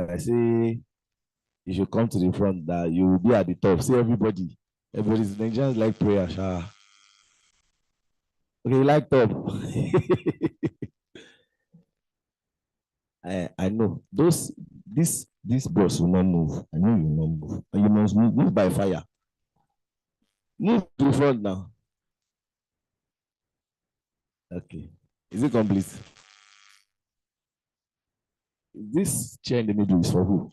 I say you should come to the front, that you will be at the top. See everybody's Nigerians like prayer. Sha. Okay, you like top. I know this boss will not move. I know you will not move. And you must move by fire. Move to the front now. Okay. Is it complete? This chair in the middle is for who?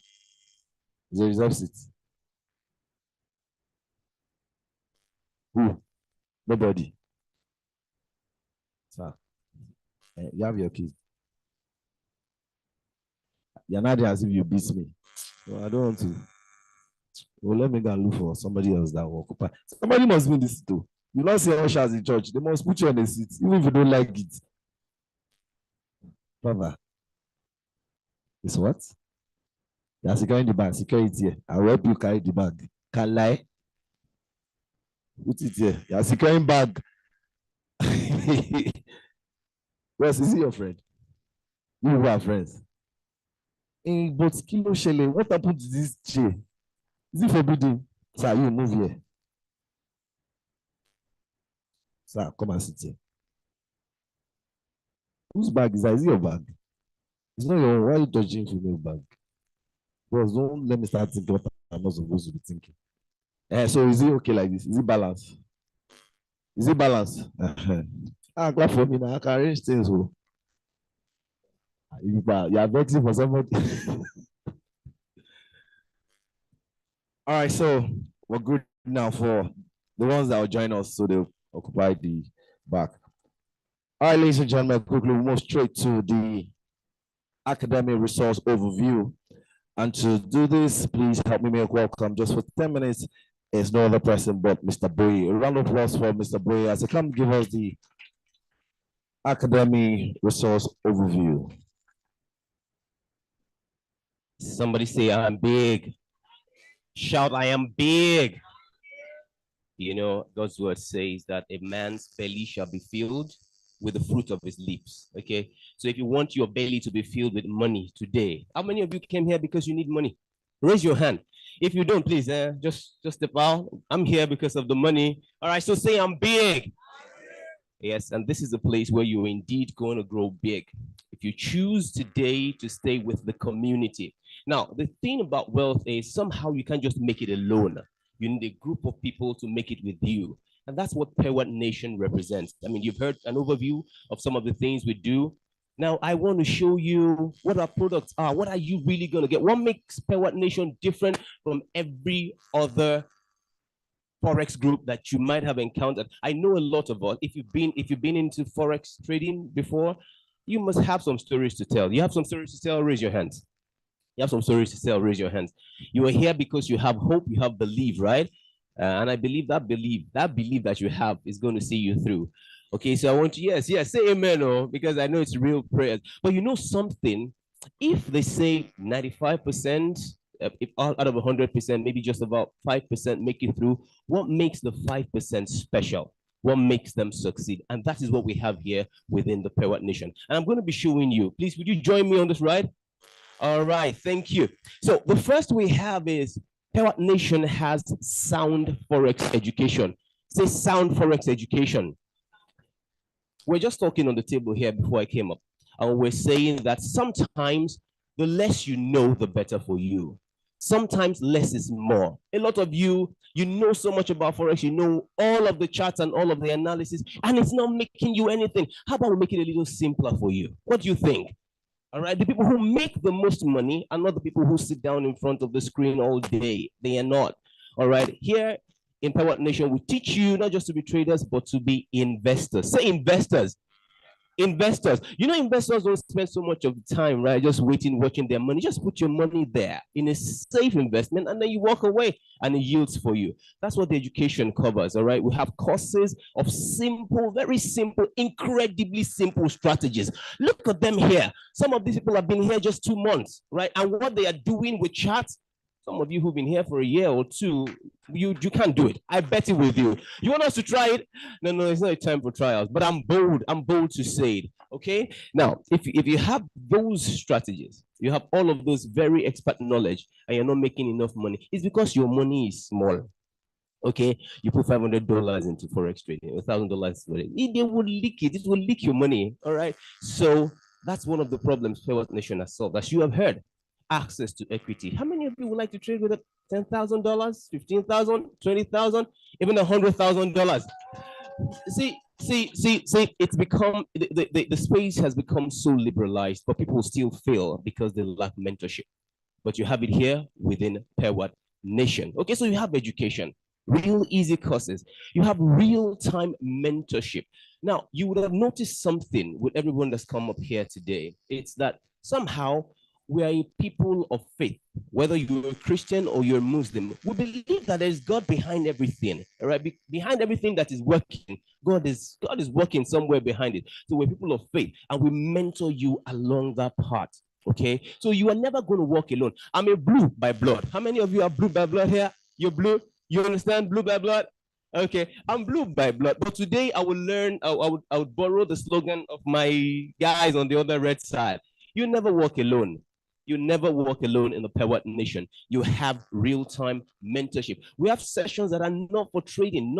Is a reserve seat. Who? Nobody. Sir, you have your keys. You're not there as if you beat me. So I don't want to. Well, let me go and look for somebody else that will occupy. Somebody must be in this too. You don't see ushers in church. They must put you on a seat, even if you don't like it. Father, it's what? You are securing the bag. Secure it here. I will help you carry the bag. Can lie. Put it here. You are securing bag. Yes, is he your friend? You who are friends. But Kilo Shele, what happened to this chair? Is it forbidden? Sir, you move here. Sir, come and sit here. Whose bag is that? Is it your bag? It's not your own. Why are you touching female bag? Because don't let me start thinking what I'm not supposed to be thinking. So is it okay like this? Is it balanced? Is it balanced? Glad for me now. I can arrange things. Oh. You are vexing for somebody. All right, so we're good now for the ones that will join us, so they'll occupy the back. All right, ladies and gentlemen, quickly we'll move straight to the academic resource overview. And to do this, please help me make welcome just for 10 minutes. There's no other person but Mr. Boye. A round of applause for Mr. Boye as he come give us the academic resource overview. Somebody say, I'm big. Shout, I am big. You know, God's word says that a man's belly shall be filled with the fruit of his lips. Okay. So if you want your belly to be filled with money today, how many of you came here because you need money? Raise your hand. If you don't, please, just step out. I'm here because of the money. All right. So say, I'm big. Yes. And this is a place where you're indeed going to grow big. If you choose today to stay with the community. Now, the thing about wealth is somehow you can't just make it alone. You need a group of people to make it with you. And that's what Pewatnation represents. I mean, you've heard an overview of some of the things we do. Now, I want to show you what our products are. What are you really going to get? What makes Pewatnation different from every other Forex group that you might have encountered? I know a lot of us, if you've been into Forex trading before, you must have some stories to tell. You have some stories to tell, raise your hands. You have some stories to tell, raise your hands. You are here because you have hope, you have belief, right? And I believe that belief that you have is going to see you through. Okay, so I want you, yes, say amen, oh, because I know it's real prayers. But you know something, if they say 95%, if out of 100%, maybe just about 5% make it through, what makes the 5% special? What makes them succeed? And that is what we have here within the Pewatnation. And I'm going to be showing you. Please, would you join me on this ride? All right, thank you. So the first we have is Pewatnation has sound Forex education. Say sound Forex education. We're just talking on the table here before I came up. And we're saying that sometimes the less you know, the better for you. Sometimes less is more. A lot of you know so much about Forex, you know all of the charts and all of the analysis, and it's not making you anything. How about we make it a little simpler for you? What do you think? All right, the people who make the most money are not the people who sit down in front of the screen all day. They are not. All right, here in Pewatnation, we teach you not just to be traders, but to be investors. Say investors. Investors. You know, investors don't spend so much of the time, right, just waiting, watching their money. Just put your money there in a safe investment, and then you walk away and it yields for you. That's what the education covers, all right? We have courses of simple, very simple, incredibly simple strategies. Look at them here. Some of these people have been here just 2 months, right? And what they are doing with charts, Some of you who've been here for a year or two, you can't do it. I bet it with you. You want us to try it? No, it's not a time for trials, but I'm bold to say it. Okay. Now, if you have those strategies, you have all of those very expert knowledge, and you're not making enough money, it's because your money is small. Okay, you put $500 into forex trading, $1,000 for it. They will leak it. It will leak your money. All right. So that's one of the problems Pewatnation has solved. As you have heard, access to equity. How many of you would like to trade with a $10,000, $15,000, $20,000, even $100,000? See, it's become the space has become so liberalized, but people still fail because they lack mentorship. But you have it here within Pewatnation. Okay, so you have education, real easy courses. You have real-time mentorship. Now, you would have noticed something with everyone that's come up here today. It's that somehow we are a people of faith. Whether you're a Christian or you're a Muslim, we believe that there's God behind everything. All right, behind everything that is working, God is working somewhere behind it. So we're people of faith, and we mentor you along that path. Okay, so you are never going to walk alone. I'm a blue by blood. How many of you are blue by blood here? You're blue. You understand blue by blood? Okay, I'm blue by blood. But today I will learn. I would borrow the slogan of my guys on the other red side. You never walk alone. You never walk alone in the Pewatnation. You have real-time mentorship. We have sessions that are not for trading,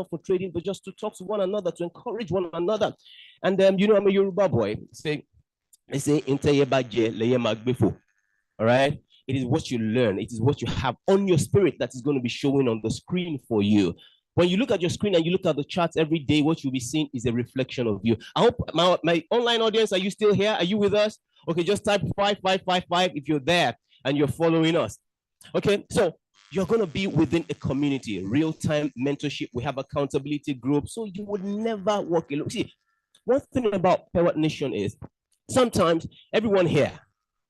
but just to talk to one another, to encourage one another. And you know, I'm a Yoruba boy. Say, all right. It is what you learn. It is what you have on your spirit that is going to be showing on the screen for you. When you look at your screen and you look at the charts every day, what you'll be seeing is a reflection of you. I hope my online audience, are you still here? Are you with us? Okay, just type 5555 if you're there and you're following us. Okay, so you're going to be within a community, real-time mentorship. We have accountability groups, so you would never walk alone. See, one thing about Pewatnation is sometimes everyone here,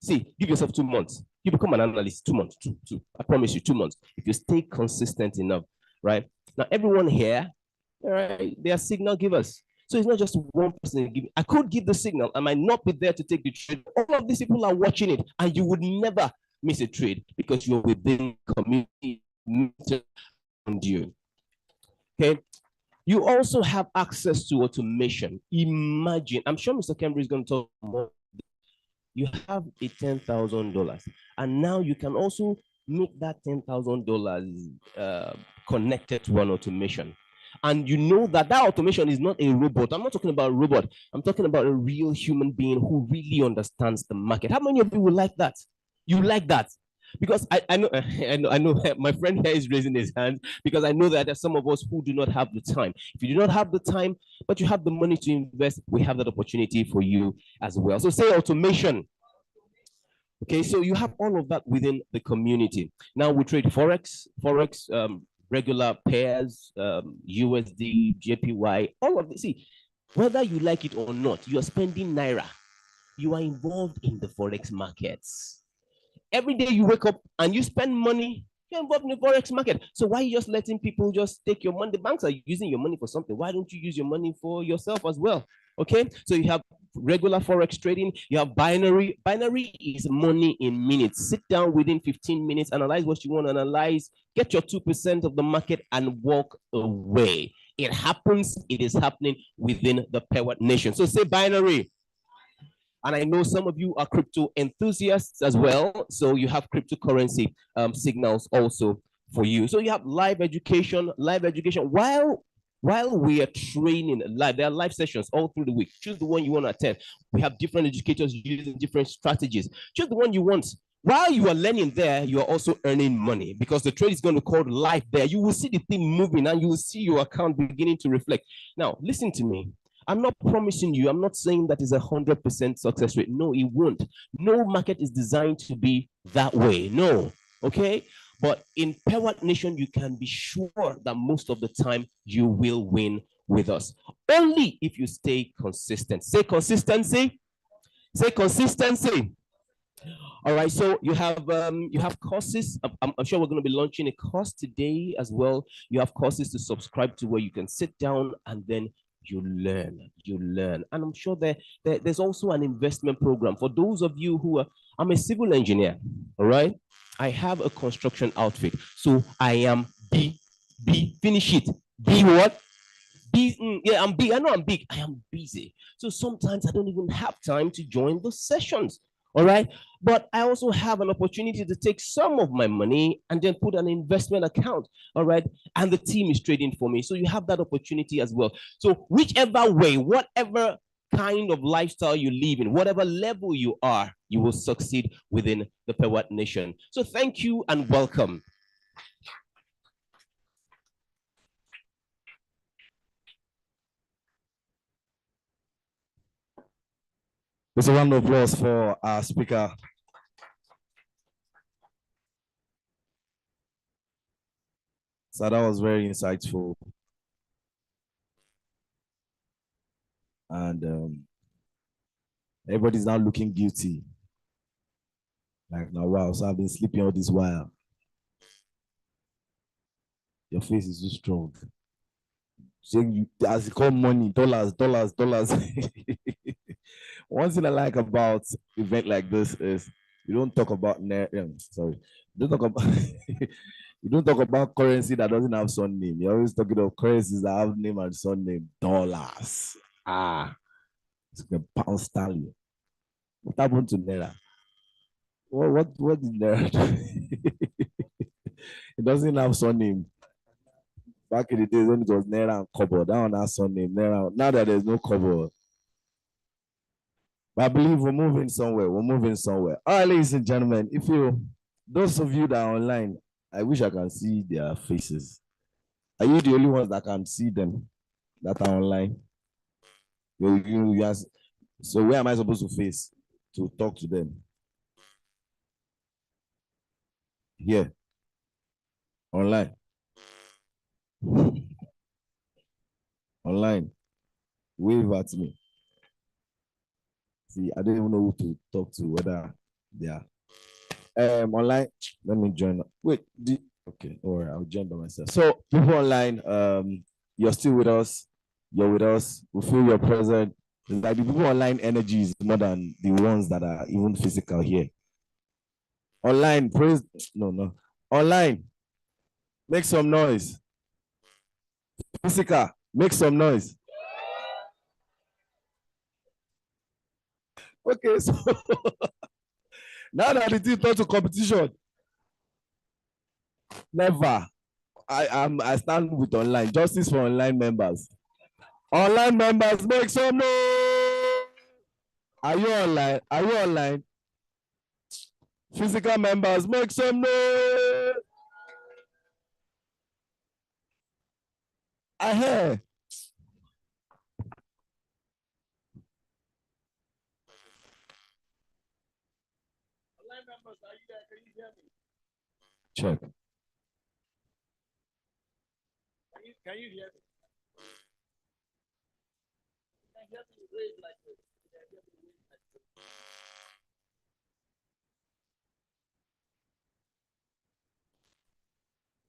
see, give yourself 2 months. You become an analyst, 2 months, two. I promise you, 2 months. If you stay consistent enough, right? Now, everyone here, all right, they are signal givers. So it's not just one person giving. I could give the signal. I might not be there to take the trade. All of these people are watching it, and you would never miss a trade because you're within community around you. Okay. You also have access to automation. Imagine, I'm sure Mr. Kembury is going to talk more. You have a $10,000, and now you can also make that $10,000 connected to an automation. And you know that automation is not a robot. I'm not talking about a robot. I'm talking about a real human being who really understands the market. How many of you would like that? You like that? Because I know my friend here is raising his hand because I know that there's some of us who do not have the time. If you do not have the time, but you have the money to invest, we have that opportunity for you as well. So say automation. Okay, so you have all of that within the community. Now we trade Forex, regular pairs, USD, JPY, all of this. See, whether you like it or not, you are spending Naira. You are involved in the Forex markets. Every day you wake up and you spend money, you're involved in the Forex market. So why are you just letting people just take your money? The banks are using your money for something. Why don't you use your money for yourself as well? Okay, so you have regular Forex trading, you have binary. Binary is money in minutes. Sit down within 15 minutes, analyze what you want to analyze, get your 2% of the market and walk away. It happens, it is happening within the Pewatnation. So say binary. And I know some of you are crypto enthusiasts as well. So you have cryptocurrency signals also for you. So you have live education. While we are training live, there are live sessions all through the week. Choose the one you want to attend. We have different educators using different strategies. Choose the one you want. While you are learning there, you are also earning money because the trade is going to call live there. You will see the thing moving and you will see your account beginning to reflect. Now, listen to me. I'm not promising you, I'm not saying that is 100% success rate. No, it won't. No market is designed to be that way. No, okay? But in Pewatnation, you can be sure that most of the time you will win with us. Only if you stay consistent. Say consistency. Say consistency. All right, so you have courses. I'm sure we're going to be launching a course today as well. You have courses to subscribe to where you can sit down and then you learn. And I'm sure there's also an investment program for those of you who are, I'm a civil engineer, all right? I have a construction outfit. So I am B, finish it. B what? Yeah, I'm big. I know I'm big. I am busy. So sometimes I don't even have time to join the sessions. All right. But I also have an opportunity to take some of my money and then put an investment account. All right. And the team is trading for me. So you have that opportunity as well. So whichever way, whatever kind of lifestyle you live in, whatever level you are, you will succeed within the Pewatnation. So thank you and welcome. It's a round of applause for our speaker. So that was very insightful. And everybody's now looking guilty. Like, now, wow, so I've been sleeping all this while. Your face is too strong. Saying you, as you call money, dollars, dollars, dollars. One thing I like about event like this is you don't talk about sorry, you don't talk about you don't talk about currency that doesn't have surname. You're always talking of currencies that have name and surname. Dollars. It's the pound sterling. What happened to Naira? What did Naira do? It doesn't have surname. Back in the days when it was Naira and Kobo, that one has surname. Naira. Now that there's no Kobo, but I believe we're moving somewhere. We're moving somewhere. All right, ladies and gentlemen, if you, those of you that are online, I wish I can see their faces. Are you the only ones that can see them that are online? So where am I supposed to face to talk to them? Here, online. Online. Wave at me. See, I don't even know who to talk to, whether they are online. Let me join. Wait, okay, all right, I'll join by myself. So people online, you're still with us, you're with us, we feel your presence. Like the people online energy is more than the ones that are even physical here. Online, praise no. Online, make some noise. Physical, make some noise. Okay, so now that it is turned to competition, never. I stand with online. Justice for online members. Online members, make some noise. Are you online? Are you online? Physical members, make some noise. I hear. Online members, are you there? Can you hear me? Check. Can you hear me? Can you hear me wave like this? Can you hear me wave like this?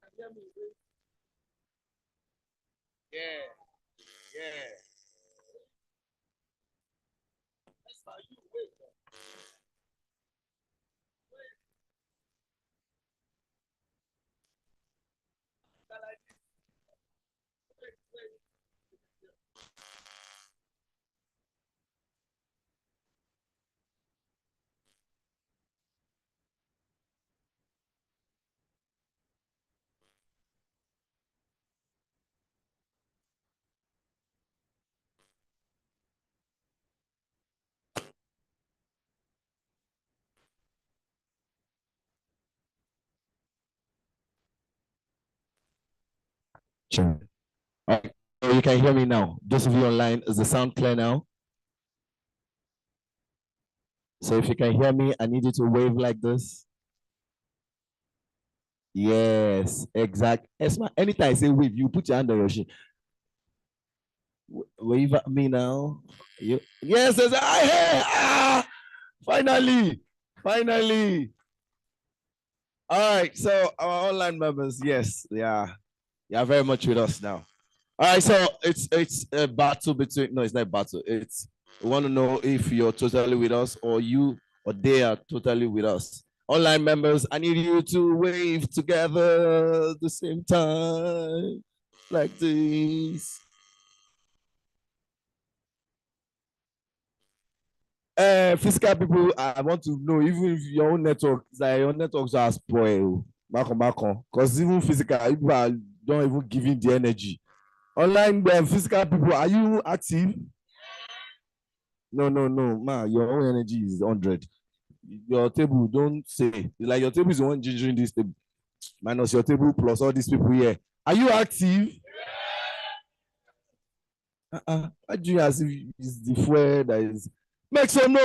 Can you hear me wave? Yeah. Yeah. That's how you wave. Sure. All right. So you can hear me now. Those of you online, is the sound clear now? So if you can hear me, I need you to wave like this. Yes, exact. Esma, anytime I say wave, you put your hand on your chin. Wave at me now. Yes, yes, I hear. Finally, finally. All right, so our online members, yes, they are very much with us now. All right, so it's a battle between, no, it's not a battle. It's, we want to know if you're totally with us or you or they are totally with us. Online members, I need you to wave together at the same time, like this. Physical people, I want to know, even if your own network, like your networks are spoiled, back on, because even physical people are don't even giving the energy. Online physical people, are you active? No, no, no, man, your own energy is 100. Your table, don't say, like your table is the one gingering this table, minus your table plus all these people here. Are you active? Why do you as if it's the fuel that is? Make some noise.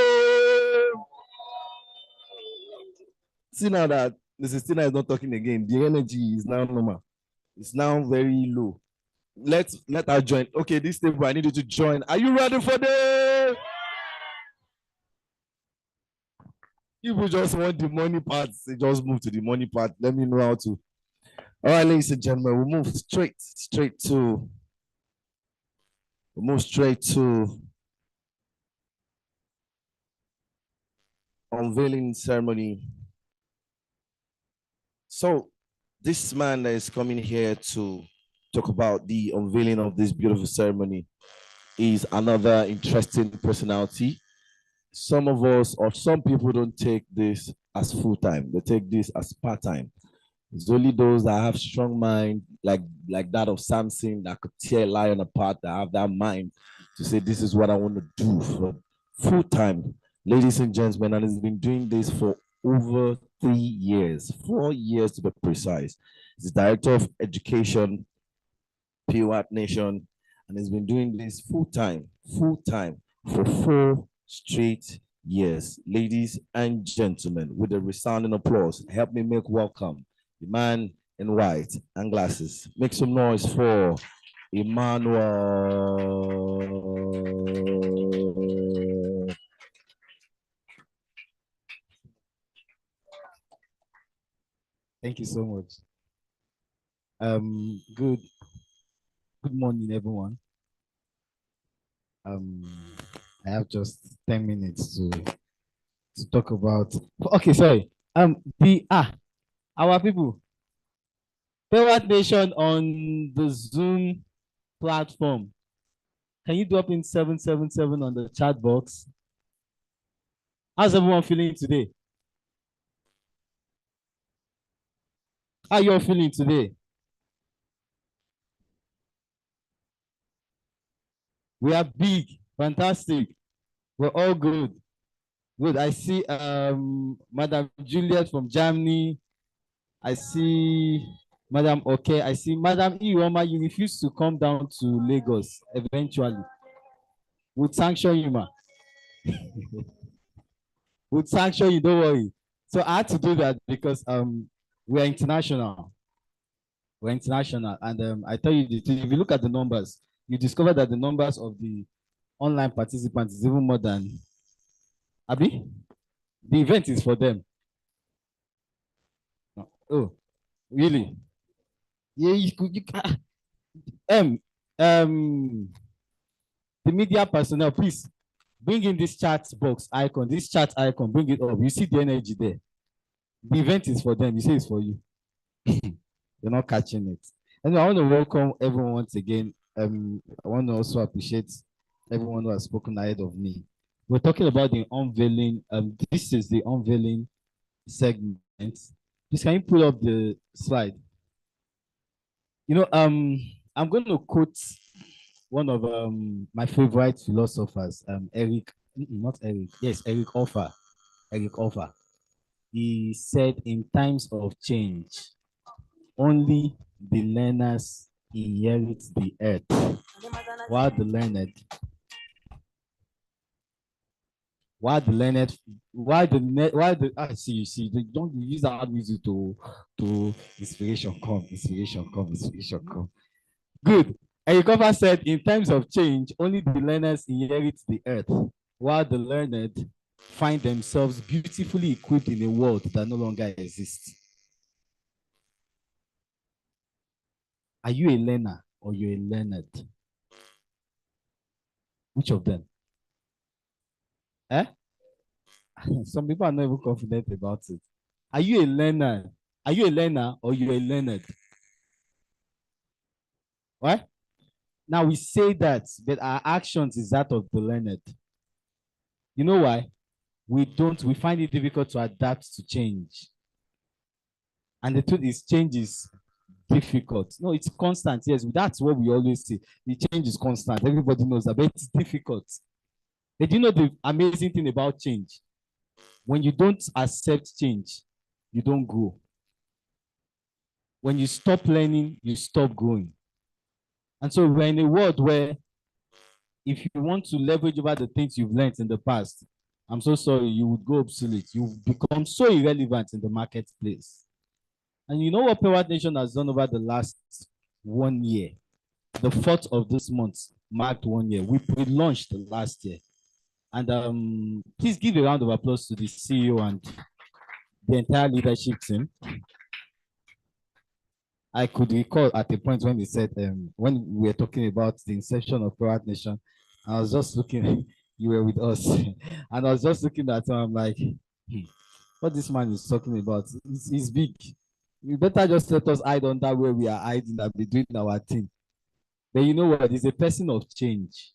See now that Mrs. Tina is not talking again. The energy is now normal. It's now very low. Let her join. Okay, this table, I need you to join. Are you ready for this? People just want the money part. They just move to the money part. Let me know how to. All right, ladies and gentlemen, we move straight to unveiling ceremony. So this man that is coming here to talk about the unveiling of this beautiful ceremony is another interesting personality. Some of us or some people don't take this as full time. They take this as part time. It's only those that have strong mind, like that of Samson, that could tear a lion apart, that have that mind to say, "This is what I want to do for full time." Ladies and gentlemen, and he's been doing this for over 3 years, 4 years to be precise. He's the director of education, Pewatnation, and he's been doing this full time for 4 straight years. Ladies and gentlemen, with a resounding applause, help me make welcome the man in white and glasses. Make some noise for Emmanuel. Thank you so much. Good morning, everyone. Um, I have just 10 minutes to talk about. Okay, sorry. Our people, Pewatnation on the Zoom platform. Can you drop in 777 on the chat box? How's everyone feeling today? How you all feeling today? We are big, fantastic. We're all good. Good. I see Madam Juliet from Germany. I see Madam Okay. I see Madam Iwoma. You refuse to come down to Lagos eventually. We'll sanction you, ma. We'll sanction you, don't worry. So I had to do that because we're international. We're international. And I tell you, if you look at the numbers, you discover that the numbers of the online participants is even more than Abi. The event is for them. Oh, really? Yeah, you can. Um, the media personnel, please bring in this chat box icon, this chat icon, bring it up. You see the energy there. The event is for them. You say it's for you. You're not catching it. And I want to welcome everyone once again. I want to also appreciate everyone who has spoken ahead of me. We're talking about the unveiling. This is the unveiling segment. Please, can you pull up the slide? You know, I'm going to quote one of my favorite philosophers, not Eric, yes, Eric Offer. Eric Offer. He said, in times of change, only the learners inherit the earth, while the learned, don't use that music to inspiration come. Good. Erikofa said, in times of change, only the learners inherit the earth, while the learned find themselves beautifully equipped in a world that no longer exists. Are you a learner or you're a learned? Which of them? Eh? Some people are not even confident about it. Are you a learner? Are you a learner or you're a learned? Right? Now we say that, but our actions is that of the learned. You know why? We find it difficult to adapt to change. And the truth is, change is difficult. No, it's constant. Yes, that's what we always say. The change is constant. Everybody knows that, but it's difficult. But you know the amazing thing about change? When you don't accept change, you don't grow. When you stop learning, you stop growing. And so we're in a world where if you want to leverage over the things you've learned in the past, I'm so sorry, you would go obsolete. You become so irrelevant in the marketplace. And you know what Pewatnation has done over the last 1 year? The 4th of this month marked 1 year. We launched last year. And please give a round of applause to the CEO and the entire leadership team. I could recall at a point when they said, when we were talking about the inception of Pewatnation, I was just looking, you were with us, and I was just looking at him, I'm like, what this man is talking about, it's big. You better just let us hide on that where we are hiding and be doing our thing. But you know what? He's a person of change.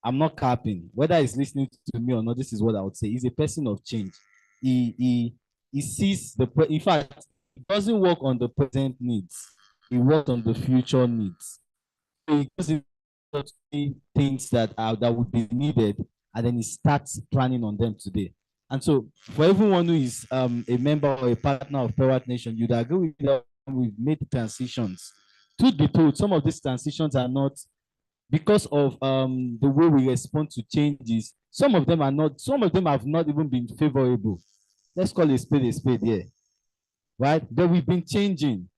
I'm not capping. Whether he's listening to me or not, this is what I would say. He's a person of change. He sees in fact, he doesn't work on the present needs. He works on the future needs. So he goes into things that would be needed, and then he starts planning on them today. And so, for everyone who is a member or a partner of Pewatnation, you'd agree with me that we've made transitions. Truth be told, some of these transitions are not because of the way we respond to changes. Some of them have not even been favorable. Let's call a spade here, right? But we've been changing.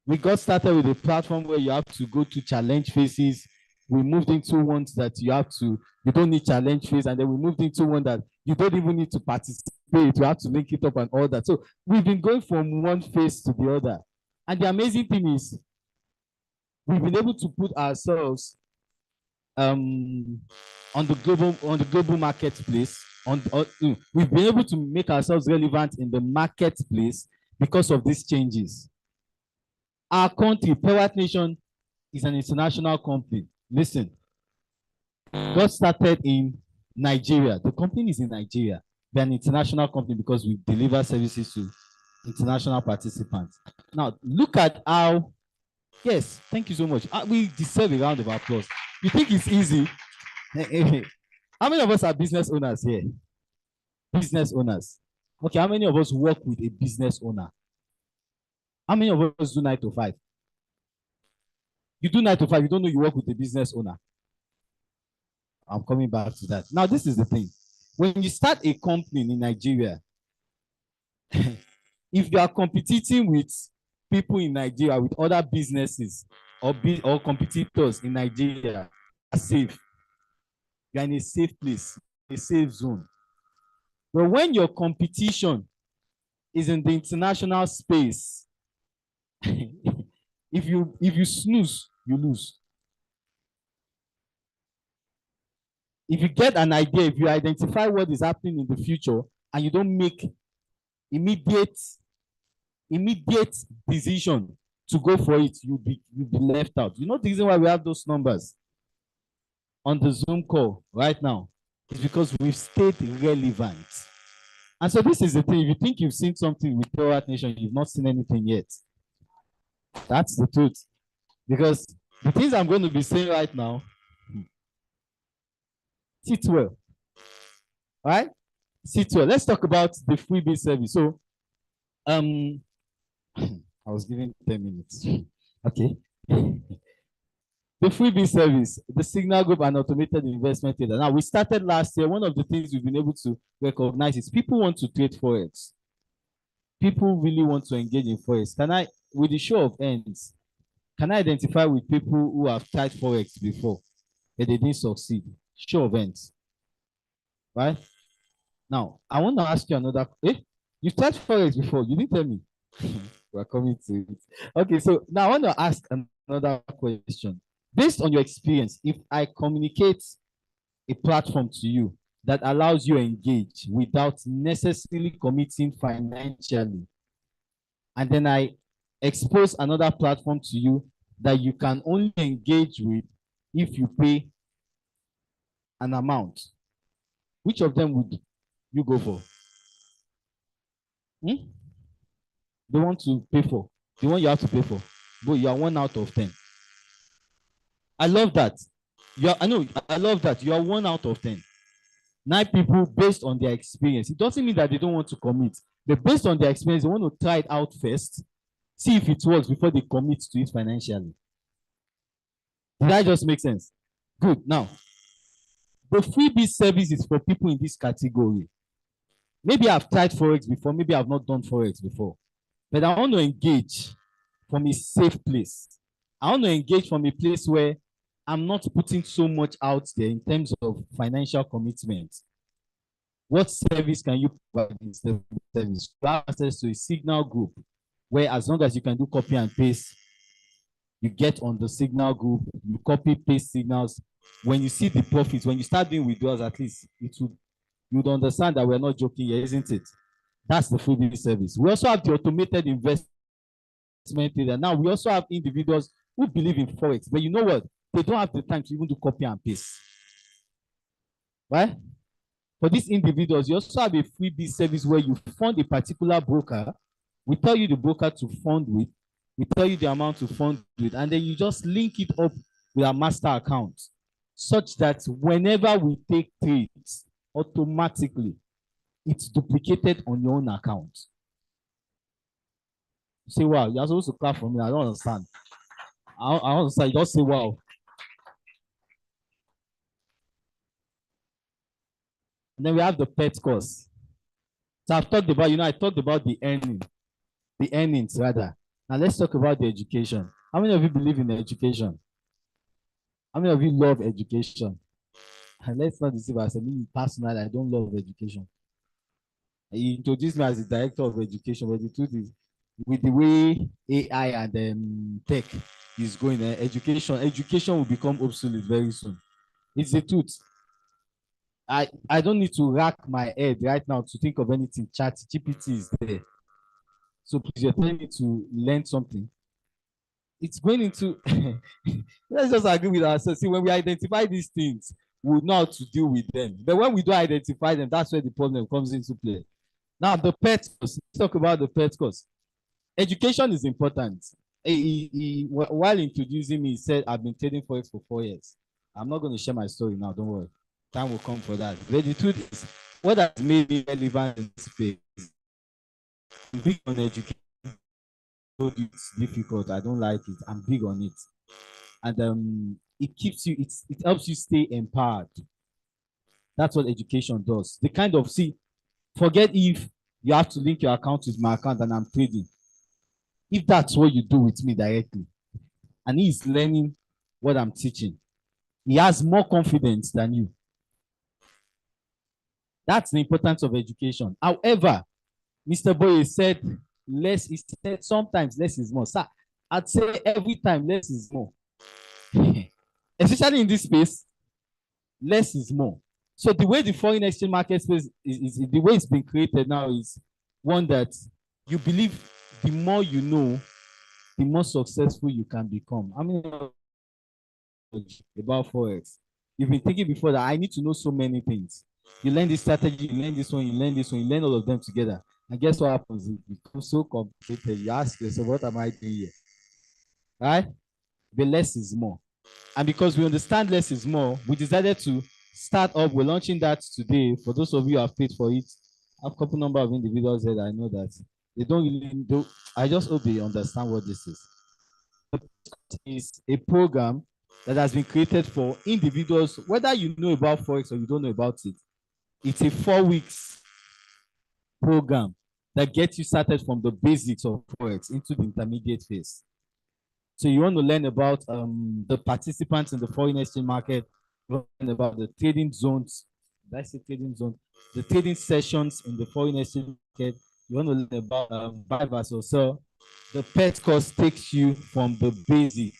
We got started with a platform where you have to go to challenge phases. We moved into ones that you don't need challenge phase, and then we moved into one that you don't even need to participate. You have to link it up and all that. So we've been going from one phase to the other. And the amazing thing is, we've been able to put ourselves on the global marketplace. We've been able to make ourselves relevant in the marketplace because of these changes. Our country, Pewatnation, is an international company. Listen, got started in Nigeria. The company is in Nigeria. We're an international company because we deliver services to international participants. Now, look at how, yes, thank you so much. We deserve a round of applause. You think it's easy? How many of us are business owners here? Business owners. Okay, how many of us work with a business owner? How many of us do 9 to 5? You do 9 to 5, you don't know you work with a business owner. I'm coming back to that. Now, this is the thing. When you start a company in Nigeria, if you are competing with people in Nigeria, with other businesses or competitors in Nigeria, are safe. You're in a safe place, a safe zone. But when your competition is in the international space, if you snooze, you lose. If you get an idea, if you identify what is happening in the future and you don't make immediate decision to go for it, you'll be left out. You know the reason why we have those numbers on the Zoom call right now is because we've stayed relevant. And so this is the thing. If you think you've seen something with Pewatnation, you've not seen anything yet. That's the truth. Because the things I'm going to be saying right now, sit well. All right? Sit well. Let's talk about the freebie service. So, I was given 10 minutes. Okay. The freebie service, the Signal Group and Automated Investment Trader. Now, we started last year. One of the things we've been able to recognize is people want to trade Forex. People really want to engage in Forex. With the show of hands, can I identify with people who have tried Forex before, but they didn't succeed? Show of hands. Right? Now, I want to ask you another. You've tried Forex before. You didn't tell me. We're coming to it. Okay, so now I want to ask another question. Based on your experience, if I communicate a platform to you that allows you to engage without necessarily committing financially. And then I expose another platform to you that you can only engage with if you pay an amount. Which of them would you go for? The one to pay for, the one you have to pay for, but you are 1 out of 10. I love that. I love that. You are 1 out of 10. 9 people based on their experience. It doesn't mean that they don't want to commit, but based on their experience, they want to try it out first, see if it works before they commit to it financially. Did that just make sense? Good. Now, the freebie service is for people in this category. Maybe I've tried Forex before, maybe I've not done Forex before, but I want to engage from a safe place. I want to engage from a place where I'm not putting so much out there in terms of financial commitment. What service can you provide instead of service? You have access to a signal group where, as long as you can do copy and paste, you get on the signal group, you copy, paste signals. When you see the profits, when you start doing withdrawals, at least you'd understand that we're not joking here, isn't it? That's the freebie service. We also have the automated investment area. Now, we also have individuals who believe in Forex, but you know what? They don't have the time to even do copy and paste. Right? For these individuals, you also have a freebie service where you fund a particular broker. We tell you the broker to fund with, we tell you the amount to fund with, and then you just link it up with our master account, such that whenever we take trades, automatically it's duplicated on your own account. You say, wow, you're supposed to clap for me. I don't understand. I don't understand. You just say, wow. And then we have the pet cost. So I've talked about, I talked about the earnings rather. Now let's talk about the education. How many of you believe in education? How many of you love education? And let's not deceive ourselves. Me personally, I don't love education. He introduced me as the director of education, but the truth is, with the way AI and tech is going, education will become obsolete very soon. It's the truth. I don't need to rack my head right now to think of anything. Chat GPT is there. So please, you're telling me to learn something. It's going into, let's just agree with ourselves. See, when we identify these things, we know how to deal with them. But when we don't identify them, that's where the problem comes into play. Now, the pet cost. Let's talk about the pet cost. Education is important. While introducing me, he said, I've been trading Forex for 4 years. I'm not going to share my story now, don't worry. Time will come for that. But the truth is, what has made me relevant in this space is big on education. It's difficult. I don't like it. I'm big on it. And it keeps you, it helps you stay empowered. That's what education does. The kind of, forget if you have to link your account with my account and I'm trading. If that's what you do with me directly, and he's learning what I'm teaching, he has more confidence than you. That's the importance of education. However, Mr. Boye said, less is said, sometimes less is more. Sir, I'd say every time less is more. Especially in this space, less is more. So the way the foreign exchange market space is the way it's been created now is one that you believe the more you know, the more successful you can become. I mean, about Forex, you've been thinking before that I need to know so many things. You learn this strategy, you learn this one, you learn this one, you learn all of them together. And guess what happens? It becomes so complicated. You ask yourself, what am I doing here? Right? The less is more. And because we understand less is more, we decided to start up. We're launching that today. For those of you who have paid for it, I have a couple number of individuals here that I know that they don't really do. I just hope they understand what this is. It's a program that has been created for individuals, whether you know about Forex or you don't know about it. It's a 4 weeks program that gets you started from the basics of Forex into the intermediate phase. So you want to learn about the participants in the foreign exchange market, learn about the trading zones. Did I say trading zone? The trading sessions in the foreign exchange market. You want to learn about buy versus sell. The pet cost takes you from the basic,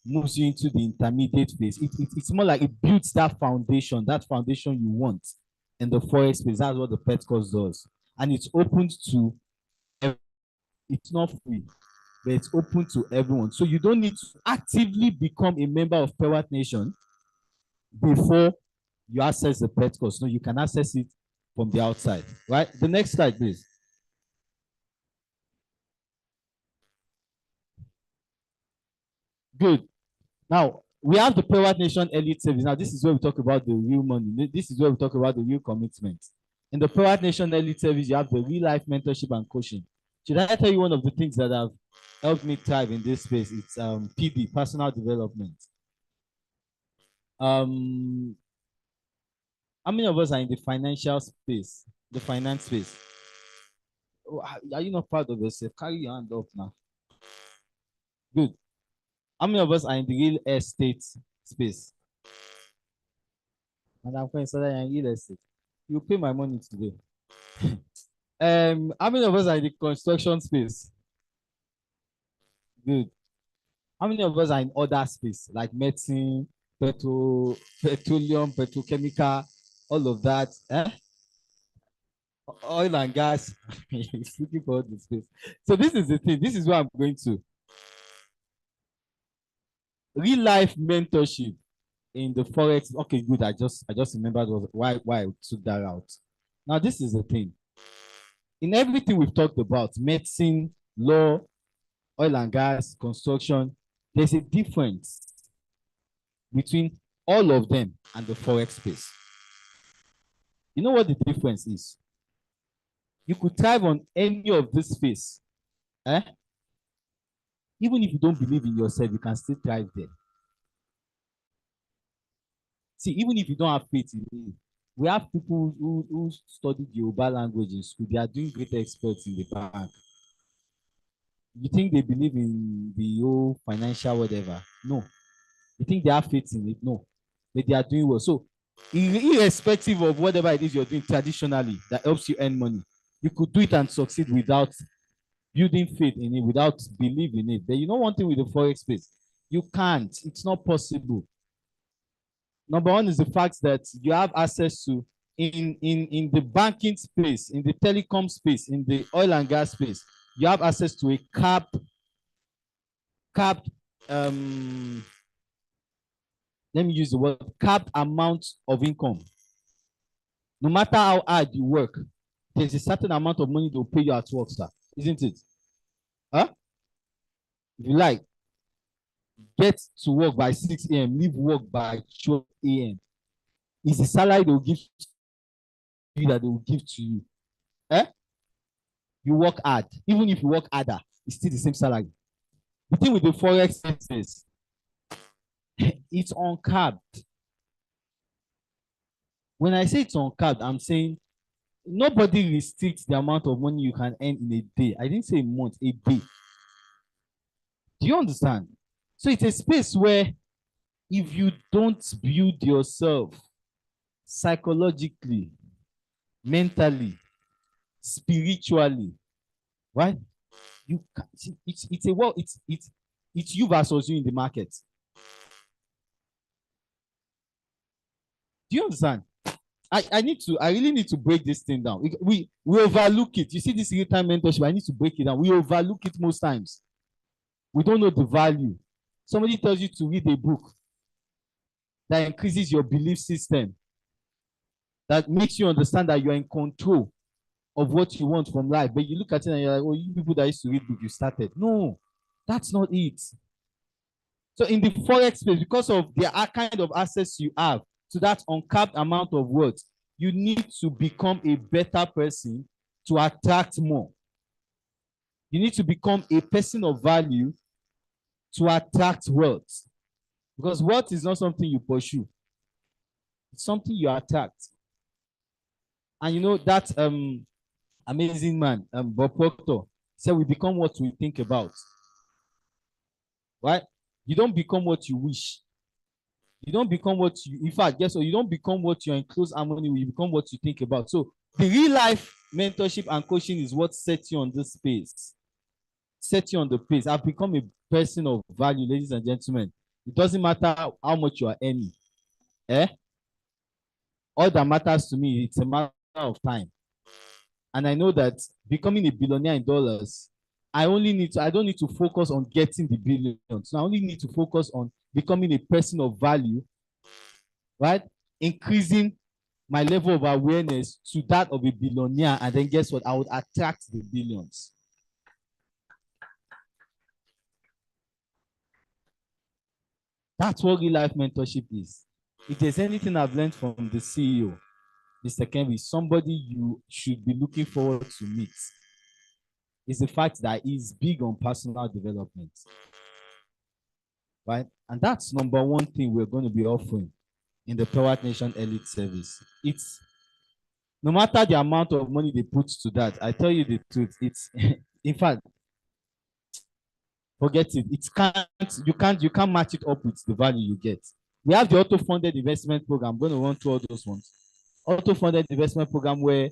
moves you into the intermediate phase. It's more like it builds that foundation you want. in the forex space. That's what the pet course does. And it's open to, it's not free, but it's open to everyone. So you don't need to actively become a member of Pewatnation before you access the pet course. No, you can access it from the outside, right? The next slide, please. Good. Now, we have the Pewatnation Elite Service. Now, this is where we talk about the real money. This is where we talk about the real commitment. In the Pewatnation Elite Service, you have the real life mentorship and coaching. Should I tell you one of the things that have helped me thrive in this space? It's PD, personal development. How many of us are in the financial space, the finance space? Oh, are you not proud of yourself? Carry your hand up now. Good. How many of us are in the real estate space? And I'm going to say in real estate. You pay my money today. How many of us are in the construction space? Good. How many of us are in other space like medicine, petroleum, petrochemical, all of that? Oil and gas. He's looking for the space. So this is the thing. This is what I'm going to. Real life mentorship in the forex. Okay, good. I just remembered why I took that out. Now this is the thing. In everything we've talked about, medicine, law, oil and gas, construction, there's a difference between all of them and the forex space. You know what the difference is? You could thrive on any of this space. Even if you don't believe in yourself, you can still thrive there. See, even if you don't have faith in it, we have people who studied Yoruba language in school. They are doing great experts in the bank. You think they believe in the whole financial whatever? No. You think they have faith in it? No. But they are doing well. So, irrespective of whatever it is you're doing traditionally that helps you earn money, you could do it and succeed without building faith in it, without believing in it. But you know one thing with the forex space, you can't. It's not possible. Number one is the fact that you have access to in the banking space, in the telecom space, in the oil and gas space, you have access to a capped let me use the word capped amount of income. No matter how hard you work, there's a certain amount of money they'll pay you at work, sir. Isn't it? Huh? If you like, get to work by 6 a.m., leave work by 12 a.m. It's the salary they'll give to you that they will give to you. You work hard. Even if you work harder, it's still the same salary. The thing with the forex is it's uncapped. When I say it's uncapped, I'm saying nobody restricts the amount of money you can earn in a day. I didn't say a month, a day. Do you understand? So it's a space where if you don't build yourself psychologically, mentally, spiritually, right? You can, it's a well, it's you versus you in the market. Do you understand? I really need to break this thing down. We overlook it. You see this real-time mentorship, I need to break it down. We overlook it most times. We don't know the value. Somebody tells you to read a book that increases your belief system, that makes you understand that you're in control of what you want from life. But you look at it and you're like, oh, you people that used to read books, you started. No, that's not it. So in the forex space, because of the kind of access you have to that uncapped amount of wealth, you need to become a better person to attract more. You need to become a person of value to attract wealth. Because wealth is not something you pursue. It's something you attract. And you know that amazing man, Bob Proctor, said we become what we think about. Right? You don't become what you wish. You don't become what you, in fact, guess what? You don't become what you're in close harmony with, you become what you think about. So the real life mentorship and coaching is what sets you on this space. Set you on the pace. I've become a person of value, ladies and gentlemen. It doesn't matter how much you are earning. All that matters to me, it's a matter of time. And I know that becoming a billionaire in dollars, I don't need to focus on getting the billions. I only need to focus on becoming a person of value, right? Increasing my level of awareness to that of a billionaire, and then guess what? I would attract the billions. That's what real life mentorship is. If there's anything I've learned from the CEO, Mr. Kenry, somebody you should be looking forward to meet is the fact that he's big on personal development, right? And that's number one thing we're going to be offering in the Pewatnation Elite Service. It's no matter the amount of money they put to that, I tell you the truth, it's in fact, forget it. You can't match it up with the value you get. We have the auto-funded investment program. I'm going to run through all those ones. Auto-funded investment program where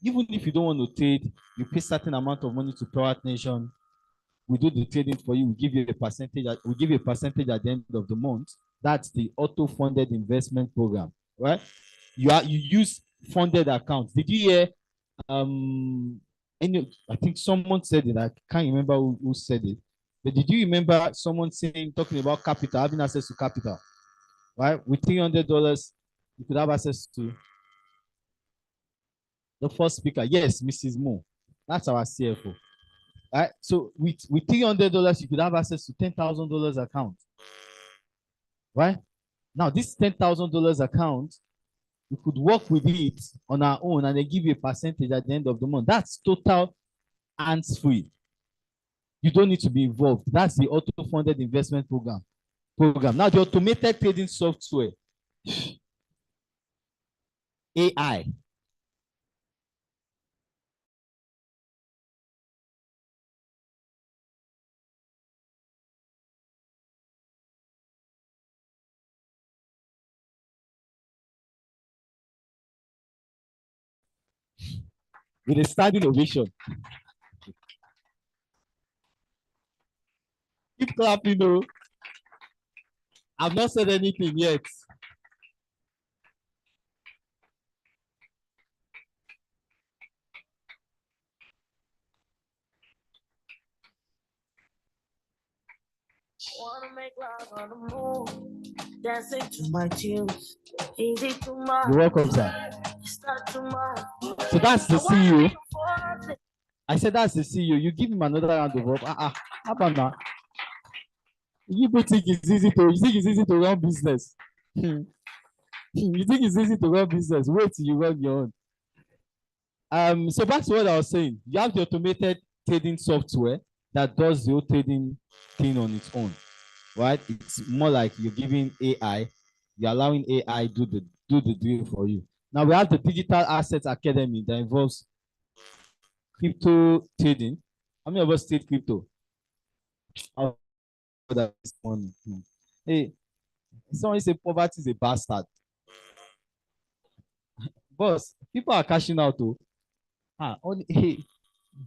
even if you don't want to trade, you pay certain amount of money to Pewatnation. We do the trading for you. We give you a percentage. We give you a percentage at the end of the month. That's the auto-funded investment program, right? You use funded accounts. Did you hear? I think someone said it. I can't remember who said it. But did you remember someone talking about capital, having access to capital, right? With $300, you could have access to the first speaker. Yes, Mrs. Mo. That's our CFO. Right? So with $300, you could have access to $10,000 account. Right? Now, this $10,000 account, you could work with it on our own and they give you a percentage at the end of the month. That's total hands-free. You don't need to be involved. That's the auto-funded investment program. Now, the automated trading software, AI. With a standing ovation. Keep clapping, though. I've not said anything yet. Wanna make love on the moon, dancing to my tunes. Easy to my. You're welcome, sir. So that's the CEO. I said that's the CEO. You give him another round of applause. How about now? You think it's easy to run business? You think it's easy to run business? Wait till you run your own. So back to what I was saying. You have the automated trading software that does the whole trading thing on its own, right? It's more like you're giving AI, you're allowing AI do the deal for you. Now we have the Digital Assets Academy that involves crypto trading. How many of us trade crypto? Oh, that's one. Hey, someone say poverty is a bastard. Boss, people are cashing out too. Hey,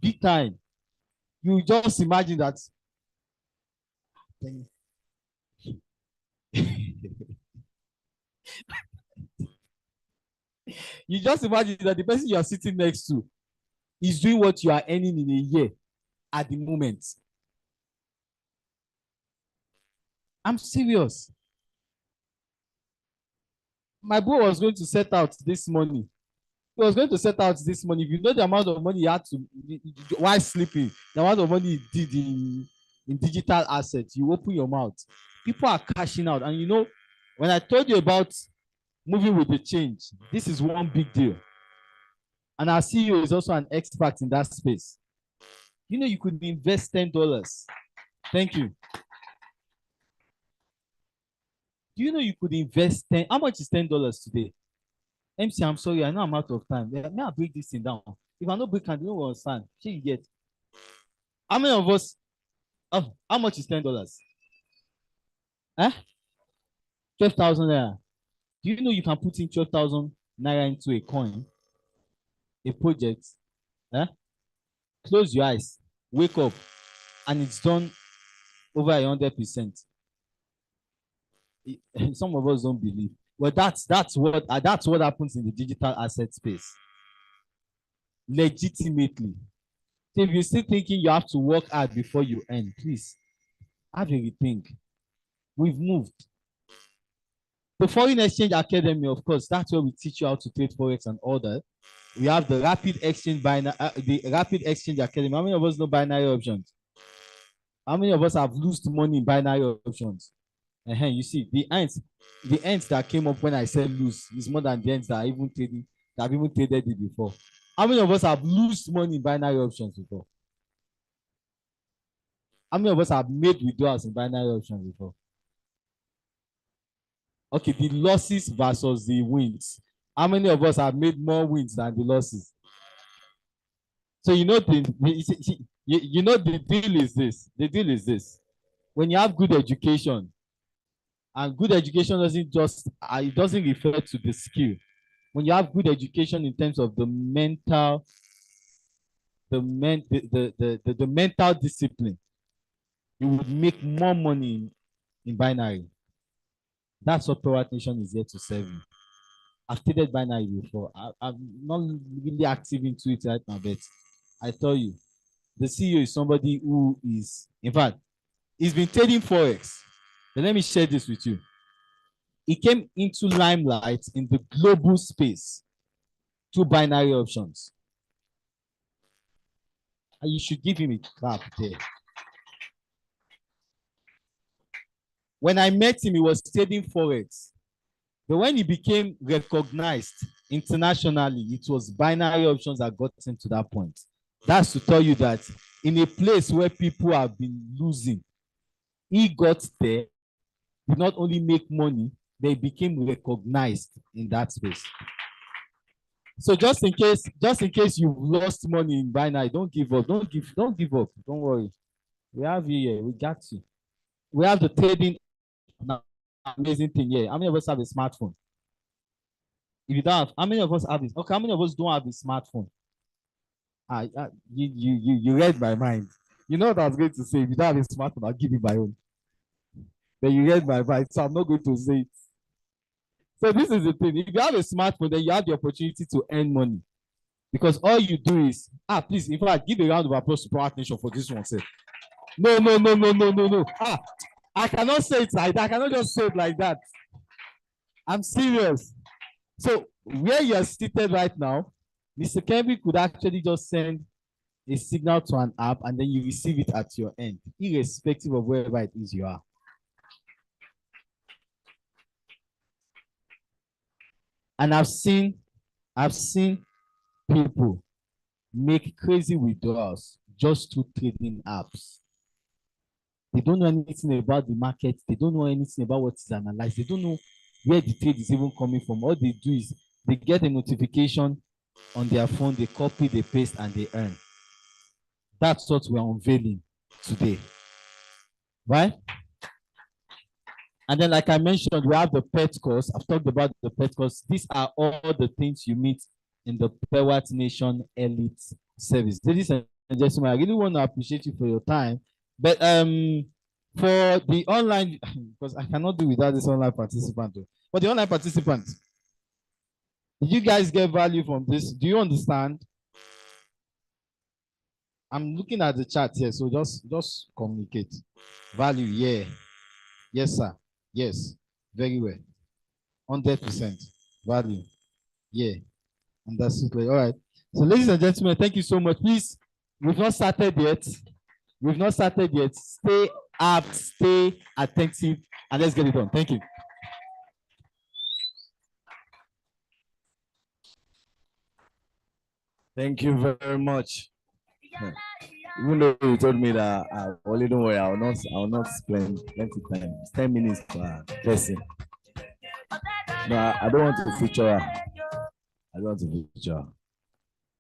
big time. You just imagine that. You just imagine that the person you are sitting next to is doing what you are earning in a year at the moment. I'm serious. My bro was going to set out this money. He was going to set out this money. If you know the amount of money he had to, while sleeping, the amount of money he did in digital assets, you open your mouth. People are cashing out. And you know, when I told you about moving with the change, this is one big deal. And our CEO is also an expert in that space. You know, you could invest $10. Thank you. Do you know you could invest 10? How much is $10 today? MC, I'm sorry, I know I'm out of time. May I break this thing down? If I don't break it, you don't understand. Shall you get? How many of us? How much is $10? Eh? 12,000 naira. Do you know you can put in 12,000 naira into a coin, a project? Eh? Close your eyes, wake up, and it's done over 100%. Some of us don't believe. Well, that's what happens in the digital asset space. Legitimately. So if you're still thinking you have to work hard before you earn, please have a rethink. We've moved. The Foreign Exchange Academy, of course, that's where we teach you how to trade forex and all that. We have the Rapid Exchange the Rapid Exchange Academy. How many of us know binary options? How many of us have lost money in binary options? You see, the ends that came up when I said lose is more than the ends that have even traded it before. How many of us have lost money in binary options before? How many of us have made withdrawals in binary options before? Okay, the losses versus the wins. How many of us have made more wins than the losses? So you know the deal is this. The deal is this. When you have good education, and good education doesn't just it doesn't refer to the skill. When you have good education in terms of the mental, the mental discipline, you would make more money in binary. That's what Pewatnation is here to serve you. I've traded binary before. I'm not really active into it right now, but I tell you, the CEO is somebody who is, in fact, he's been trading forex. But let me share this with you. He came into limelight in the global space through binary options. And you should give him a clap there. When I met him, he was trading forex. But when he became recognized internationally, it was binary options that got him to that point. That's to tell you that in a place where people have been losing, he got there, did not only make money, they became recognized in that space. So just in case you've lost money in binary, don't give up. Don't give up. Don't worry. We have you here. We got you. We have the trading amazing thing here. How many of us have a smartphone? If you don't have, how many of us have it? Okay, how many of us don't have a smartphone? You read my mind. You know what I was going to say. If you don't have a smartphone, I'll give you my own. But you read my mind, so I'm not going to say it. So this is the thing. If you have a smartphone, then you have the opportunity to earn money. Because all you do is, please, in fact, give a round of applause to Pewatnation for this one. Say, no. I cannot say it like that. I cannot just say it like that. I'm serious. So where you are seated right now, Mr. Kevin could actually just send a signal to an app and then you receive it at your end, irrespective of wherever it is you are. And I've seen people make crazy withdrawals just to trading apps. They don't know anything about the market. They don't know anything about what is analyzed. They don't know where the trade is even coming from. All they do is they get a notification on their phone, they copy, they paste, and they earn. That's what we're unveiling today. Right? And then, like I mentioned, we have the pet course. I've talked about the pet course. These are all the things you meet in the Pewatnation Elite service. Ladies and gentlemen, I really want to appreciate you for your time. But for the online, because I cannot do without this online participant. For the online participants, did you guys get value from this? Do you understand? I'm looking at the chat here, so just communicate. Value, yeah. Yes, sir. Yes, very well. 100% value. Yeah. And that's it. All right. So, ladies and gentlemen, thank you so much. Please, we've not started yet. Stay up, stay attentive, and let's get it done. Thank you. Thank you very much. Even though you told me that only don't worry, I will not spend plenty time. It's 10 minutes per person. No, I don't want to feature.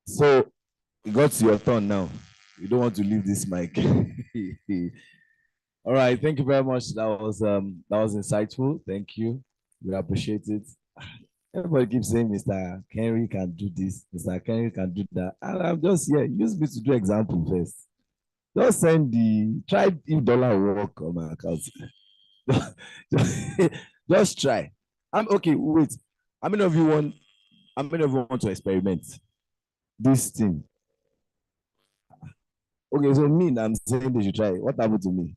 So it got to your turn now. You don't want to leave this mic. All right, thank you very much. That was insightful. Thank you. We appreciate it. Everybody keeps saying Mr. Henry can do this, Mr. Henry can do that. And I'm just here. Use me to do example first. Just try if dollar work on my account. Just try. I'm okay. Wait, how many of you want? How many of you want to experiment this thing? Okay, so me, I'm saying they should try it. What happened to me?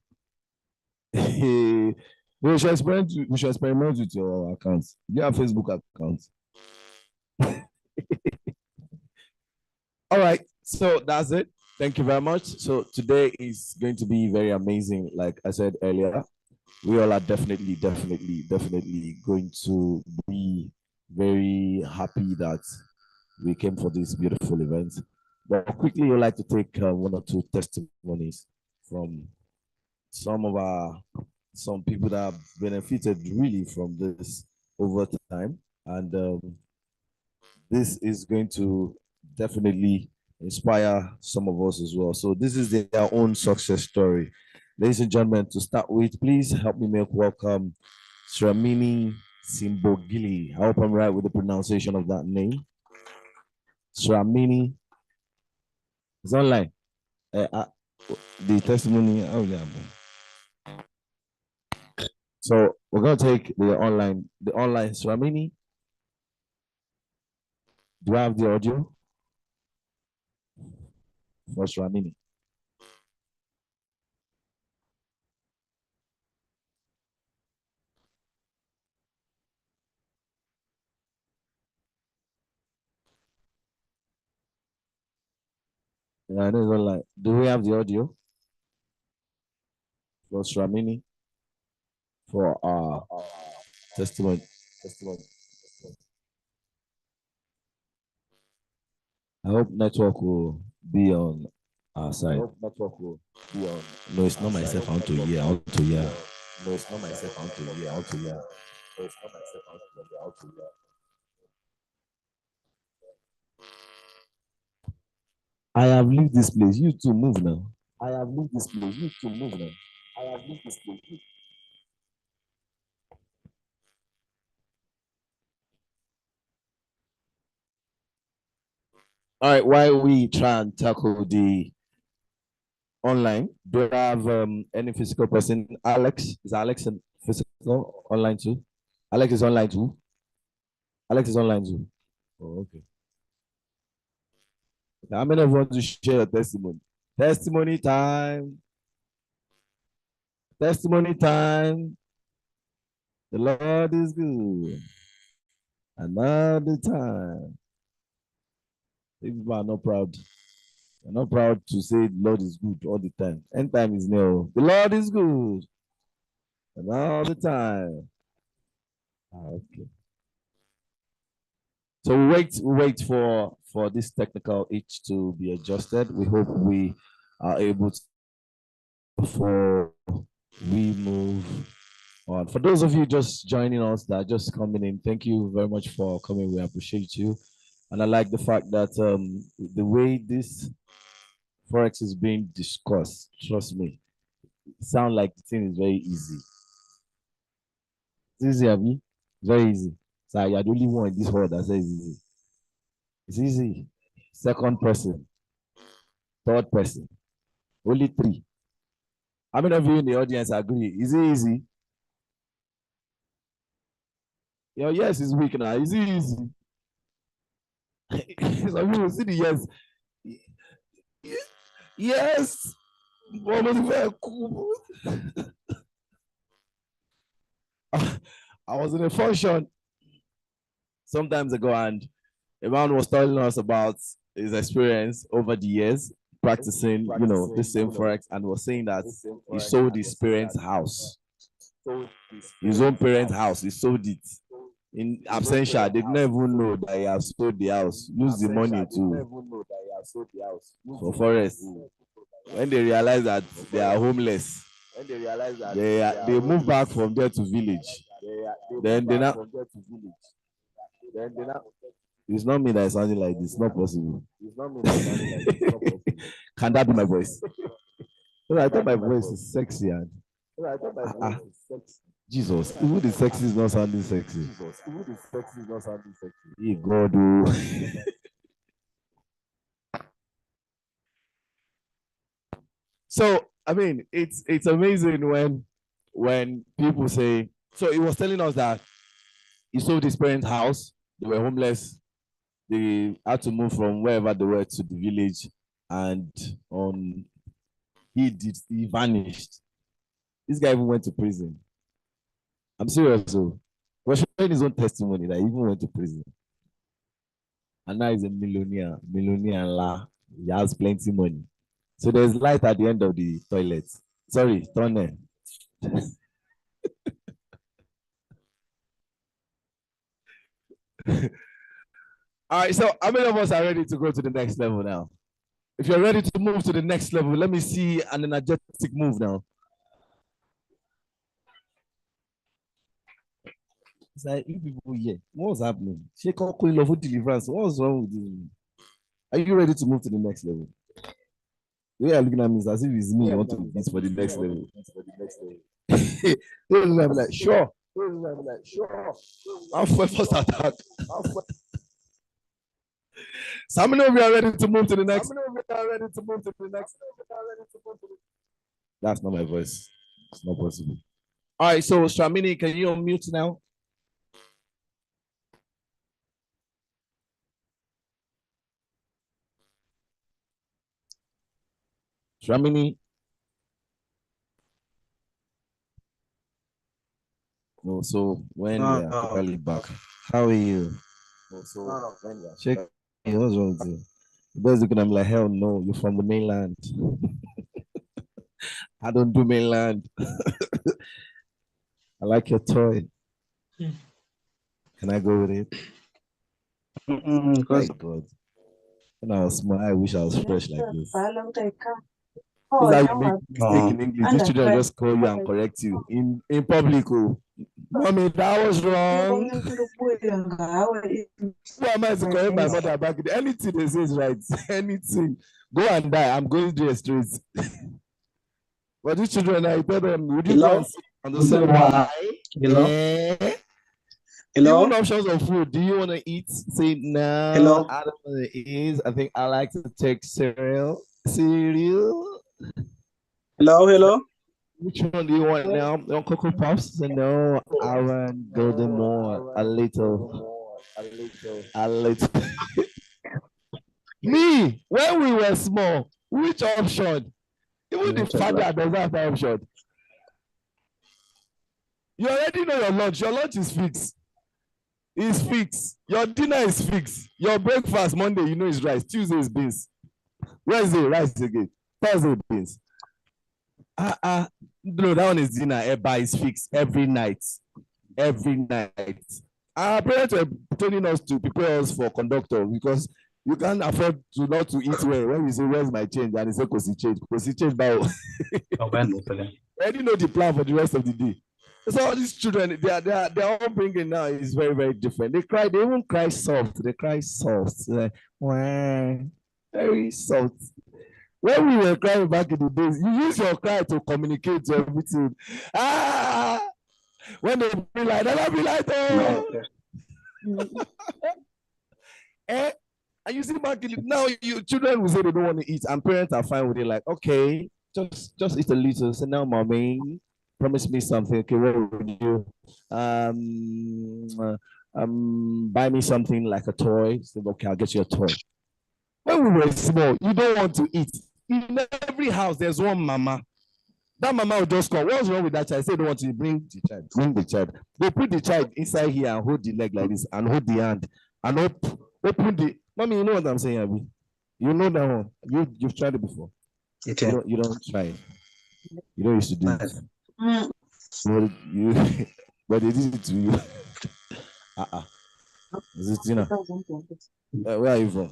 We should experiment. We should experiment with your account. Do you have Facebook account? All right, so that's it. Thank you very much. So today is going to be very amazing. Like I said earlier, we all are definitely going to be very happy that we came for this beautiful event. But quickly, I'd like to take one or two testimonies from some people that have benefited really from this over time, and this is going to definitely inspire some of us as well. So this is their own success story. Ladies and gentlemen, to start with, please help me make welcome Sramini Simbogili. I hope I'm right with the pronunciation of that name. Sramini is online. The testimony. Oh yeah. So we're gonna take the online Sramini. Do I have the audio for Sramini? Yeah, I know it's online. Do we have the audio for Sramini for our testimony? I hope network will be on our side. No, it's not myself. I want to hear. No, it's not myself. I want to hear. No, it's not myself. I want to hear. I have left this place. You two move now. I have left this place. You two move now. I have left this place. All right, while we try and tackle the online, do you have any physical person? Alex, is Alex a physical online too? Alex is online too. Alex is online too. Oh, okay. How many of you want to share your testimony? Testimony time. Testimony time. The Lord is good. Another time. People are not proud. They're not proud to say the Lord is good all the time. End time is near. The Lord is good. And all the time. Okay. So we wait for this technical itch to be adjusted. We hope we are able to before we move on. For those of you just joining us that are just coming in, thank you very much for coming. We appreciate you. And I like the fact that the way this Forex is being discussed, trust me, it sounds like the thing is very easy. It's easy, Abby. Very easy. So you're the only one in this world that says easy. It's easy. Second person, third person, only three. How many of you in the audience agree? Is it easy? Your yes is weak now. Is it easy? Some people see the yes. Yes. Very cool. I was in a function sometimes ago, and a man was telling us about his experience over the years practicing, the same forex, and was saying that he sold his parents' house, his own parents' house. He sold it in absentia. They didn't even know that he has sold the house. Use the money to for forest. When they realize that they are homeless, they move back from there to village. Then they now. It's not me that is sounding like this. It's not possible. Can that be my voice? Well, I thought my voice is sexy and Jesus, even the sexy is not sounding sexy. Hey God, oh. So I mean, it's amazing when people say. So it was telling us that he sold his parents' house. They were homeless. They had to move from wherever they were to the village, and he vanished. This guy even went to prison. I'm serious, so he was showing his own testimony that he even went to prison. And now he's a millionaire la. He has plenty money. So there's light at the end of the toilet. Sorry, tunnel. All right, so how many of us are ready to go to the next level now? If you're ready to move to the next level, let me see an energetic move now. It's like, you people here, what's happening? Shake up calling love deliverance. What's wrong with you? Are you ready to move to the next level? The way you're looking at me is as if it's me. I want to do this for the next level. I'm like, sure. I'm for first attack. So how many of you are ready to move to the next? That's not my voice. It's not possible. All right, so Stramini, can you unmute now? Stramini. No, so when we are probably back, how are you? No, so when we are check, what's wrong with you? You guys looking at me like, hell no, you're from the mainland. I don't do mainland. I like your toy. Can I go with it? Thank God. When I was small, I wish I was fresh like this. This is how you make mistake in English. These children just call you and correct you in public. Oh. Mommy, that was wrong. Who am I to correct my mother back? Anything they say is right. Anything. Go and die. I'm going to the streets. But these children, I tell them, would you go and sit on the same why? Hello? Even options of food. Do you want to eat? Say no. Hello? I don't want to eat. I think I like to take cereal. Hello? Which one do you want now? You want Cocoa Puffs? Say no. I want golden more. A little. Me, when we were small, which option? Even the father doesn't have that option. You already know your lunch. Your lunch is fixed. It's fixed. Your dinner is fixed. Your breakfast, Monday, you know is rice. Tuesday is beans. Wednesday, rice again. Thursday, beans. No, that one is dinner. Eba is fixed every night. Our parents were telling us to prepare us for conductor because you can't afford to not to eat well. When we say, where's my change? And they say, Kosi change, bow. I already know the plan for the rest of the day. So all these children, their upbringing now is very, very different. They even cry soft. They cry soft. Like, wah, very soft. When we were crying back in the days, you use your cry to communicate to everything. When they be like, they'll be like, oh. And you see back in now, you children will say they don't want to eat, and parents are fine with it. Like, okay, just eat a little. So now, mommy, promise me something. Okay, what would you buy me something like a toy? So, okay, I'll get you a toy. When we were small, you don't want to eat. In every house, there's one mama. That mama will just call. What's wrong with that child? Say they don't want to bring the child. They put the child inside here and hold the leg like this and hold the hand and open the. Mommy, you know what I'm saying, Abby? You know that one. You've tried it before. Okay. You don't try it. You don't used to do it. But they did it to you. Is it Tina? Where are you from?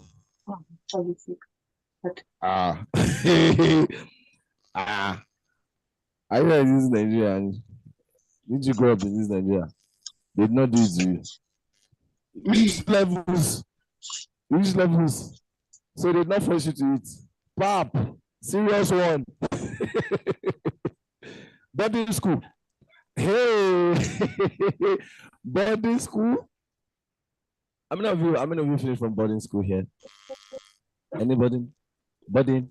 I know this is Nigeria. Did you grow up in this Nigeria? They did not do it to you. Which levels? So they did not force you to eat. Pap, serious one. Boarding school. Hey, boarding school. How many of you finished from boarding school here? Anybody? Boarding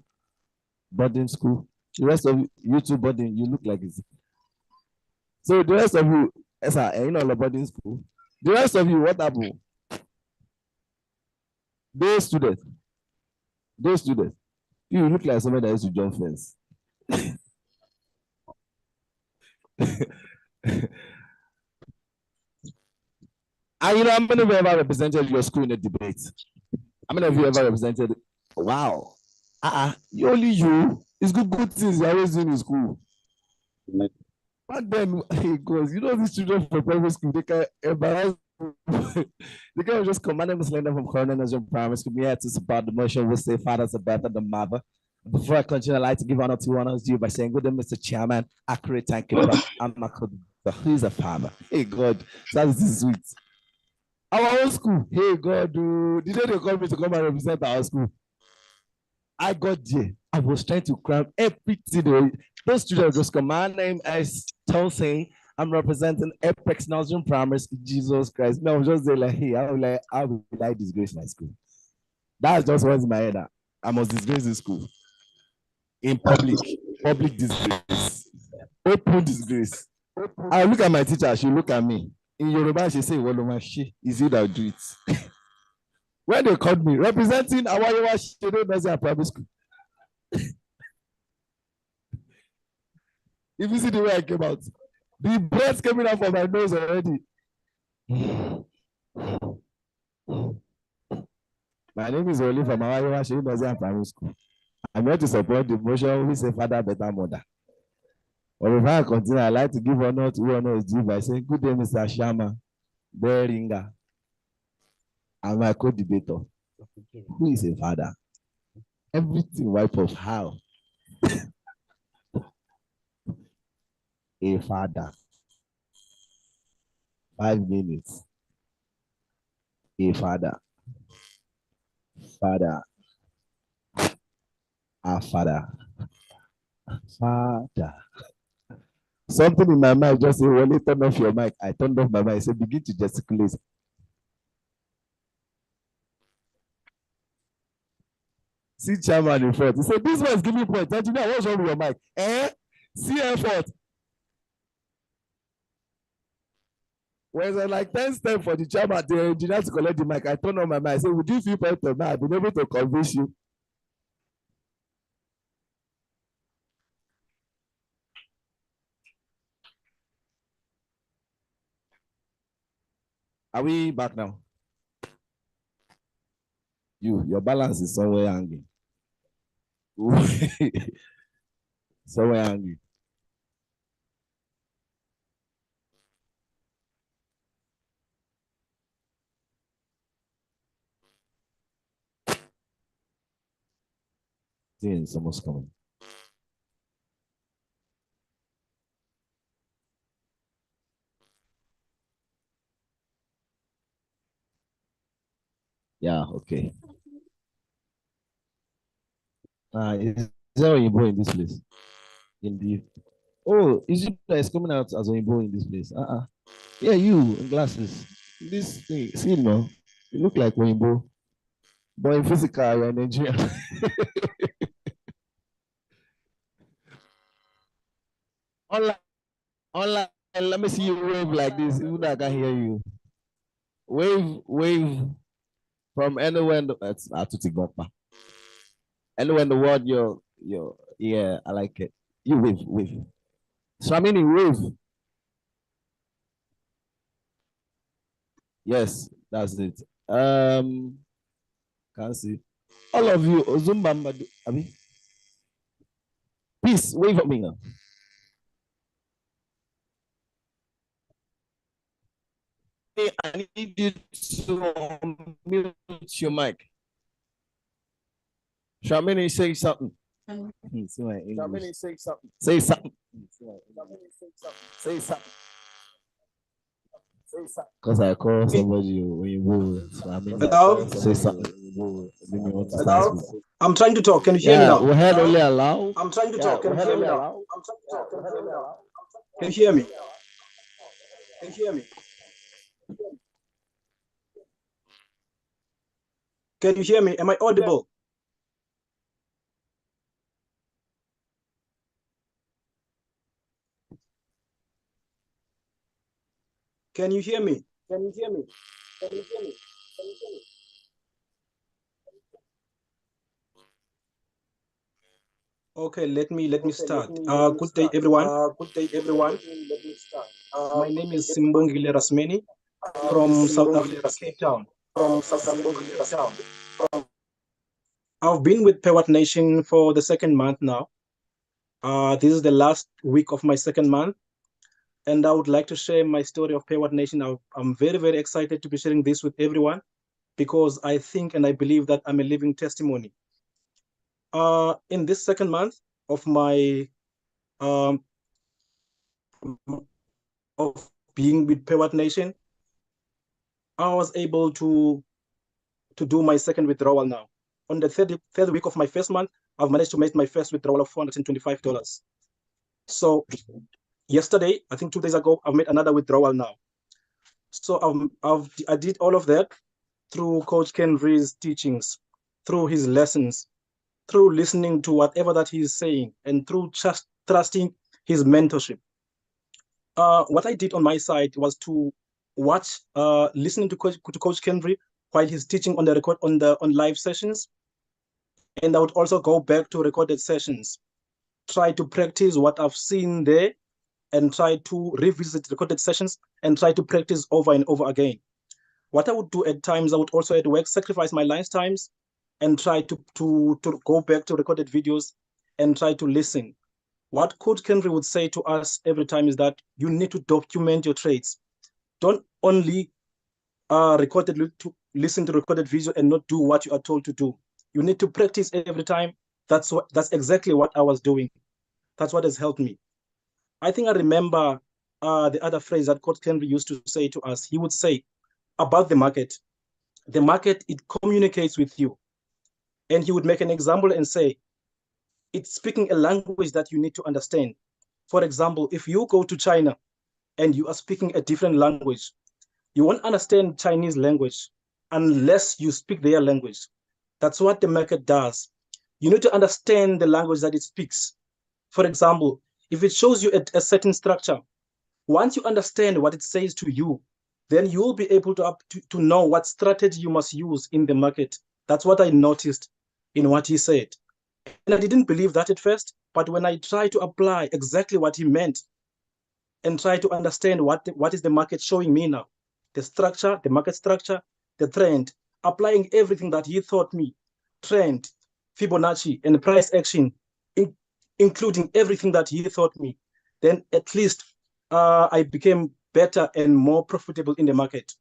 school. The rest of you two boarding, you look like it. So the rest of you, you know, boarding school. The rest of you, what happened? Those students, you look like somebody that used to jump fence. And you know, how many of you ever represented your school in a debate? How many of you ever represented? Wow. Only you. It's good things you're always doing in school. Back then, because you know these children from private school, they can embarrass. They can just command them slender from Corona Nursery Primary School. Yeah, to support the motion will say fathers are better than mother. Before I continue, I'd like to give honor to honors due by saying, good day, Mr. Chairman, accurate timekeeper, I'm who is a father. Hey God, that is sweet. Our own school. Hey God, the day they called me to come and represent our school, I got there. I was trying to cram everything. Those students just come. My name is Tolsing. I'm representing Apex Nursery Primary School. Jesus Christ. No, I was just there like, hey, I will like disgrace my school. That's just what's in my head. I must disgrace the school. In public disgrace. Open disgrace. I look at my teacher, she look at me. In Yoruba, she say, well, is you that do it? When they called me, representing Awayewa Shede Nursery Primary School. If you see the way I came out, the breath coming out from my nose already. My name is Oli from Awayewa Shede Nursery Primary School. I'm here to support the motion. We say father, better mother. But before I continue, I'd like to give honor to who honor is due by saying, good day, Mr. Shama, Beringa, and my co-debater. Who is a father? Everything wipe off. How? A father. 5 minutes. A father. Father. A father. Father. Something in my mind just say, well, turn off your mic. I turned off my mic. I said, begin to gesticulate. See chairman in front. He said, this one is giving point. Don't you know what's wrong with your mic? See effort. When it's like 10 steps for the chairman, the engineer to collect the mic, I turned on my mic. I said, would you feel point of that? I've been able to convince you. Are we back now? Your balance is somewhere hanging. Somewhere hanging. It's almost coming. Yeah, okay. Is there Oyinbo in this place? Indeed. Oh, is it that is coming out as Oyinbo in this place? Yeah, you in glasses. This thing, see, no, you look like Oyinbo, but in physical, you're Nigerian. Online, let me see you wave like this. Even though I can hear you. Wave from anywhere. That's Atutigokpa. Anywhere in the world, yeah, I like it. You wave. So I mean, wave. Yes, that's it. Can't see. All of you, Ozumba, Abi. Peace, wave at me now. I need you to mute your mic. Shamini, say something. Shamini, say something. Say something. Say something. Because I call somebody when you move. So I mean, Hello? say something. Hello? I'm trying to talk. Can you hear me now? We had only allow. I'm trying to talk. Can you hear me now? Can you hear me? Can you hear me? Can you hear me? Am I audible? Can you hear me? Can you hear me? Can you hear me? Can you hear me? Okay, let me start. Good day, everyone. Good day, everyone. Let me start. My name is Simbongile Rasmeni from South Africa, Cape Town. From South Africa, Cape Town. I've been with Pewatnation for the second month now. This is the last week of my second month, and I would like to share my story of Pewatnation. I'm very, very excited to be sharing this with everyone because I think and I believe that I'm a living testimony. In this second month of my of being with Pewatnation, I was able to do my second withdrawal now. On the third week of my first month, I've managed to make my first withdrawal of $425. So yesterday, I think 2 days ago, I've made another withdrawal now. So I did all of that through Coach Kenry's teachings, through his lessons, through listening to whatever that he is saying, and through just trusting his mentorship. What I did on my side was to watch, listening to Coach Kenry while he's teaching on live sessions, and I would also go back to recorded sessions, try to practice what I've seen there, and try to revisit recorded sessions and try to practice over and over again. What I would do at times, I would also at work sacrifice my lunch times and try to go back to recorded videos and try to listen. What Coach Kenry would say to us every time is that you need to document your trades. Don't only listen to recorded video and not do what you are told to do. You need to practice every time. That's exactly what I was doing. That's what has helped me. I think I remember the other phrase that Coach Kenry used to say to us. He would say about the market, it communicates with you. And he would make an example and say, it's speaking a language that you need to understand. For example, if you go to China and you are speaking a different language, you won't understand Chinese language unless you speak their language. That's what the market does. You need to understand the language that it speaks. For example, if it shows you a certain structure, once you understand what it says to you, then you will be able to know what strategy you must use in the market. That's what I noticed in what he said. And I didn't believe that at first, but when I tried to apply exactly what he meant and try to understand what is the market showing me now, the structure, the market structure, the trend, applying everything that he taught me, trend, Fibonacci, and price action, including everything that he taught me, then at least I became better and more profitable in the market.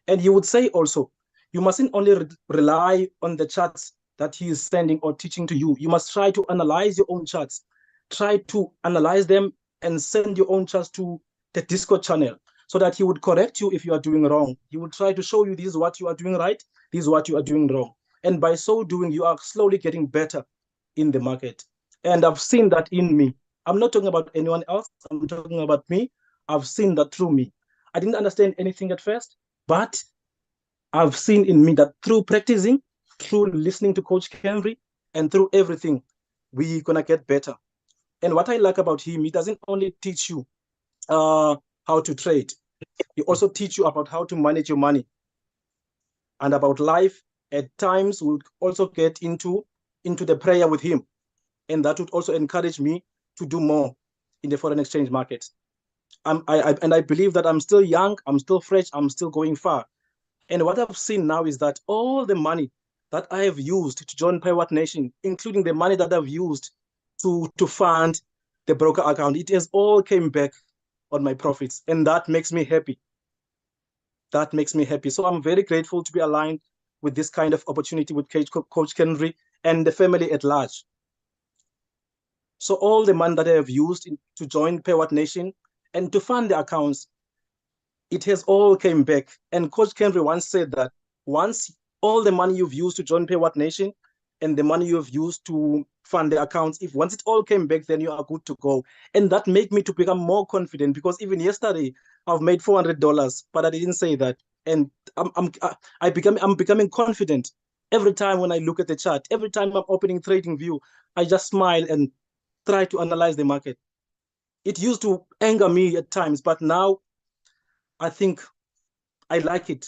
And he would say also, you mustn't only rely on the charts that he is sending or teaching to you. You must try to analyze your own charts. Try to analyze them and send your own charts to the Discord channel so that he would correct you if you are doing wrong. He would try to show you this is what you are doing right, this is what you are doing wrong. And by so doing, you are slowly getting better in the market. And I've seen that in me. I'm not talking about anyone else. I'm talking about me. I've seen that through me. I didn't understand anything at first, but I've seen in me that through practicing, through listening to Coach Henry, and through everything, we're gonna get better. And what I like about him, he doesn't only teach you how to trade. He also teach you about how to manage your money and about life. At times, we would also get into the prayer with him, and that would also encourage me to do more in the foreign exchange market. I believe that I'm still young, I'm still fresh, I'm still going far. And what I've seen now is that all the money that I have used to join Pewatnation, including the money that I've used to fund the broker account, it has all came back on my profits. And that makes me happy. That makes me happy. So I'm very grateful to be aligned with this kind of opportunity with Coach Henry and the family at large. So all the money that I have used to join Pewatnation and to fund the accounts, it has all came back. And Coach Henry once said that once all the money you've used to join Pewatnation and the money you've used to fund the accounts, if once it all came back, then you are good to go. And that made me to become more confident, because even yesterday I've made $400, but I didn't say that. And I'm becoming confident every time when I look at the chart. Every time I'm opening TradingView, I just smile and try to analyze the market. It used to anger me at times, but now I think I like it.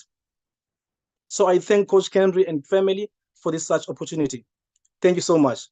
So I thank Coach Henry and family for this such opportunity. Thank you so much.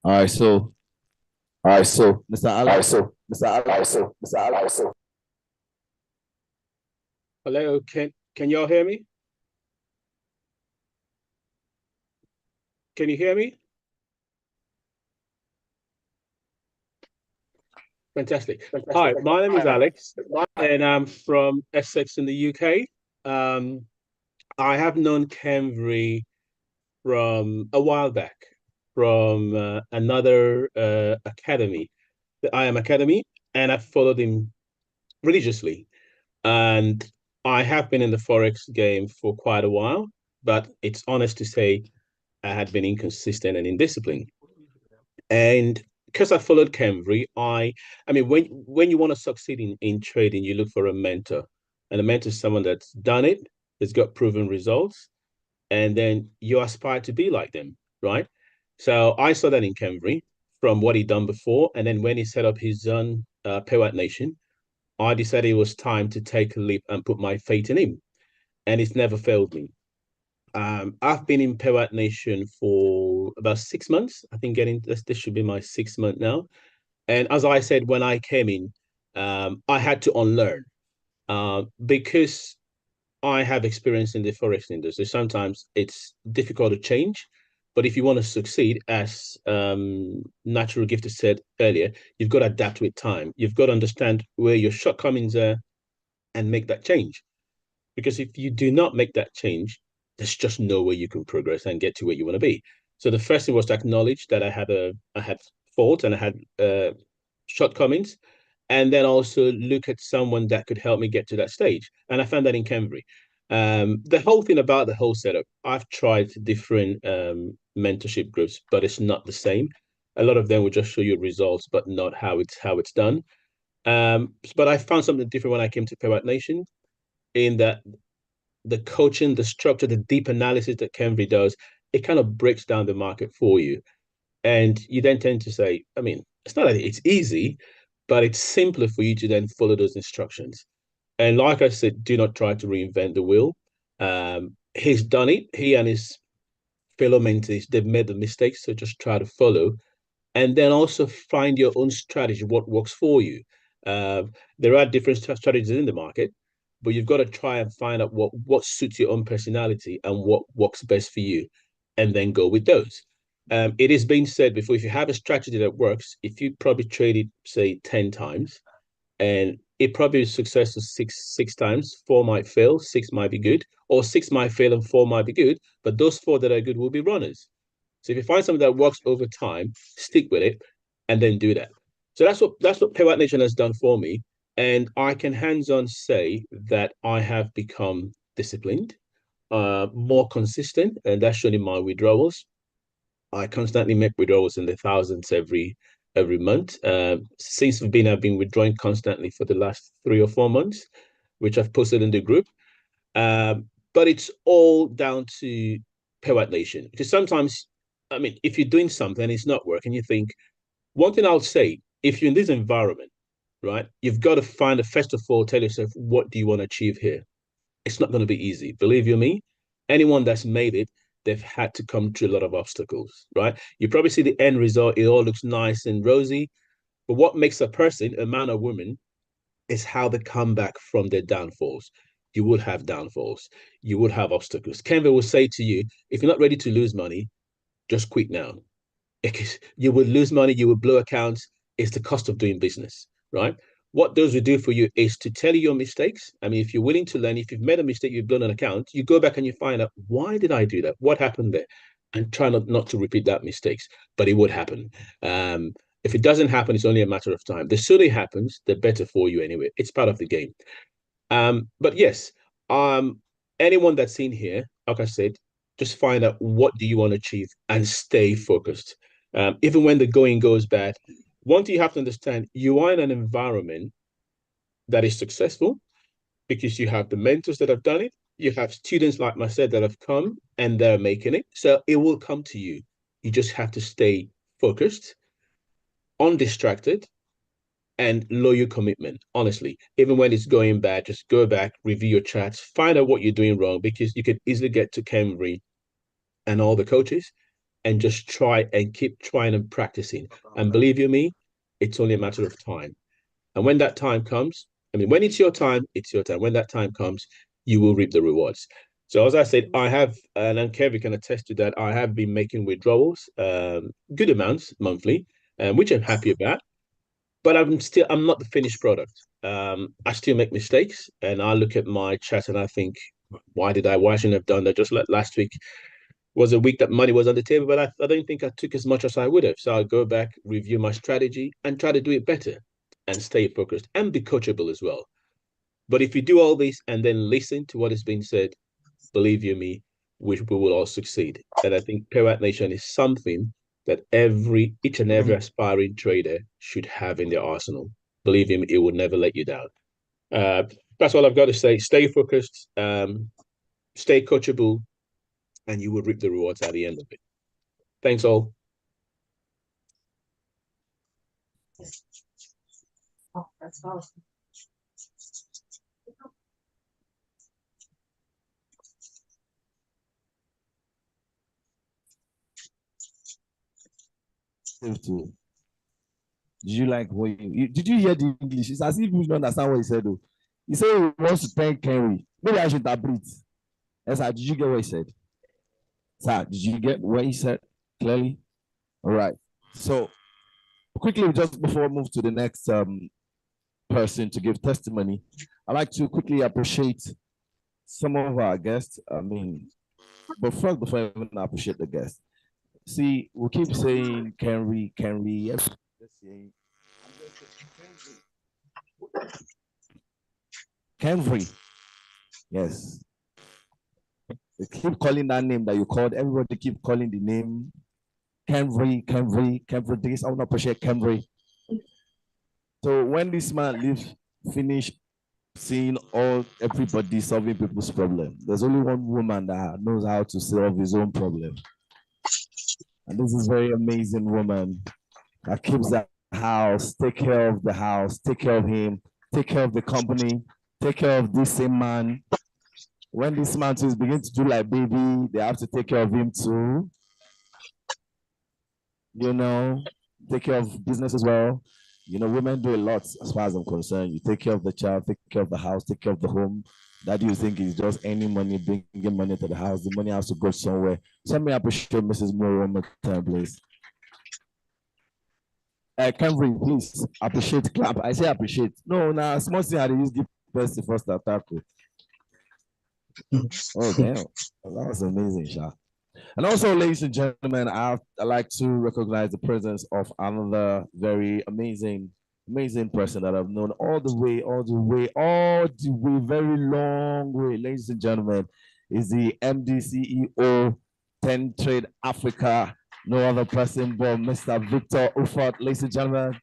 All right, so Mr. Alex. Hello, can y'all hear me? Can you hear me? Fantastic. Hi, my name is Alex, and I'm from Essex in the UK. I have known Kemvry from a while back, from another academy, the I Am Academy, and I've followed him religiously. And I have been in the Forex game for quite a while, but it's honest to say I had been inconsistent and indisciplined. And because I followed Cambry, I mean, when you want to succeed in trading, you look for a mentor. And a mentor is someone that's done it, that's got proven results, and then you aspire to be like them, right? So I saw that in Cambry from what he'd done before. And then when he set up his own Pewatnation, I decided it was time to take a leap and put my faith in him. And it's never failed me. I've been in Pewatnation for about 6 months. I think getting this should be my 6 month now. And as I said when I came in, I had to unlearn because I have experience in the forex industry. Sometimes it's difficult to change, but if you want to succeed, as Natural Gift has said earlier, you've got to adapt with time. You've got to understand where your shortcomings are and make that change. Because if you do not make that change, there's just no way you can progress and get to where you want to be. So the first thing was to acknowledge that I had fault and I had shortcomings, and then also look at someone that could help me get to that stage. And I found that in Cambry. The whole thing about the whole setup, I've tried different mentorship groups, but it's not the same. A lot of them will just show you results, but not how it's done. But I found something different when I came to Pewat Nation, in that the coaching, the structure, the deep analysis that Cambry does, it kind of breaks down the market for you. And you then tend to say, I mean, it's not that it's easy, but it's simpler for you to then follow those instructions. And like I said, do not try to reinvent the wheel. He's done it. He and his fellow mentees, they've made the mistakes, so just try to follow and then also find your own strategy, what works for you. There are different strategies in the market, but you've got to try and find out what suits your own personality and what works best for you, and then go with those. It is being said before, if you have a strategy that works, if you probably trade it, say, 10 times, and it probably is successful six times, four might fail, six might be good, or six might fail and four might be good, but those four that are good will be runners. So if you find something that works over time, stick with it and then do that. So that's what Pewatnation has done for me. And I can hands-on say that I have become disciplined, more consistent, and that's shown in my withdrawals. I constantly make withdrawals in the thousands every month. Since I've been withdrawing constantly for the last 3 or 4 months, which I've posted in the group. But it's all down to Pewatnation. Because sometimes, I mean, if you're doing something and it's not working, you think, one thing I'll say, if you're in this environment, right, you've got to find a, first of all, tell yourself, what do you want to achieve here? It's not going to be easy. Believe you me, anyone that's made it, they've had to come through a lot of obstacles, right? You probably see the end result, it all looks nice and rosy. But what makes a person, a man or woman, is how they come back from their downfalls. You would have downfalls. You would have obstacles. Canva will say to you, if you're not ready to lose money, just quit now. Because you would lose money, you would blow accounts. It's the cost of doing business, right? what those will do for you is to tell you your mistakes. I mean, if you're willing to learn, if you've made a mistake, you've blown an account, you go back and you find out, why did I do that? What happened there? And try not to repeat that mistakes, but it would happen. If it doesn't happen, it's only a matter of time. The sooner it happens, the better for you anyway. It's part of the game. But yes, anyone that's in here, like I said, just find out what do you want to achieve and stay focused. Even when the going goes bad, one thing you have to understand, you are in an environment that is successful because you have the mentors that have done it. You have students like myself that have come and they're making it. So it will come to you. You just have to stay focused, undistracted, and loyal commitment. Honestly, even when it's going bad, just go back, review your chats, find out what you're doing wrong, because you could easily get to Cambry and all the coaches and just try and keep trying and practicing. And believe you me, it's only a matter of time. And when that time comes, I mean, when it's your time, it's your time. When that time comes, you will reap the rewards. So as I said, I have, and Kevin can attest to that, I have been making withdrawals, good amounts monthly, which I'm happy about. But I'm not the finished product. I still make mistakes, and I look at my chat and I think, why shouldn't I have done that? Just like last week was a week that money was on the table, but I don't think I took as much as I would have. So I'll go back, review my strategy, and try to do it better and stay focused and be coachable as well. But if you do all this and then listen to what is being said, believe you me, we will all succeed. And I think Pewatnation is something that each and every aspiring trader should have in their arsenal. Believe him, it will never let you down. That's all I've got to say. Stay focused, stay coachable, and you will reap the rewards at the end of it. Thanks all. Oh, that's awesome. Did you like what did you hear the English? It's as if you don't understand what he said though. He said he wants to thank Henry. Maybe I should interpret. Yes, sir, did you get what he said? Sir, did you get what he said clearly? All right. So quickly, just before we move to the next person to give testimony, I'd like to quickly appreciate some of our guests. I mean, but first, before I even appreciate the guests, see, we keep saying Kenry. Kenry. Yes. They keep calling that name that you called. Everybody keep calling the name Kenry. This, I want to appreciate Kenry. So when this man finish seeing everybody solving people's problem, there's only one woman that knows how to solve his own problem. And this is very amazing woman that keeps the house, take care of the house, take care of him, take care of the company, take care of this same man. When this man too is beginning to do like baby, they have to take care of him too. You know, take care of business as well. You know, women do a lot as far as I'm concerned. You take care of the child, take care of the house, take care of the home. That you think is just any money, bringing money to the house. The money has to go somewhere. So let me appreciate Mrs. Moore one more time, please. Camry, please appreciate, clap. I say appreciate. No, now small thing I use give first the first attack. Oh damn, that was amazing, Sha. And also, ladies and gentlemen, I'd like to recognize the presence of another very amazing person that I've known all the way, very long way. Ladies and gentlemen, is the MD CEO 10 Trade Africa. No other person but Mr. Victor Ufot. Ladies and gentlemen.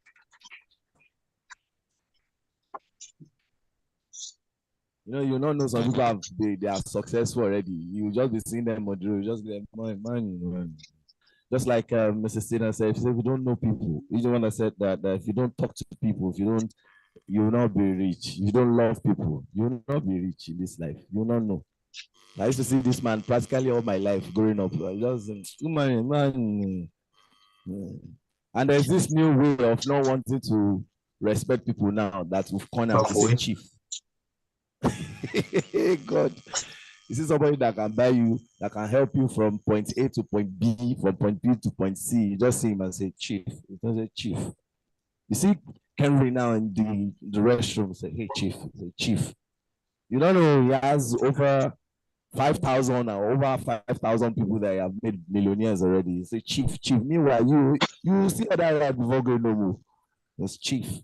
You don't know some people they are successful already. You just be seeing them on the road, just be like, man. Just like Mrs. Sina said, if you don't know people, he's the one that said that if you don't talk to people, you will not be rich. If you don't love people, you will not be rich in this life. You will not know. I used to see this man practically all my life growing up. I just man. And there's this new way of not wanting to respect people now that we've cornered to say chief. God, this is somebody that can buy you, that can help you from point A to point B, from point B to point C. You just see him and say, chief. It doesn't chief. You see, Henry now in the restroom say, "Hey chief, chief, you don't know he has over 5,000 or over 5,000 people that have made millionaires already." He say, "Chief, meanwhile you see that right before going no more." It's chief.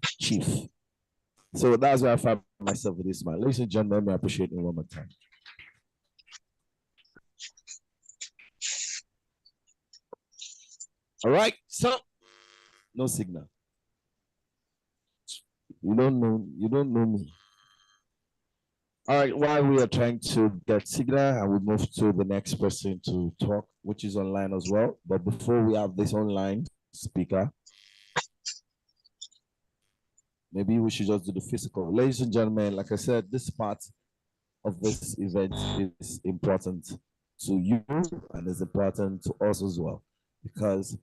So that's where I find myself with this man. Ladies and gentlemen, I appreciate it one more time. All right, so no signal. You don't know me. All right, while we are trying to get signal, and we move to the next person to talk, which is online as well. But before we have this online speaker, maybe we should just do the physical. Ladies and gentlemen, like I said, this part of this event is important to you and is important to us as well, because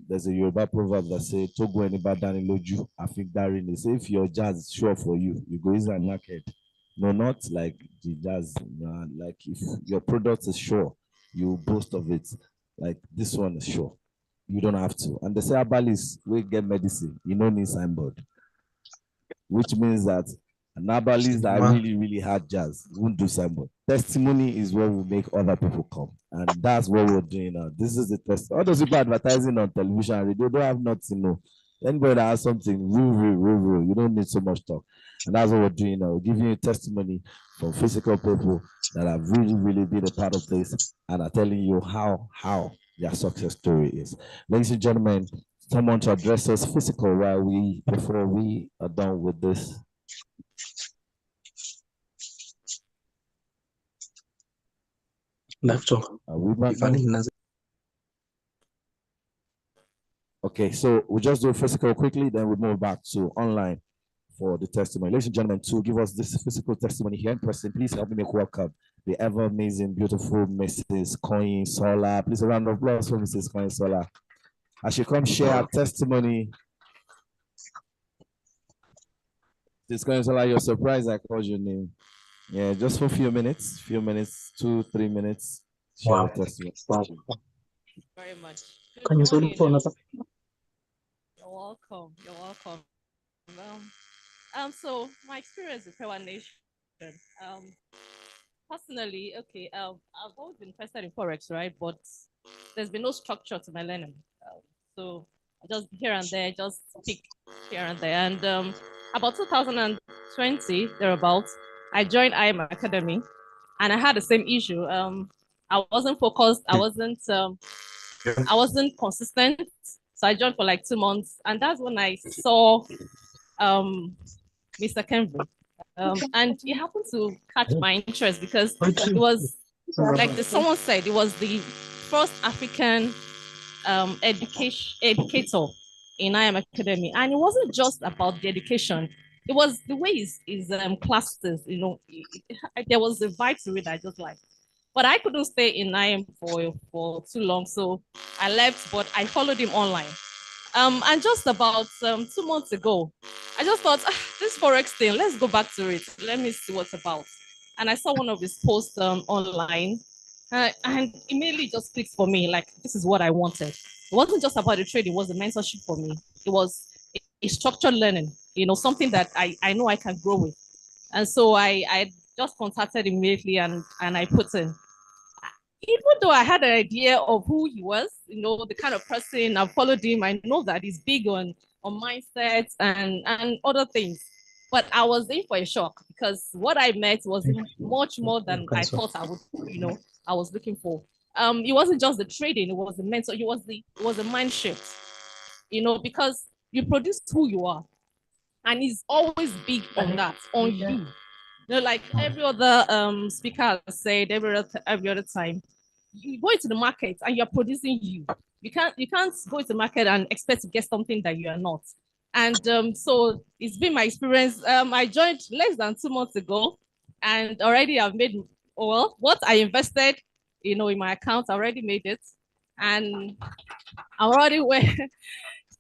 there's a Yoruba proverb that says, "Togo anybody loju, I think Darin is if your jazz is sure for you, you go easy and naked." No, not like the jazz, like if your product is sure, you boast of it. Like this one is sure. You don't have to. And the say Abalis we get medicine, you don't need signboard, which means that an herbalist that really had jazz won't do signboard. Testimony is what will make other people come. And that's what we're doing now. This is the test. All those people advertising on television and radio don't have nothing. No. Anybody that has something real, you don't need so much talk. And that's what we're doing now. We're giving you testimony from physical people that have really been a part of this and are telling you how their success story is. Ladies and gentlemen, someone to address us physical before we are done with this. Okay, so we'll just do physical quickly, then we'll move back to online for the testimony. Ladies and gentlemen, to give us this physical testimony here in person, please help me make welcome the ever amazing, beautiful Mrs. Coin Sola. Please a round of applause for Mrs. Coin Sola. As she comes share her testimony. Mrs. Coin Sola, you're surprised I called your name. Yeah, just for a few minutes, 2, 3 minutes. Share testimony. Very much. Good morning. You're welcome. So my experience with Pewatnation, personally, okay, I've always been interested in Forex, right? But there's been no structure to my learning. So I just here and there, just pick here and there. And about 2020, thereabouts, I joined IM Academy and I had the same issue. I wasn't focused, I wasn't consistent. So I joined for like 2 months, and that's when I saw Mr. Kenville. And it happened to catch my interest because it was like someone said, it was the first African educator in IM Academy. And it wasn't just about the education, it was the way his classes, there was a vibe to it I just liked. But I couldn't stay in IM for too long, so I left, but I followed him online. And just about 2 months ago, I just thought, this Forex thing, let's go back to it. Let me see what's about. And I saw one of his posts online, and immediately just clicked for me, like, this is what I wanted. It wasn't just about the trade, it was a mentorship for me. It was a structured learning, something that I know I can grow with. And so I just contacted immediately and I put in. Even though I had an idea of who he was, the kind of person, I've followed him, I know that he's big on mindsets and other things. But I was in for a shock because what I met was much more than I thought I would, I was looking for. It wasn't just the trading, it was the mentor, it was a mind shift, because you produce who you are. And he's always big on that, on you. Like every other speaker said, every other time, you go into the market and you're producing you. You can't go into the market and expect to get something that you are not. And so it's been my experience. I joined less than 2 months ago, and already I've made what I invested, in my account. I already made it, and I'm already where.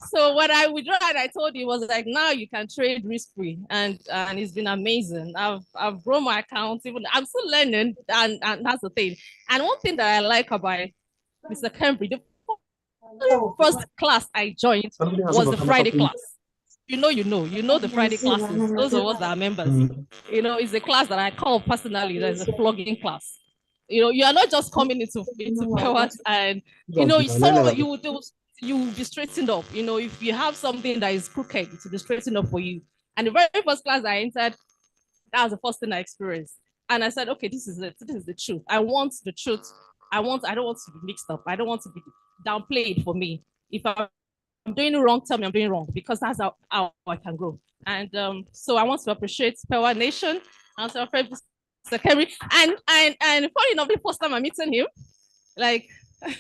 So what I withdrew and I told you was like, now you can trade risk-free, and it's been amazing. I've grown my account. Even I'm still learning, and that's the thing. And one thing that I like about Mr. Cambridge, the first class I joined was the Friday class. you know the Friday classes. Those of us that are members, it's a class that I call personally. There's a flogging class. You are not just coming into powers and you will be straightened up. If you have something that is crooked, it will be straightened up for you. And the very first class I entered, that was the first thing I experienced. And I said, okay, this is it. This is the truth. I want the truth. I don't want to be mixed up. I don't want to be downplayed for me. If I'm doing it wrong, tell me I'm doing wrong, because that's how I can grow. And so I want to appreciate Pewatnation and to friend Mr. Kerry. And funny enough, the first time I'm meeting him, like I've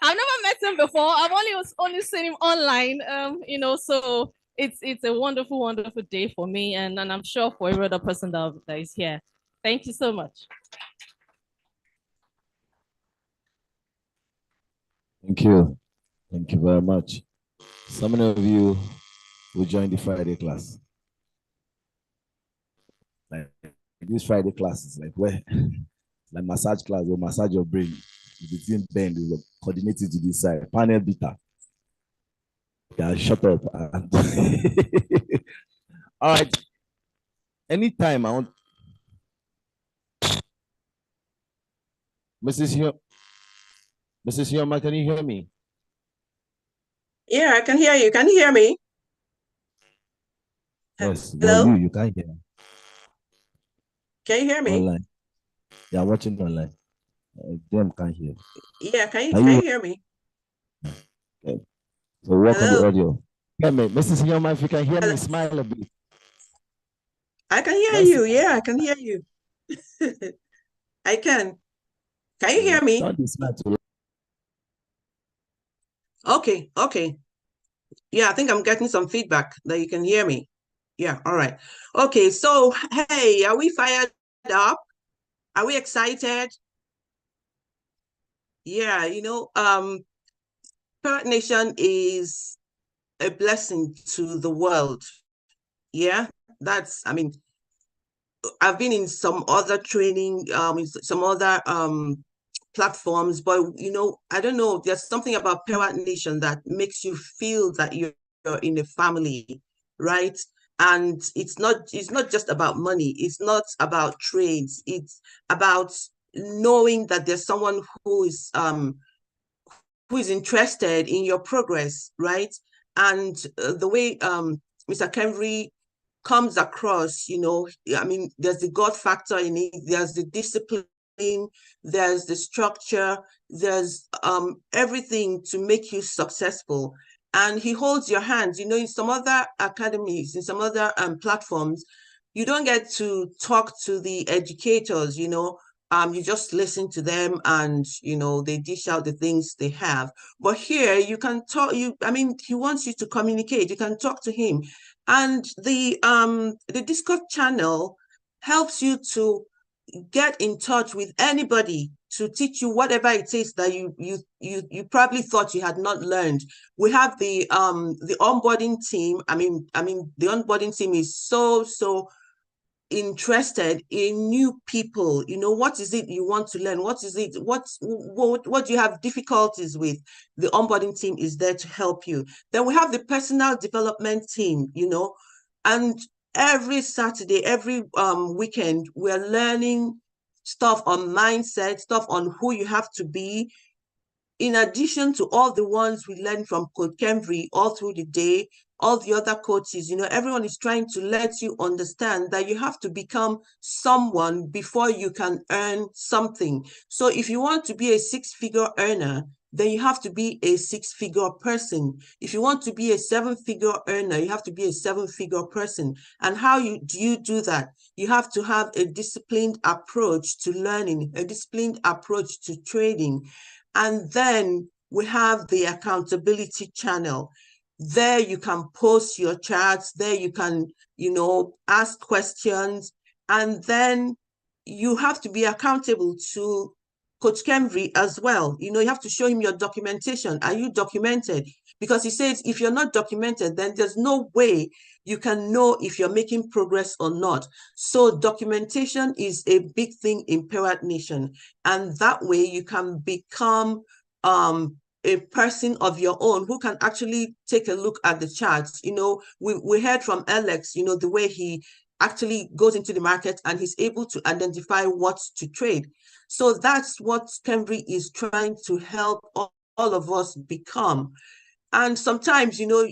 never met him before. I've only seen him online. So it's a wonderful, wonderful day for me, and I'm sure for every other person that is here. Thank you so much. Thank you. Thank you very much. So many of you will join the Friday class. Like this Friday class is like where, like massage class, will massage your brain. Between bend, will coordinate it to this side. Panel beater. Yeah, shut up. All right. Anytime I want, Mrs. Hioma, can you hear me? Yeah, I can hear you. Can you hear me? Yes. Hello? Well, you can't hear. Can you hear me? Online. Yeah, watching online. Them can't hear. Yeah, can you hear me? Okay. So work on the Hello? audio. Yeah, Mrs. Hioma, if you can hear me, smile a bit. I can hear you. Yeah, I can hear you. I can. Can you hear me? Don't be smile too. Okay, okay. Yeah, I think I'm getting some feedback that you can hear me. Yeah, all right. Okay, so hey, are we fired up? Are we excited? Yeah, Pewatnation is a blessing to the world. Yeah, I've been in some other training, some other platforms, but I don't know, there's something about Pewatnation that makes you feel that you're in a family, right? And it's not just about money, it's not about trades, it's about knowing that there's someone who is interested in your progress, right? And the way Mr. Kemry comes across, there's the God factor in it, there's the discipline, there's the structure, there's everything to make you successful. And he holds your hands. In some other academies, in some other platforms, you don't get to talk to the educators, you just listen to them and, they dish out the things they have. But here you can talk, he wants you to communicate, you can talk to him. And the Discord channel helps you to get in touch with anybody to teach you whatever it is that you probably thought you had not learned. We have the onboarding team. The onboarding team is so interested in new people. What is it you want to learn? What is it? What do you have difficulties with? The onboarding team is there to help you. Then we have the personal development team, and every Saturday, every weekend, we're learning stuff on mindset, stuff on who you have to be, in addition to all the ones we learned from Coach Kemry all through the day, all the other coaches. Everyone is trying to let you understand that you have to become someone before you can earn something. So if you want to be a six-figure earner, then you have to be a six-figure person. If you want to be a seven-figure earner, you have to be a seven-figure person. And how do you do that? You have to have a disciplined approach to learning, a disciplined approach to trading. And then we have the accountability channel. There you can post your charts, there you can, ask questions, and then you have to be accountable to Coach Kemry as well. You have to show him your documentation. Are you documented? Because he says if you're not documented, then there's no way you can know if you're making progress or not. So documentation is a big thing in Pewatnation. And that way you can become a a person of your own who can actually take a look at the charts. You know, we heard from Alex, you know, the way he actually goes into the market and he's able to identify what to trade. So that's what Kenvry is trying to help all of us become. And sometimes, you know,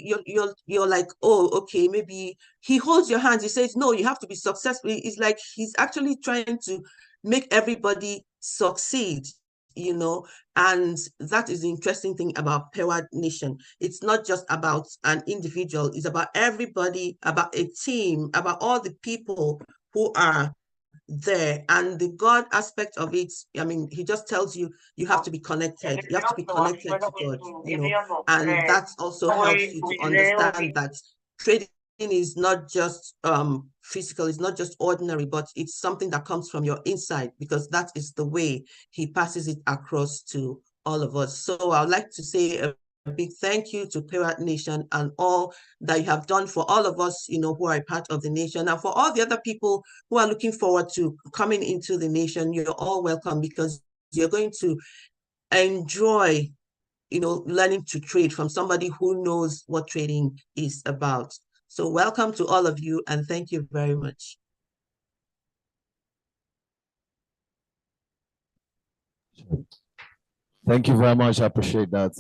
you're like, oh, okay, maybe he holds your hands. He says, no, you have to be successful. It's like he's actually trying to make everybody succeed, you know. And that is the interesting thing about Pewatnation. It's not just about an individual. It's about everybody, about a team, about all the people who are there. And the God aspect of it, I mean, he just tells you, you have to be connected. You have to be connected to God, you know, and that also helps you to understand that trading is not just physical, it's not just ordinary, but it's something that comes from your inside, because that is the way he passes it across to all of us. So I'd like to say a big thank you to Pewatnation and all that you have done for all of us, you know, who are a part of the nation, and for all the other people who are looking forward to coming into the nation. You're all welcome, because you're going to enjoy, you know, learning to trade from somebody who knows what trading is about. So welcome to all of you, and thank you very much. Thank you very much. I appreciate that.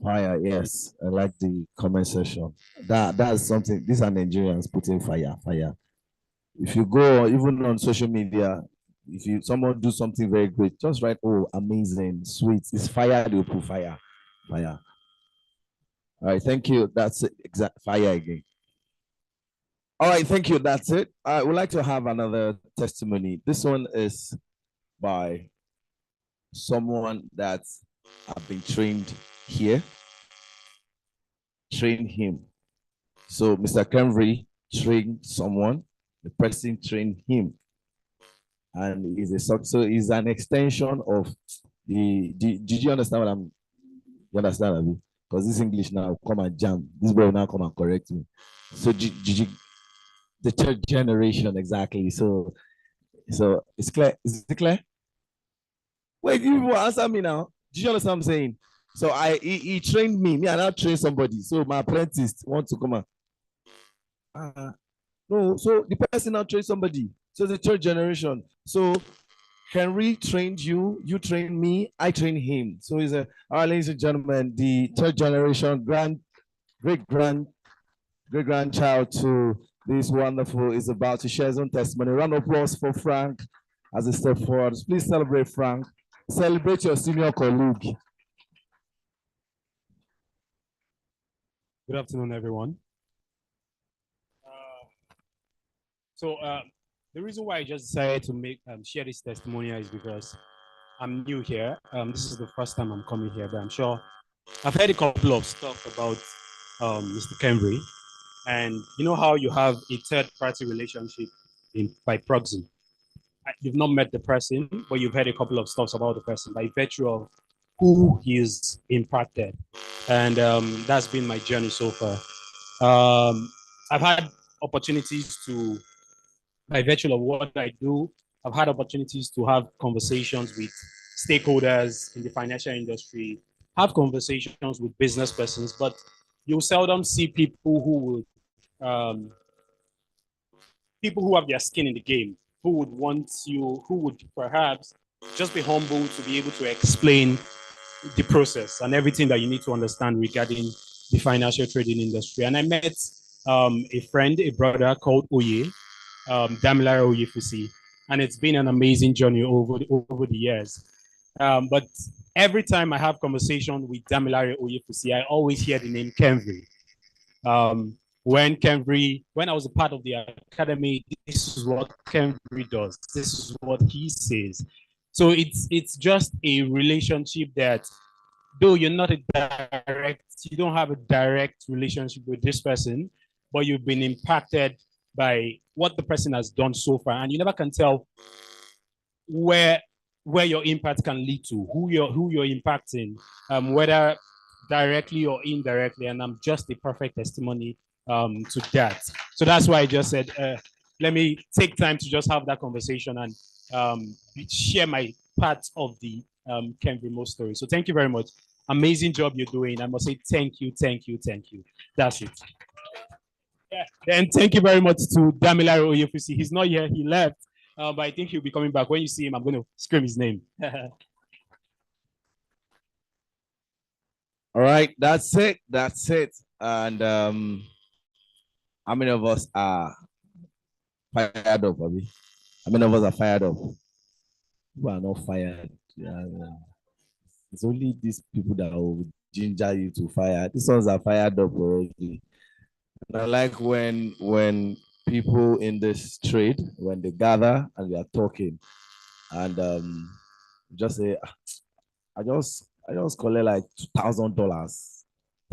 Fire, yes. I like the comment section. That's something. These are Nigerians putting fire, fire. If you go even on social media, if someone do something very great, just write, oh, amazing, sweet. It's fire, they'll put fire, fire. All right, thank you. That's it. Exact fire again. All right, thank you. That's it. I would like to have another testimony. This one is by someone that have been trained here. Train him. So Mr. Kenvry trained someone, the person trained him. And so he's an extension of did you understand what you understand, Abi? Because this English now come and jam. This boy will now come and correct me. So the third generation, exactly. So it's clear. Is it clear? Wait, you will answer me now. Do you understand what I'm saying? So he trained me. Me, I now train somebody. So my apprentice wants to come and no, so the person now trained somebody. So the third generation. So Henry trained you, you trained me, I trained him. So he's all right, ladies and gentlemen, the third generation great grandchild to this wonderful is about to share his own testimony. Round of applause for Frank as he step forward. Please celebrate Frank. Celebrate your senior colleague. Good afternoon, everyone. So the reason why I just decided to share this testimonial is because I'm new here. This is the first time I'm coming here, but I'm sure I've heard a couple of stuff about Mr. Kenvry. And you know how you have a third-party relationship by proxy. You've not met the person, but you've heard a couple of stuff about the person by virtue of who he is impacted. And that's been my journey so far. I've had opportunities to, by virtue of what I do, I've had opportunities to have conversations with stakeholders in the financial industry, have conversations with business persons, but you'll seldom see people who would, people who have their skin in the game, who would want you, who would perhaps just be humble to be able to explain the process and everything that you need to understand regarding the financial trading industry. And I met a friend, a brother called Oye, Damilare Oyefusi, and it's been an amazing journey over the years. But every time I have conversation with Damilare Oyefusi, I always hear the name Kenvry. When I was a part of the academy, this is what Kenvry does. This is what he says. So it's just a relationship that, though you're not you don't have a direct relationship with this person, but you've been impacted by what the person has done so far, and you never can tell where your impact can lead to, who you're impacting, whether directly or indirectly. And I'm just a perfect testimony to that. So that's why I just said, let me take time to just have that conversation and share my part of the Kenvry Mo story. So thank you very much. Amazing job you're doing. I must say thank you, thank you, thank you. That's it. Yeah. And thank you very much to Damilare Oyefusi. He's not here, he left. But I think he'll be coming back. When you see him, I'm going to scream his name. All right, that's it. That's it. And how many of us are fired up, Bobby? How many of us are fired up? People are not fired. Yeah, it's only these people that will ginger you to fire. These ones are fired up already. And I like when people in this trade, when they gather and we are talking, and just say, I just collect like $2,000,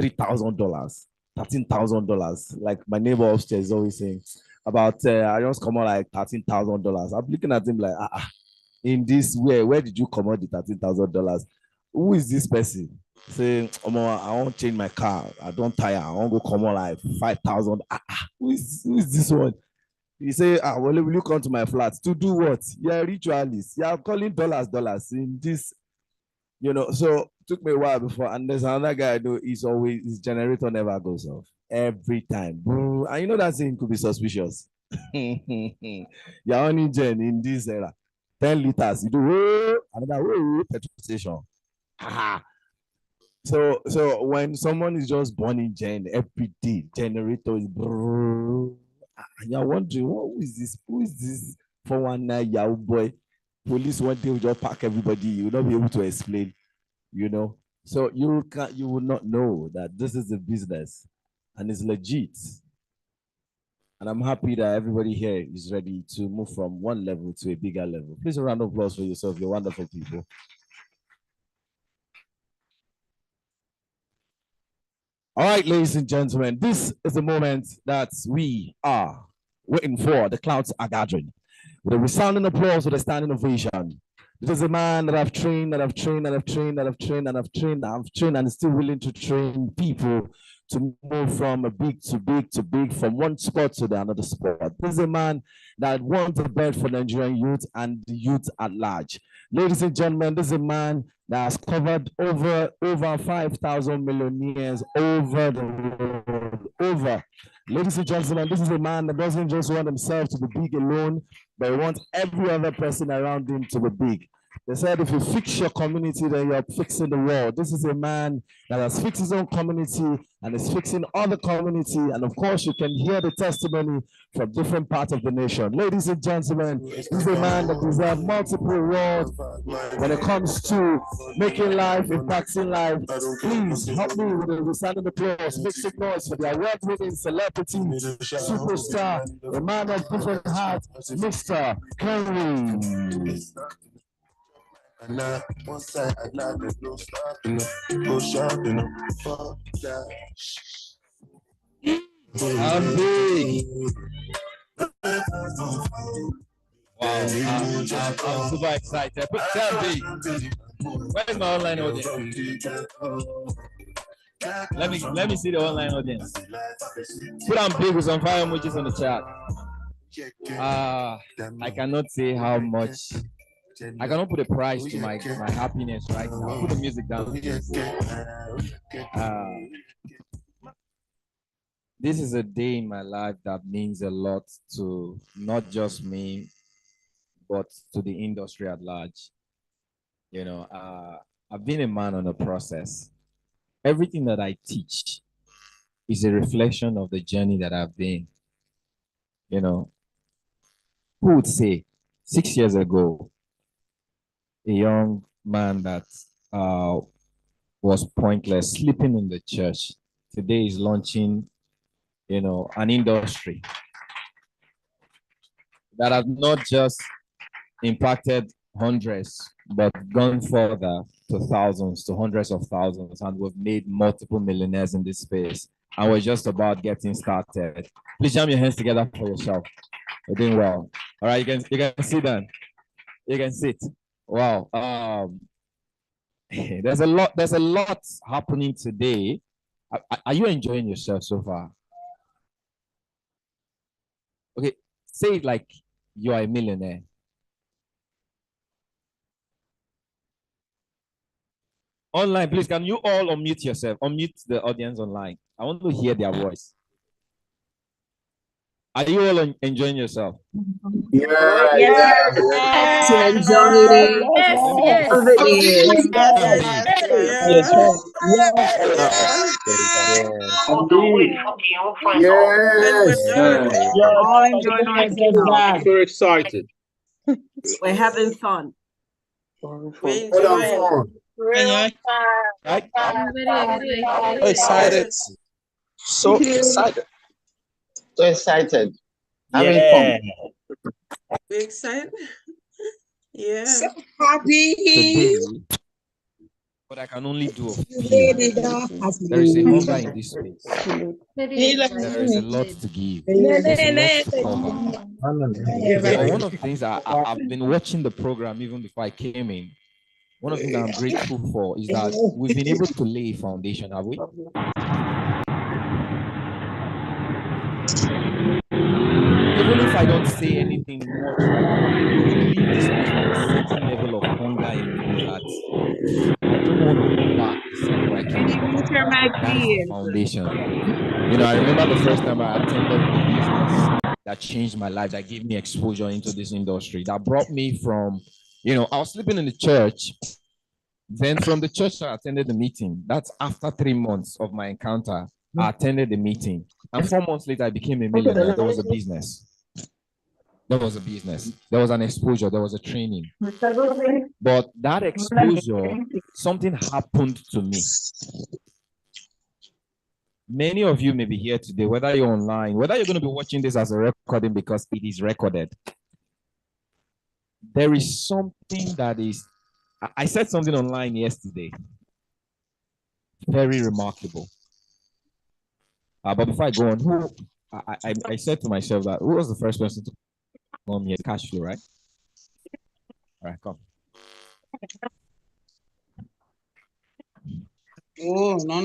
$3,000, $13,000. Like my neighbor upstairs is always saying about I just come out like $13,000. I'm looking at him like, in this way, where did you come out the $13,000? Who is this person? Saying, I won't change my car. I don't tire. I won't go come on like 5,000. Who is this one? He say, well, will you come to my flat to do what? You're a ritualist. You're calling dollars in this, So it took me a while before. And there's another guy I know. His generator never goes off every time. And you know that thing could be suspicious. You're only gen in this era. 10 liters. You do another petrol station. So when someone is just burning gen every day, generator is and you're wondering, who is this? Who is this 419 Yahoo boy? Police one day will just pack everybody. You will not be able to explain, So you will not know that this is a business and it's legit. And I'm happy that everybody here is ready to move from one level to a bigger level. Please a round of applause for yourself. You're wonderful people. All right, ladies and gentlemen, this is the moment that we are waiting for. The clouds are gathering. With a resounding applause, with a standing ovation. This is a man that I've trained, and is still willing to train people to move from a big to big to big, from one spot to the another spot. This is a man that wants the best for Nigerian youth and the youth at large. Ladies and gentlemen, this is a man that has covered over 5,000 millionaires over the world. Ladies and gentlemen, this is a man that doesn't just want himself to be big alone, but he wants every other person around him to be big. They said if you fix your community, then you're fixing the world. This is a man that has fixed his own community and is fixing other community. And of course, you can hear the testimony from different parts of the nation. Ladies and gentlemen, this is a man that deserves multiple awards when it comes to making life, impacting life. Please help me with a resounding applause. Make some noise for the award-winning celebrity, superstar, a man of different hearts, Mr. Kenny. And now, one side, I love it, no stopping, go shopping, fuck that. I'm big. Wow, I'm super excited. But tell me, where's my online audience? Let me see the online audience. Put on big with some fire emojis on the chat. I cannot say how much. I cannot put a price to my happiness right now. Put the music down. This is a day in my life that means a lot to not just me, but to the industry at large. I've been a man on a process. Everything that I teach is a reflection of the journey that I've been. Who would say 6 years ago, a young man that was pointless, sleeping in the church, today is launching, an industry that has not just impacted hundreds, but gone further to thousands, to hundreds of thousands, and we've made multiple millionaires in this space. And we're just about getting started. Please jam your hands together for yourself. You're doing well. All right, you can sit down. You can sit. Wow. There's a lot happening today. Are you enjoying yourself so far? Okay, say it like you are a millionaire. Online, please, can you all unmute yourself? Unmute the audience online. I want to hear their voice. Are you all enjoying yourself? Yeah. Yes. All enjoying ourselves. We're excited. We're having fun. We're What else enjoying. on? Right? So excited. So excited. So excited. Having fun. We're excited. Yeah. So happy. But I can only do a few. There is a hunger in this space. There is a lot to give. There's a lot to cover. But one of the things I've been watching the program even before I came in. One of the things that I'm grateful for is that we've been able to lay a foundation, have we? Even if I don't say anything much right now, you would leave this place with a certain level of hunger in you that I don't want to go back the same way I came from. That is the foundation. You know, I remember the first time I attended a business that changed my life, that gave me exposure into this industry, that brought me from, you know, I was sleeping in the church. Then from the church, I attended the meeting. That's after 3 months of my encounter. I attended the meeting. And 4 months later, I became a millionaire. There was a business. There was a business. There was an exposure. There was a training. But that exposure, something happened to me. Many of you may be here today, whether you're online, whether you're going to be watching this as a recording because it is recorded. There is something that is, I said something online yesterday. Very remarkable. But before I go on, I said to myself that who was the first person to come here? Cash flow, right? All right, come. Oh, no.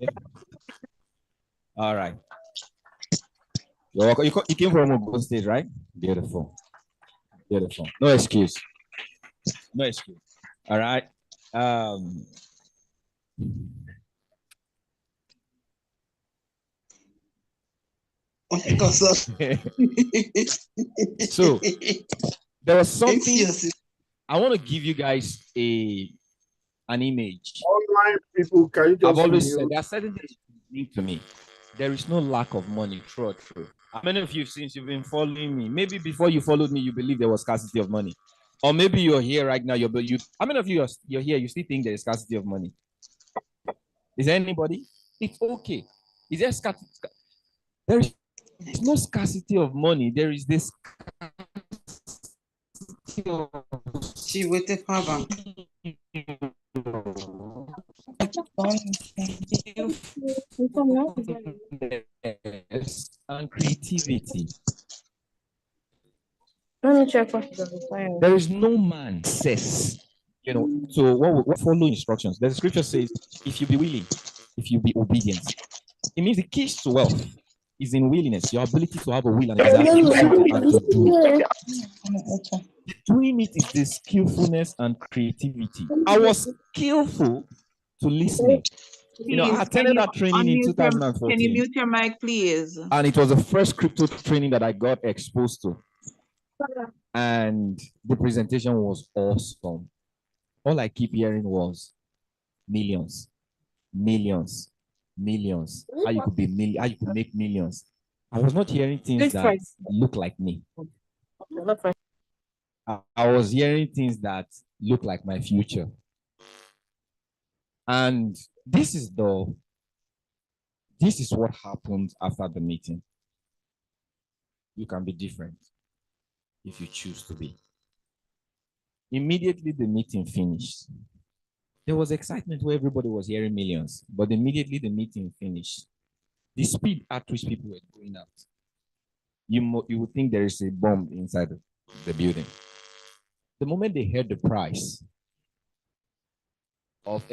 Okay. All right. You're welcome. You came from Ogun State, right? Beautiful. Beautiful. No excuse. No excuse. All right. So there was something I want to give you guys an image. Online people, can you just I've always mute? said there are certain things you need to me. There is no lack of money, true or true. How many of you, since you've been following me, maybe before you followed me, you believe there was scarcity of money, or maybe you're here right now. How many of you you're here? You still think there is scarcity of money? Is there anybody? It's okay. Is there scarcity? There is no scarcity of money. There is this. She with the power bank. And creativity. Let me check what the There is no man says, you know, so what follow instructions. The scripture says, if you be willing, if you be obedient. It means the keys to wealth is in willingness, your ability to have a will and a desire to do something and to do. Doing it is the skillfulness and creativity. I was skillful to listening. You know, I attended that training in 2014. Can you mute your mic, please? And it was the first crypto training that I got exposed to. And the presentation was awesome. All I keep hearing was millions, millions, millions. How you could be how you could make millions. I was not hearing things that look like me. I was hearing things that look like my future. And this is what happened after the meeting. You can be different if you choose to be. Immediately the meeting finished. There was excitement where everybody was hearing millions, but immediately the meeting finished. The speed at which people were going out, you would think there is a bomb inside the building. The moment they heard the price of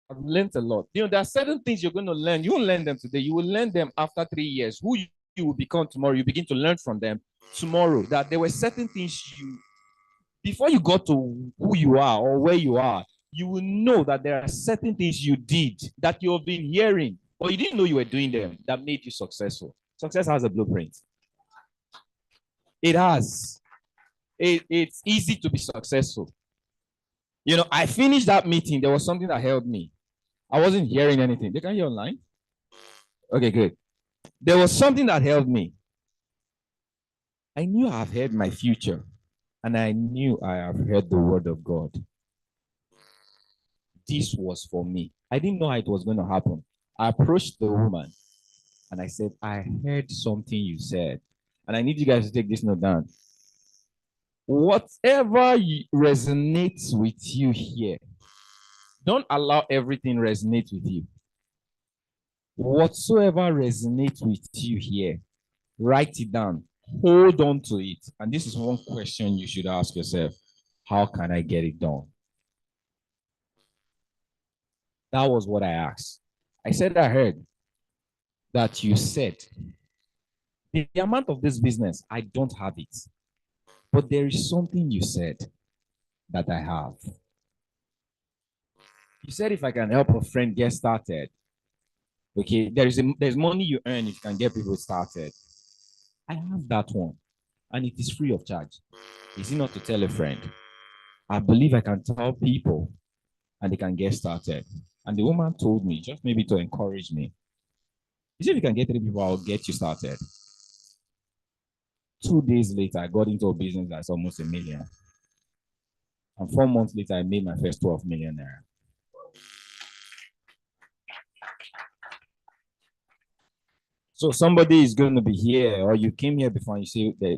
I've learned a lot. You know, there are certain things you're going to learn. You won't learn them today. You will learn them after 3 years. Who you will become tomorrow, you begin to learn from them tomorrow. That there were certain things before you got to who you are or where you are, you will know that there are certain things you did that you have been hearing, or you didn't know you were doing them, that made you successful. Success has a blueprint. It has. It's easy to be successful. You know, I finished that meeting. There was something that held me. I wasn't hearing anything. They can hear online? Okay, good. There was something that held me. I knew I have heard my future, and I knew I have heard the word of God. This was for me. I didn't know how it was going to happen. I approached the woman and I said, I heard something you said. And I need you guys to take this note down. Whatever resonates with you here, don't allow everything resonate with you. Whatsoever resonates with you here, write it down. Hold on to it. And this is one question you should ask yourself. How can I get it done? That was what I asked. I said, I heard that you said, the amount of this business, I don't have it. But there is something you said that I have. You said if I can help a friend get started, okay, there's money you earn if you can get people started. I have that one, and it is free of charge. Is it not to tell a friend? I believe I can tell people, and they can get started. And the woman told me, just maybe to encourage me, you said if you can get 3 people, I'll get you started. 2 days later, I got into a business that's almost $1 million. And 4 months later, I made my first 12 million naira. So somebody is going to be here, or you came here before and you say,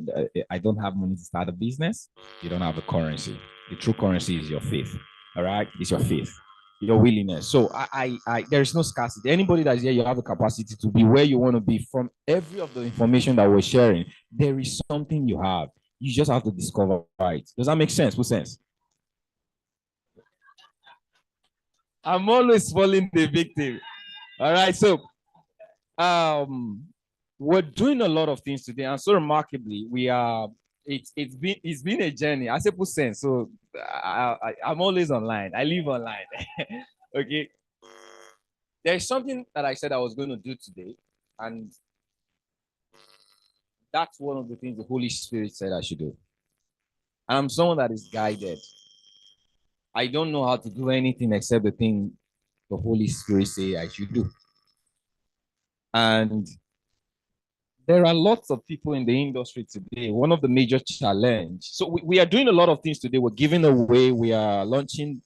I don't have money to start a business. You don't have a currency. The true currency is your faith. All right? It's your faith, your willingness. So there is no scarcity. Anybody that's here, you have a capacity to be where you want to be. From every of the information that we're sharing, there is something you have. You just have to discover it. Does that make sense? What sense? I'm always falling the victim. All right. So we're doing a lot of things today, and so remarkably, we are. It's been a journey. I say put sense. So I'm always online. I live online. Okay. There's something that I said I was going to do today, and that's one of the things the Holy Spirit said I should do. And I'm someone that is guided. I don't know how to do anything except the thing the Holy Spirit say I should do. And there are lots of people in the industry today. One of the major challenge. So we are doing a lot of things today. We're giving away. We are launching,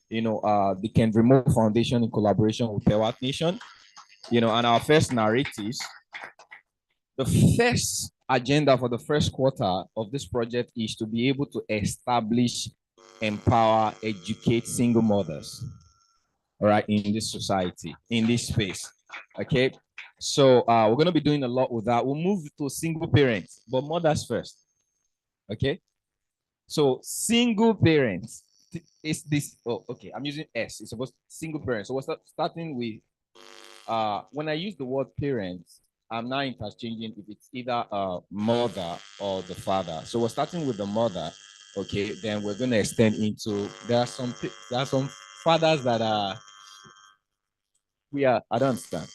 the Kendrick Moore Foundation in collaboration with Pewatnation, and our first narratives. The first agenda for the first quarter of this project is to be able to establish, empower, educate single mothers, all right, in this society, in this space. Okay. So we're going to be doing a lot with that. We'll move to single parents, but mothers first. Okay. So single parents is this. Oh, okay. I'm using S. It's supposed to single parents. So we're starting with when I use the word parents, I'm now interchanging if it's either a mother or the father. So we're starting with the mother. Okay. Then we're going to extend into there are some fathers that are I don't understand.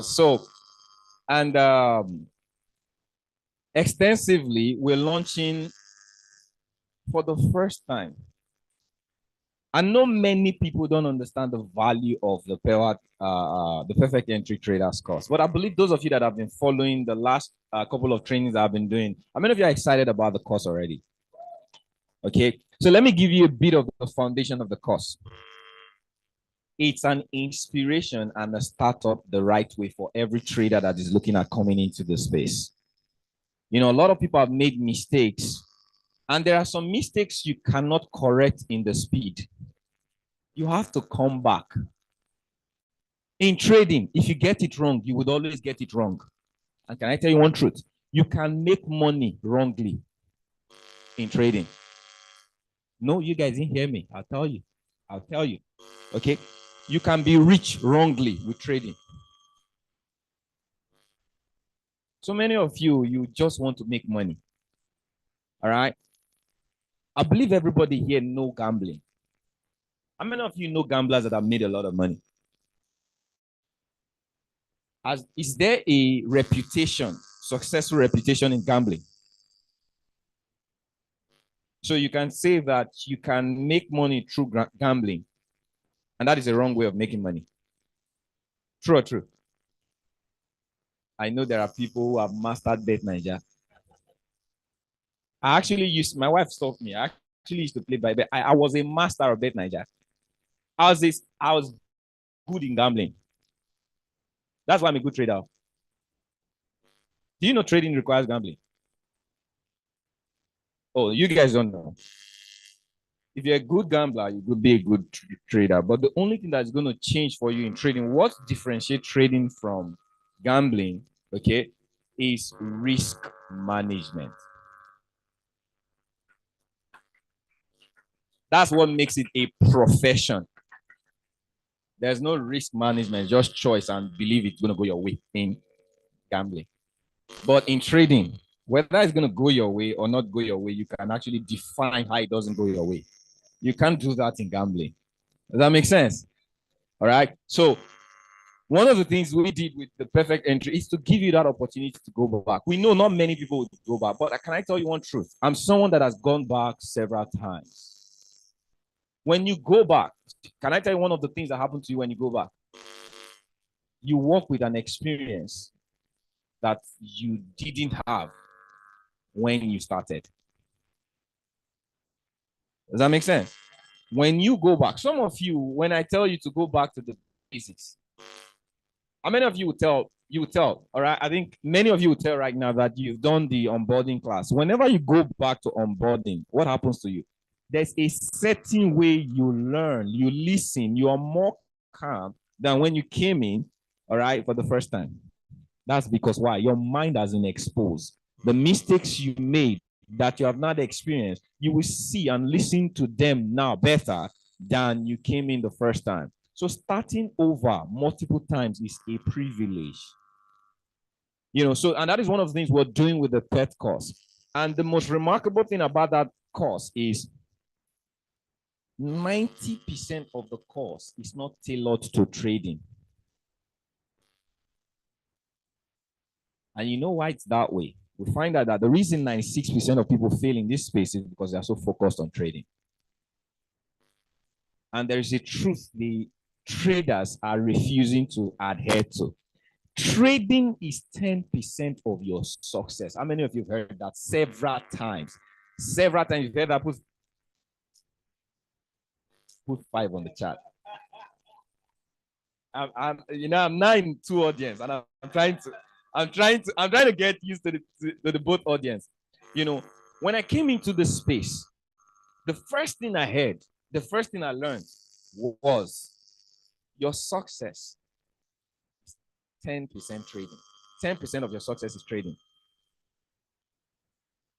So, and extensively, we're launching for the first time. I know many people don't understand the value of the Perfect Entry Traders course, but I believe those of you that have been following the last couple of trainings I've been doing, how many of you are excited about the course already? Okay, so let me give you a bit of the foundation of the course. It's an inspiration and a startup the right way for every trader that is looking at coming into the space. A lot of people have made mistakes, and there are some mistakes you cannot correct in the speed. You have to come back. In trading, if you get it wrong, you would always get it wrong. And can I tell you one truth? You can make money wrongly in trading. No, you guys didn't hear me. I'll tell you. I'll tell you. Okay. You can be rich wrongly with trading. So many of you, you just want to make money. All right. I believe everybody here know gambling. How many of you know gamblers that have made a lot of money? Is there a reputation, successful reputation in gambling? So you can say that you can make money through gambling, and that is a wrong way of making money. True or true? I know there are people who have mastered Bet Niger. I actually used, my wife stopped me. I actually used to play by bet. I was a master of Bet Niger. I was good in gambling. That's why I'm a good trader. Do you know trading requires gambling? Oh, you guys don't know. If you're a good gambler, you could be a good trader. But the only thing that's going to change for you in trading, what differentiates trading from gambling, okay, is risk management. That's what makes it a profession. There's no risk management, just choice and believe it's going to go your way in gambling. But in trading, whether it's going to go your way or not go your way, you can actually define how it doesn't go your way. You can't do that in gambling. Does that make sense? All right. So one of the things we did with the perfect entry is to give you that opportunity to go back. We know not many people would go back, but can I tell you one truth? I'm someone that has gone back several times. When you go back, can I tell you one of the things that happen to you when you go back? You walk with an experience that you didn't have when you started. Does that make sense? When you go back, some of you, when I tell you to go back to the basics, how many of you will tell? You will tell, all right? I think many of you will tell right now that you've done the onboarding class. Whenever you go back to onboarding, what happens to you? There's a certain way you learn, you listen, you are more calm than when you came in, all right, for the first time. That's because why? Your mind has been exposed. The mistakes you made that you have not experienced, you will see and listen to them now better than you came in the first time. So starting over multiple times is a privilege. You know, so, and that is one of the things we're doing with the PET course. And the most remarkable thing about that course is 90% of the course is not tailored to trading. And you know why it's that way? We find out that the reason 96% of people fail in this space is because they are so focused on trading. And there is a truth the traders are refusing to adhere to. Trading is 10% of your success. How many of you have heard that several times? Several times you've heard that. Put 5 on the chat. I'm now in 2 audience, and I'm trying to get used to the both audience. You know, when I came into the space, the first thing I heard, the first thing I learned was your success is 10% trading. 10% of your success is trading.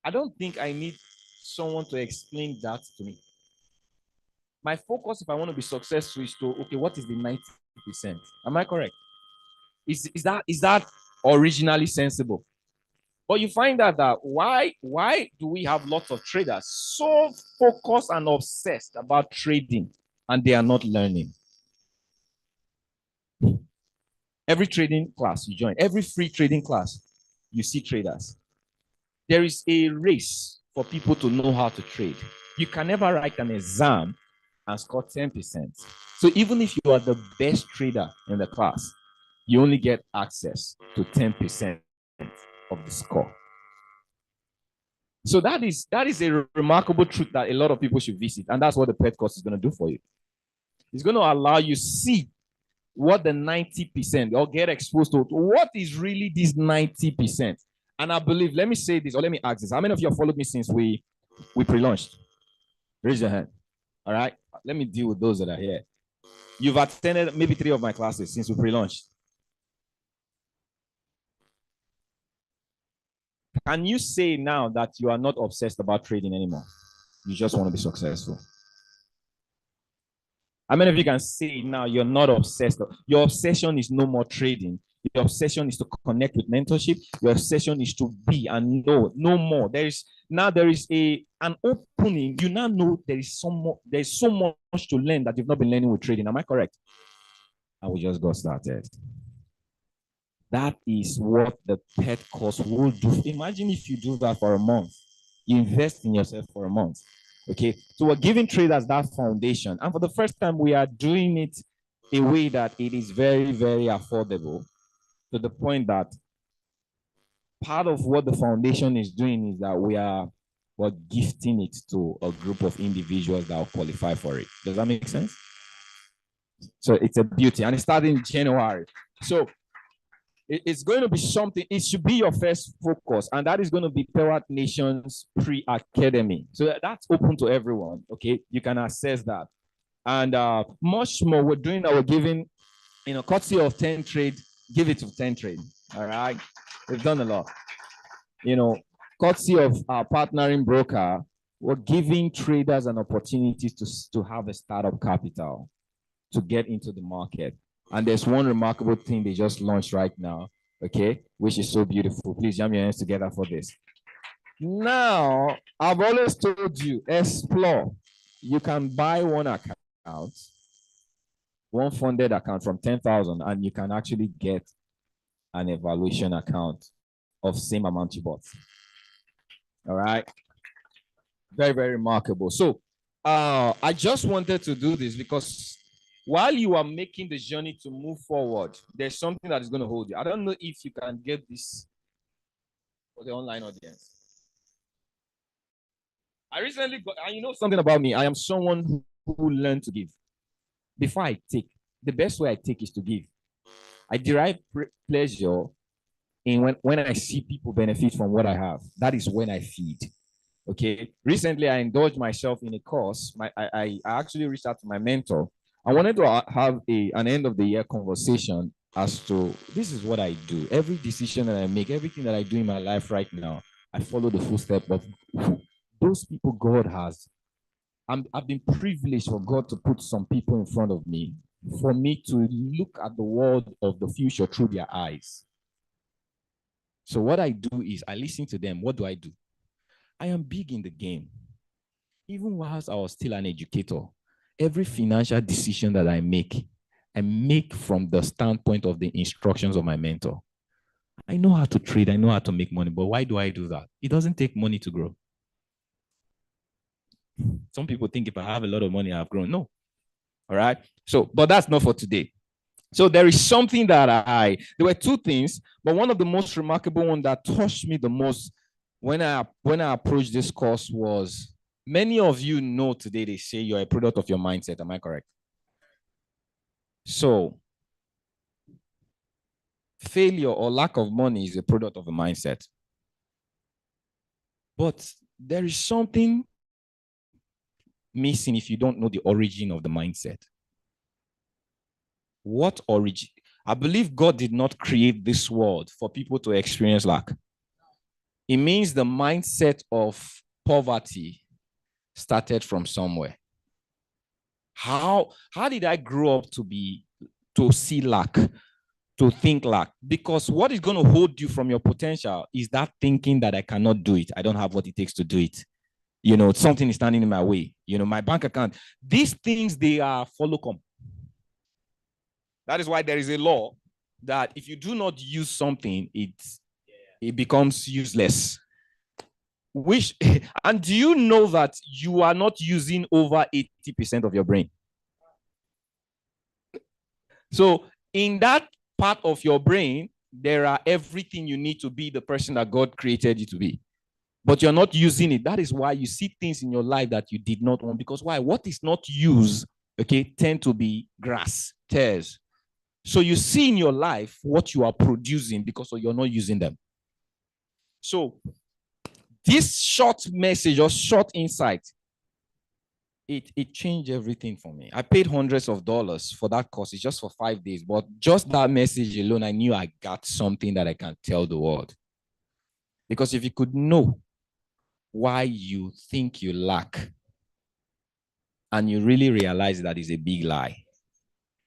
I don't think I need someone to explain that to me. My focus, if I want to be successful, is to, okay, what is the 90%? Am I correct? Is that originally sensible? But you find out that why do we have lots of traders so focused and obsessed about trading and they are not learning? Every trading class you join, every free trading class, you see traders. There is a race for people to know how to trade. You can never write an exam and score 10%. So even if you are the best trader in the class, you only get access to 10% of the score. So that is a remarkable truth that a lot of people should visit. And that's what the PET course is going to do for you. It's going to allow you see what the 90% or get exposed to what is really this 90%. And I believe, let me say this, or let me ask this. How many of you have followed me since we pre-launched? Raise your hand. All right. Let me deal with those that are here. You've attended maybe 3 of my classes since we pre-launched. Can you say now that you are not obsessed about trading anymore? You just want to be successful. How many of you can say now you're not obsessed? Your obsession is no more trading. Your obsession is to connect with mentorship. Your obsession is to be and know no more. There is an opening. You now know there's so much to learn that you've not been learning with trading. Am I correct? And we just got started. That is what the pet course will do. Imagine if you do that for a month. You invest in yourself for a month. Okay, so we're giving traders that foundation. And for the first time, we are doing it a way that it is very, very affordable, to the point that part of what the foundation is doing is that we're gifting it to a group of individuals that will qualify for it. Does that make sense? So it's a beauty, and it's starting in January. So it's going to be something. It should be your first focus, and that is going to be Pewatnation's pre-academy. So that's open to everyone. Okay, you can access that, and much more. We're giving, courtesy of 10 trade. Give it to 10 trade. All right, we've done a lot. Courtesy of our partnering broker, we're giving traders an opportunity to have a startup capital to get into the market. And there's one remarkable thing they just launched right now, okay, which is so beautiful. Please jam your hands together for this. Now, I've always told you, explore. You can buy one account, one funded account from 10,000, and you can actually get an evaluation account of same amount you bought. All right. Very, very remarkable. So I just wanted to do this because while you are making the journey to move forward, there's something that is going to hold you. I don't know if you can get this for the online audience. I recently got, and you know something about me, I am someone who learned to give. Before I take, the best way I take is to give. I derive pleasure in when I see people benefit from what I have. That is when I feed. Okay. Recently, I indulged myself in a course. I actually reached out to my mentor. I wanted to have an end of the year conversation as to this is what I do. Every decision that I make, everything that I do in my life right now, I follow the footsteps of those people God has. I've been privileged for God to put some people in front of me for me to look at the world of the future through their eyes. So what I do is I listen to them. What do? I am big in the game. Even whilst I was still an educator, every financial decision that I make from the standpoint of the instructions of my mentor. I know how to trade. I know how to make money. But why do I do that? It doesn't take money to grow. Some people think if I have a lot of money, I've grown. No. All right. So, but that's not for today. So there is something that there were two things, but one of the most remarkable one that touched me the most when I approached this course was, many of you know today they say you're a product of your mindset. Am I correct? So failure or lack of money is a product of a mindset. But there is something missing if you don't know the origin of the mindset. What origin? I believe God did not create this world for people to experience lack. It means the mindset of poverty started from somewhere. How did I grow up to see lack, to think lack? Because what is going to hold you from your potential is that thinking that I cannot do it. I don't have what it takes to do it. Something is standing in my way. My bank account. These things, they are follow-come. That is why there is a law that if you do not use something, it becomes useless. And do you know that you are not using over 80% of your brain? So in that part of your brain, there are everything you need to be the person that God created you to be. But you're not using it. That is why you see things in your life that you did not want. Because why? What is not used, tend to be grass, tares. So you see in your life what you are producing because you're not using them. So this short message or short insight, it changed everything for me. I paid hundreds of dollars for that course. It's just for 5 days. But just that message alone, I knew I got something that I can tell the world. Because if you could know why you think you lack and you really realize that is a big lie.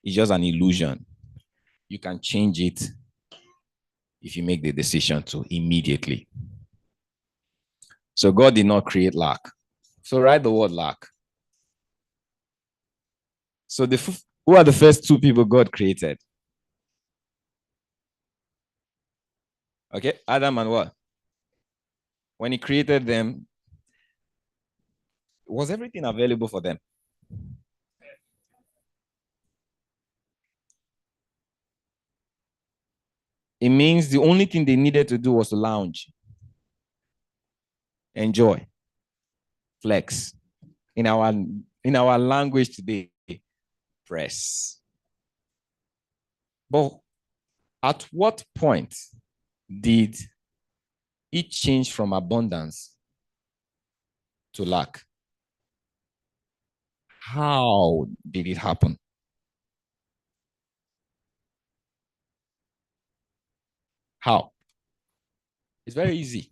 It's just an illusion. You can change it if you make the decision to immediately. So God did not create lack. So write the word lack. So who are the first two people God created? Okay, Adam and what? When he created them, was everything available for them? It means the only thing they needed to do was to lounge, enjoy, flex. In our language today, press. But at what point did it change from abundance to lack? How did it happen? How? It's very easy.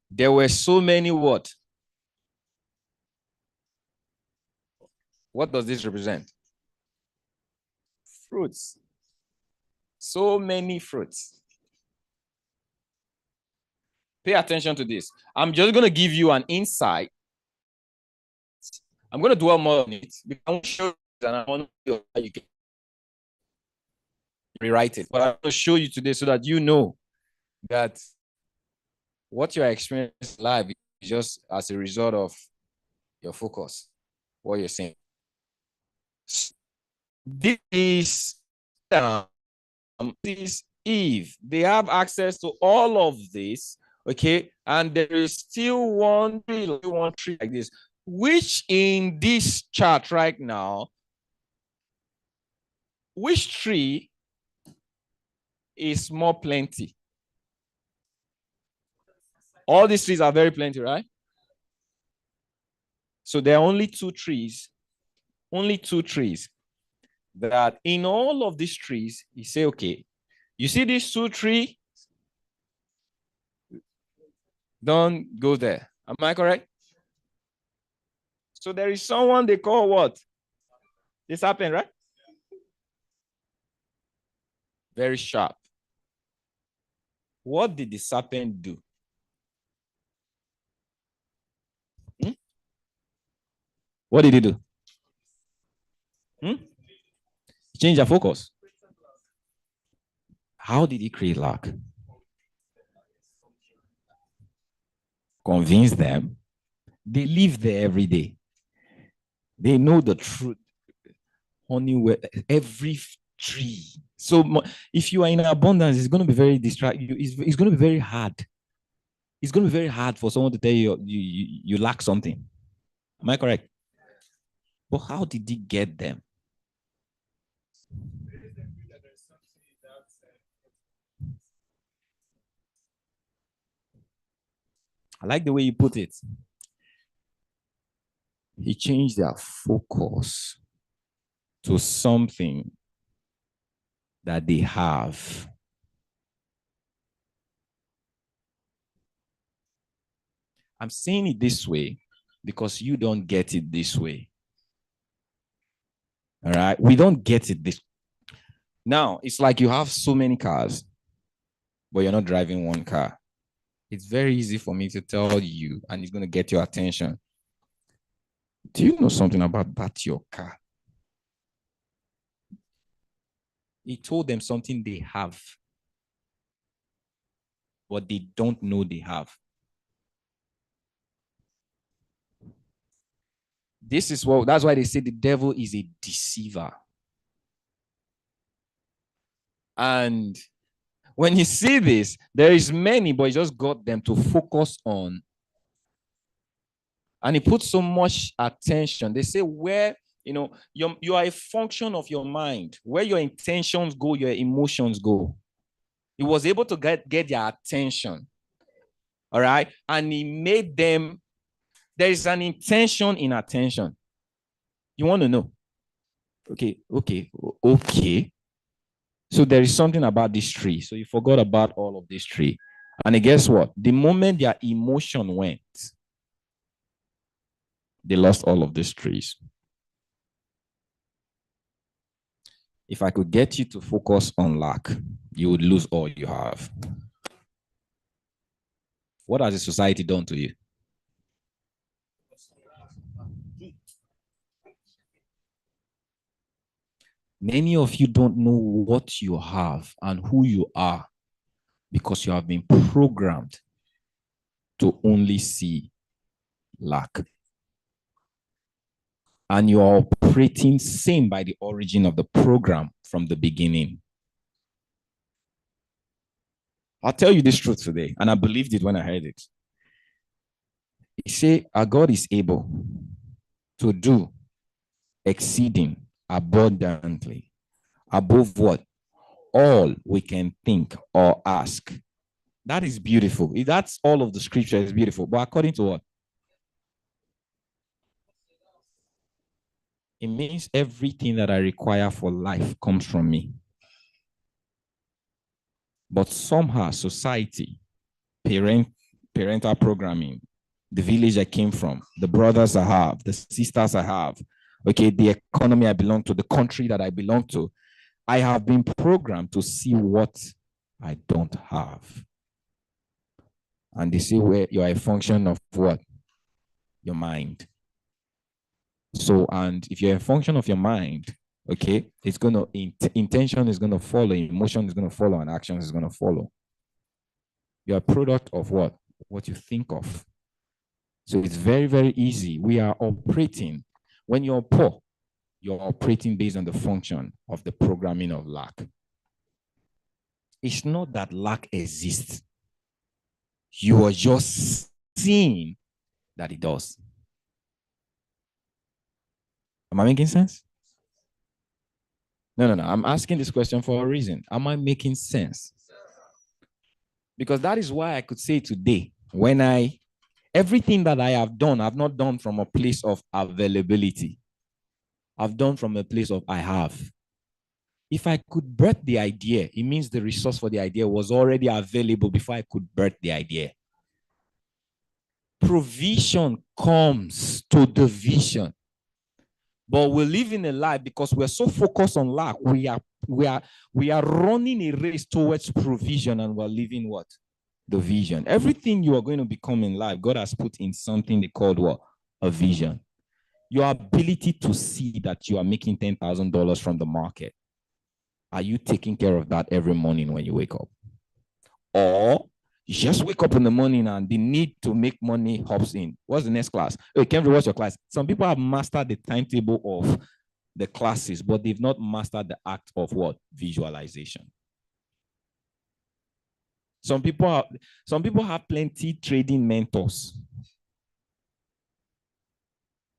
There were so many what? What does this represent? Fruits. So many fruits. Pay attention to this. I'm just going to give you an insight. I'm going to dwell more on it because I want to show you and I want to know how you can rewrite it. But I'm going to show you today so that you know that what you're experiencing live is just as a result of your focus, what you're saying. This is Eve. They have access to all of this, okay? And there is still one tree like this, which in this chart right now, which tree is more plenty? All these trees are very plenty, right? So there are only two trees that in all of these trees, you say, okay, you see these two trees? Don't go there. Am I correct? So there is someone they call what? This happened, right? Very sharp. What did the serpent do? What did he do? Change their focus. How did he create lack? Convince them. They live there every day. They know the truth. Honey, every tree. So if you are in abundance, it's going to be very distracting. It's going to be very hard. It's going to be very hard for someone to tell you you lack something. Am I correct? But how did he get them? I like the way you put it. He changed their focus to something that they have. I'm saying it this way because you don't get it this way. All right? We don't get it this. Now, it's like you have so many cars, but you're not driving one car. It's very easy for me to tell you, and it's going to get your attention. Do you know something about that, your car? He told them something they have, but they don't know they have. That's why they say the devil is a deceiver. And when you see this, there is many, but he just got them to focus on. And he put so much attention. They say where, you are a function of your mind. Where your intentions go, your emotions go. He was able to get their attention. All right? And he made them, there is an intention in attention. You want to know? Okay. So there is something about this tree. So you forgot about all of this tree. And guess what? The moment their emotion went, They lost all of these trees. If I could get you to focus on lack, you would lose all you have. What has the society done to you? Many of you don't know what you have and who you are because you have been programmed to only see lack. And you are operating same by the origin of the program from the beginning. I'll tell you this truth today, and I believed it when I heard it. He said, our God is able to do exceeding abundantly above what? All we can think or ask. That is beautiful. That's all of the scripture is beautiful. But according to what? It means everything that I require for life comes from me. But somehow society, parental programming, the village I came from, the brothers I have, the sisters I have, okay, the economy I belong to, the country that I belong to, I have been programmed to see what I don't have. And they say where you are a function of what? Your mind. So, and if you're a function of your mind, okay, it's going to, intention is going to follow, emotion is going to follow, and action is going to follow. You're a product of what? What you think of. So it's very, very easy. We are operating. When you're poor, you're operating based on the function of the programming of lack. It's not that lack exists. You are just seeing that it does. Am I making sense? No. I'm asking this question for a reason. Am I making sense? Because that is why I could say today, when everything that I have done, I've not done from a place of availability. I've done from a place of I have. If I could birth the idea, it means the resource for the idea was already available before I could birth the idea. Provision comes to the vision. But we're living a life because we're so focused on lack. We are running a race towards provision, and we're living what? The vision. Everything you are going to become in life, God has put in something they called what? A vision. Your ability to see that you are making $10,000 from the market. Are you taking care of that every morning when you wake up? Or you just wake up in the morning and the need to make money hops in. What's the next class? Hey, Kenry, what's your class? Some people have mastered the timetable of the classes, but they've not mastered the act of what? Visualization. Some people have plenty trading mentors.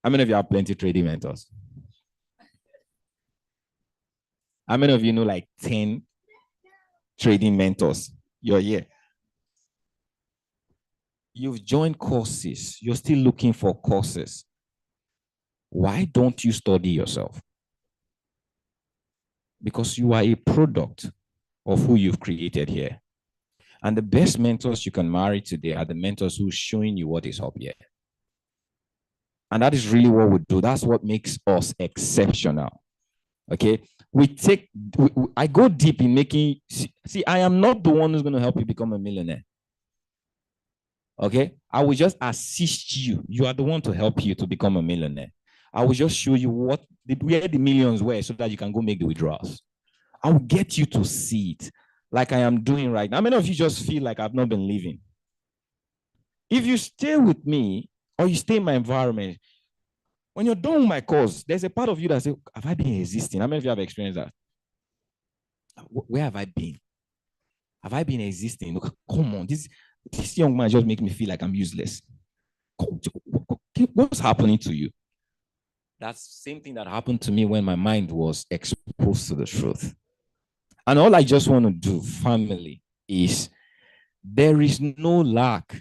How many of you have plenty trading mentors? How many of you know like 10 trading mentors? You're here. You've joined courses. You're still looking for courses. Why don't you study yourself? Because you are a product of who you've created here. And the best mentors you can marry today are the mentors who are showing you what is up here. And that is really what we do. That's what makes us exceptional. Okay? I go deep in making, see, I am not the one who's going to help you become a millionaire. Okay? I will just assist you. You are the one to help you to become a millionaire. I will just show you where the millions were so that you can go make the withdrawals. I will get you to see it like I am doing right now. How many of you just feel like I've not been living? If you stay with me or you stay in my environment, when you're done with my course, there's a part of you that says, have I been existing? How many of you have experienced that? Where have I been? Have I been existing? Look, come on, this young man just makes me feel like I'm useless. What's happening to you? That's the same thing that happened to me when my mind was exposed to the truth. And all I just want to do, family, is there is no lack.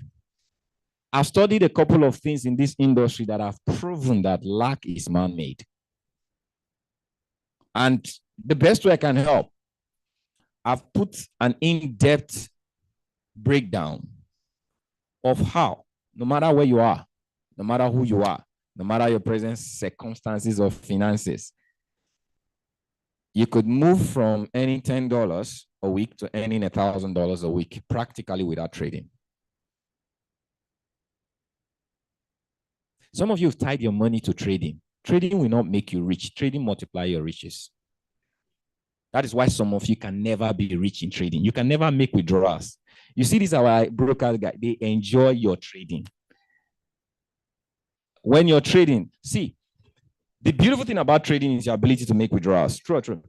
I've studied a couple of things in this industry that have proven that lack is man-made. And the best way I can help, I've put an in-depth breakdown of how, no matter where you are, no matter who you are, no matter your present circumstances or finances. You could move from earning $10 a week to earning $1,000 a week practically without trading. Some of you have tied your money to trading. Trading will not make you rich. Trading multiply your riches. That is why some of you can never be rich in trading. You can never make withdrawals. You see, this our broker guy, they enjoy your trading. When you're trading, see, the beautiful thing about trading is your ability to make withdrawals. True.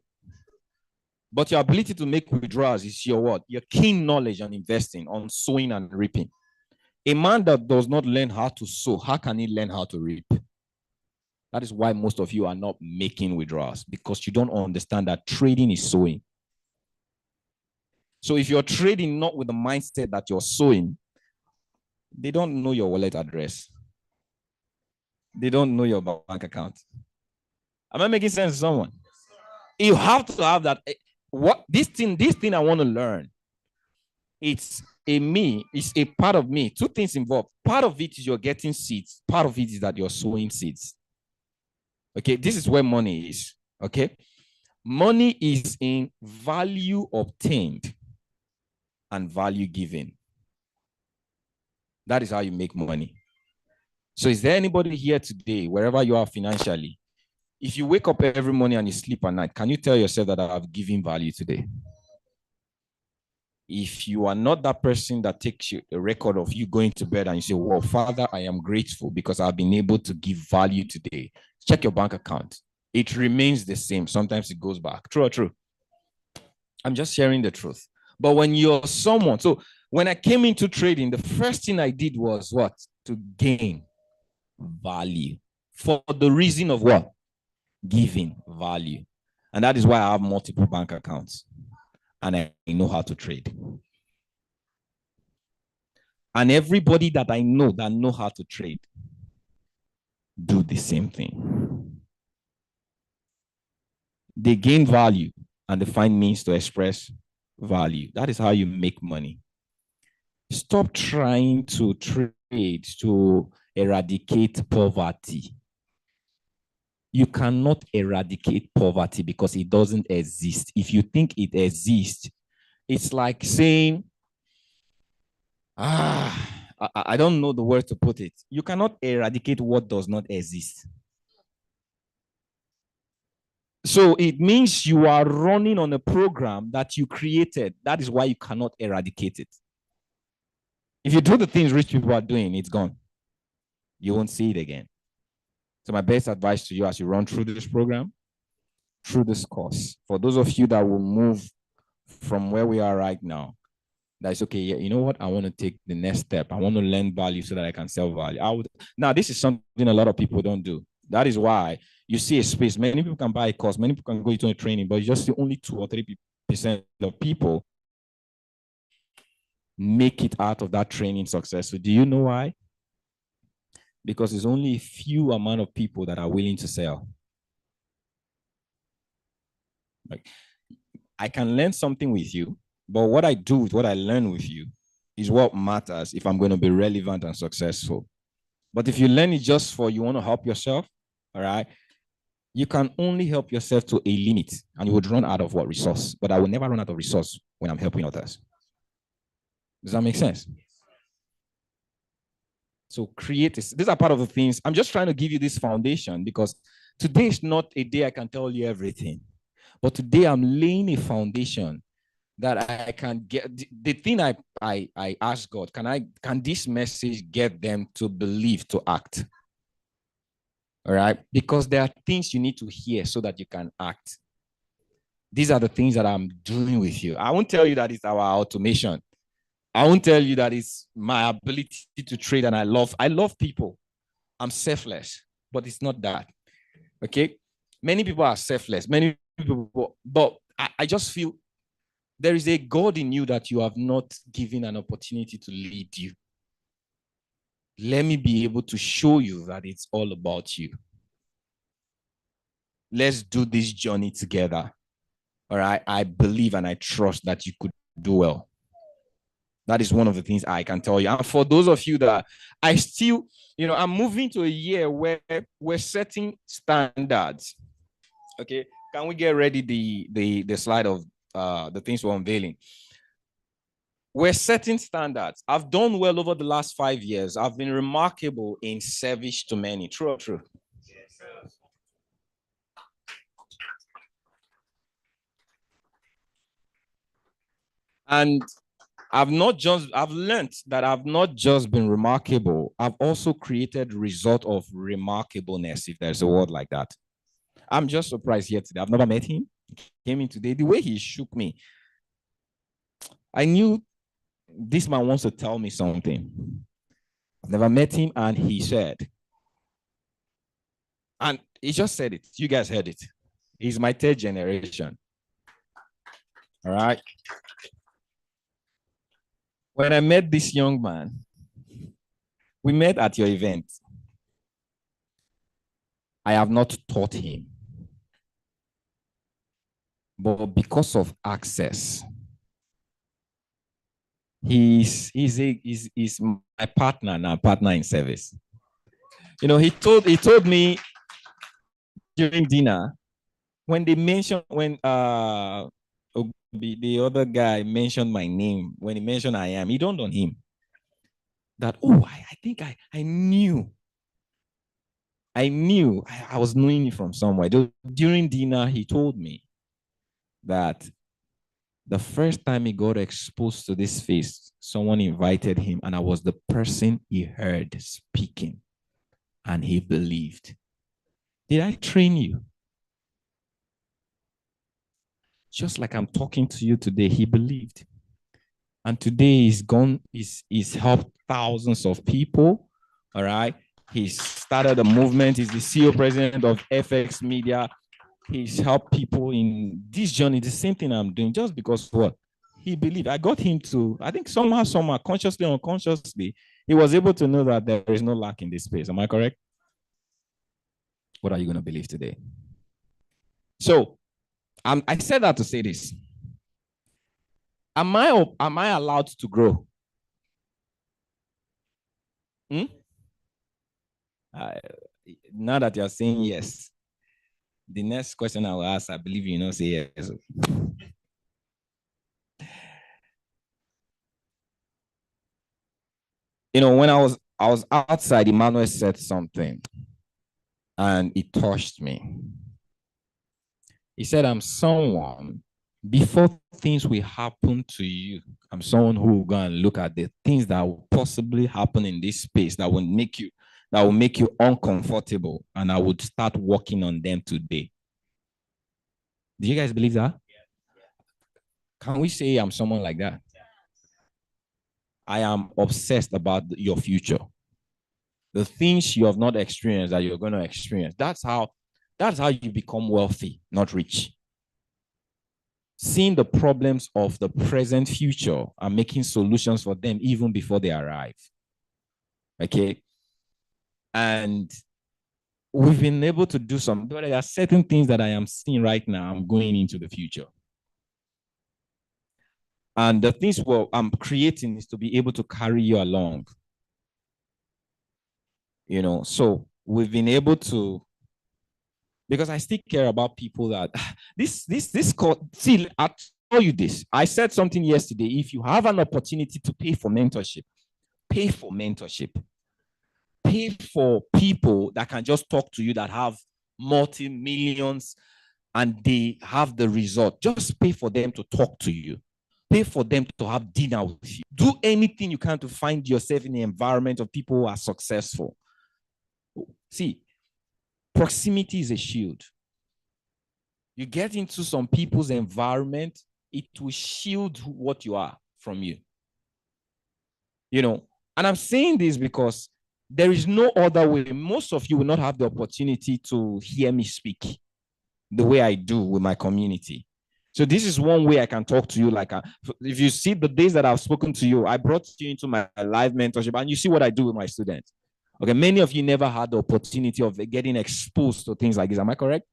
But your ability to make withdrawals is your what? Your keen knowledge on investing, on sowing and reaping. A man that does not learn how to sow, how can he learn how to reap? That is why most of you are not making withdrawals, because you don't understand that trading is sowing. So if you're trading not with the mindset that you're sowing, they don't know your wallet address. They don't know your bank account. Am I making sense to someone? You have to have that. What this thing I want to learn. It's a part of me. Two things involved. Part of it is you're getting seeds. Part of it is that you're sowing seeds. Okay, this is where money is. Okay, money is in value obtained and value given. That is how you make money. So is there anybody here today, wherever you are financially, if you wake up every morning and you sleep at night, can you tell yourself that I have given value today? If you are not that person that takes a record of you going to bed and you say, well, Father, I am grateful because I've been able to give value today. Check your bank account. It remains the same. Sometimes it goes back. True or true? I'm just sharing the truth. But when you're someone, so when I came into trading, the first thing I did was what? To gain value. For the reason of what? Giving value. And that is why I have multiple bank accounts. And I know how to trade. And everybody that I know how to trade do the same thing. They gain value and they find means to express value. That is how you make money. Stop trying to trade to eradicate poverty. You cannot eradicate poverty because it doesn't exist. If you think it exists, it's like saying, I don't know the word to put it. You cannot eradicate what does not exist. So it means you are running on a program that you created. That is why you cannot eradicate it. If you do the things rich people are doing, it's gone. You won't see it again. So my best advice to you as you run through this program, through this course, for those of you that will move from where we are right now, that's okay. Yeah, you know what? I want to take the next step. I want to learn value so that I can sell value. Now, this is something a lot of people don't do. That is why you see a space. Many people can buy a course. Many people can go into a training, but just only 2 or 3% of people make it out of that training successful. Do you know why? Because there's only a few amount of people that are willing to sell. Like, I can learn something with you, but what I do with what I learn with you is what matters if I'm going to be relevant and successful. But if you learn it just for you want to help yourself, all right, you can only help yourself to a limit and you would run out of what resource. But I will never run out of resource when I'm helping others. Does that make sense? So create this. These are part of the things. I'm just trying to give you this foundation because today is not a day I can tell you everything. But today I'm laying a foundation that I can get. The thing I ask God, can this message get them to believe, to act? All right? Because there are things you need to hear so that you can act. These are the things that I'm doing with you. I won't tell you that it's our automation. I won't tell you that it's my ability to trade and I love people. I'm selfless, but it's not that. Okay? Many people are selfless. Many people, but I just feel there is a God in you that you have not given an opportunity to lead you. Let me be able to show you that it's all about you. Let's do this journey together. All right? I believe and I trust that you could do well. That is one of the things I can tell you. And for those of you that I still, I'm moving to a year where we're setting standards. Okay, can we get ready the slide of the things we're unveiling? We're setting standards. I've done well over the last 5 years. I've been remarkable in service to many. True or true? Yes, sir. And I've learned that I've not just been remarkable, I've also created result of remarkableness, if there's a word like that. I'm just surprised here today. I've never met him. He came in today. The way he shook me, I knew this man wants to tell me something. I've never met him, and he said, and he just said it. You guys heard it. He's my third generation. All right. When I met this young man, we met at your event. I have not taught him. But because of access, he's my partner now, partner in service. He told me during dinner, when they mentioned, when the other guy mentioned my name, when he mentioned I am, he dawned on him that, I think I knew. I was knowing it from somewhere. During dinner, he told me that the first time he got exposed to this face, someone invited him, and I was the person he heard speaking, and he believed. Did I train you? Just like I'm talking to you today, he believed. And today he's helped thousands of people. All right. He's started a movement. He's the CEO president of FX Media. He's helped people in this journey, the same thing I'm doing, just because what? He believed. I got him to, I think somehow, consciously or unconsciously, he was able to know that there is no lack in this space. Am I correct? What are you going to believe today? So, I said that to say this. Am I allowed to grow? Now that you're saying yes, the next question I will ask, I believe you say yes. When I was outside, Emmanuel said something, and it touched me. He said, I'm someone, before things will happen to you, I'm someone who will go and look at the things that will possibly happen in this space that will make you uncomfortable, and I would start working on them today. Do you guys believe that? Can we say I'm someone like that? I am obsessed about your future. The things you have not experienced that you're going to experience. That's how you become wealthy, not rich. Seeing the problems of the present future and making solutions for them even before they arrive. Okay? And we've been able to do some, but there are certain things that I am seeing right now. I'm going into the future. And the things I'm creating is to be able to carry you along. So we've been able to, because I still care about people that see, I'll tell you this. I said something yesterday. If you have an opportunity to pay for mentorship, pay for mentorship. Pay for people that can just talk to you, that have multi-millions and they have the result. Just pay for them to talk to you. Pay for them to have dinner with you. Do anything you can to find yourself in the environment of people who are successful. See, proximity is a shield. You get into some people's environment, it will shield what you are from you. And I'm saying this because there is no other way. Most of you will not have the opportunity to hear me speak the way I do with my community. So this is one way I can talk to you. Like, if you see the days that I've spoken to you, I brought you into my live mentorship, and you see what I do with my students. Okay, many of you never had the opportunity of getting exposed to things like this. Am I correct?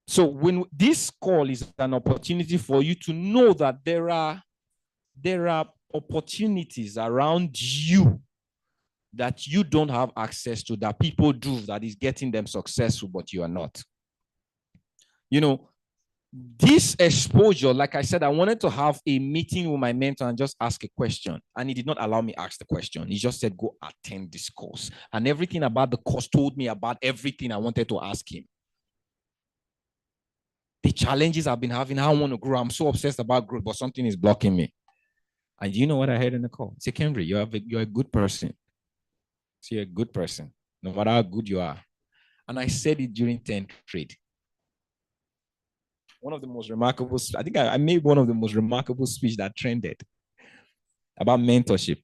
So when this call is an opportunity for you to know that there are there are opportunities around you that you don't have access to, that people do, that is getting them successful, but you are not. You know, this exposure, like I said, I wanted to have a meeting with my mentor and just ask a question. And he did not allow me to ask the question. He just said, go attend this course. And everything about the course told me about everything I wanted to ask him. The challenges I've been having, how I want to grow. I'm so obsessed about growth, but something is blocking me. And you know what I heard in the call? Say, Kendry, you're a good person. So you're a good person, no matter how good you are. And I said it during 10th grade. One of the most remarkable, I think I made one of the most remarkable speech that trended about mentorship.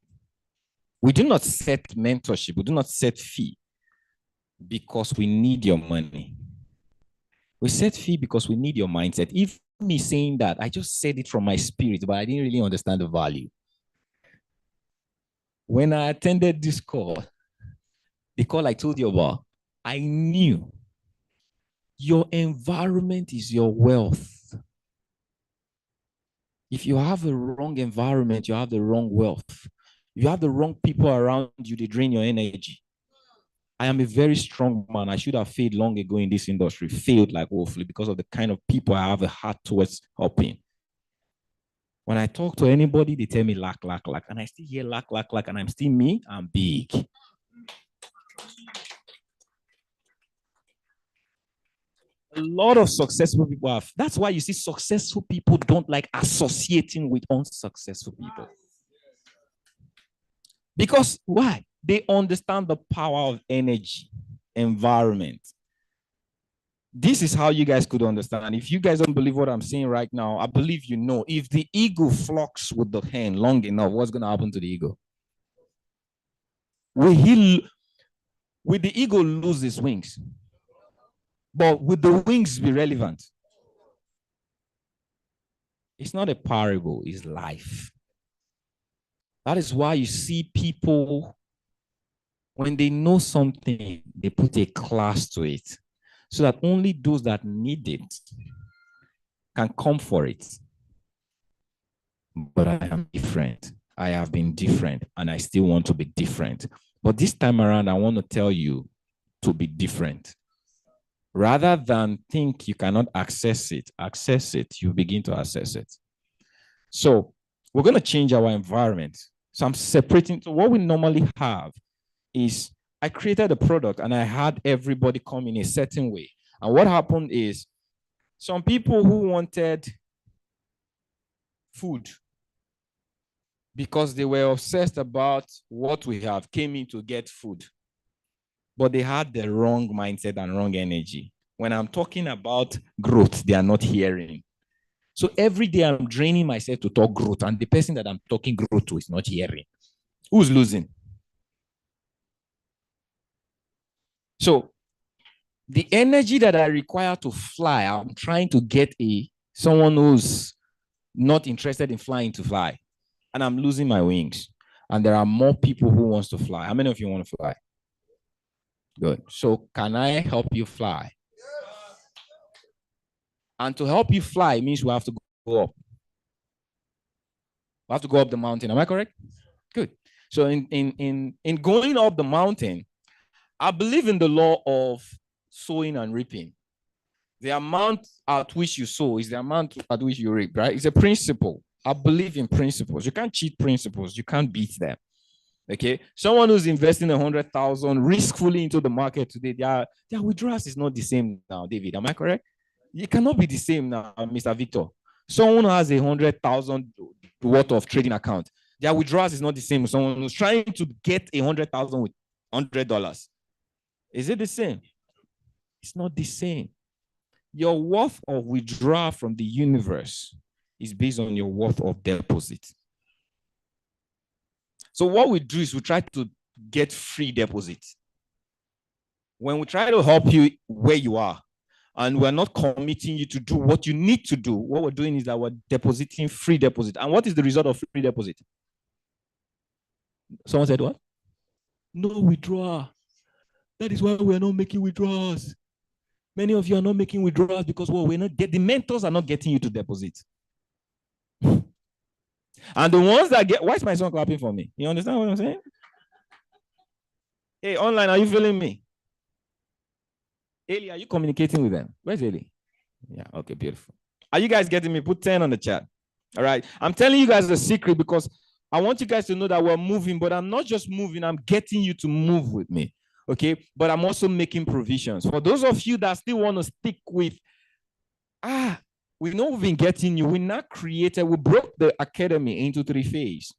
We do not set mentorship, we do not set fee because we need your money. We set fee because we need your mindset. If me saying that, I just said it from my spirit, but I didn't really understand the value. When I attended this call, the call I told you about, I knew your environment is your wealth. If you have a wrong environment, you have the wrong wealth. If you have the wrong people around you, they drain your energy. I am a very strong man. I should have failed long ago in this industry, failed like woefully because of the kind of people I have a heart towards helping. When I talk to anybody, they tell me lack, and I still hear lack, and I'm still me, I'm big. A lot of successful people have. That's why you see successful people don't like associating with unsuccessful people. Because why? They understand the power of energy, environment. This is how you guys could understand. If you guys don't believe what I'm saying right now, I believe you know. If the eagle flocks with the hen long enough, what's going to happen to the eagle? Will the eagle lose his wings? But will the wings be relevant? It's not a parable, it's life. That is why you see people, when they know something, they put a class to it, so that only those that need it can come for it. But I am different. I have been different, and I still want to be different. But this time around, I want to tell you to be different. Rather than think you cannot access it, you begin to access it. So we're going to change our environment. So I'm separating. So what we normally have is, I created a product and I had everybody come in a certain way. And what happened is, some people who wanted food because they were obsessed about what we have came in to get food, but they had the wrong mindset and wrong energy. When I'm talking about growth, they are not hearing. So every day I'm draining myself to talk growth, and the person that I'm talking growth to is not hearing. Who's losing? So the energy that I require to fly, I'm trying to get someone who's not interested in flying to fly, and I'm losing my wings. And there are more people who wants to fly. How many of you want to fly? Good. So can I help you fly? And to help you fly means we have to go up. We have to go up the mountain. Am I correct? Good. So in going up the mountain, I believe in the law of sowing and reaping. The amount at which you sow is the amount at which you reap, right? It's a principle. I believe in principles. You can't cheat principles. You can't beat them. Okay. Someone who's investing 100,000 riskfully into the market today, their withdrawals is not the same now, David. Am I correct? It cannot be the same now, Mr. Victor. Someone who has 100,000 worth of trading account, their withdrawals is not the same as someone who's trying to get 100,000 with $100. Is it the same? It's not the same. Your worth of withdrawal from the universe is based on your worth of deposit. So what we do is we try to get free deposit. When we try to help you where you are, and we're not committing you to do what you need to do, what we're doing is that we're depositing free deposit. And what is the result of free deposit? Someone said what? No withdrawal. That is why we're not making withdrawals. Many of you are not making withdrawals because, well, the mentors are not getting you to deposit. And the ones that get, why is my son clapping for me? You understand what I'm saying? Hey, online, are you feeling me? Eli, are you communicating with them? Where's Eli? Yeah, okay, beautiful. Are you guys getting me? Put 10 on the chat. All right. I'm telling you guys a secret because I want you guys to know that we're moving, but I'm not just moving, I'm getting you to move with me. Okay. But I'm also making provisions. For those of you that still want to stick with, we know we've been getting you. We broke the academy into 3 phases.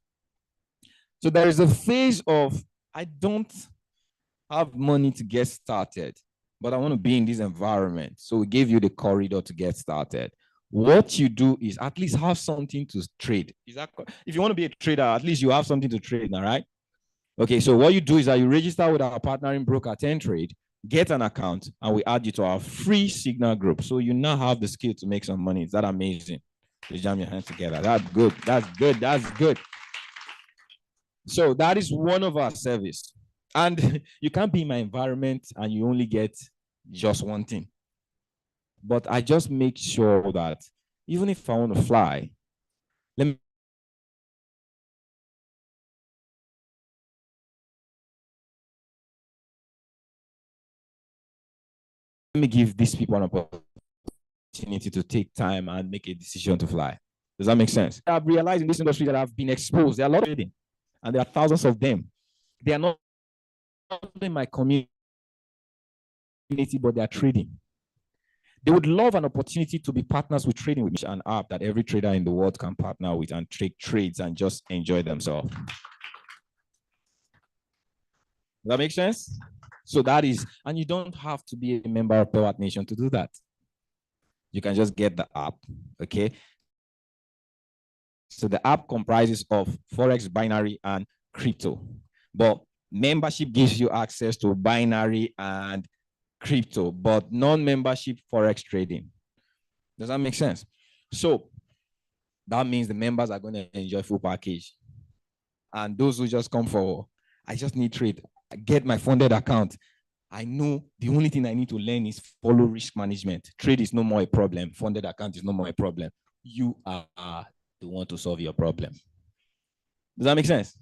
So there is a phase of, I don't have money to get started, but I want to be in this environment. So we gave you the corridor to get started. What you do is at least have something to trade. If you want to be a trader, at least you have something to trade, all right? Okay, so what you do is that you register with our partnering broker 10 Trade, get an account, and we add you to our free Signal group. So you now have the skill to make some money. Is that amazing? Just jam your hands together. That's good. That's good. That's good. So that is one of our service. And you can't be in my environment and you only get just one thing. But I just make sure that even if I want to fly, let me give these people an opportunity to take time and make a decision to fly. Does that make sense? I've realized in this industry that I've been exposed. There are a lot of trading, and there are thousands of them. They are not in my community, but they are trading. They would love an opportunity to be partners with trading, with an app that every trader in the world can partner with and take trades and just enjoy themselves. Does that make sense? So that is, and you don't have to be a member of Pewatnation to do that. You can just get the app, okay? So the app comprises of Forex, binary, and crypto. But membership gives you access to binary and crypto, but non-membership Forex trading. Does that make sense? So that means the members are going to enjoy full package. And those who just come for, I just need trade, I get my funded account. I know the only thing I need to learn is follow risk management. Trade is no more a problem. Funded account is no more a problem. You are the one to solve your problem. Does that make sense?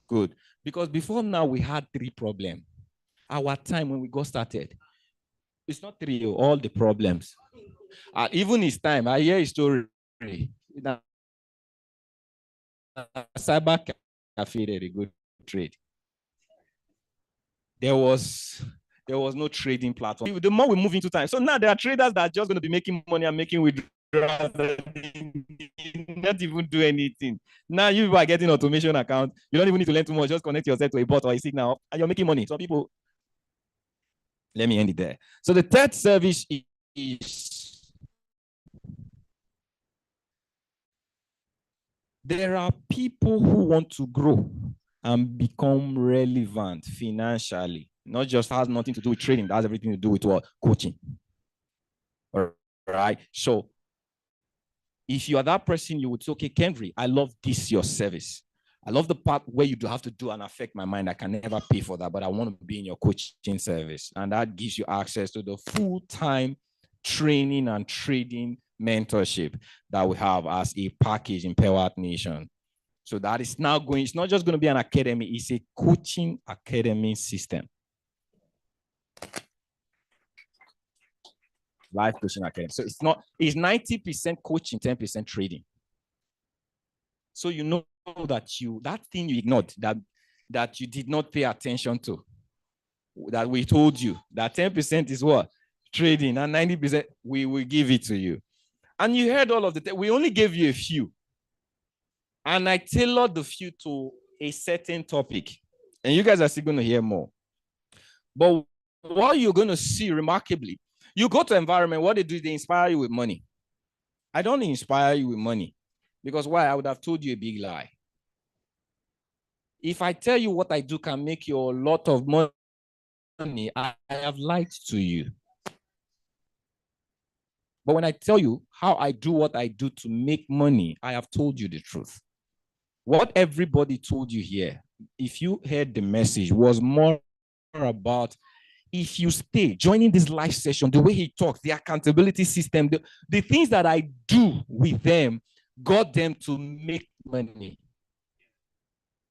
Good. Because before now, we had 3 problems. Our time when we got started, it's not 3, all the problems. Even his time, I hear his story. Cyber cafe, a good trade. There was no trading platform. The more we move into time, so now there are traders that are just going to be making money and making withdrawals, not even do anything. Now you are getting automation account. You don't even need to learn too much. Just connect yourself to a bot or a signal, and you're making money. So people, let me end it there. So the third service is there are people who want to grow and become relevant financially. Not just has nothing to do with trading, that has everything to do with what? Coaching. All right. So if you are that person, you would say, okay, Kendry, I love this, your service. I love the part where you do have to do and affect my mind. I can never pay for that, but I want to be in your coaching service. And that gives you access to the full-time training and trading mentorship that we have as a package in Pewatnation. So that is now going, it's not just going to be an academy, it's a coaching academy system. Live coaching academy. So it's 90% coaching, 10% trading. So you know that that thing you ignored, that you did not pay attention to, that we told you, that 10% is what? Trading, and 90% we will give it to you. And you heard all of the, we only gave you a few. And I tailored the few to a certain topic. And you guys are still going to hear more. But what you're going to see remarkably, you go to environment, what they do is they inspire you with money. I don't inspire you with money. Because why? I would have told you a big lie. If I tell you what I do can make you a lot of money, I have lied to you. But when I tell you how I do what I do to make money, I have told you the truth. What everybody told you here, if you heard the message, was more about if you stay joining this live session, the way he talks, the accountability system, the things that I do with them got them to make money.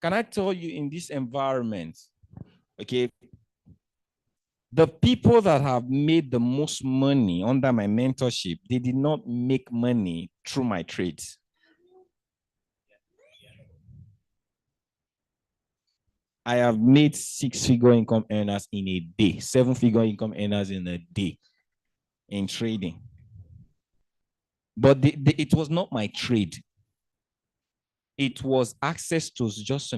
Can I tell you, in this environment, okay, the people that have made the most money under my mentorship, they did not make money through my trades. I have made 6-figure income earners in a day, 7-figure income earners in a day in trading. But it was not my trade. It was access to just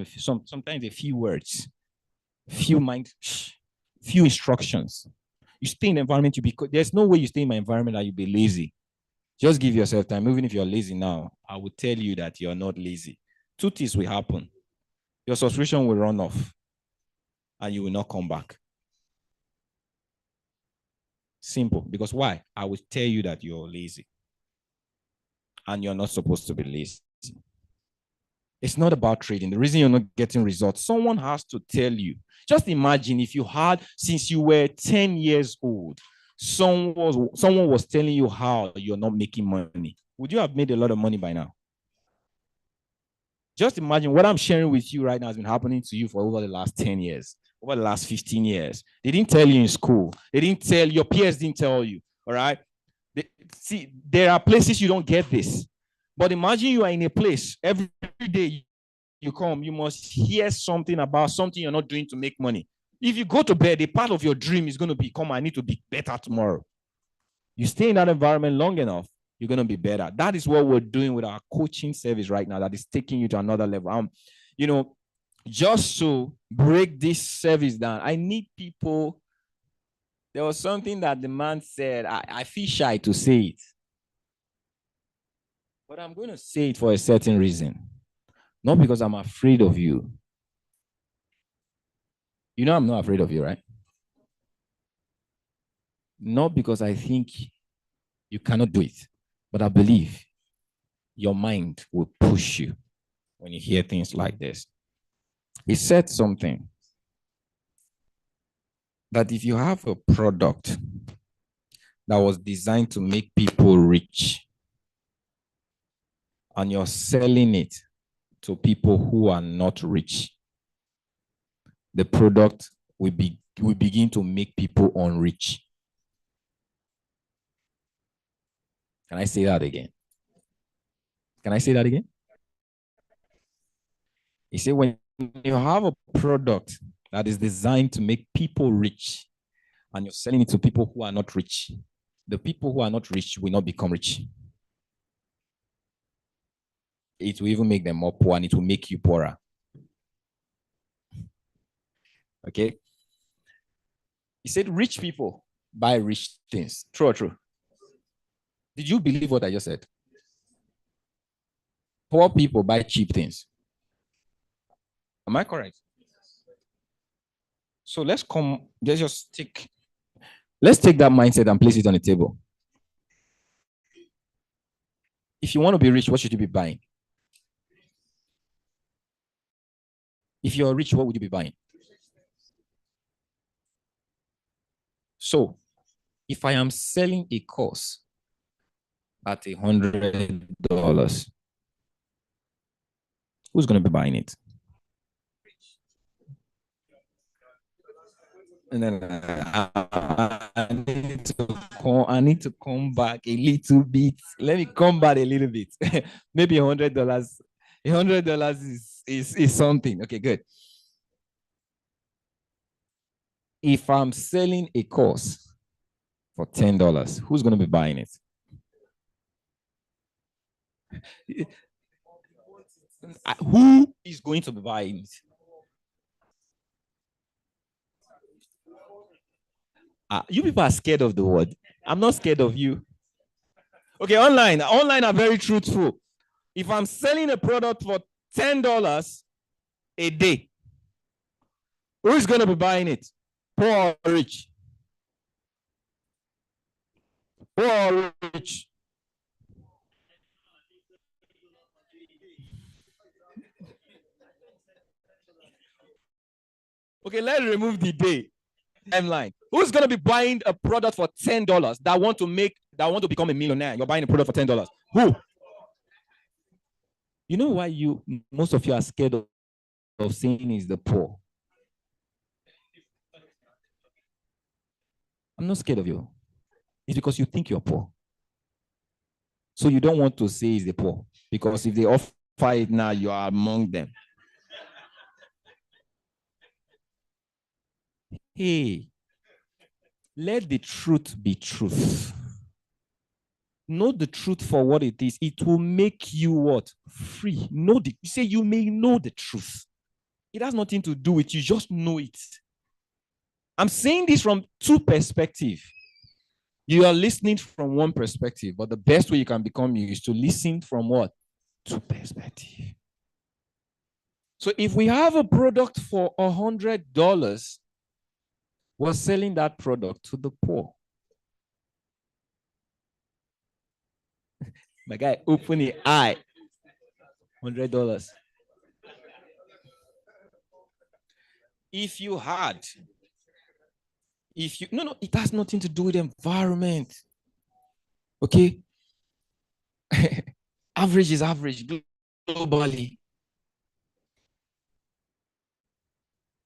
sometimes a few words, few instructions. You stay in the environment, there's no way you stay in my environment that you be lazy. Just give yourself time. Even if you're lazy now, I will tell you that you're not lazy. Two things will happen. Your subscription will run off and you will not come back. Simple. Because why? I will tell you that you're lazy and you're not supposed to be lazy. It's not about trading. The reason you're not getting results, someone has to tell you. Just imagine if you had, since you were 10 years old, someone was telling you how you're not making money. Would you have made a lot of money by now? Just imagine what I'm sharing with you right now has been happening to you for over the last 10 years, over the last 15 years. They didn't tell you in school. They didn't tell, your peers didn't tell you, all right? See, there are places you don't get this. But imagine you are in a place, every day you come, you must hear something about something you're not doing to make money. If you go to bed, a part of your dream is going to become, I need to be better tomorrow. You stay in that environment long enough, you're going to be better. That is what we're doing with our coaching service right now, that is taking you to another level. You know, just to break this service down, I need people. There was something that the man said. I feel shy to say it, but I'm going to say it for a certain reason. Not because I'm afraid of you. You know I'm not afraid of you, right? Not because I think you cannot do it, but I believe your mind will push you when you hear things like this. He said something that if you have a product that was designed to make people rich and you're selling it to people who are not rich, the product will begin to make people unrich. Can I say that again? Can I say that again? He said, when you have a product that is designed to make people rich and you're selling it to people who are not rich, the people who are not rich will not become rich. It will even make them more poor and it will make you poorer. Okay? He said, rich people buy rich things. True or true? Did you believe what I just said? Poor people buy cheap things. Am I correct? So let's take that mindset and place it on the table. If you want to be rich, what should you be buying? If you're rich, what would you be buying? So, if I am selling a course at $100, who's going to be buying it? And then I need to come back a little bit. Let me come back a little bit. Maybe $100. $100 is something. Okay, good. If I'm selling a course for $10, who's going to be buying it? Who is going to be buying it? You people are scared of the word. I'm not scared of you. Okay, online are very truthful. If I'm selling a product for $10 a day, who is going to be buying it? Poor or rich? Poor or rich? Okay, let's remove the day timeline. Who's going to be buying a product for $10 that want to become a millionaire? You're buying a product for $10. Who? You know why most of you are scared of saying is the poor? I'm not scared of you. It's because you think you're poor. So you don't want to say is the poor, because if they offer it now, you are among them. Hey, let the truth be truth. Know the truth for what it is. It will make you what? Free. You say you may know the truth. It has nothing to do with you, just know it. I'm saying this from two perspectives. You are listening from one perspective, but the best way you can become you is to listen from what? Two perspectives. So if we have a product for $100, we're selling that product to the poor. My guy, open the eye. $100. No, it has nothing to do with environment. Okay? Average is average globally.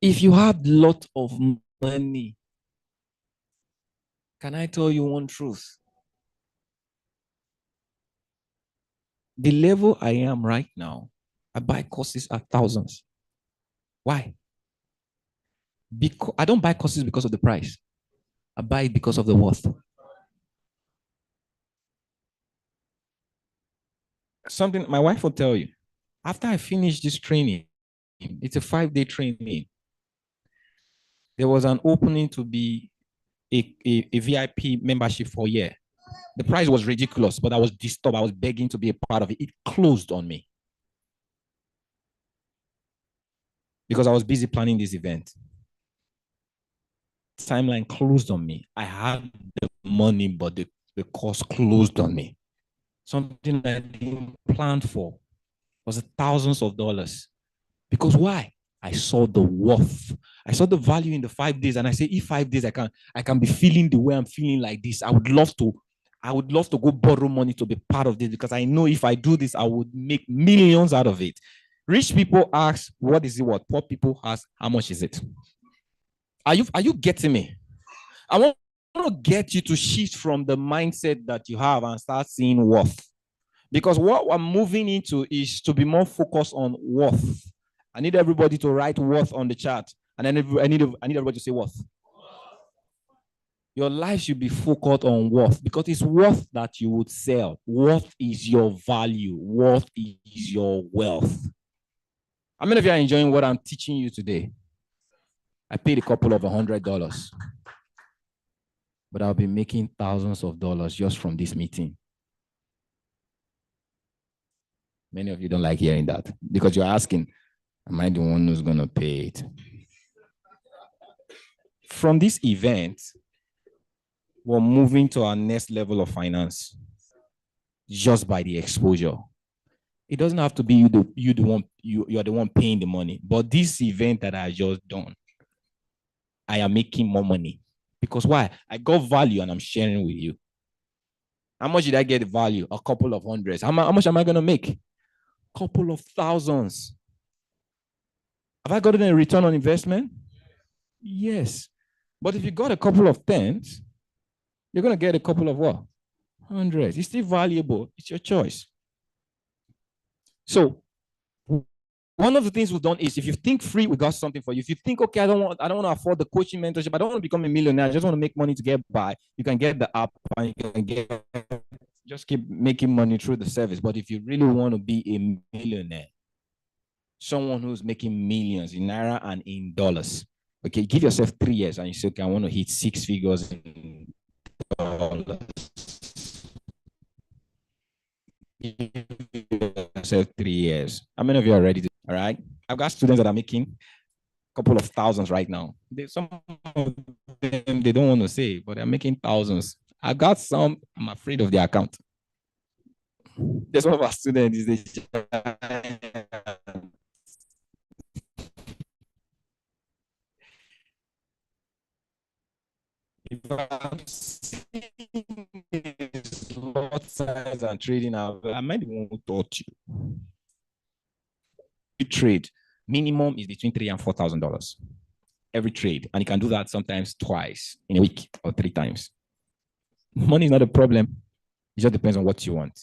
If you have a lot of money, can I tell you one truth? The level I am right now, I buy courses at thousands. Why? Because I don't buy courses because of the price. I buy it because of the worth. Something my wife will tell you. After I finish this training, it's a 5-day training. There was an opening to be a VIP membership for a year. The price was ridiculous, but I was disturbed. I was begging to be a part of it. It closed on me because I was busy planning this event. Timeline closed on me. I had the money, but the course closed on me. Something I didn't plan for was thousands of dollars. Because why? I saw the worth. I saw the value in the 5 days, and I say, if 5 days I can be feeling the way I'm feeling like this, I would love to go borrow money to be part of this, because I know if I do this, I would make millions out of it. Rich people ask, what is it worth? Poor people ask, how much is it? Are you getting me? I want to get you to shift from the mindset that you have and start seeing worth. Because what I'm moving into is to be more focused on worth. I need everybody to write worth on the chat. And then I need everybody to say worth. Your life should be focused on worth, because it's worth that you would sell. Worth is your value. Worth is your wealth. How many of you are enjoying what I'm teaching you today? I paid a couple of $100, but I'll be making thousands of dollars just from this meeting. Many of you don't like hearing that because you're asking, am I the one who's going to pay it? From this event, we're moving to our next level of finance just by the exposure. It doesn't have to be you're the one paying the money. But this event that I just done, I am making more money. Because why? I got value and I'm sharing with you. How much did I get value? A couple of hundreds. How much am I going to make? Couple of thousands. Have I gotten a return on investment? Yes. But if you got a couple of tens, you're going to get a couple of what? Hundreds. It's still valuable. It's your choice. So one of the things we've done is, if you think free, we got something for you. If you think, okay, I don't want to afford the coaching mentorship, I don't want to become a millionaire, I just want to make money to get by, you can get the app and you can just keep making money through the service. But if you really want to be a millionaire, someone who's making millions in naira and in dollars, okay, give yourself 3 years and you say, okay, I want to hit 6 figures in dollars. Give yourself 3 years. How many of you are ready to? All right. I've got students that are making a couple of thousands right now. Some of them, they don't want to say, but they're making thousands. I've got some, I'm afraid of their account. There's one of our students is if I'm seeing lot size and trading out, I might be the one who taught you. trade, minimum is between $3,000 and $4,000 every trade. And you can do that sometimes twice in a week or 3 times. Money is not a problem. It just depends on what you want.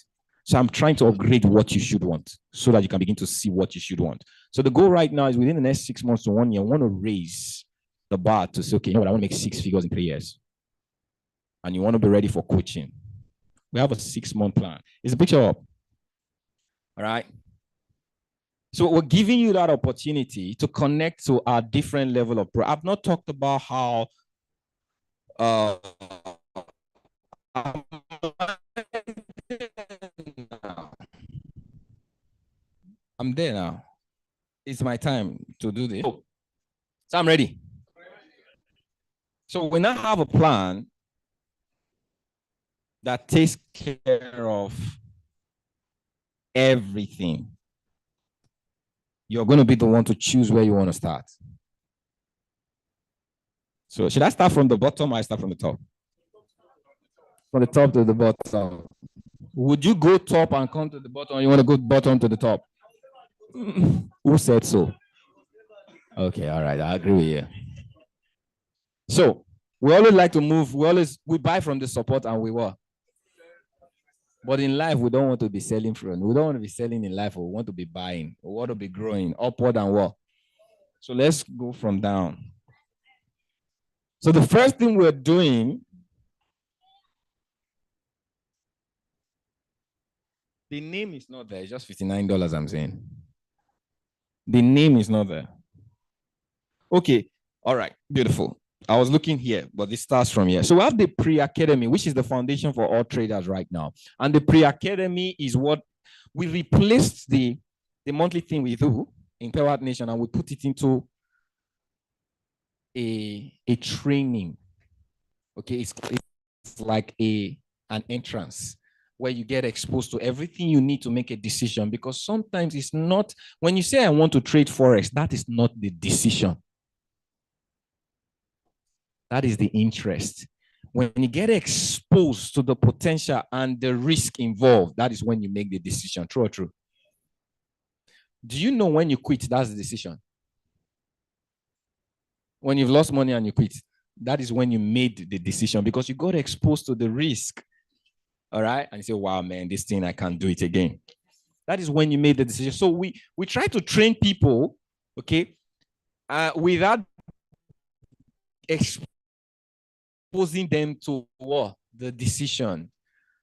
So I'm trying to upgrade what you should want so that you can begin to see what you should want. So the goal right now is within the next 6 months to 1 year, I want to raise the bar to say, okay, you know what, I want to make 6 figures in 3 years. And you want to be ready for coaching. We have a 6-month plan. Is the picture up? All right. So we're giving you that opportunity to connect to our different level of pro. I've not talked about how I'm there now. It's my time to do this. So I'm ready. So we now have a plan that takes care of everything. You're going to be the one to choose where you want to start. So should I start from the bottom or I start from the top? From the top to the bottom. Would you go top and come to the bottom, or you want to go bottom to the top? Who said so? Okay, all right, I agree with you. So we always like to move. We buy from the support and we what? But in life, we don't want to be selling from. We don't want to be selling in life. We want to be buying. We want to be growing upward and what? So let's go from down. So the first thing we're doing, the name is not there. It's just $59, I'm saying. The name is not there. Okay. All right. Beautiful. I was looking here, but this starts from here. So we have the pre-academy, which is the foundation for all traders right now. And the pre-academy is what we replaced the monthly thing we do in Pewatnation, and we put it into a training. Okay, it's like an entrance where you get exposed to everything you need to make a decision, because sometimes it's not, when you say I want to trade Forex, that is not the decision. That is the interest. When you get exposed to the potential and the risk involved, that is when you make the decision. True or true? Do you know when you quit, that's the decision? When you've lost money and you quit, that is when you made the decision, because you got exposed to the risk. All right? And you say, wow, man, this thing, I can't do it again. That is when you made the decision. So we try to train people, okay, without exposing them to what? The decision.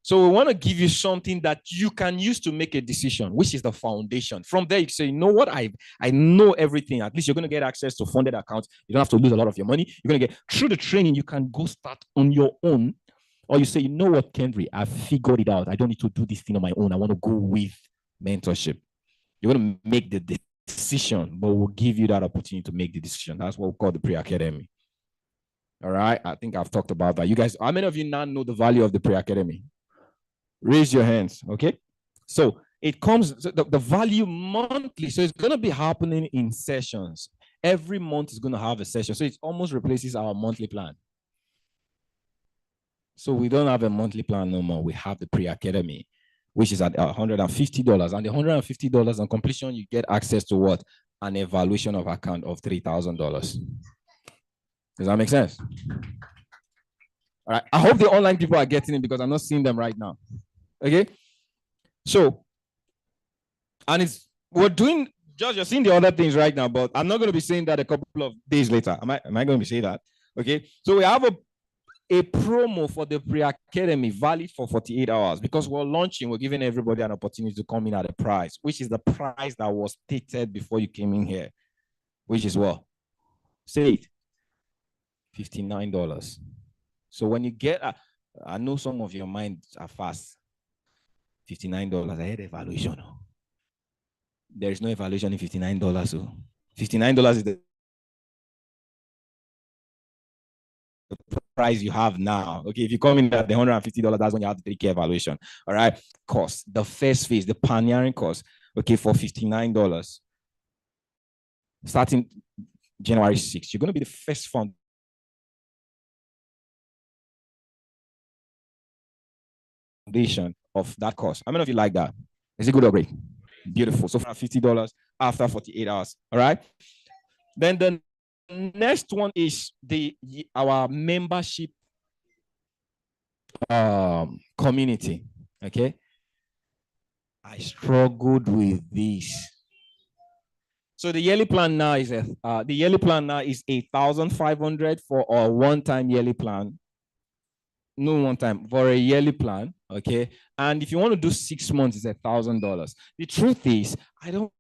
So we want to give you something that you can use to make a decision, which is the foundation. From there, you say, you know what? I know everything. At least you're going to get access to funded accounts. You don't have to lose a lot of your money. You're going to get, through the training, you can go start on your own. Or you say, you know what, Kendry, I've figured it out. I don't need to do this thing on my own. I want to go with mentorship. You're going to make the decision, but we'll give you that opportunity to make the decision. That's what we call the pre-academy. All right. I think I've talked about that. You guys, how many of you now know the value of the pre-academy? Raise your hands. Okay. So it comes, so the value monthly. So it's going to be happening in sessions. Every month is going to have a session. So it almost replaces our monthly plan. So we don't have a monthly plan no more. We have the pre-academy, which is at $150. And the $150 on completion, you get access to what? An evaluation of account of $3,000. Does that make sense? All right. I hope the online people are getting it, because I'm not seeing them right now. Okay. So, and we're doing, just you're seeing the other things right now, but I'm not going to be saying that a couple of days later. Am I going to be saying that? Okay. So we have a promo for the pre-academy valid for 48 hours, because we're launching, we're giving everybody an opportunity to come in at a price, which is the price that was stated before you came in here, which is what? Say it. $59. So when you get, I know some of your minds are fast. $59. I had evaluation. There is no evaluation in $59. So $59 is the price you have now. Okay, if you come in at the $150, that's when you have the 3K evaluation. All right, cost, the first phase, the pioneering course, okay, for $59, starting January 6th. You're going to be the first foundation of that course. How many of you like that? Is it good or great? Beautiful. So for $50, after 48 hours. All right. Then the next one is our membership community. Okay. I struggled with this. So the yearly plan now is 8,500 for a one-time yearly plan. No one time for a yearly plan. Okay. And if you want to do 6 months, it's $1,000. The truth is, I don't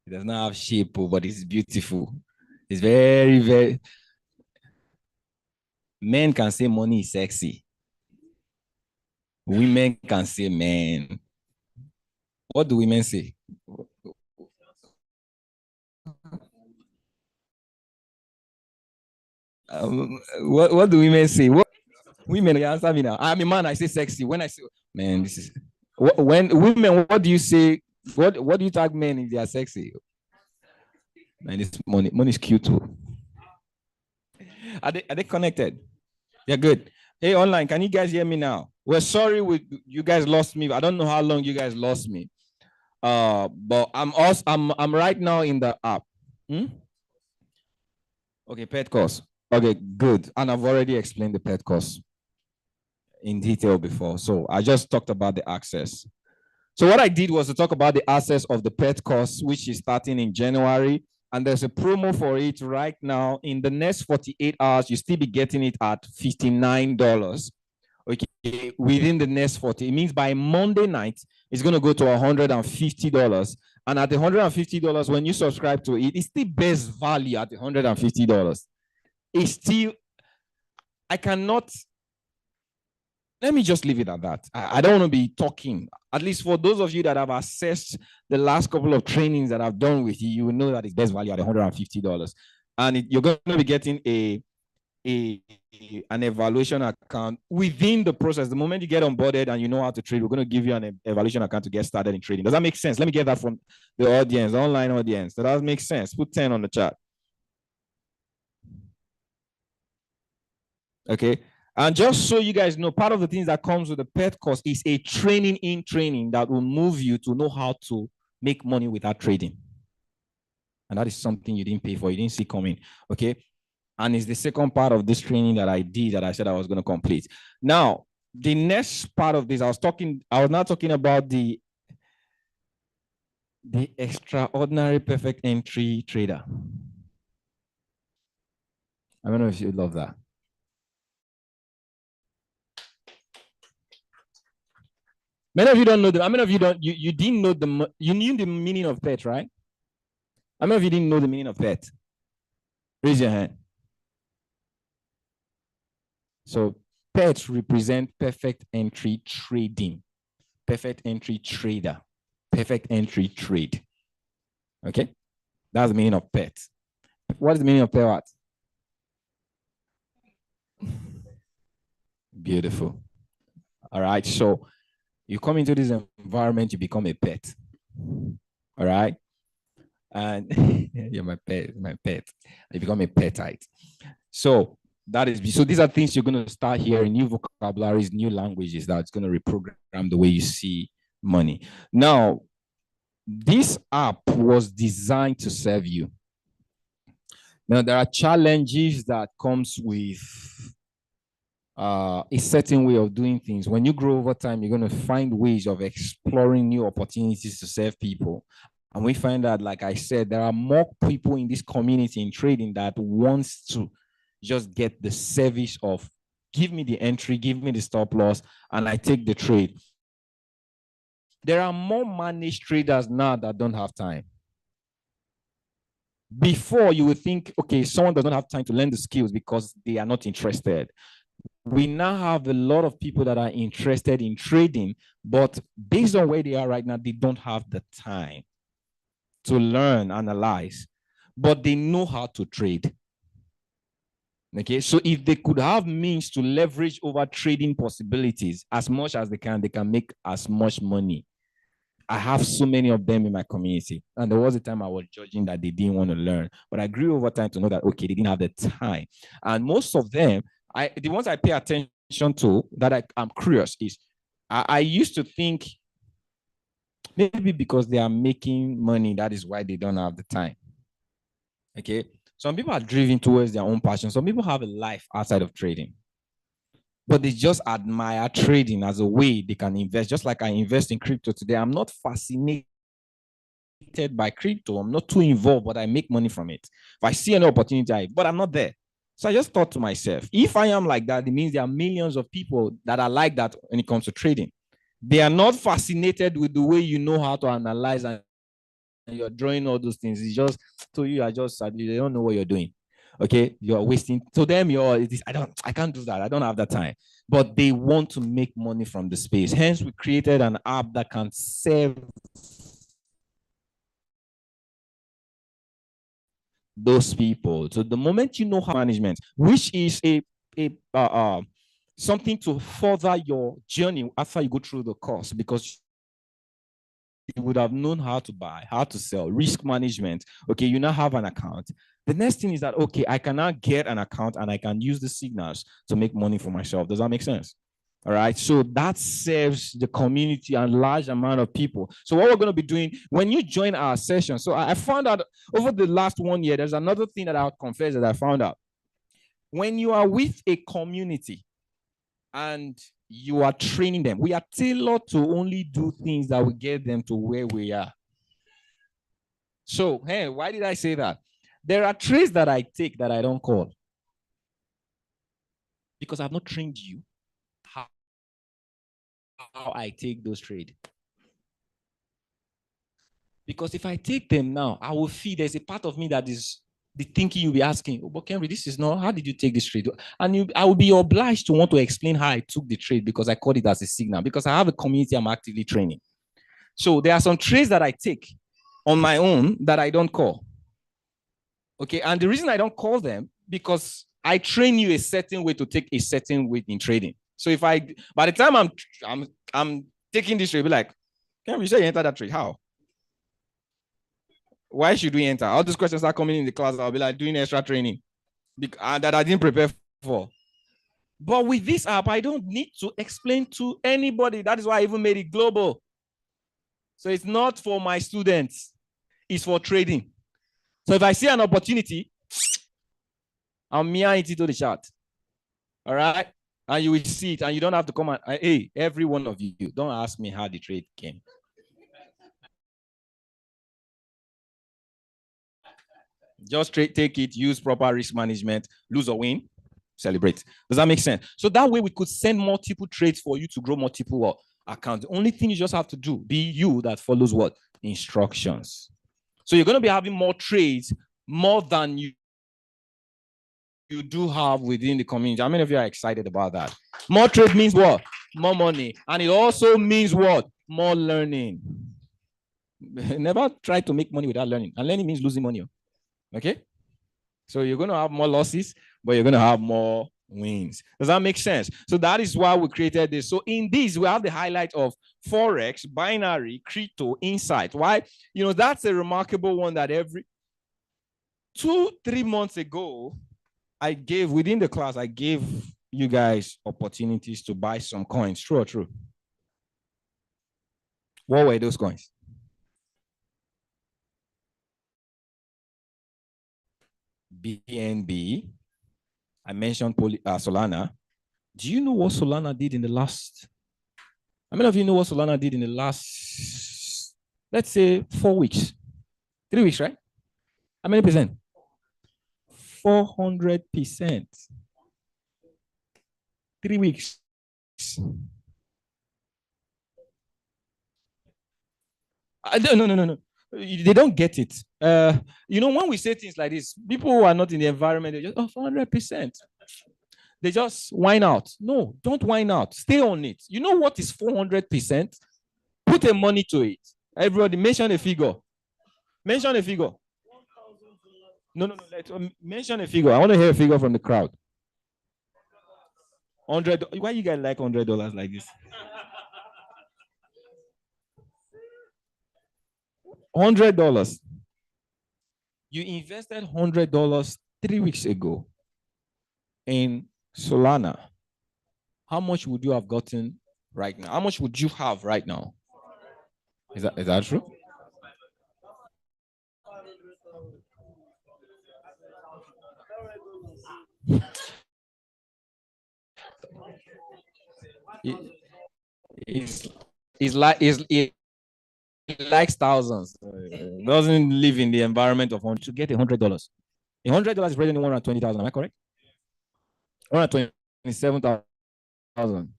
It does not have shape, but it's beautiful. It's very, very. Men can say money is sexy. Women can say man. What do women say? What do women say? What women, you answer me now. I'm a man, I say sexy. When I say man, this is when women, what do you say? What do you tag men if they are sexy? Man, this money is cute too. Are they connected? They're good. Hey, online, can you guys hear me now? We're sorry you guys lost me. I don't know how long you guys lost me. But I'm right now in the app. Okay, pet course. Okay, good. And I've already explained the pet course in detail before. So I just talked about the access. So what I did was to talk about the access of the pet course, which is starting in January. And there's a promo for it right now. In the next 48 hours, you still be getting it at $59. Okay, within the next 40. It means by Monday night, it's going to go to $150. And at the $150, when you subscribe to it, it's the best value at the $150. It's still, I cannot, let me just leave it at that. I don't want to be talking. At least for those of you that have assessed the last couple of trainings that I've done with you, you will know that it's best value at $150. And you're going to be getting an evaluation account within the process. The moment you get onboarded and you know how to trade, we're going to give you an evaluation account to get started in trading. Does that make sense? Let me get that from the audience, the online audience. Does that make sense? Put 10 on the chat. Okay. And just so you guys know, part of the things that comes with the pet course is a training that will move you to know how to make money without trading. And that is something you didn't pay for, you didn't see coming. Okay. And it's the second part of this training that I did that I said I was going to complete. Now, the next part of this, I was not talking about the extraordinary perfect entry trader. I don't know if you love that. Many of you don't know the, many of you don't, you didn't know you knew the meaning of pet, right? How many of you didn't know the meaning of pet? Raise your hand. So pets represent perfect entry trading, perfect entry trader, perfect entry trade. Okay, that's the meaning of pet. What is the meaning of Pewat? Beautiful. All right, so you come into this environment, you become a pet. All right, and you're my pet. You become a petite. So these are things you're going to start hearing, new vocabularies, new languages that's going to reprogram the way you see money. Now, this app was designed to serve you. Now, there are challenges that comes with a certain way of doing things. When you grow over time, you're going to find ways of exploring new opportunities to serve people. And we find that, like I said, there are more people in this community in trading that wants to just get the service of give me the entry, give me the stop loss, and I take the trade. There are more managed traders now that don't have time. Before, you would think, okay, someone does not have time to learn the skills because they are not interested. We now have a lot of people that are interested in trading, but based on where they are right now, they don't have the time to learn, analyze, but they know how to trade. Okay, so if they could have means to leverage over trading possibilities as much as they can make as much money. I have so many of them in my community. And there was a time I was judging that they didn't want to learn, but I grew over time to know that, okay, they didn't have the time. And most of them, the ones I pay attention to that I'm curious is, I used to think maybe because they are making money, that is why they don't have the time. Okay. Some people are driven towards their own passion. Some people have a life outside of trading, but they just admire trading as a way they can invest. Just like I invest in crypto today. I'm not fascinated by crypto. I'm not too involved, but I make money from it. If I see any opportunity, but I'm not there. So I just thought to myself, if I am like that, it means there are millions of people that are like that when it comes to trading. They are not fascinated with the way you know how to analyze and you're drawing all those things. It's just to you, they don't know what you're doing. Okay, you're wasting. To them, I can't do that. I don't have that time. But they want to make money from the space. Hence, we created an app that can serve those people. So the moment you know how management, which is something to further your journey after you go through the course, because you would have known how to buy, how to sell, risk management. Okay, you now have an account. The next thing is that, okay, I can now get an account and I can use the signals to make money for myself. Does that make sense? All right. So that serves the community and large amount of people. So what we're going to be doing when you join our session. So I found out over the last 1 year, there's another thing that I'll confess that I found out. When you are with a community and you are training them, we are tailored to only do things that will get them to where we are. So, hey, why did I say that? There are trades that I take that I don't call because I've not trained you how I take those trades. Because if I take them now, I will feel there's a part of me that is the thinking you'll be asking, oh, but Henry, this is not, how did you take this trade? And I will be obliged to want to explain how I took the trade because I call it as a signal, because I have a community I'm actively training. So there are some trades that I take on my own that I don't call. Okay, and the reason I don't call them, because I train you a certain way to take a certain way in trading. So if by the time I'm taking this trade, be like, can we say you enter that trade? How? Why should we enter? All these questions are coming in the class. I'll be like doing extra training that I didn't prepare for. But with this app, I don't need to explain to anybody. That is why I even made it global. So it's not for my students. It's for trading. So if I see an opportunity, I'll mirror it into the chart. All right? And you will see it, and you don't have to come and, hey, every one of you, don't ask me how the trade came. Just take it, use proper risk management, lose or win, celebrate. Does that make sense? So that way we could send multiple trades for you to grow multiple accounts. The only thing you just have to do, be you that follows what? Instructions. So you're going to be having more trades, more than you do have within the community. How many of you are excited about that? More trade means what? More money. And it also means what? More learning. Never try to make money without learning. And learning means losing money. Okay? So you're going to have more losses, but you're going to have more wins. Does that make sense? So that is why we created this. So in this, we have the highlight of Forex, binary, crypto, insight. Why? That's a remarkable one that every 2-3 months ago, within the class, I gave you guys opportunities to buy some coins. True or true? What were those coins? BNB. I mentioned Solana. Do you know what Solana did in the last? How many of you know what Solana did in the last, let's say, 4 weeks? 3 weeks, right? How many percent? 400%. 3 weeks. No. They don't get it. When we say things like this, people who are not in the environment, they just, 400%. They just whine out. No, don't whine out. Stay on it. You know what is 400%? Put a money to it. Everybody, mention a figure. Mention a figure. No. Mention a figure. I want to hear a figure from the crowd. 100. Why you guys like $100 like this? $100. You invested $100 3 weeks ago in Solana. How much would you have gotten right now? How much would you have right now? Is that true? It likes thousands. Doesn't live in the environment of to get $100. $100 is better than 120,000. Am I correct? 127,000.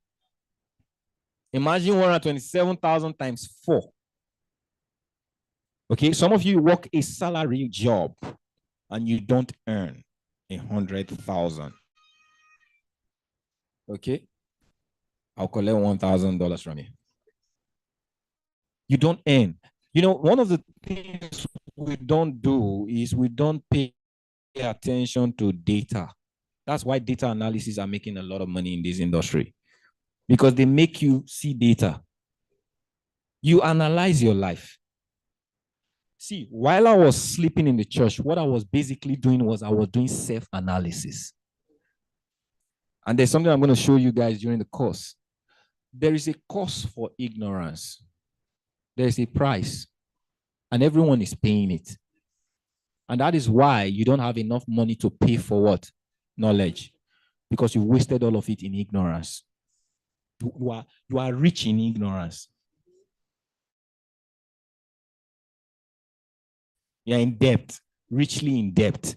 Imagine 127,000 times 4. Okay, some of you work a salary job and you don't earn 100,000. Okay, I'll collect $1,000 from you. You don't earn. You know, one of the things we don't do is we don't pay attention to data. That's why data analysis are making a lot of money in this industry, because they make you see data. You analyze your life. See, while I was sleeping in the church, what I was basically doing was I was doing self-analysis. And there's something I'm going to show you guys during the course. There is a cost for ignorance. There's a price, and everyone is paying it. And that is why you don't have enough money to pay for what? Knowledge. Because you wasted all of it in ignorance. You are rich in ignorance. You're in debt, richly in debt.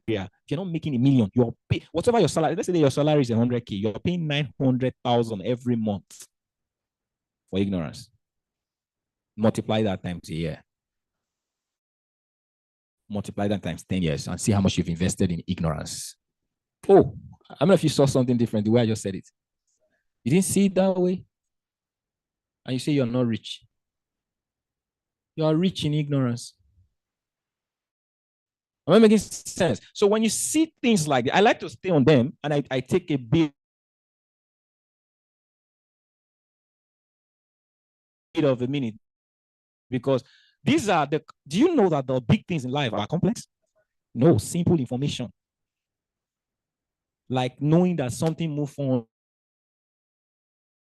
Yeah. If you're not making $1 million, you're paying whatever your salary. Let's say that your salary is 100K, you're paying 900,000 every month for ignorance. Multiply that times a year. Multiply that times 10 years and see how much you've invested in ignorance. Oh, I don't know if you saw something different the way I just said it. You didn't see it that way? And you say you're not rich. You are rich in ignorance. Am I making sense? So when you see things like that, I like to stay on them, and I take a bit of a minute, because these are the, do you know that the big things in life are complex? No, simple information. Like knowing that something moves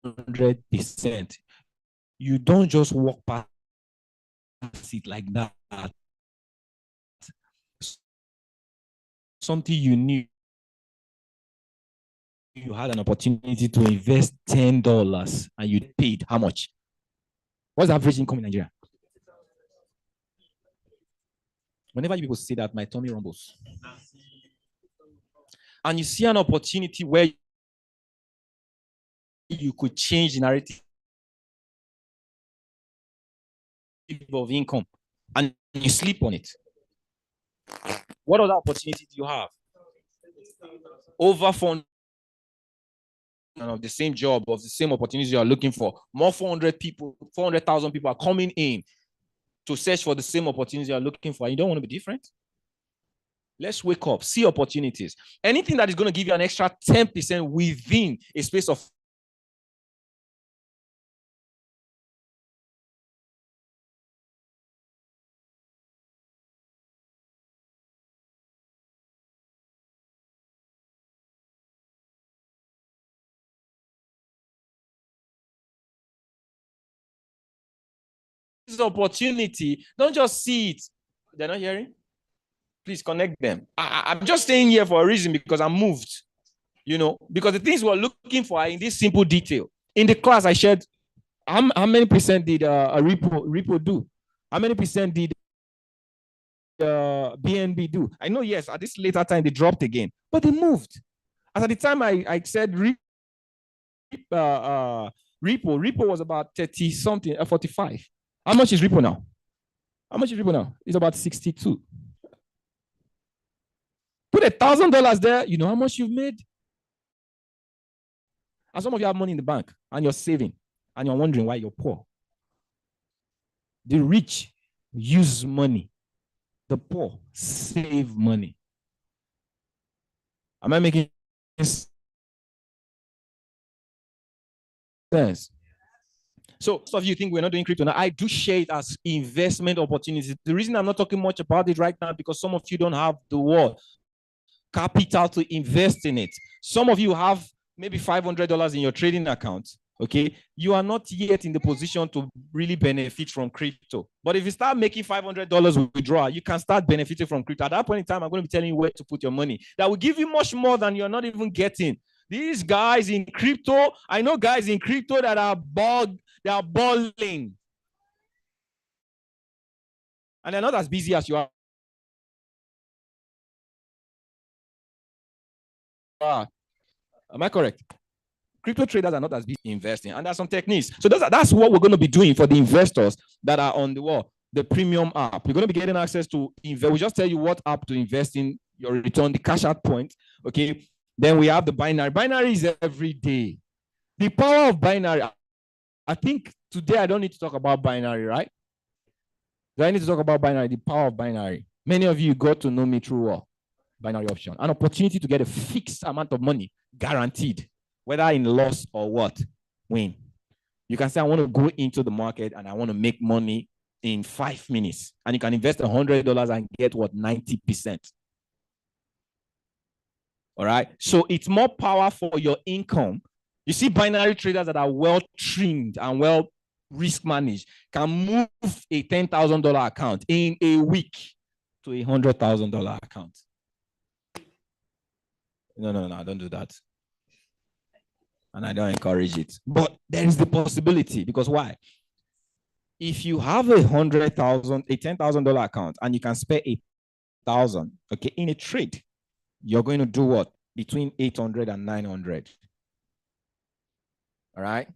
100%. You don't just walk past it like that. Something you knew, you had an opportunity to invest $10 and you paid how much? What's the average income in Nigeria? Whenever you people say that, my tummy rumbles. And you see an opportunity where you could change the narrative of income and you sleep on it. What other opportunity do you have? Over 400 of the same job, of the same opportunities you are looking for. More 400,000 people are coming in to search for the same opportunities you are looking for. You don't want to be different? Let's wake up, see opportunities. Anything that is going to give you an extra 10% within a space of this opportunity, don't just see it. They're not hearing? Please connect them. I'm just staying here for a reason, because I'm moved, you know, because the things we're looking for are in this simple detail. In the class I shared, how many percent did a repo do? How many percent did BNB do? I know, yes, at this later time they dropped again, but they moved. As at the time I said repo was about 30 something, 45. How much is repo now? How much is repo now? It's about 62. Put $1,000 there, you know how much you've made? And some of you have money in the bank and you're saving and you're wondering why you're poor. The rich use money. The poor save money. Am I making sense? So some of you think we're not doing crypto now. I do share it as investment opportunities. The reason I'm not talking much about it right now, because some of you don't have the word capital to invest in it. Some of you have maybe $500 in your trading account. Okay, you are not yet in the position to really benefit from crypto. But if you start making $500 withdrawal, you can start benefiting from crypto. At that point in time, I'm going to be telling you where to put your money. That will give you much more than you're not even getting. These guys in crypto, I know guys in crypto that are they are balling. And they're not as busy as you are. Am I correct? Crypto traders are not as busy investing, and there's some techniques. So that's what we're going to be doing for the investors that are on the wall. the premium app. You're going to be getting access to invest. We just tell you what app to invest in, your return, the cash out point. Okay. Then we have the binary. Binary is every day. The power of binary. I think today I don't need to talk about binary, right? Do I need to talk about binary? The power of binary. Many of you got to know me through what? Binary option. An opportunity to get a fixed amount of money, guaranteed, whether in loss or what? Win. You can say, I want to go into the market and I want to make money in 5 minutes. And you can invest $100 and get what? 90%. All right. So it's more power for your income. You see, binary traders that are well trained and well risk managed can move a $10,000 account in a week to a $100,000 account. No, don't do that. And I don't encourage it. But there is the possibility, because why? If you have a $10,000 account and you can spare $8,000, okay, in a trade, you're going to do what? Between 800 and 900. All right.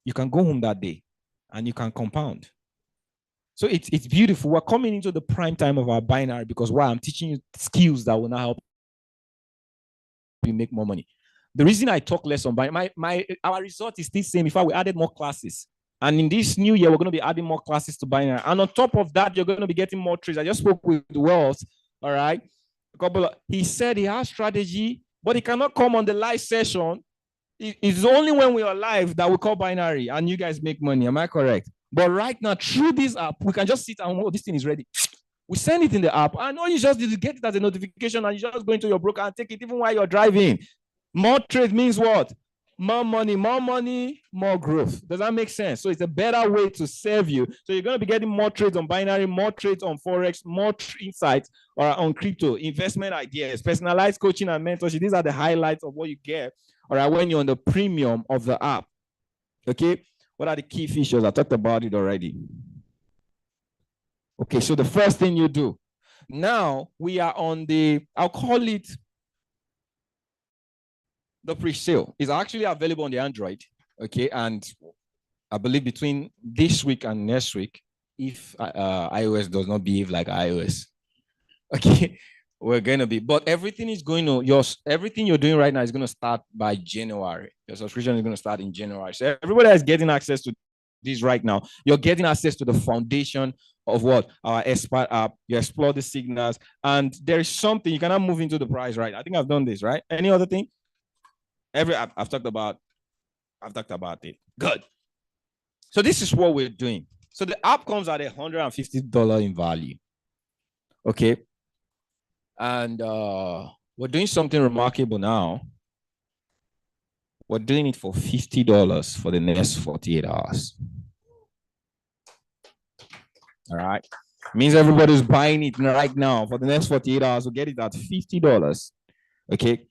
You can go home that day and you can compound. So it's beautiful. We're coming into the prime time of our binary because why? I'm teaching you skills that will now help you make more money. The reason I talk less on binary, our result is still the same. In fact, we added more classes. And in this new year, we're going to be adding more classes to binary. And on top of that, you're going to be getting more trades. I just spoke with Wells, all right? He said he has strategy, but he cannot come on the live session. It's only when we are live that we call binary and you guys make money. Am I correct? But right now, through this app, we can just sit and, oh, this thing is ready. We send it in the app. I know you just need to get it as a notification and you just go into your broker and take it even while you're driving. More trade means what? More money, more growth. Does that make sense? So it's a better way to serve you. So you're going to be getting more trades on binary, more trades on Forex, more insights or on crypto, investment ideas, personalized coaching and mentorship. These are the highlights of what you get. All right, when you're on the premium of the app. Okay, what are the key features? I talked about it already. Okay, so the first thing you do. Now we are on the, I'll call it the pre-sale. It's actually available on the Android. Okay, and I believe between this week and next week, if iOS does not behave like iOS, okay, we're going to be, but everything is going to, everything you're doing right now is going to start by January. Your subscription is going to start in January. So everybody is getting access to this right now. You're getting access to the foundation of what? Our expert app. You explore the signals, and there is something, you cannot move into the price, right? I think I've done this, right? Any other thing? I've talked about it. Good. So this is what we're doing. So the app comes at $150 in value. Okay. And we're doing something remarkable now. We're doing it for $50 for the next 48 hours. All right. Means everybody's buying it right now for the next 48 hours. We'll get it at $50. Okay.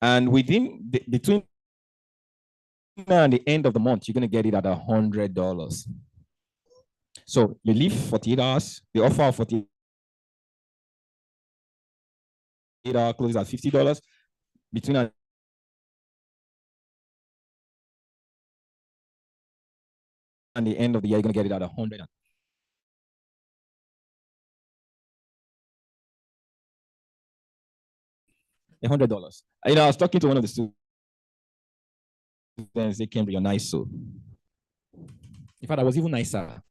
And between now and the end of the month, you're going to get it at $100. So you leave 48 hours, the offer of 48 hour closes at $50. Between now and the end of the year, you're going to get it at $100. $100. You know, I was talking to one of the students. They came, you're nice, so. In fact, I was even nicer.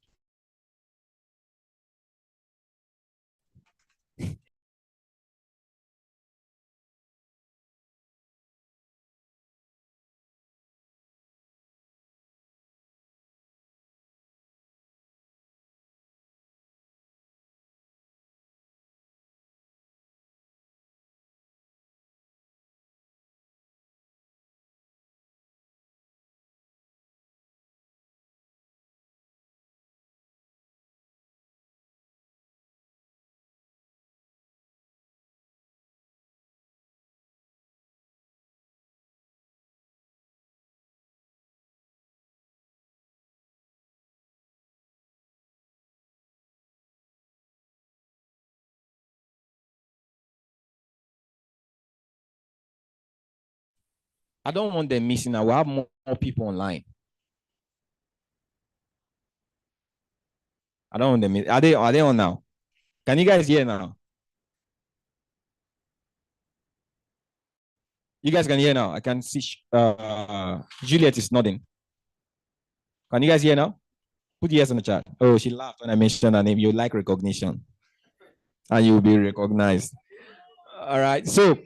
I don't want them missing. I will have more people online. I don't know them. Are they on now? Can you guys hear now? You guys can hear now. I can see Juliet is nodding. Can you guys hear now? Put yes in the chat. Oh, she laughed when I mentioned her name. You like recognition. And you'll be recognized. All right. So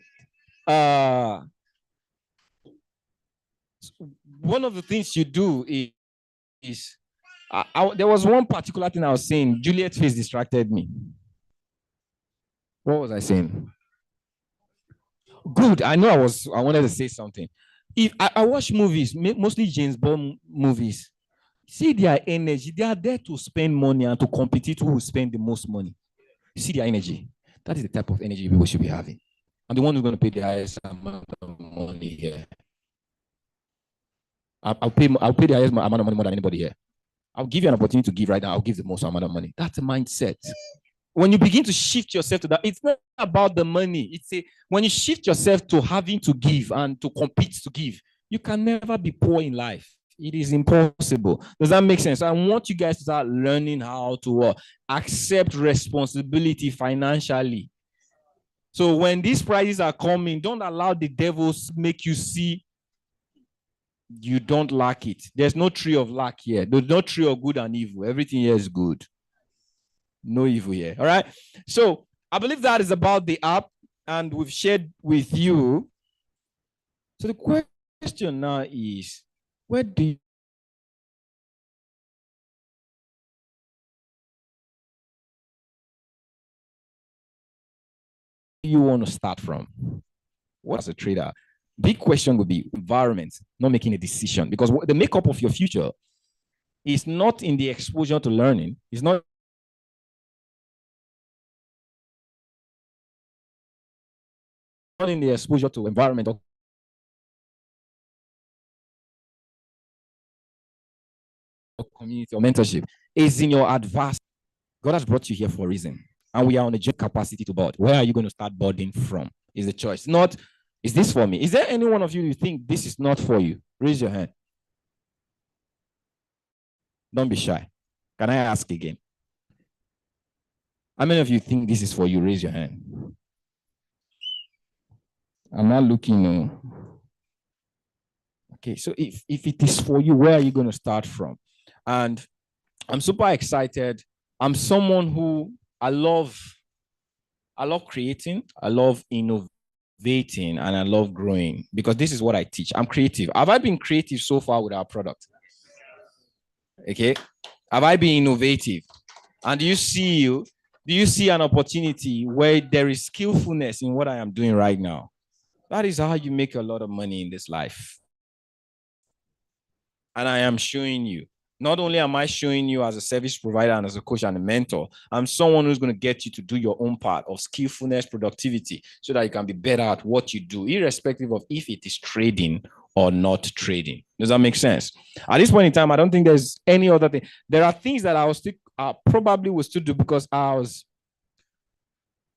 one of the things you do is there was one particular thing I was saying. Juliet's face distracted me. What was I saying? Good. I know I wanted to say something. If I watch movies, mostly James Bond movies, see their energy. They are there to spend money and to compete who will spend the most money. See their energy. That is the type of energy people should be having. I'm the one who's going to pay the highest amount of money here. I'll pay the highest amount of money more than anybody here. I'll give you an opportunity to give right now. I'll give the most amount of money. That's a mindset. When you begin to shift yourself to that, it's not about the money. When you shift yourself to having to give and to compete to give, you can never be poor in life. It is impossible. Does that make sense? I want you guys to start learning how to accept responsibility financially. So when these prices are coming, don't allow the devils make you see you don't lack it. There's no tree of lack here. There's no tree of good and evil. Everything here is good. No evil here. All right. So I believe that is about the app, and we've shared with you. So the question now is, where do you want to start from? What's a trader? Big question would be environment, not making a decision, because the makeup of your future is not in the exposure to learning. It's not in the exposure to environment or community or mentorship. Is in your advice. God has brought you here for a reason, and we are on a capacity to board. Where are you going to start boarding from? Is the choice. Not, is this for me? Is there any one of you who think this is not for you? Raise your hand. Don't be shy. Can I ask again? How many of you think this is for you? Raise your hand. I'm not looking. Okay, so if it is for you, where are you going to start from? And I'm super excited. I'm someone who I love creating, I love innovating, and I love growing, because this is what I teach. I'm creative. Have I been creative so far with our product? Okay. Have I been innovative? And do you see an opportunity where there is skillfulness in what I am doing right now? That is how you make a lot of money in this life. And I am showing you. Not only am I showing you as a service provider and as a coach and a mentor, I'm someone who's going to get you to do your own part of skillfulness, productivity, so that you can be better at what you do, irrespective of if it is trading or not trading. Does that make sense? At this point in time, I don't think there's any other thing. There are things that I will still probably will still do, because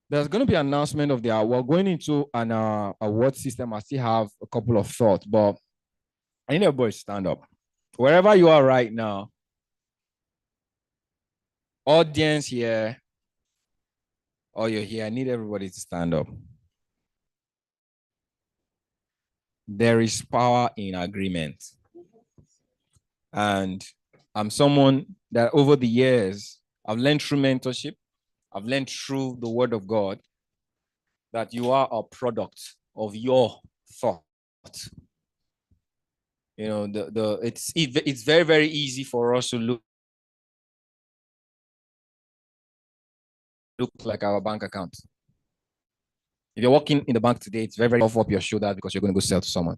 there's going to be an announcement of the award. We're going into an award system. I still have a couple of thoughts, but I need everybody to stand up. Wherever you are right now, audience here, or you're here, I need everybody to stand up. There is power in agreement. And I'm someone that over the years, I've learned through mentorship, I've learned through the word of God, that you are a product of your thought. You know, it's very, very easy for us to look like our bank account. If you're walking in the bank today, it's very, very off up your shoulders because you're going to go sell to someone.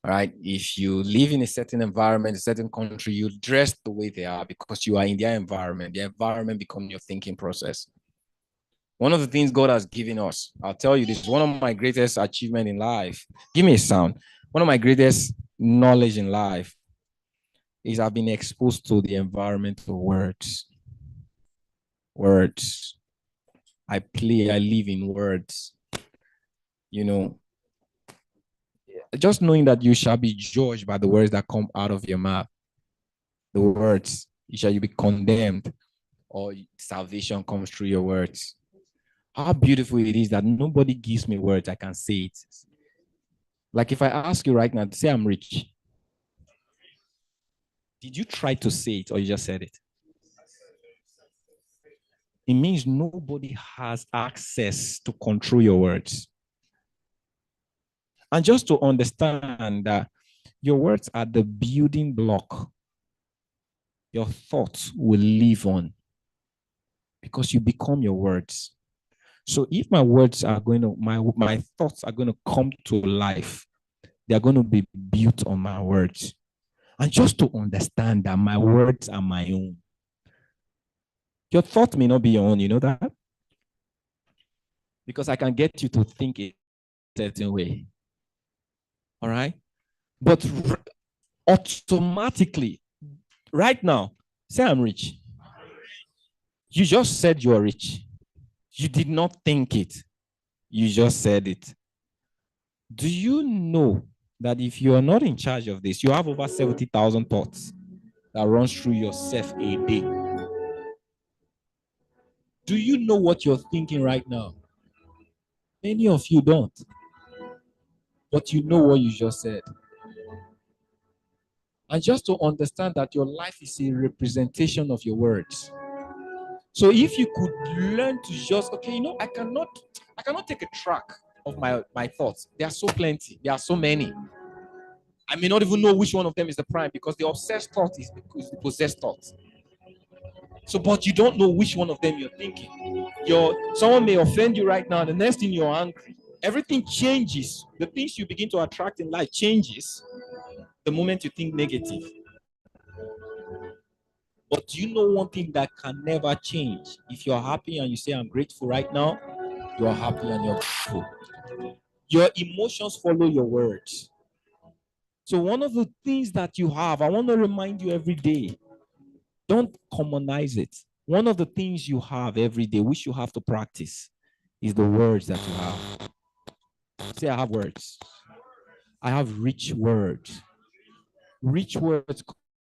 All right. If you live in a certain environment, a certain country, you dress the way they are because you are in their environment. The environment becomes your thinking process. One of the things God has given us, I'll tell you, this is one of my greatest achievements in life. Give me a sound. One of my greatest knowledge in life is I've been exposed to the environment of words. Words. I live in words. You know, just knowing that you shall be judged by the words that come out of your mouth. The words, you shall be condemned or salvation comes through your words. How beautiful it is that nobody gives me words, I can say it. Like if I ask you right now to say I'm rich, did you try to say it or you just said it? It means nobody has access to control your words. And just to understand that your words are the building block your thoughts will live on, because you become your words. So if my words are going to, my thoughts are going to come to life, they are going to be built on my words. And just to understand that my words are my own. Your thought may not be your own, you know that? Because I can get you to think a certain way. All right? But automatically, right now, say I'm rich. You just said you are rich. You did not think it. You just said it. Do you know that if you are not in charge of this, you have over 70,000 thoughts that runs through yourself a day? Do you know what you're thinking right now? Many of you don't. But you know what you just said. And just to understand that your life is a representation of your words. So if you could learn to just, okay, you know, I cannot take a track of my thoughts. There are so plenty. There are so many. I may not even know which one of them is the prime, because the obsessed thought is the possessed thought. So, but you don't know which one of them you're thinking. Someone may offend you right now. The next thing you're angry. Everything changes. The things you begin to attract in life changes the moment you think negative. But do you know one thing that can never change? If you're happy and you say, I'm grateful right now, you're happy and you're grateful. Your emotions follow your words. So one of the things that you have, I want to remind you every day, don't commonize it. One of the things you have every day, which you have to practice, is the words that you have. Say, I have words. I have rich words. Rich words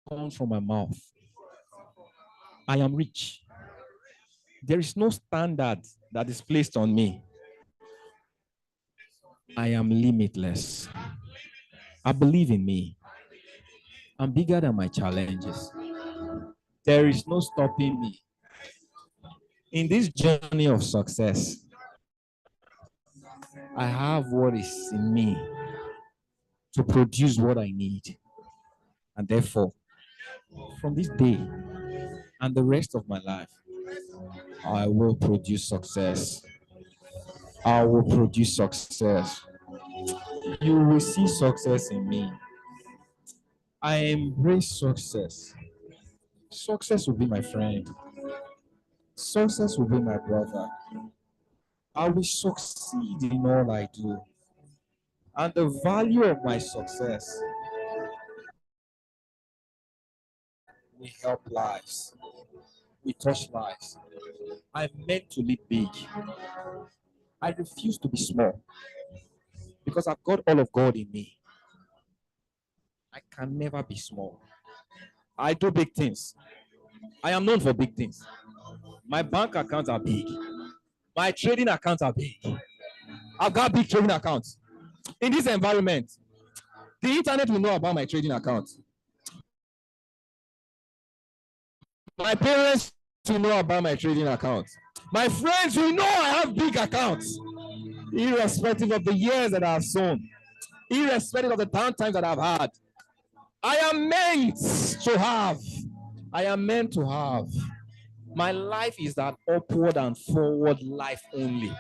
come from my mouth. I am rich. There is no standard that is placed on me. I am limitless. I believe in me. I'm bigger than my challenges. There is no stopping me. In this journey of success, I have what is in me to produce what I need. And therefore, from this day and the rest of my life, I will produce success. I will produce success. You will see success in me. I embrace success. Success will be my friend. Success will be my brother. I will succeed in all I do. And the value of my success will help lives. We touch lives. I'm meant to live big. I refuse to be small because I've got all of God in me. I can never be small. I do big things. I am known for big things. My bank accounts are big. My trading accounts are big. I've got big trading accounts. In this environment, the internet will know about my trading account. My parents will know about my trading account. My friends will know I have big accounts, irrespective of the years that I've sown, irrespective of the downtimes that I've had. I am meant to have. I am meant to have. My life is that upward and forward life only.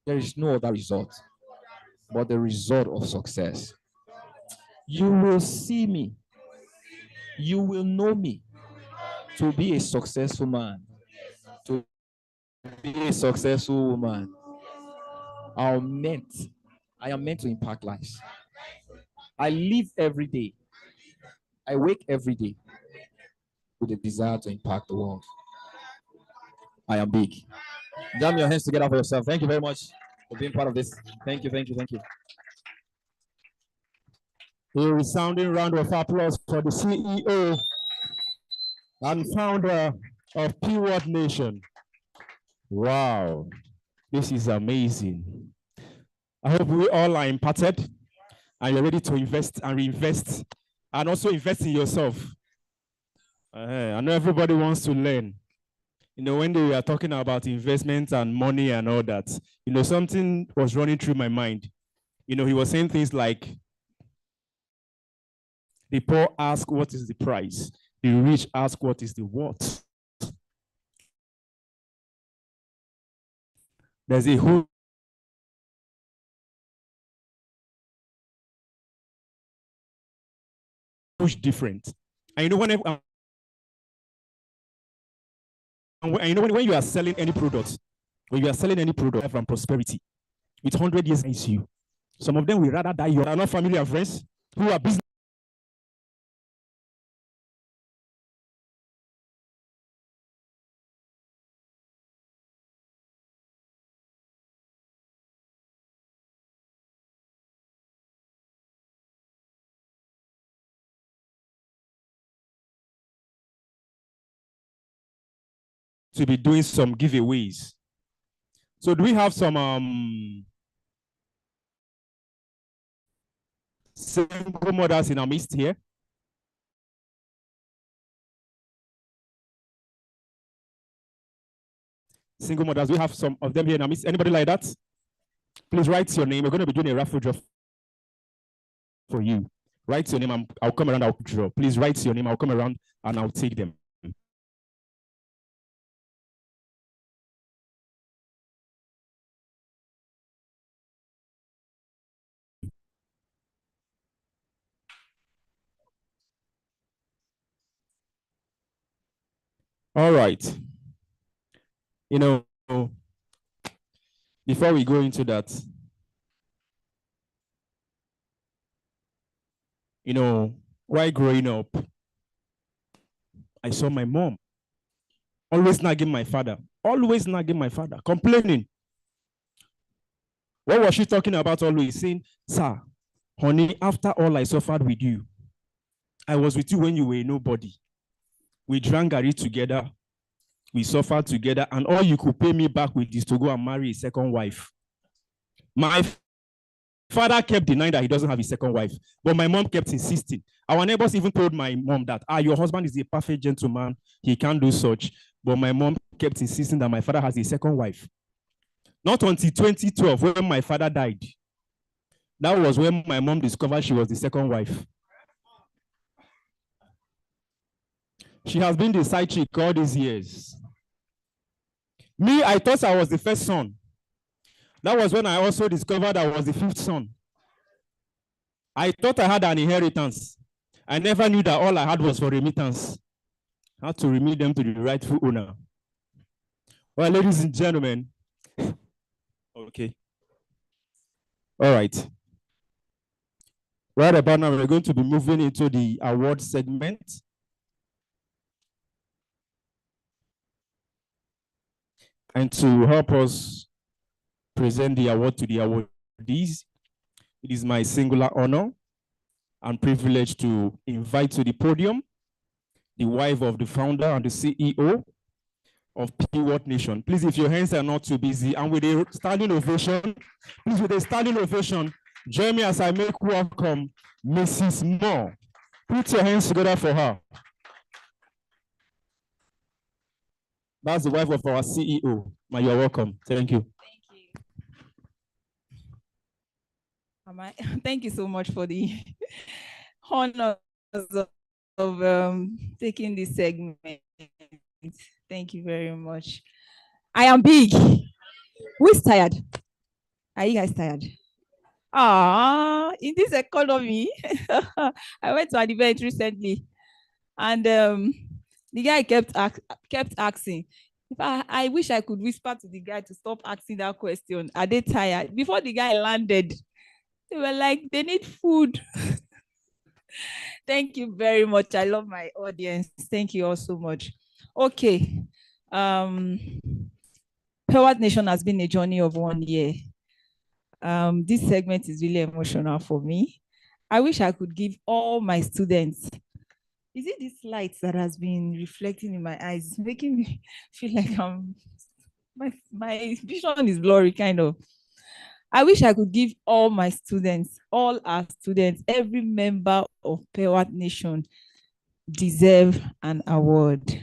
There is no other result but the result of success. You will see me. You will know me to be a successful man, to be a successful woman. I am meant to impact lives. I live every day. I wake every day with a desire to impact the world. I am big. Jam your hands together for yourself. Thank you very much for being part of this. Thank you, thank you, thank you. A resounding round of applause for the CEO and founder of Pewatnation. Wow, this is amazing. I hope we all are imparted and you're ready to invest and reinvest and also invest in yourself. I know everybody wants to learn. You know, when they were talking about investment and money and all that, you know, something was running through my mind. You know, he was saying things like, the poor ask, what is the price? The rich ask, what is the worth? There's a huge difference. And you know, when you are selling any product, from prosperity, with 100 years against you, some of them will rather die. You are not family and friends who are business. To be doing some giveaways. So do we have some single mothers in our midst here? Single mothers, we have some of them here in our midst. Anybody like that? Please write your name. We're going to be doing a raffle draw for you. Write your name. I'll come around. I'll draw. Please write your name. I'll come around and I'll take them. All right. You know, before we go into that, you know, while growing up, I saw my mom always nagging my father, complaining. What was she talking about always? Saying, sir, honey, after all I suffered with you, I was with you when you were nobody. We drank garri together, we suffered together, and all you could pay me back with is to go and marry a second wife. My father kept denying that he doesn't have a second wife, but my mom kept insisting. Our neighbors even told my mom that, your husband is a perfect gentleman, he can't do such. But my mom kept insisting that my father has a second wife. Not until 2012, when my father died, that was when my mom discovered she was the second wife. She has been the side chick all these years. Me, I thought I was the first son. That was when I also discovered I was the fifth son. I thought I had an inheritance. I never knew that all I had was for remittance. I had to remit them to the rightful owner. Well, ladies and gentlemen, okay. All right. Right about now, we're going to be moving into the award segment. And to help us present the award to the awardees, it is my singular honor and privilege to invite to the podium the wife of the founder and the CEO of Pewatnation. Please, if your hands are not too busy, and with a standing ovation, please, with a standing ovation, join me as I make welcome Mrs. Moore. Put your hands together for her. That's the wife of our CEO. You're welcome. Thank you. Thank you so much for the honor of taking this segment. Thank you very much. I am big. Who is tired? Are you guys tired? In this economy, I went to an event recently, and the guy kept asking. I wish I could whisper to the guy to stop asking that question. Are they tired? Before the guy landed, they were like, they need food. Thank you very much. I love my audience. Thank you all so much. Okay. Pewatnation has been a journey of 1 year. This segment is really emotional for me. I wish I could give all my students Is it this light that has been reflecting in my eyes? It's making me feel like my vision is blurry, kind of. I wish I could give all my students, all our students, every member of Pewatnation deserve an award.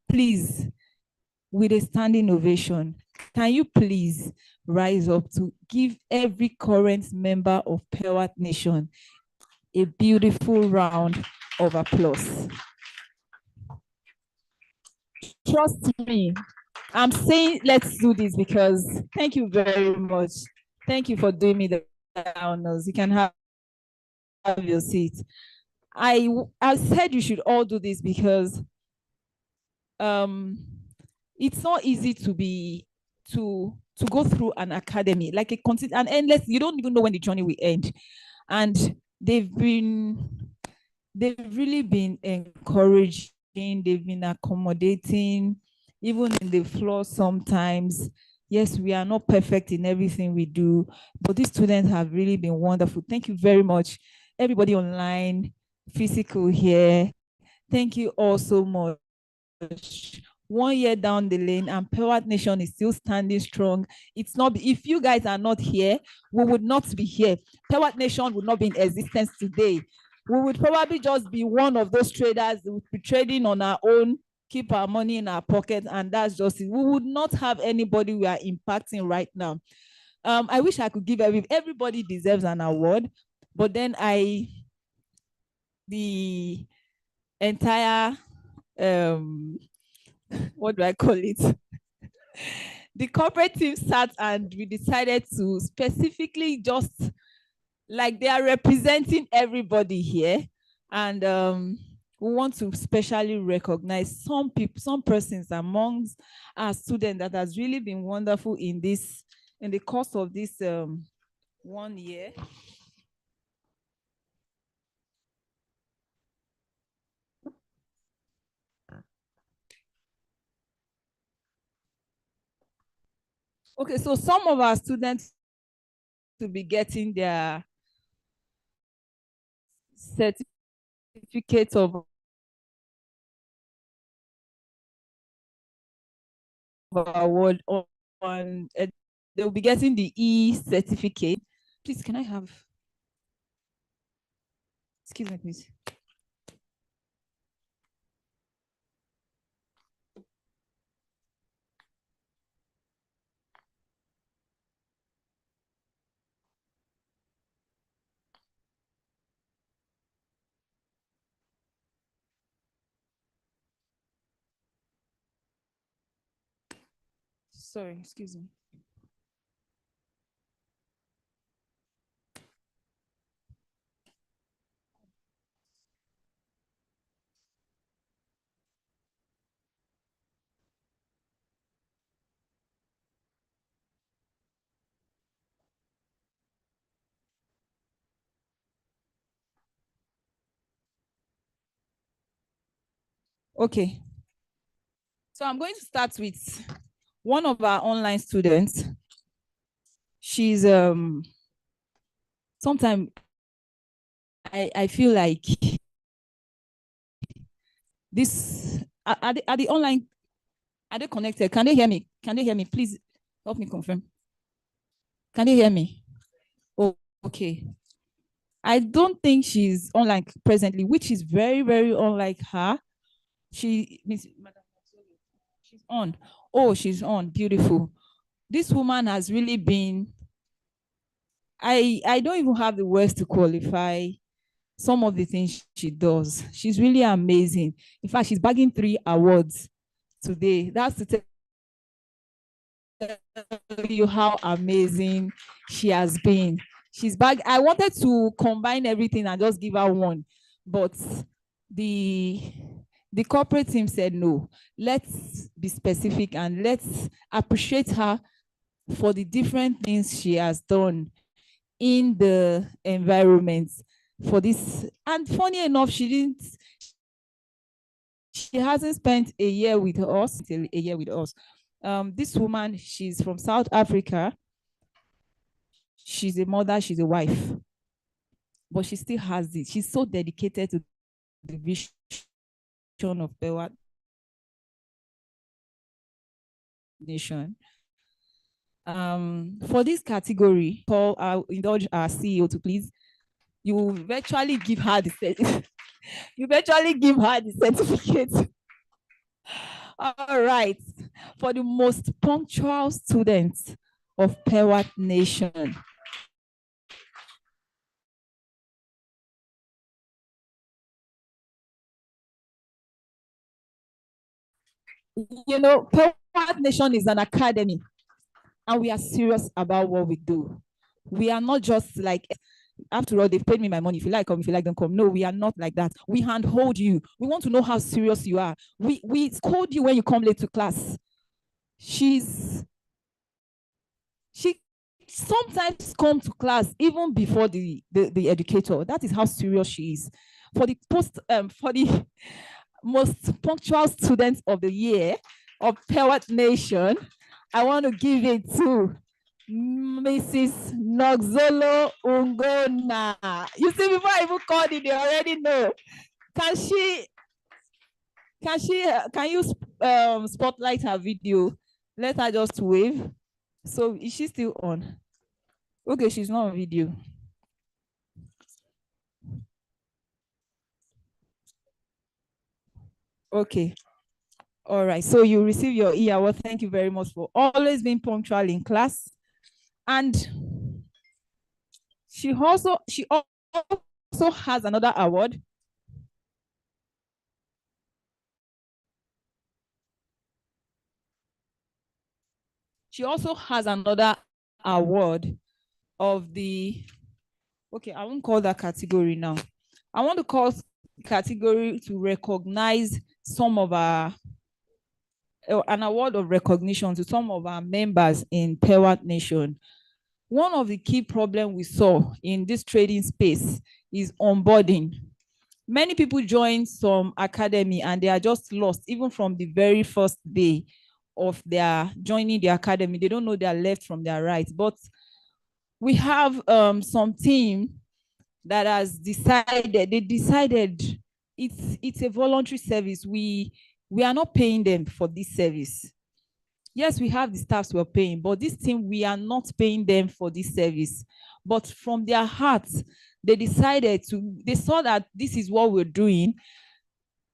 Please, with a standing ovation, can you please rise up to give every current member of Pewatnation a beautiful round of applause? Trust me, I'm saying let's do this because thank you very much. Thank you for doing me the honors. You can have your seat. I said you should all do this because it's not easy to go through an academy like a constant and endless. You don't even know when the journey will end, and they've really been encouraging. They've been accommodating, even in the flaws sometimes. Yes, we are not perfect in everything we do, but these students have really been wonderful. Thank you very much, everybody online, physical here. Thank you all so much. 1 year down the lane and Pewatnation is still standing strong. It's not, if you guys are not here, we would not be here. Pewatnation would not be in existence today. We would probably just be one of those traders who would be trading on our own, keep our money in our pocket, and that's just it. We would not have anybody we are impacting right now. I wish I could give everybody deserves an award, but then the entire what do I call it? The corporate team sat and we decided to specifically just like they are representing everybody here, and we want to specially recognize some people, some persons amongst our students that has really been wonderful in the course of this 1 year. Okay, so some of our students to be getting their certificates of award on they'll be getting the e-certificate. Please, can I have, excuse me, please. Sorry, excuse me. Okay. So I'm going to start with one of our online students. She's sometimes I feel like this are the online, are they connected? Can they hear me? Can they hear me? Please help me confirm. Can they hear me? Oh, okay. I don't think she's online presently, which is very, very unlike her. She's on. Oh, she's on. Beautiful. This woman has really been, I don't even have the words to qualify some of the things she does. She's really amazing. In fact, she's bagging 3 awards today. That's to tell you how amazing she has been. She's back. I wanted to combine everything and just give her one, but the corporate team said no. Let's be specific and let's appreciate her for the different things she has done in the environment for this. And funny enough, she hasn't spent a year with us till a year with us. This woman, she's from South Africa. She's a mother, she's a wife, but she still has it. She's so dedicated to the vision of Pewatnation. For this category, I'll indulge our CEO to please. You virtually give her the you virtually give her the certificate. All right. For the most punctual students of Pewatnation. You know, Pewatnation is an academy, and we are serious about what we do. We are not just like, after all, they've paid me my money. If you like, come. If you like, don't come. No, we are not like that. We handhold you. We want to know how serious you are. We scold you when you come late to class. She sometimes come to class even before the educator. That is how serious she is. For the most punctual students of the year of Pewatnation, I want to give it to Mrs. Noxolo Ungona. You see, before I even called it, they already know. Can you spotlight her video? Let her just wave. So is she still on? Okay, she's not on video. Okay. All right. So you receive your E-award. Thank you very much for always being punctual in class. And she also has another award. She also has another award of the, okay, I won't call that category now. I want to call category to recognize some of our, an award of recognition to some of our members in Pewatnation. One of the key problems we saw in this trading space is onboarding. Many people join some academy and they are just lost, even from the very first day of their joining the academy. They don't know their left from their right. But we have some team that has decided, it's a voluntary service. We are not paying them for this service. Yes, we have the staffs we're paying, but this team, we are not paying them for this service. But from their hearts, they decided to, they saw that this is what we're doing.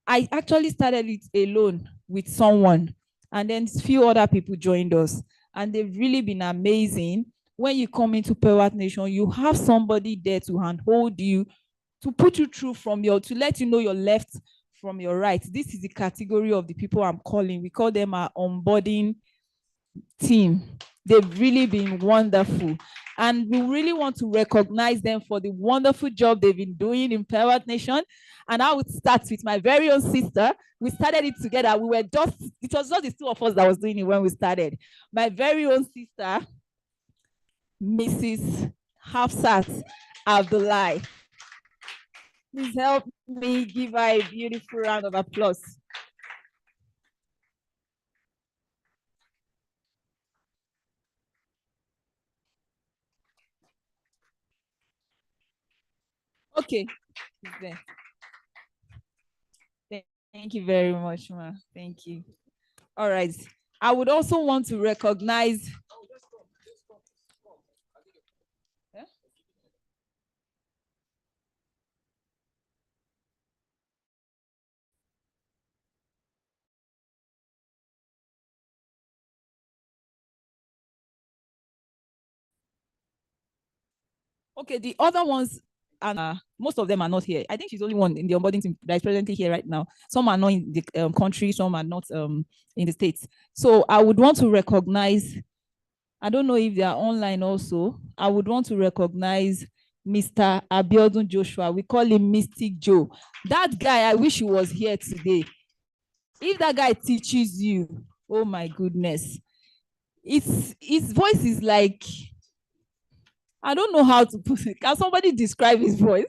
I actually started it alone with someone, and then a few other people joined us, and they've really been amazing. When you come into Pewatnation, you have somebody there to handhold you, to put you through to let you know your left from your right. This is the category of the people I'm calling. We call them our onboarding team. They've really been wonderful. And we really want to recognize them for the wonderful job they've been doing in Pewatnation. And I would start with my very own sister. We started it together. It was just the two of us that was doing it when we started. My very own sister, Mrs. Hafsat Abdullahi. Please help me give her a beautiful round of applause. Okay. Thank you very much, ma. Thank you. All right. I would also want to recognize. Okay, the other ones, and most of them are not here. I think she's the only one in the onboarding team that is presently here right now. Some are not in the country, some are not in the States. So I would want to recognize, I don't know if they are online also. I would want to recognize Mr. Abiodun Joshua. We call him Mystic Joe. That guy, I wish he was here today. If that guy teaches you, oh my goodness. His voice is like, I don't know how to put it. Can somebody describe his voice?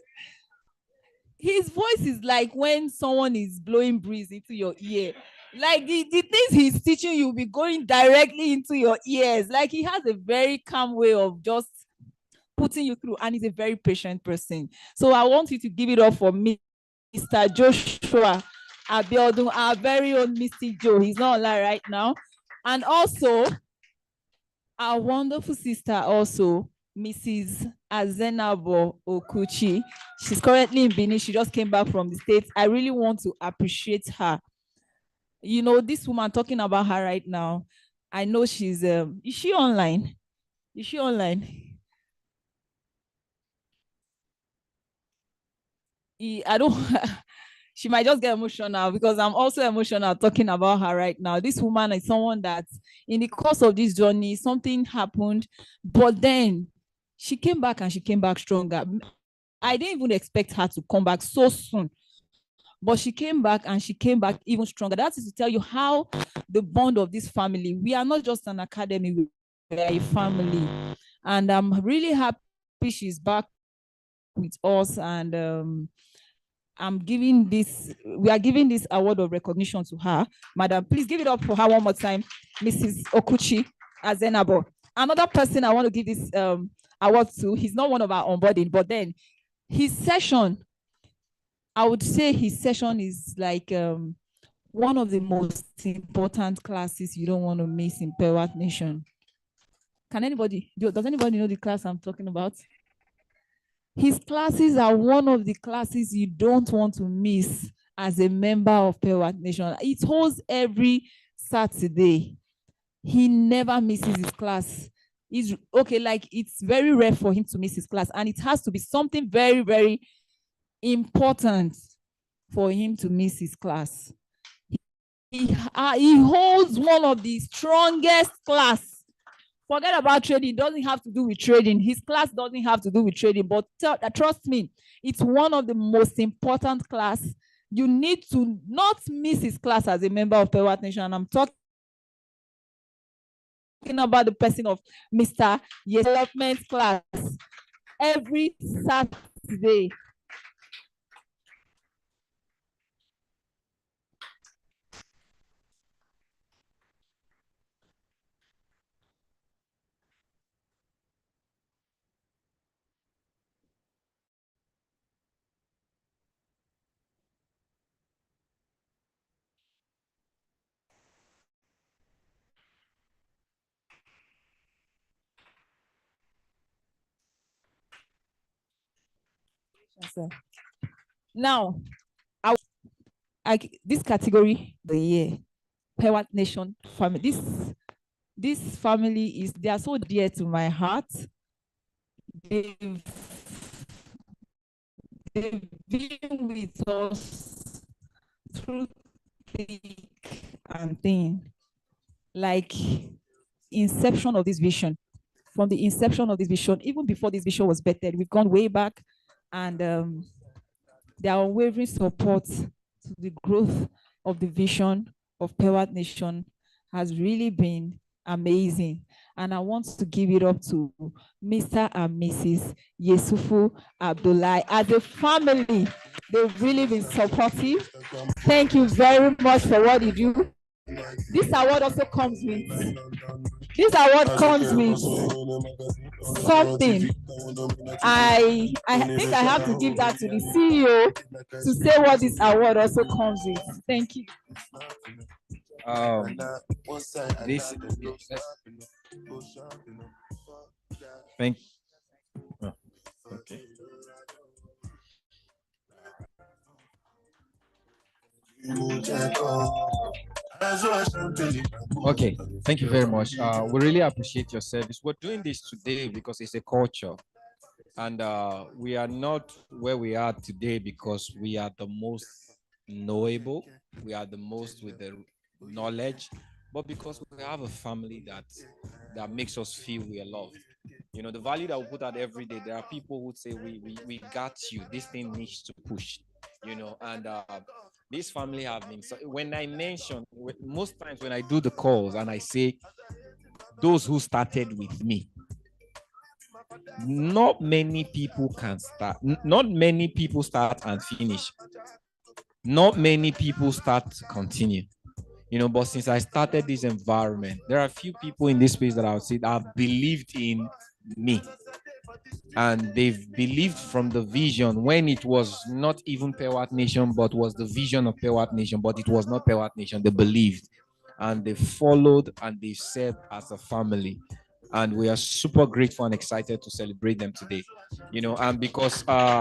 His voice is like when someone is blowing breeze into your ear. Like the things he's teaching you will be going directly into your ears. Like he has a very calm way of just putting you through, and he's a very patient person. So I want you to give it up for Mr. Joshua Abiodun, our very own Mr. Joe. He's not online right now. And also, our wonderful sister also, Mrs. Azenabo Okuchi. She's currently in Benin. She just came back from the States. I really want to appreciate her. You know, this woman talking about her right now, I know she's, is she online? Is she online? I don't, she might just get emotional because I'm also emotional talking about her right now. This woman is someone that in the course of this journey, something happened, but then she came back and she came back stronger. I didn't even expect her to come back so soon, but she came back and she came back even stronger. That is to tell you how the bond of this family, we are not just an academy, we are a family. And I'm really happy she's back with us, and we are giving this award of recognition to her. Madam, please give it up for her one more time, Mrs. Okuchi Azenabo. Another person I want to give this award to, he's not one of our onboarding, but then his session, I would say his session is like one of the most important classes you don't want to miss in Pewatnation. Does anybody know the class I'm talking about? His classes are one of the classes you don't want to miss as a member of Pewatnation. It holds every Saturday. He never misses his class. It's okay, like it's very rare for him to miss his class, and it has to be something very, very important for him to miss his class. He holds one of the strongest class. Forget about trading. It doesn't have to do with trading. His class doesn't have to do with trading, but trust me, it's one of the most important class. You need to not miss his class as a member of Pewatnation. And I'm talking about the person of Mr. Development class every Saturday. Now, this category, the year, Pewatnation family. This family they are so dear to my heart. They've been with us through thick and thin, like inception of this vision. From the inception of this vision, even before this vision was bettered, we've gone way back, and their unwavering support to the growth of the vision of Pewatnation has really been amazing. And I want to give it up to Mr. and Mrs. Yesufu Abdullahi. As a family, they've really been supportive. Thank you very much for what you do. This award also comes with something. I think I have to give that to the CEO to say what this award also comes with. Thank you. Thank you. Okay. Okay, thank you very much. We really appreciate your service. We're doing this today because it's a culture, and we are not where we are today because we are the most knowable, we are the most with the knowledge, but because we have a family that makes us feel we are loved. You know, the value that we put out every day, there are people who say we got you, this thing needs to push, you know, and this family have been, so when I mention, most times when I do the calls and I say those who started with me, not many people can start, not many people start and finish, not many people start to continue, you know, but since I started this environment, there are a few people in this space that I would say that have believed in me. and they've believed from the vision when it was not even Pewatnation, but was the vision of Pewatnation, but it was not Pewatnation. They believed and they followed and they served as a family. And we are super grateful and excited to celebrate them today. And because we're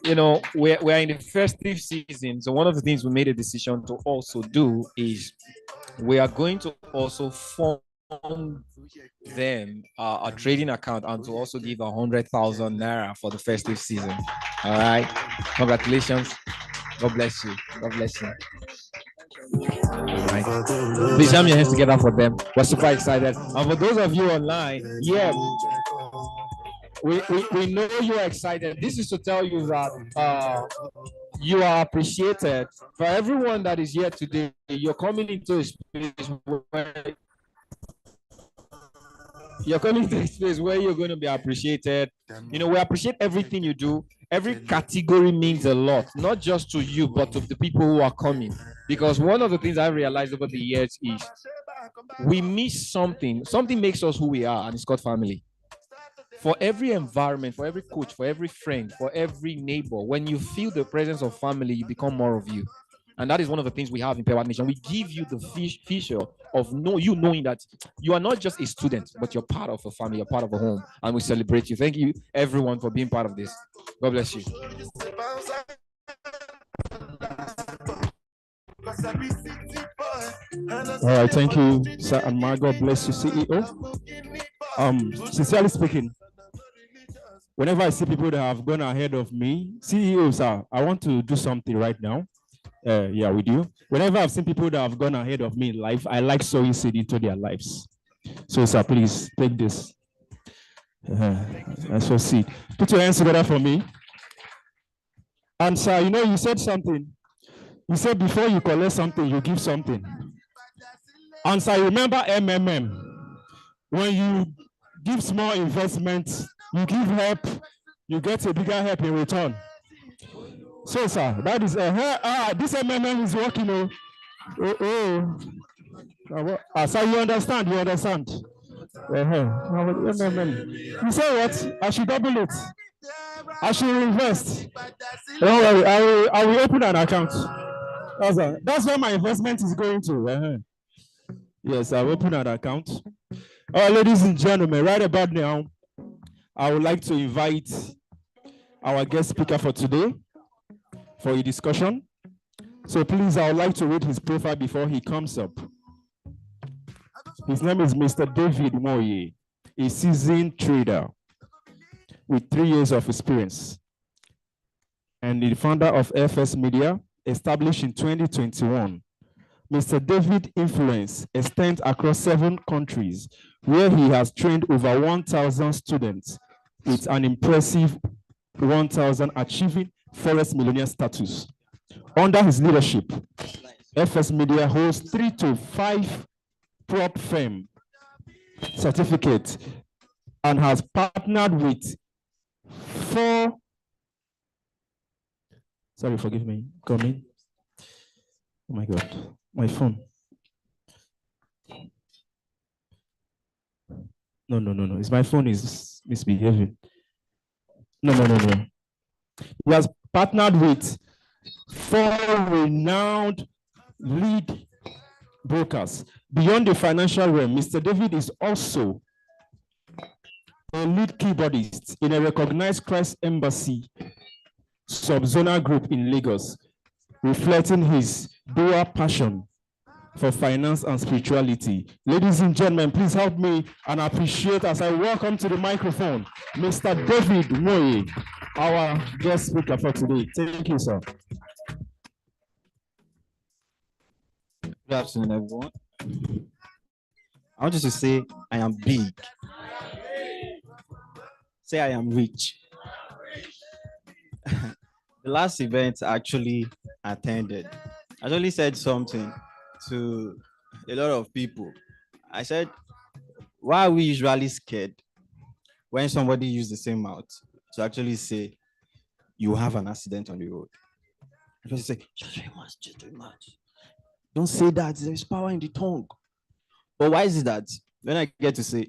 in the festive season, so one of the things we made a decision to also do is we are going to also form them a trading account and to also give 100,000 naira for the festive season. All right, congratulations. God bless you. God bless you. All right. Please jam your hands together for them. We're super excited. And for those of you online, we know you are excited. This is to tell you that you are appreciated. For everyone that is here today, you're coming into a space where you're coming to a space where you're going to be appreciated. We appreciate everything you do. Every category means a lot, not just to you, but to the people who are coming. Because one of the things I realized over the years is we miss something. Something makes us who we are, and it's called family. For every environment, for every coach, for every friend, for every neighbor, when you feel the presence of family, you become more of you. And that is one of the things we have in Pewatnation. We give you the feature of knowing that you are not just a student, but you're part of a family, you're part of a home. And we celebrate you. Thank you, everyone, for being part of this. God bless you. All right, thank you, Sir Anmar. God bless you, CEO. Sincerely speaking, whenever I see people that have gone ahead of me, CEO, sir, I want to do something right now. Yeah, we do. Whenever I've seen people that have gone ahead of me in life, I like sowing seed into their lives. So, sir, please take this. I sow seed. Put your hands together for me. And sir, you said something. You said before you collect something, you give something. And sir, remember MMM. When you give small investments, you give help, you get a bigger help in return. So, sir, that is this MMM is working. So you understand? You understand? You say what? I should double it. I should invest. Don't worry, I will open an account. That's where my investment is going to. Yes, I'll open an account. All right, ladies and gentlemen, right about now, I would like to invite our guest speaker for today for a discussion. So please, I would like to read his profile before he comes up. His name is Mr. David Moye, a seasoned trader with 3 years of experience and the founder of FS Media, established in 2021. Mr. David's influence extends across 7 countries, where he has trained over 1,000 students with an impressive 1,000 achieving Forex millionaire status. Under his leadership, FS Media holds 3 to 5 prop firm certificates and has partnered with 4. Sorry, forgive me. Coming. Oh my God, my phone. No. It's my phone is misbehaving. No. He has partnered with 4 renowned lead brokers. Beyond the financial realm, Mr. David is also a lead keyboardist in a recognized Christ Embassy subzonal group in Lagos, reflecting his dual passion for finance and spirituality. Ladies and gentlemen, please help me and appreciate as I welcome to the microphone Mr. David Moye, our guest speaker for today. Thank you, sir. Good afternoon, everyone. I want you to say, I am big. Say, I am rich. The last event I actually attended, I actually said something to a lot of people. I said, why are we usually scared when somebody uses the same mouth to actually say, you have an accident on the road? I just say, just do much. Don't say that. There's power in the tongue. But why is it that when I get to say,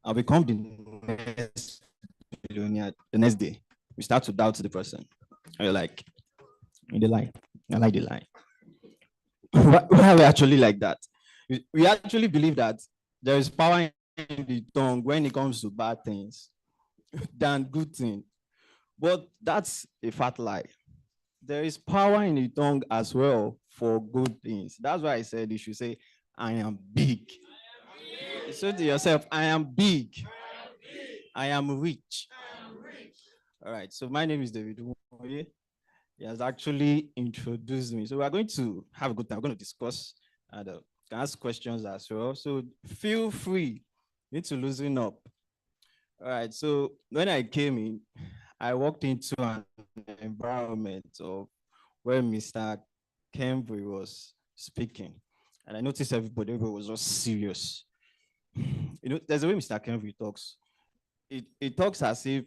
I'll become the next millionaire. The next day, we start to doubt the person. And you're like, in the line, I like the line. Why are we actually like that? We actually believe that there is power in the tongue when it comes to bad things than good things. But that's a fat lie. There is power in the tongue as well for good things. That's why I said you should say, I am big. Say to yourself, I am big. I am rich. All right. So my name is David. He has actually introduced me. So we're going to have a good time. We're going to discuss and can ask questions as well. So feel free. You need to loosen up. All right. So when I came in, I walked into an environment of where Mr. Kembury was speaking. And I noticed everybody was just serious. You know, there's a way Mr. Kembury talks. It talks as if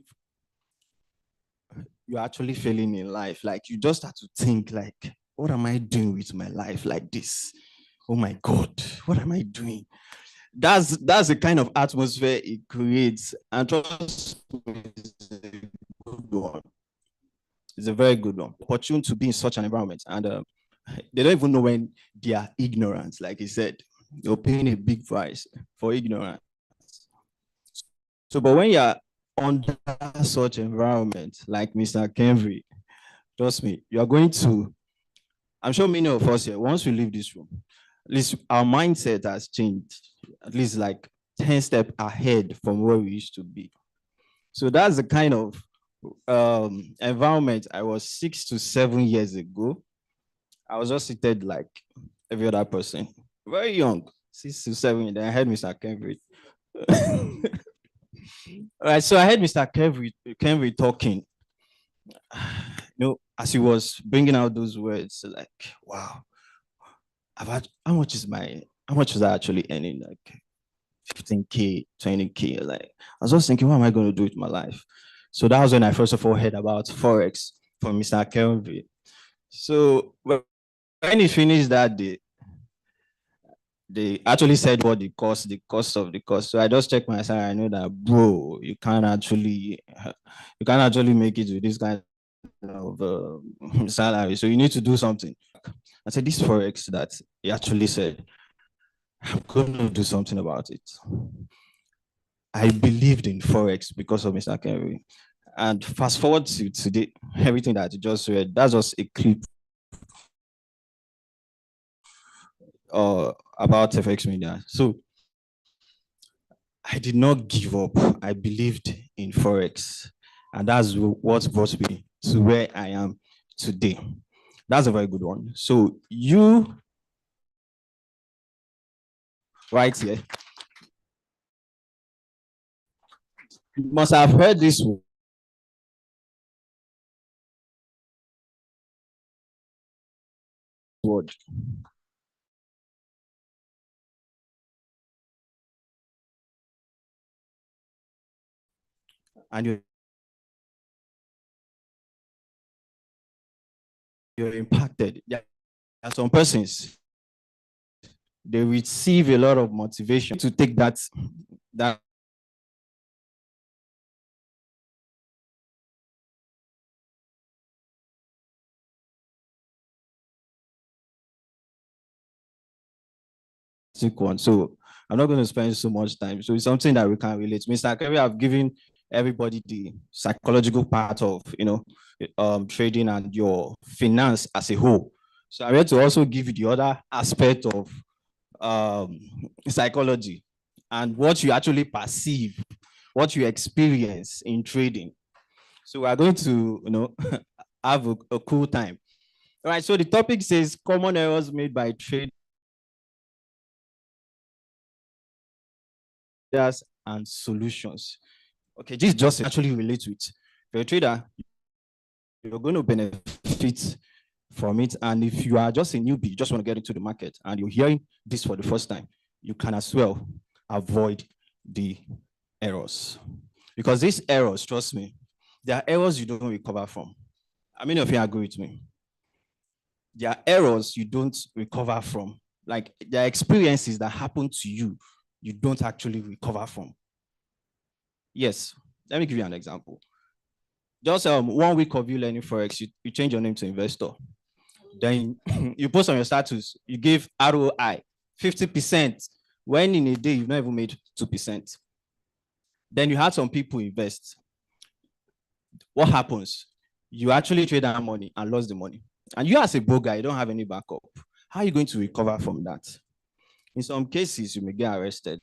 you're actually failing in life. Like you just have to think like, what am I doing with my life like this? Oh my God, what am I doing? That's the kind of atmosphere it creates. And trust me, it's a good one. It's a very good one. Opportune to be in such an environment. And they don't even know when they are ignorant. Like he said, you're paying a big price for ignorance. So, but when you're under such environment, like Mr. Kembury, trust me, you're going to, I'm sure many of us here, once we leave this room, at least our mindset has changed, at least like 10 steps ahead from where we used to be. So that's the kind of environment I was 6 to 7 years ago. I was just seated like every other person, very young, 6 to 7. Then I heard Mr. Kembury. All right, so I heard Mr. Kembury talking. You know, as he was bringing out those words, like, wow, how much was I actually earning? Like 15K, 20K. Like, I was just thinking, what am I going to do with my life? So that was when I first of all heard about Forex from Mr. Kembury. So when he finished that day, they actually said what the cost of the cost. So I just checked my salary. I know that, bro, you can't actually make it with this kind of salary. So you need to do something. I said, this Forex that he actually said, I'm going to do something about it. I believed in Forex because of Mr. Kembury. And fast forward to today, everything that you just read, that's just a clip about FX Media. So I did not give up. I believed in Forex. And that's what brought me to where I am today. That's a very good one. So you right here, you must have heard this word. And you're impacted. There are some persons, they receive a lot of motivation to take that one. So I'm not going to spend so much time. So it's something that we can relate. Mr. Kerry, I've given everybody the psychological part of, trading and your finance as a whole. So I'm here to also give you the other aspect of psychology and what you actually perceive, what you experience in trading. So we're going to, have a cool time. All right, so the topic says common errors made by traders and solutions. Okay, this just actually relates with, if you're a trader, you're going to benefit from it. And if you are just a newbie, you just want to get into the market and you're hearing this for the first time, you can as well avoid the errors. Because these errors, trust me, there are errors you don't recover from. How many of you agree with me? There are errors you don't recover from. Like there are experiences that happen to you, you don't actually recover from. Yes, Let me give you an example. Just 1 week of you learning Forex, you change your name to investor. Then you post on your status, you give ROI 50%, when in a day you've not even made 2%. Then you had some people invest. What happens? You actually trade that money and lost the money. And you as a broke guy, you don't have any backup. How are you going to recover from that? In some cases, you may get arrested,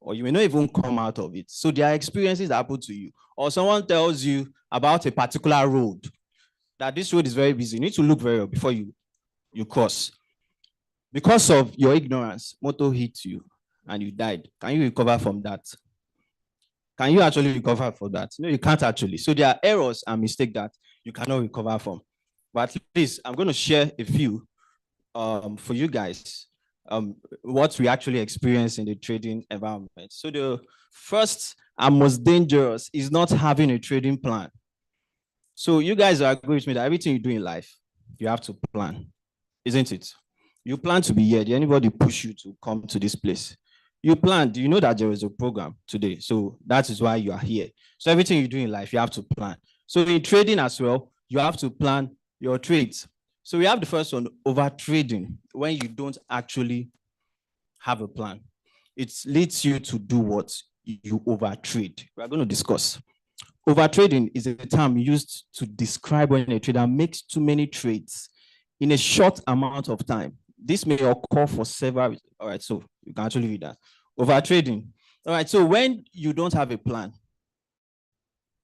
or you may not even come out of it. So there are experiences that happen to you, or someone tells you about a particular road, that this road is very busy. You need to look very well before you cross. Because of your ignorance, motor hit you and you died. Can you recover from that? Can you actually recover from that? No, you can't actually. So there are errors and mistakes that you cannot recover from. But at least I'm going to share a few for you guys, what we actually experience in the trading environment. So the first and most dangerous is not having a trading plan. So you guys are agree with me that everything you do in life, you have to plan, isn't it? You plan to be here. Did anybody push you to come to this place? You planned. You know that there is a program today. So that is why you are here. So everything you do in life, you have to plan. So in trading as well, you have to plan your trades. So we have the first one, over trading, when you don't actually have a plan. It leads you to do what? You over trade. We are going to discuss. Over trading is a term used to describe when a trader makes too many trades in a short amount of time. This may occur for several. All right, so you can actually read that. Over trading. All right, so when you don't have a plan,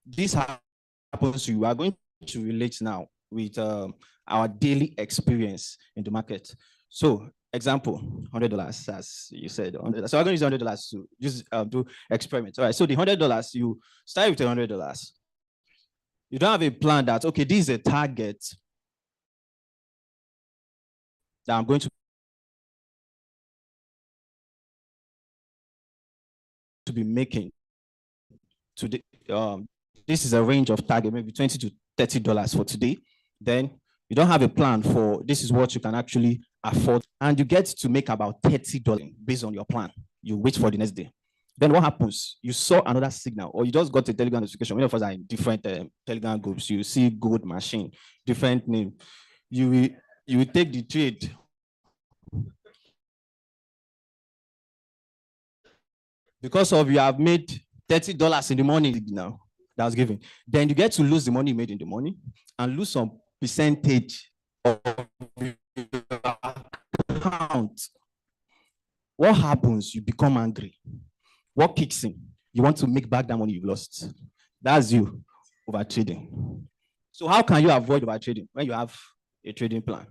this happens to you. We are going to relate now with our daily experience in the market. So, example, $100, as you said. $100. So I'm going to use $100 to just do experiments. All right, so the $100, you start with $100. You don't have a plan that, okay, this is a target that I'm going to be making today. This is a range of target, maybe $20 to $30 for today. Then you don't have a plan for this is what you can actually afford, and you get to make about $30 based on your plan. You wait for the next day. Then what happens? You saw another signal, or you just got a Telegram notification. Many of us are in different Telegram groups. You see gold machine, different name. You will take the trade. Because of you have made $30 in the morning now, that was given. Then you get to lose the money you made in the morning and lose some percentage of your account. What happens? You become angry. What kicks in? You want to make back that money you've lost. That's you over trading. So how can you avoid over trading when you have a trading plan?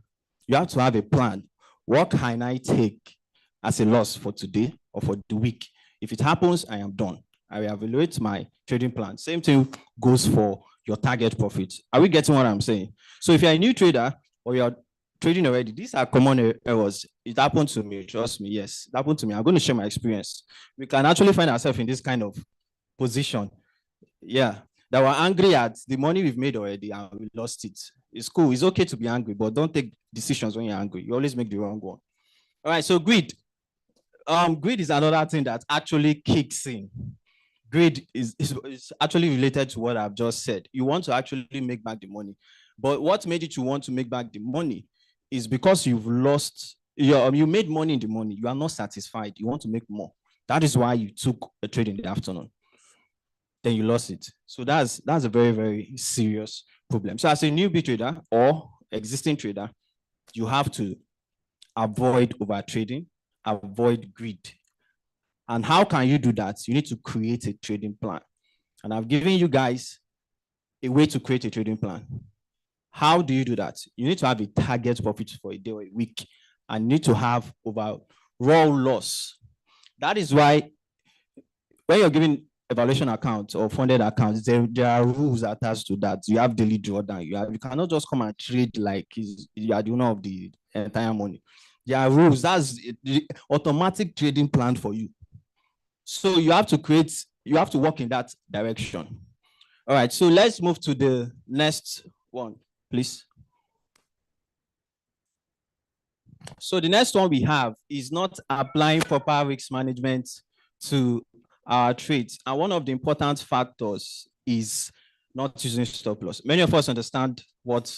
You have to have a plan. What can I take as a loss for today or for the week? If it happens, I am done. I will evaluate my trading plan. Same thing goes for your target profit. Are we getting what I'm saying? So if you're a new trader or you're trading already, these are common errors. It happened to me, trust me. Yes, it happened to me. I'm going to share my experience. We can actually find ourselves in this kind of position. Yeah, that we're angry at the money we've made already and we lost it. It's cool. It's okay to be angry, but don't take decisions when you're angry. You always make the wrong one. All right, so greed. Greed is another thing that actually kicks in. Greed is actually related to what I've just said. You want to actually make back the money. But what made you to want to make back the money is because you've lost, you made money in the morning. You are not satisfied. You want to make more. That is why you took a trade in the afternoon. Then you lost it. So that's a very, very serious problem. So as a newbie trader or existing trader, you have to avoid over trading, avoid greed. And how can you do that? You need to create a trading plan. And I've given you guys a way to create a trading plan. How do you do that? You need to have a target profit for a day or a week, and you need to have overall loss. That is why when you're giving evaluation accounts or funded accounts, there are rules attached to that. You have daily drawdown. You cannot just come and trade like you are the owner of the entire money. There are rules. That's the automatic trading plan for you. So you have to work in that direction. All right, so let's move to the next one, please. So the next one we have is not applying proper risk management to our trades. And one of the important factors is not using stop loss. Many of us understand what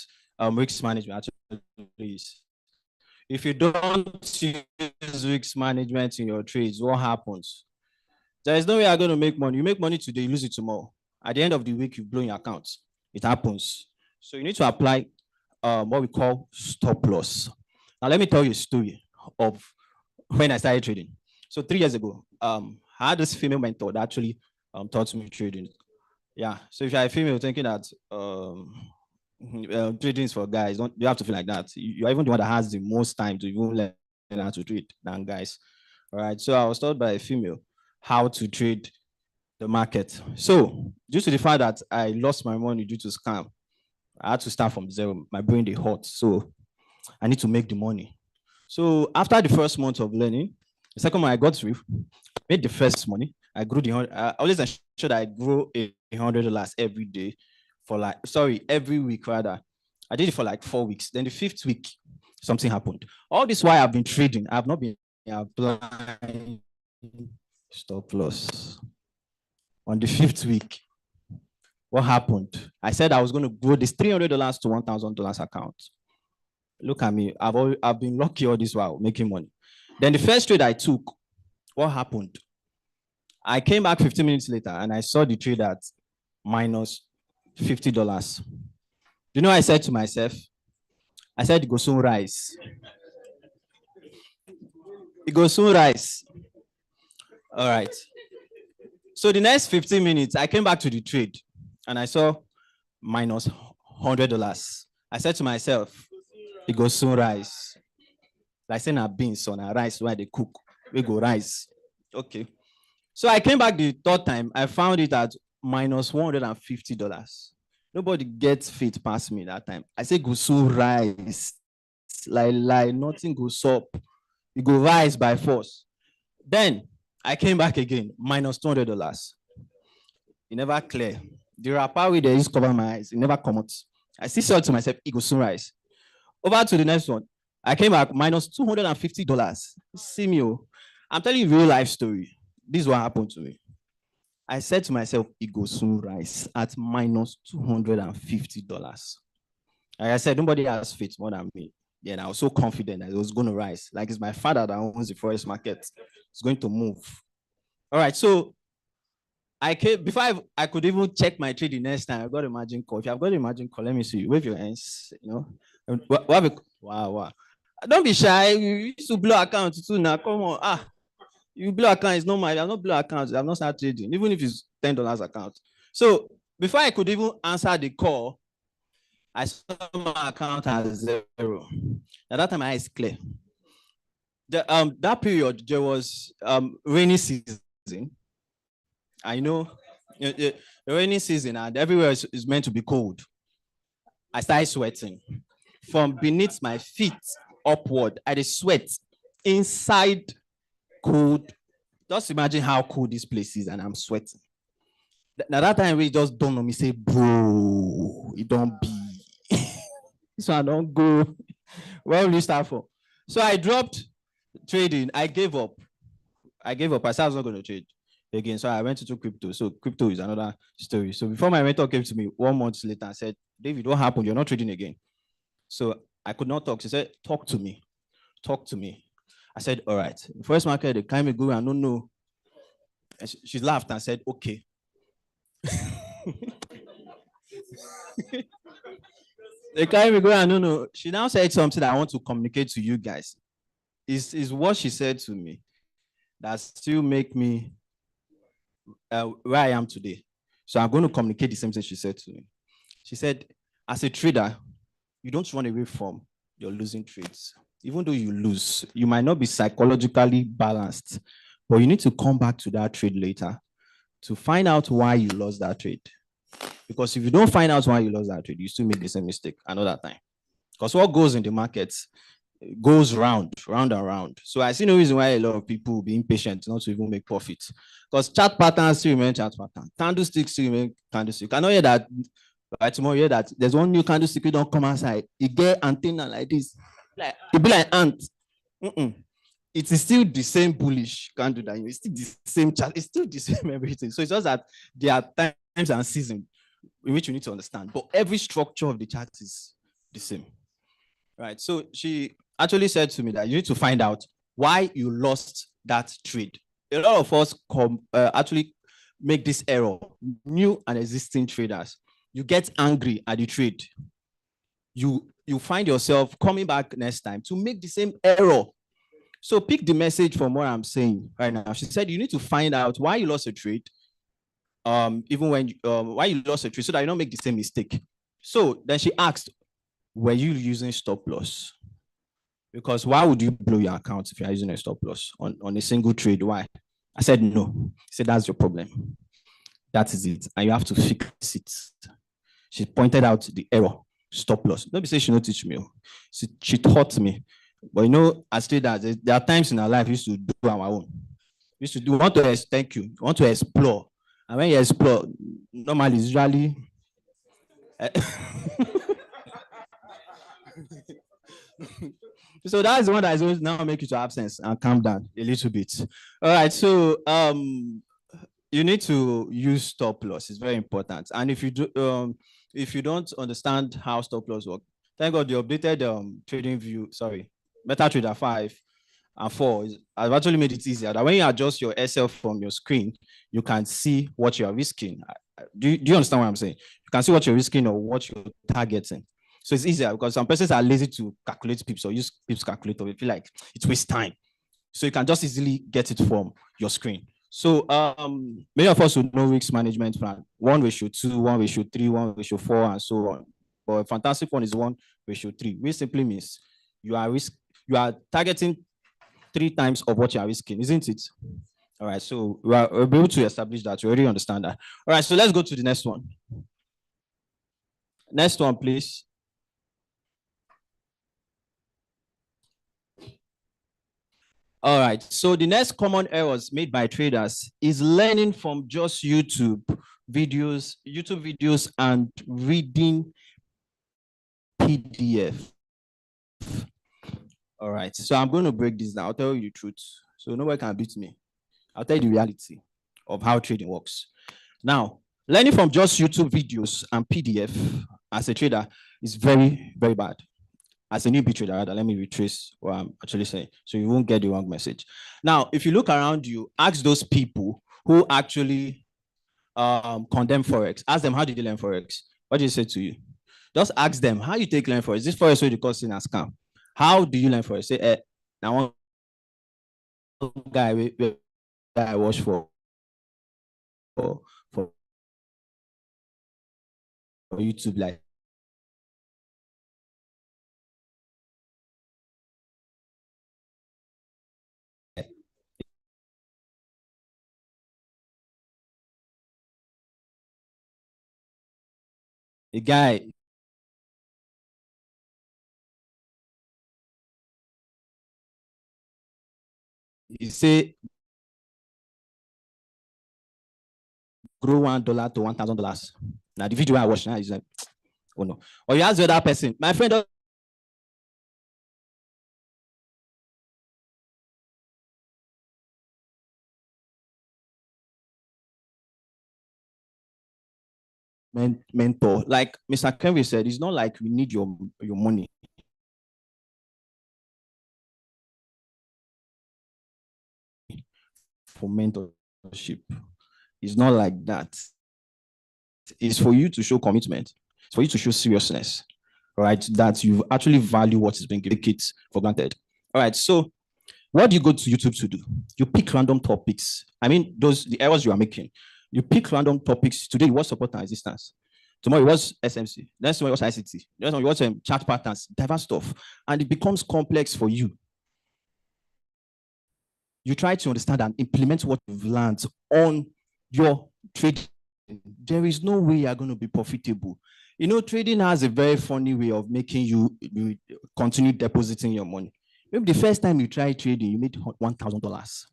risk management actually is. If you don't use risk management in your trades, what happens? There is no way you're going to make money. You make money today, you lose it tomorrow. At the end of the week, you blow your account. It happens. So you need to apply what we call stop loss. Now, let me tell you a story of when I started trading. So 3 years ago, I had this female mentor that actually taught me trading. Yeah. So if you're a female thinking that trading is for guys, you have to feel like that. You're even the one that has the most time to even learn how to trade than guys. All right. So I was taught by a female how to trade the market. So due to the fact that I lost my money due to scam, I had to start from zero. My brain is hot. So I need to make the money. So after the first month of learning, the second month I got through, made the first money. I grew I always ensure that I grow $100 every day for every week rather. I did it for like 4 weeks. Then the 5th week, something happened. All this while I've been trading. I've not been applying stop loss. On the 5th week, what happened? I said I was going to grow this $300 to $1,000 account. Look at me. I've been lucky all this while making money. Then the first trade I took, what happened? I came back 15 minutes later and I saw the trade at minus $50. You know, I said to myself, I said, it goes soon rise. It goes soon rise. All right. So the next 15 minutes, I came back to the trade and I saw minus $100. I said to myself, it goes soon rise. Like saying a beans on a rice where they cook, we go rise. Okay. So I came back the 3rd time. I found it at minus $150. Nobody gets fit past me that time. I said, go soon rise. Like nothing goes up. It go rise by force. Then I came back again, minus $200. It never clear. The wrapper with the use cover my eyes. It never come out. I still said to myself, it go soon rise. Over to the next one. I came back minus $250. See me. I'm telling you a real life story. This is what happened to me. I said to myself, it goes soon rise at minus $250. Like I said, nobody has faith more than me. Then I was so confident that it was going to rise. Like it's my father that owns the forest market. It's going to move. All right. So I came before I could even check my trade the next time. I got a margin call. If you have got a margin call, let me see. Wave your hands. You know, wow. Don't be shy. You used to blow account too now. Come on. You blow account is normal. I have not blow account. I have not started trading, even if it's $10 account. So before I could even answer the call, I saw my account as zero. At that time, my eyes clear. That period there was rainy season. I know the rainy season and everywhere is meant to be cold. I started sweating from beneath my feet upward. I did sweat inside cold. Just imagine how cold this place is, and I'm sweating. Now that time we just dawned on me, say, bro, it don't be. So I don't go. Where will you start for? So I dropped trading. I gave up. I said I was not going to trade again. So I went into crypto. So crypto is another story. So before my mentor came to me 1 month later and said, David, what happened? You're not trading again. So I could not talk. She said, talk to me. I said, all right. First market, they came and go, I don't know. And she laughed and said, okay. They came and go, I don't know. She now said something that I want to communicate to you guys. Is what she said to me that still make me where I am today. So I'm going to communicate the same thing she said to me. She said, as a trader, you don't run away from your losing trades. Even though you lose, you might not be psychologically balanced, but you need to come back to that trade later to find out why you lost that trade. Because if you don't find out why you lost that trade, you still make the same mistake another time. Because what goes in the markets goes round and round. So I see no reason why a lot of people will be impatient not to even make profits. Because chart patterns still remain chart pattern. Candlesticks still remain candlestick. I know hear that by tomorrow you hear that there's one new candlestick we don't come outside. It get antenna like this. Like it be like ant. It it is still the same bullish candle that it's still the same chart, it's still the same everything. So it's just that there are times and seasons in which you need to understand, but every structure of the chart is the same. Right. So she actually said to me that you need to find out why you lost that trade. A lot of us actually make this error, new and existing traders. You get angry at the trade. You find yourself coming back next time to make the same error. So pick the message from what I'm saying right now. She said you need to find out why you lost a trade, even when why you lost a trade, so that you don't make the same mistake. So then she asked, were you using stop loss? Because why would you blow your account if you're using a stop loss on a single trade? Why? I said no. She said that's your problem. That is it, and you have to fix it. She pointed out the error. Stop loss. Nobody say she not teach me. She taught me. But you know, as traders, there are times in our life we used to do our own. We used to do, want to thank you, we want to explore. And when you explore, normally it's usually so that's the one that is always now make you to absence and calm down a little bit. All right, so you need to use stop loss. It's very important. And if you don't understand how stop loss work, thank God the updated trading view, MetaTrader 5 and 4 I've actually made it easier that when you adjust your SL from your screen, you can see what you are risking. Do you understand what I'm saying? You can see what you're risking or what you're targeting. So it's easier because some persons are lazy to calculate pips or use pips calculator. They feel like it wastes time. So you can just easily get it from your screen. So many of us would know risk management plan, 1:2, 1:3, 1:4, and so on. But a fantastic one is 1:3, which simply means you are targeting 3 times of what you are risking, isn't it? All right, so we're able to establish that. You already understand that. All right, so let's go to the next one. Next one, please. All right, so the next common errors made by traders is learning from just YouTube videos and reading PDF. All right, so I'm going to break this down. I'll tell you the truth. So nobody can beat me. I'll tell you the reality of how trading works. Now, learning from just YouTube videos and PDF as a trader is very, very bad. As a newbie trader, rather, let me retrace what I'm actually saying so you won't get the wrong message. Now, if you look around you, ask those people who actually condemn Forex. Ask them, how did you learn Forex? What did they say to you? Just ask them, how you take learn Forex? Is this Forex what you call sin a scam? How do you learn Forex? Say, now one guy I watch for YouTube, like a guy he say grow $1 to $1,000. Now the video I watch now is like, oh no. Or you ask the other person, my friend mentor, like Mr. Kenry said, it's not like we need your money. For mentorship, it's not like that. It's for you to show commitment. It's for you to show seriousness, right? That you actually value what is being given. Take it for granted. All right. So, what do you go to YouTube to do? You pick random topics. I mean, the errors you are making. You pick random topics. Today, you watch support and resistance. Tomorrow, you watch SMC. Next one, you watch ICT. Next one, you watch chart patterns, diverse stuff, and it becomes complex for you. You try to understand and implement what you've learned on your trading. There is no way you're going to be profitable. You know, trading has a very funny way of making you continue depositing your money. Maybe the first time you try trading, you made $1,000.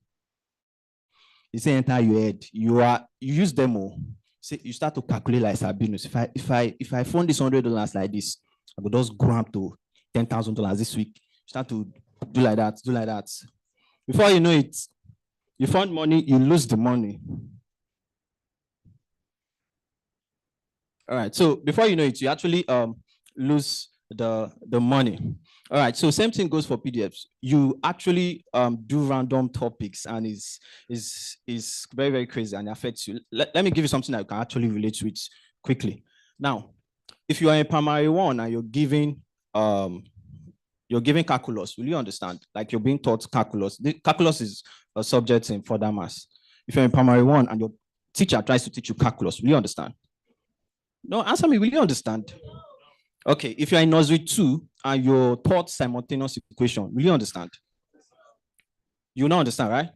You say enter your head. You use demo. Say you start to calculate like Sabinus. If I fund this $100 like this, I will just go up to $10,000 this week. Start to do like that. Before you know it, you found money, you lose the money. All right. So before you know it, you actually lose the money. All right. So same thing goes for PDFs. You actually do random topics, and is very, very crazy and affects you. Let me give you something that you can actually relate to it quickly. Now, if you are in primary one and you're giving calculus, will you understand? Like you're being taught calculus. Calculus is a subject in further maths. If you're in primary one and your teacher tries to teach you calculus, will you understand? No, answer me, will you understand? Okay, if you're in nursery 2 and you're taught simultaneous equation, will you understand? You will not understand, right?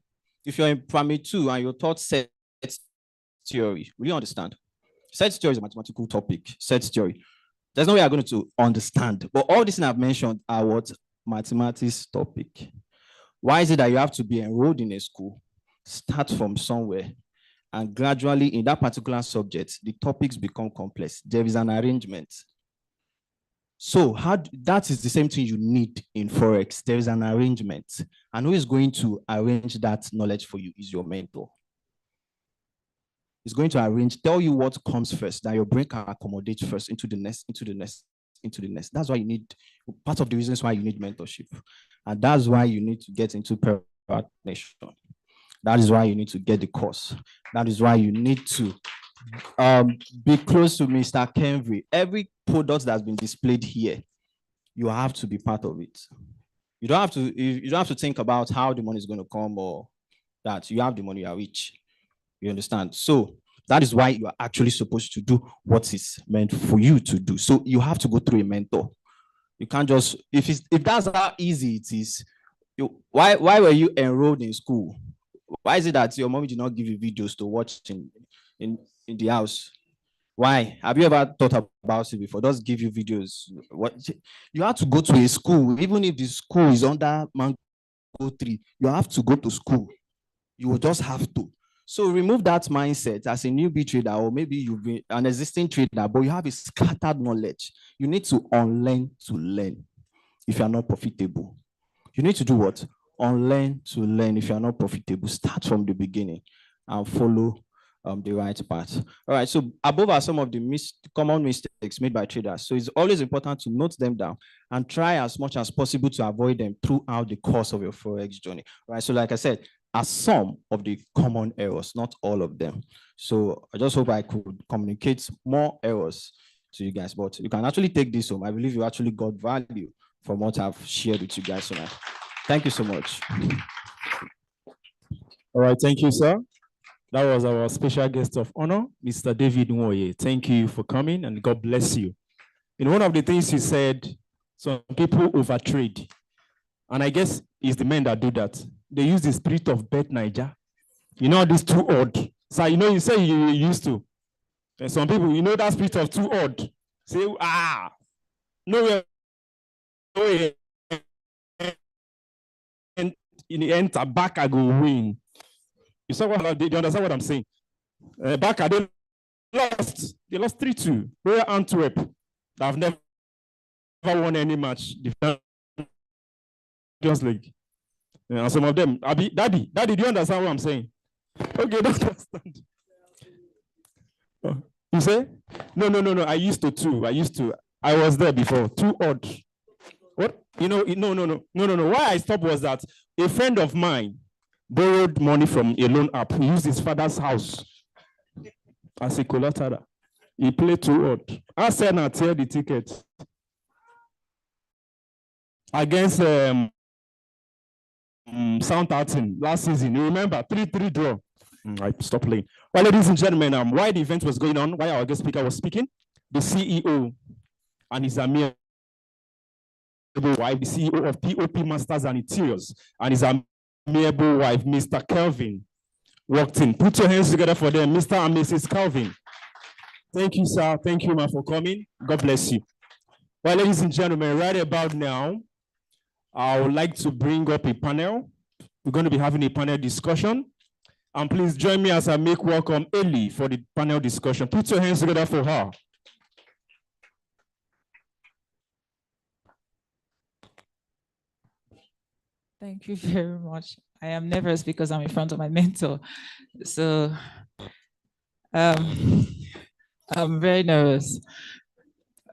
If you're in primary 2 and you're taught set theory, will you understand? Set theory is a mathematical topic, set theory. There's no way I'm going to understand. But all these things I've mentioned are what? Mathematics topic. Why is it that you have to be enrolled in a school, start from somewhere, and gradually in that particular subject, the topics become complex? There is an arrangement. So that is the same thing you need in Forex. There is an arrangement. And who is going to arrange that knowledge for you is your mentor. He's going to arrange, tell you what comes first, that your brain can accommodate first into the next, into the next, into the next. That's why you need, part of the reasons why you need mentorship. And that's why you need to get into Pewatnation. That is why you need to get the course. That is why you need to be close to Mr. Kenvry. Every product that's been displayed here, you have to be part of it. You don't have to think about how the money is going to come or that. You have the money, you are rich. You understand? So that is why you are actually supposed to do what is meant for you to do. So you have to go through a mentor. You can't just, if that's how easy it is, why were you enrolled in school? Why is it that your mommy did not give you videos to watch in the house? Why? Have you ever thought about it before? Just give you videos. What you have to go to a school, even if the school is under mango tree, you have to go to school. You will just have to. So remove that mindset as a newbie trader, or maybe you've been an existing trader, but you have a scattered knowledge. You need to unlearn to learn if you are not profitable. You need to do what? Unlearn to learn if you are not profitable. Start from the beginning and follow the right path. All right, so above are some of the common mistakes made by traders. So it's always important to note them down and try as much as possible to avoid them throughout the course of your Forex journey. All right, so like I said, are some of the common errors, not all of them. So I just hope I could communicate more errors to you guys, but you can actually take this home. I believe you actually got value from what I've shared with you guys tonight. Thank you so much. All right, thank you, sir. That was our special guest of honor, Mr. David Nwoye. Thank you for coming and God bless you. In one of the things he said, some people overtrade. And I guess it's the men that do that. They use the spirit of Bet Niger. You know, this too odd. So, you say you used to. And some people, that spirit of too odd. Say, no way. And in the end, back I go win. You saw what? Do you understand what I'm saying? Back they lost. They lost 3-2. Royal Antwerp. I've never won any match. Just like, and some of them, Daddy, do you understand what I'm saying? Okay, don't understand. You say? No. I used to. I was there before. Too odd. What? No. Why I stopped was that a friend of mine borrowed money from a loan app. He used his father's house as a collateral. He played too odd. I said, "Now tear the ticket against Southampton last season. You remember 3-3 draw." I stopped playing. Well, ladies and gentlemen, while the event was going on, while our guest speaker was speaking, the CEO and his amiable wife, the CEO of POP Masters and Interiors, and his amiable wife, Mr. Kelvin, walked in. Put your hands together for them, Mr. and Mrs. Kelvin. Thank you, sir. Thank you, ma, for coming. God bless you. Well, ladies and gentlemen, right about now, I would like to bring up a panel. We're going to be having a panel discussion. And please join me as I make welcome Ellie for the panel discussion. Put your hands together for her. Thank you very much. I am nervous because I'm in front of my mentor. So I'm very nervous.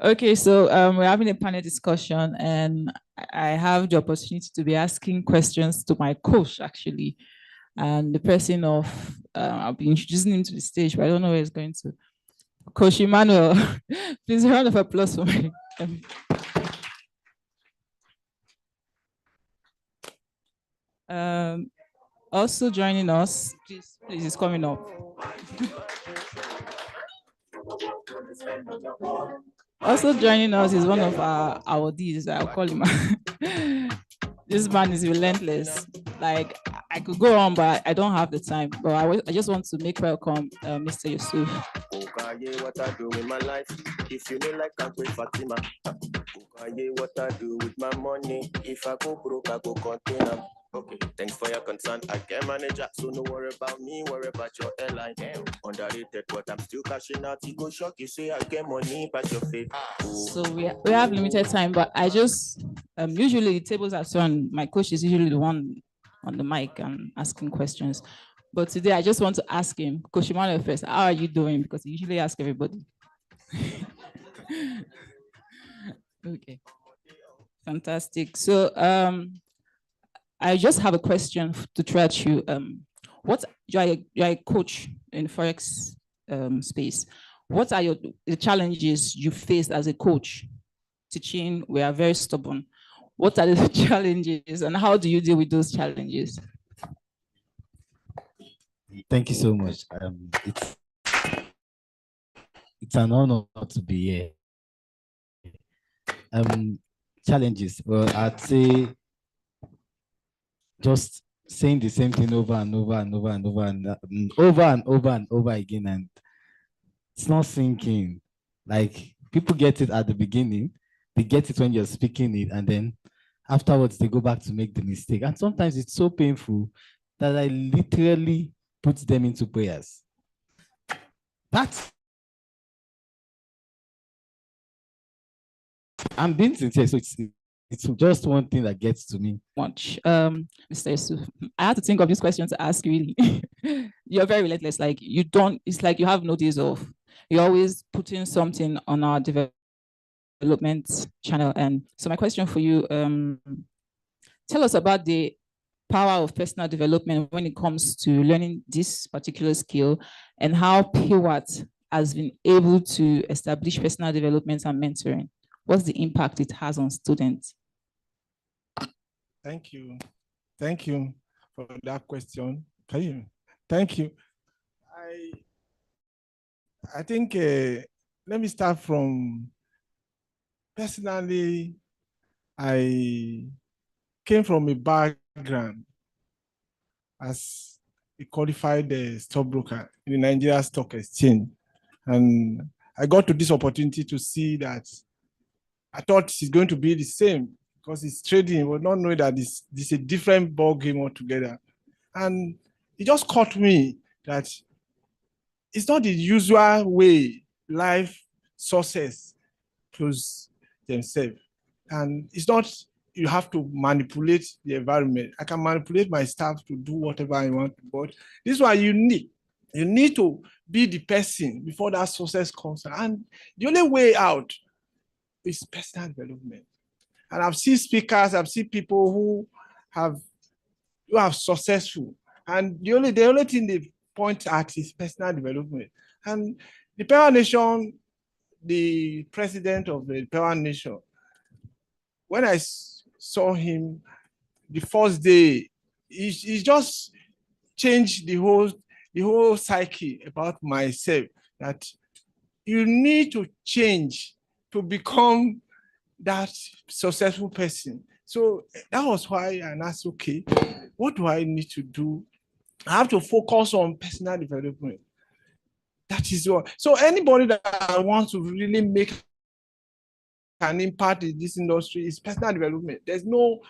Okay, so we're having a panel discussion, and I have the opportunity to be asking questions to my coach, actually. And the person of, I'll be introducing him to the stage, but I don't know where he's going to. Coach Emmanuel, please a round of applause for me. Also joining us, please, is coming up. Also joining us is one of our awardees, I'll call him. This man is relentless. Like, I could go on, but I don't have the time. But I just want to make welcome Mr. Yusuf. What I do with my life? If you know like I'm with Fatima, what I do with my money? If I go broke, I go container. Okay, thanks for your concern. I can manage that, so no worry about me, worry about your airline. Underrated, but I'm still cashing out. You go shock, you say I get money, but your face. So we have limited time, but I just usually tables are turned. My coach is usually the one on the mic and asking questions. But today I just want to ask him, Coach Emmanuel first, how are you doing? Because he usually asks everybody. Okay. Fantastic. So I just have a question to throw at you. You're a coach in Forex space. What are the challenges you faced as a coach? Teaching, we are very stubborn. What are the challenges and how do you deal with those challenges? Thank you so much. It's an honor to be here. Challenges. Well, I'd say just saying the same thing over and over and over and over and over and over and over again, and it's not sinking. Like, people get it at the beginning, they get it when you're speaking it, and then afterwards they go back to make the mistake. And sometimes it's so painful that I literally put them into prayers. I'm being sincere, so it's just one thing that gets to me. Much, Mr. Yusuf, I had to think of this question to ask. Really, you're very relentless. Like, you don't. It's like you have no days off. You're always putting something on our development channel. And so my question for you: tell us about the power of personal development when it comes to learning this particular skill, and how Pewat has been able to establish personal development and mentoring. What's the impact it has on students? Thank you. Thank you for that question. Thank you. I think, let me start from, personally, I came from a background as a qualified stockbroker in the Nigeria Stock Exchange. And I got to this opportunity to see that I thought it's going to be the same because it's trading, but not knowing that this is a different ball game altogether. And it just caught me that it's not the usual way life sources close themselves. And it's not you have to manipulate the environment. I can manipulate my staff to do whatever I want, but this is why you need to be the person before that success comes. And the only way out is personal development. And I've seen speakers, I've seen people who are successful. And the only thing they point at is personal development. And the Pewatnation, the president of the Pewatnation, when I saw him the first day, he just changed the whole psyche about myself, that you need to change to become that successful person. So that was why I asked, okay, what do I need to do? I have to focus on personal development. That is what. So anybody that wants to really make an impact in this industry is personal development. There's no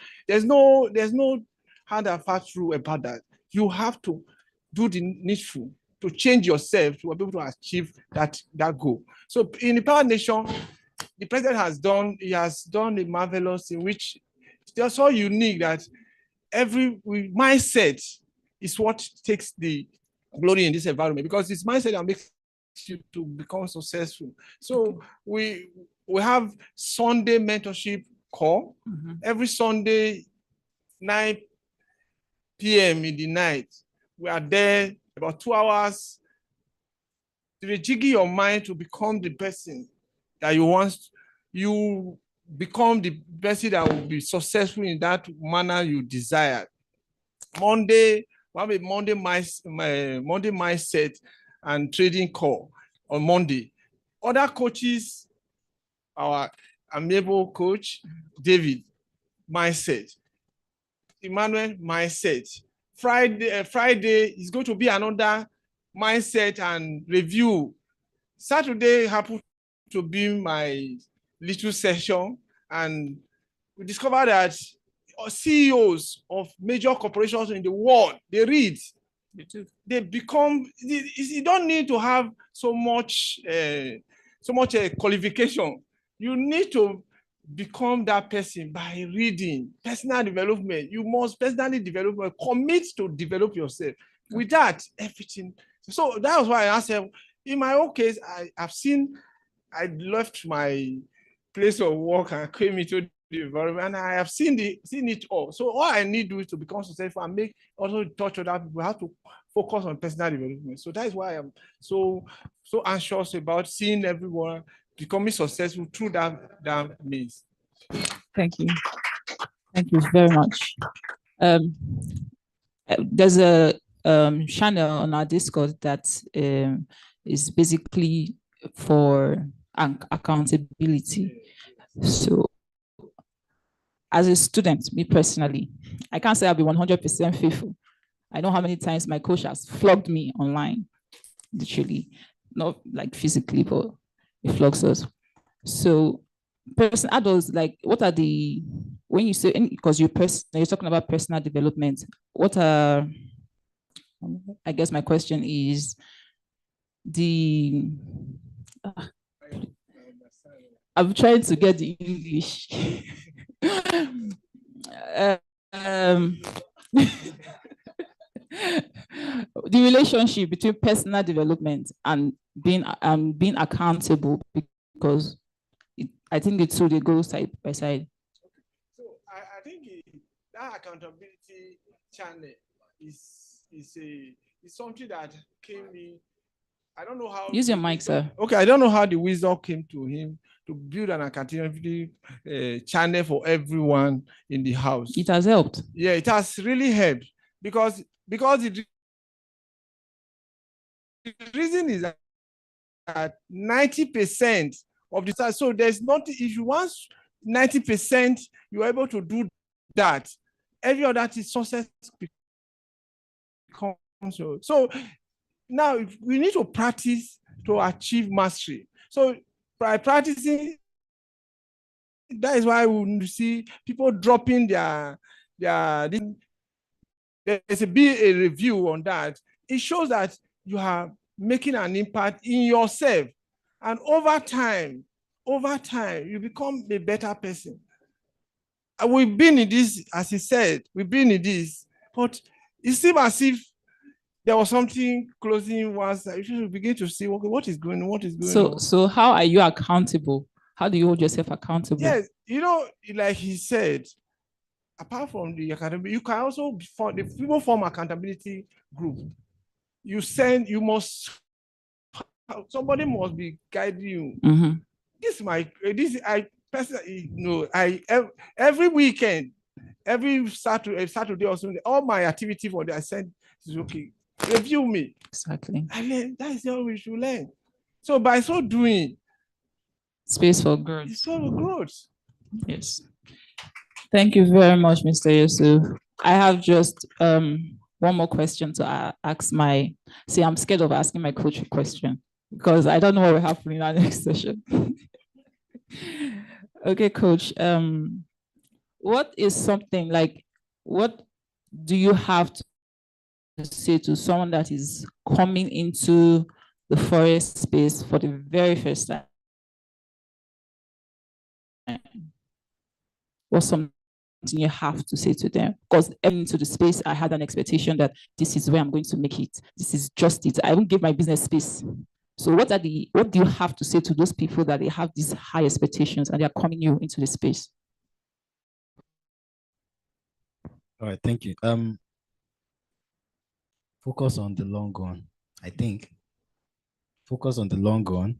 hard and fast rule about that. You have to do the needful to change yourself to be able to achieve that goal. So in the Pewatnation, the president has done a marvelous, in which they're so unique that mindset is what takes the glory in this environment, because it's mindset that makes you to become successful. So we have Sunday mentorship call every Sunday, 9 p.m. in the night. We are there about 2 hours to rejigger your mind to become the person that you want. You become the person that will be successful in that manner you desire. Monday, we have a Monday mindset and trading call on Monday. Other coaches, our amiable coach, David, mindset. Emmanuel, mindset. Friday is going to be another mindset and review. Saturday happened to be my little session, and we discovered that CEOs of major corporations in the world, they read. They become, you don't need to have so much qualification. You need to become that person by reading. Personal development. You must personally develop, commit to develop yourself. With that, everything. So that was why I asked him, in my own case, I left my place of work and came into the environment, and I have seen it all. So all I need to do is to become successful and also touch other people. We have to focus on personal development. So that is why I'm so anxious about seeing everyone becoming successful through that means. Thank you. Thank you very much. There's a channel on our Discord that is basically for accountability. So as a student, me personally, I can't say I'll be 100% faithful. I know how many times my coach has flogged me online, literally, not like physically, but it flogs us. So adults, like, what are when you say, because you're talking about personal development, what are, I guess my question is, I'm trying to get the English. The relationship between personal development and being accountable, because I think the two, they go side by side. So I think that accountability channel is something that came in. I don't know how. Use your mic, sir. Okay, I don't know how the wisdom came to him to build an accountability channel for everyone in the house. It has helped. Yeah, it has really helped, because the reason is that 90% of the time, so there's not, if you want 90%, you're able to do that. Every other success becomes so. Now we need to practice to achieve mastery. So by practicing, that is why we see people dropping there's a review on that. It shows that you are making an impact in yourself, and over time, you become a better person. We've been in this, as he said, we've been in this, but it seems as if there was something closing once. You should begin to see, okay, what is going on. So how are you accountable? How do you hold yourself accountable? Yes, like he said, apart from the academy, you can also people form accountability group. Somebody must be guiding you. Mm-hmm. I personally, every weekend, every Saturday or Sunday, all my activity for the I said is okay. Review me. Exactly. I learn. That is how we should learn. So by so doing, space for growth. It's for growth. Yes. Thank you very much, Mr. Yusuf. I have just one more question to ask I'm scared of asking my coach a question because I don't know what will happen in our next session. Okay, coach. What is something like, what do you have to say to someone that is coming into the forest space for the very first time? What's something you have to say to them? Because into the space, I had an expectation that this is where I'm going to make it. This is just it. I won't give my business space. So what do you have to say to those people that they have these high expectations and they are coming you into the space? All right, thank you. Focus on the long run. I think focus on the long run.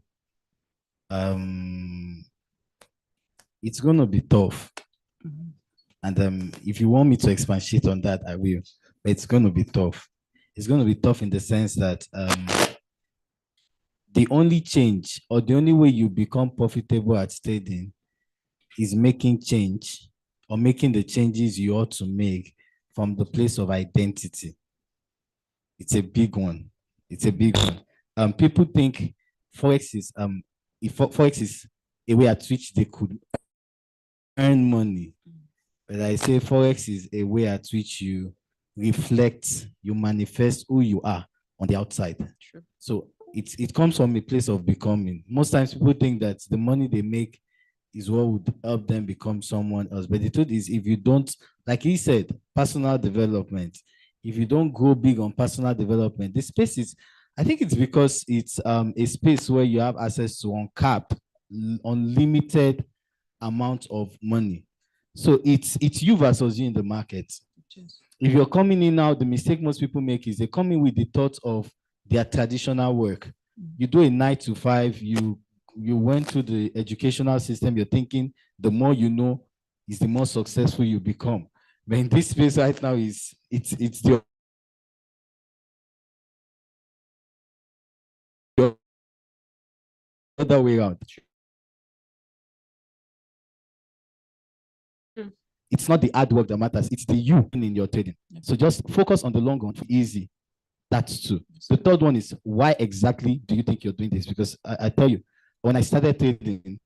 It's gonna be tough. And if you want me to expatiate on that, I will. But it's gonna be tough. It's gonna be tough in the sense that the only change or the only way you become profitable at trading is making change or making the changes you ought to make from the place of identity. It's a big one. It's a big one. People think Forex is Forex is a way at which they could earn money. But I say Forex is a way at which you reflect, you manifest who you are on the outside. True. So it comes from a place of becoming. Most times people think that the money they make is what would help them become someone else. But the truth is, if you don't, like he said, personal development, if you don't go big on personal development, this space is, I think it's because it's a space where you have access to uncapped, unlimited amount of money. So it's you versus you in the market. If you're coming in now, the mistake most people make is they come in with the thought of their traditional work. You do a 9 to 5, you went through the educational system, you're thinking the more you know is the more successful you become. But in this space right now, it's the other way around. It's not the hard work that matters, it's the you in your trading. So just focus on the long run. Easy. That's two. The third one is, why exactly do you think you're doing this? Because I tell you, when I started trading,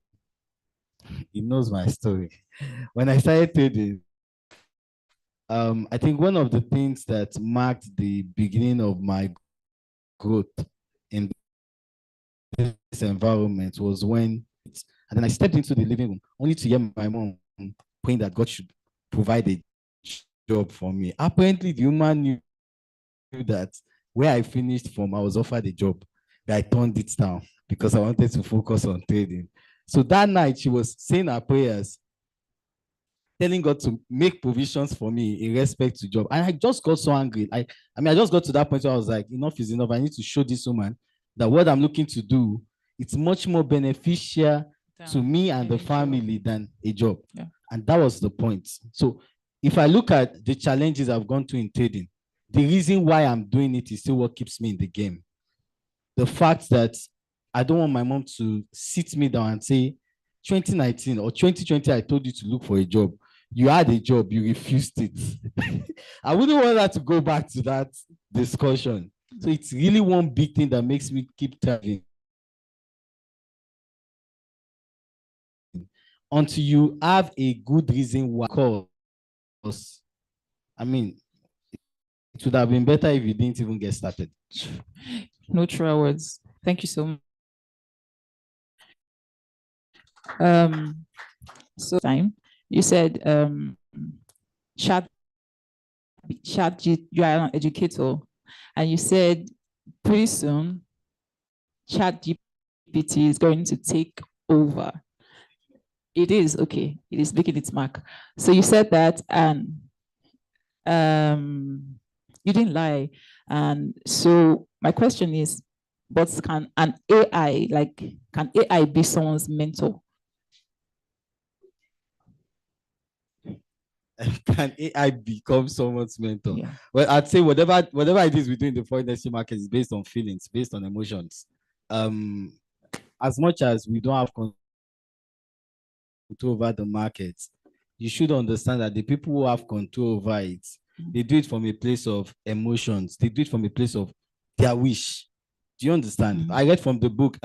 he knows my story. When I started trading, I think one of the things that marked the beginning of my growth in this environment was when, and then I stepped into the living room only to hear my mom praying that God should provide a job for me. Apparently, the woman knew that where I finished from, I was offered a job, but I turned it down because I wanted to focus on trading. So that night, she was saying her prayers, telling God to make provisions for me in respect to job. And I just got so angry. I just got to that point where I was like, enough is enough. I need to show this woman that what I'm looking to do, it's much more beneficial to me and the family than a job. Yeah. And that was the point. So if I look at the challenges I've gone through in trading, the reason why I'm doing it is still what keeps me in the game. The fact that I don't want my mom to sit me down and say, 2019 or 2020, I told you to look for a job. You had a job, you refused it. I wouldn't want that to go back to that discussion. So it's really one big thing that makes me keep trying. Until you have a good reason why. Because, I mean, it would have been better if you didn't even get started. No true words. Thank you so much. So time you said you are an educator, and you said pretty soon ChatGPT is going to take over. It is okay. It is making its mark. So you said that, and you didn't lie. And so my question is, but can AI be someone's mentor? Can AI become someone's mentor? Yeah. Well, I'd say whatever it is we do in the foreign exchange market is based on feelings, based on emotions. As much as we don't have control over the market, you should understand that the people who have control over it, they do it from a place of emotions. They do it from a place of their wish. Do you understand? I read from the book,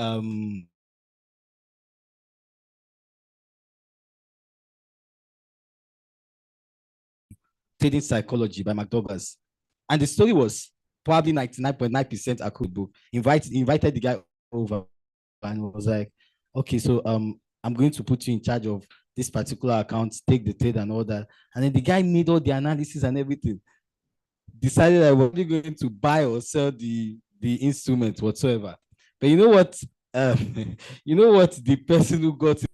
Trading Psychology by McDouglas. And the story was probably 99.9% a good book. Invited the guy over and was like, okay, so I'm going to put you in charge of this particular account, take the trade and all that. And then the guy made all the analysis and everything. Decided I was only going to buy or sell the instrument whatsoever. But you know what? You know what? The person who got it.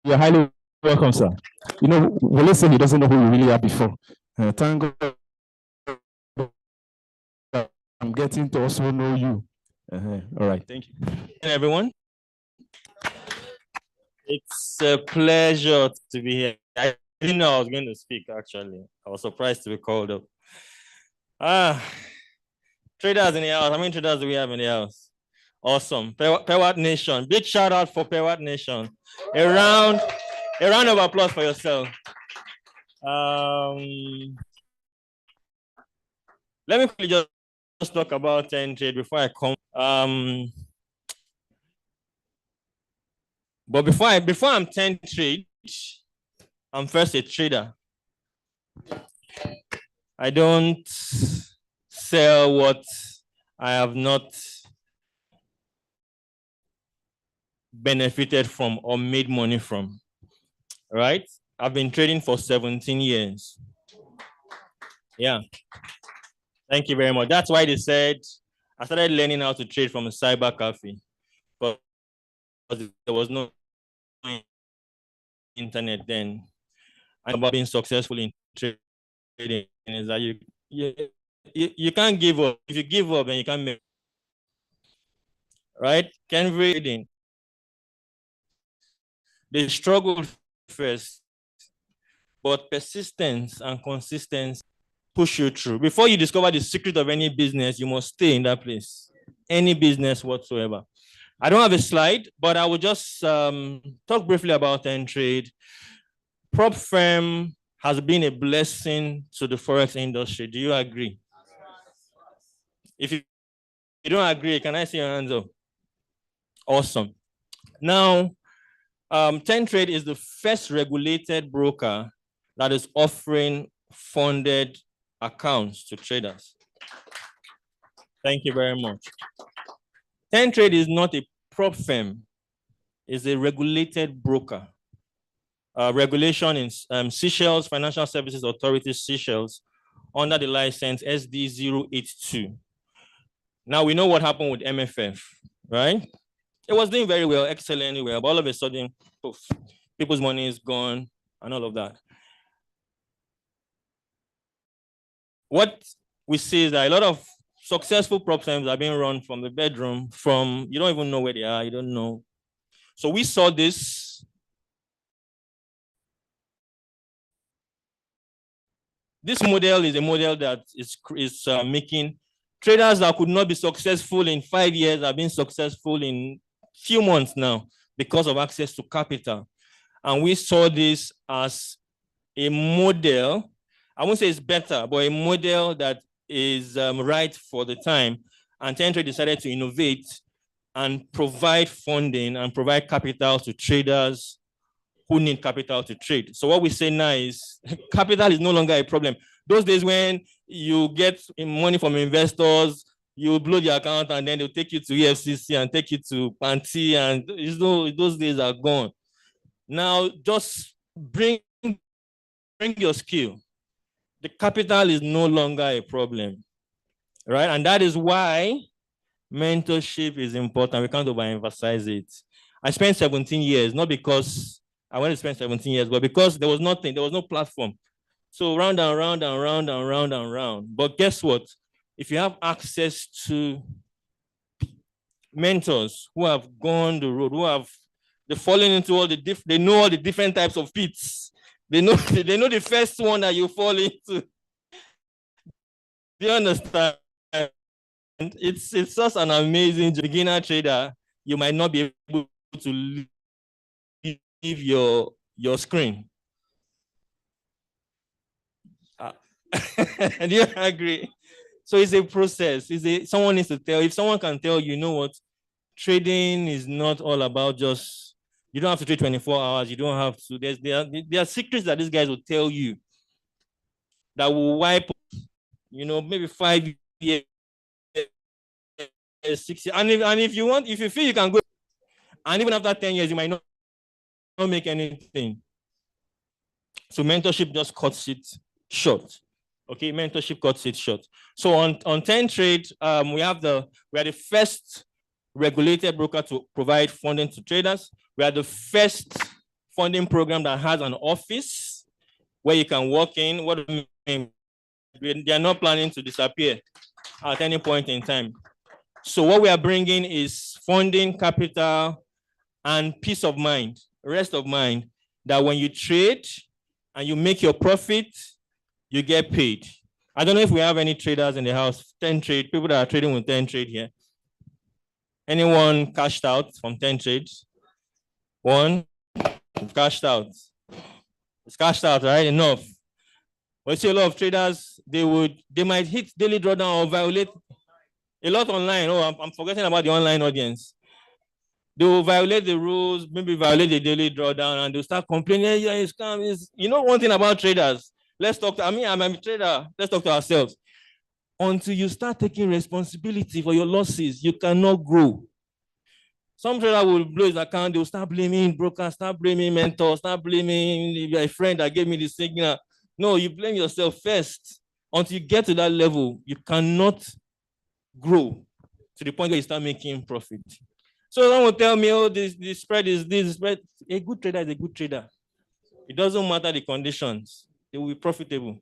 You're highly welcome, sir. You know, Wole said he doesn't know who you really are before. Thank God I'm getting to also know you. All right, thank you. Everyone. It's a pleasure to be here. I didn't know I was going to speak, actually. I was surprised to be called up. Traders in the house. How many traders do we have in the house? Awesome. Pewatnation. Big shout out for Pewatnation. A round of applause for yourself. Let me quickly just talk about 10 trade before I come. But before I'm 10 trade, I'm first a trader. I don't sell what I have not benefited from or made money from, right? I've been trading for 17 years. Yeah. Thank you very much. That's why they said I started learning how to trade from a cyber cafe, but there was no internet then. And about being successful in trading is that you can't give up. If you give up, then you can't make, right? Trading. They struggled first, but persistence and consistency. push you through. Before you discover the secret of any business, you must stay in that place. Any business whatsoever. I don't have a slide, but I will just talk briefly about Trade. Prop firm has been a blessing to the Forex industry. Do you agree? If you don't agree, can I see your hands up? Awesome. Now, Trade is the first regulated broker that is offering funded accounts to traders. Thank you very much. Trade is not a prop firm, it's a regulated broker. Regulation in Seychelles, Financial Services Authority, Seychelles, under the license SD082. Now we know what happened with MFF, right? It was doing very well, excellently well, but all of a sudden, poof, people's money is gone and all of that. What we see is that a lot of successful prop firms are being run from the bedroom, from you don't even know where they are, you don't know. So we saw this. This model is a model that is making traders that could not be successful in 5 years are being successful in few months now because of access to capital. And we saw this as a model. I won't say it's better, but a model that is right for the time. And Trade decided to innovate and provide funding and provide capital to traders who need capital to trade. So what we say now is capital is no longer a problem. Those days when you get money from investors, you blow the account and then they'll take you to EFCC and take you to Panti, and those days are gone. Now just bring your skill. The capital is no longer a problem, right? And that is why mentorship is important. We can't overemphasize it. I spent 17 years, not because I wanted to spend 17 years, but because there was nothing, there was no platform. So round and round and round and round and round. But guess what? If you have access to mentors who have gone the road, they've fallen into all the they know all the different types of pits. They know the first one that you fall into. Do you understand? It's just an amazing beginner trader. You might not be able to leave your screen. Do you agree? So it's a process. Someone needs to tell. If someone can tell you know what, trading is not all about just, you don't have to trade 24 hours. You don't have to. There are secrets that these guys will tell you that will wipe, maybe 5 years, 6 years. And if you feel you can go, and even after 10 years, you might not make anything. So mentorship just cuts it short. Okay, mentorship cuts it short. So on Trade, we are the first regulated broker to provide funding to traders. We are the first funding program that has an office where you can walk in. What do you mean? They are not planning to disappear at any point in time. So what we are bringing is funding, capital, and peace of mind, rest of mind, that when you trade and you make your profit, you get paid. I don't know if we have any traders in the house, Trade, people that are trading with Trade here. Anyone cashed out from Trade? One, cashed out. It's cashed out, right? Enough. We see a lot of traders, they might hit daily drawdown or violate a lot online. Oh, I'm forgetting about the online audience. They will violate the rules, maybe violate the daily drawdown, and they'll start complaining. Yeah, it's scam. You know one thing about traders. I'm a trader. Let's talk to ourselves. Until you start taking responsibility for your losses, you cannot grow. Some trader will blow his account, they'll start blaming broker, start blaming mentor, start blaming a friend that gave me the signal. No, you blame yourself first. Until you get to that level, you cannot grow to the point where you start making profit. So someone will tell me, oh, the spread is this spread. A good trader is a good trader. It doesn't matter the conditions. They will be profitable.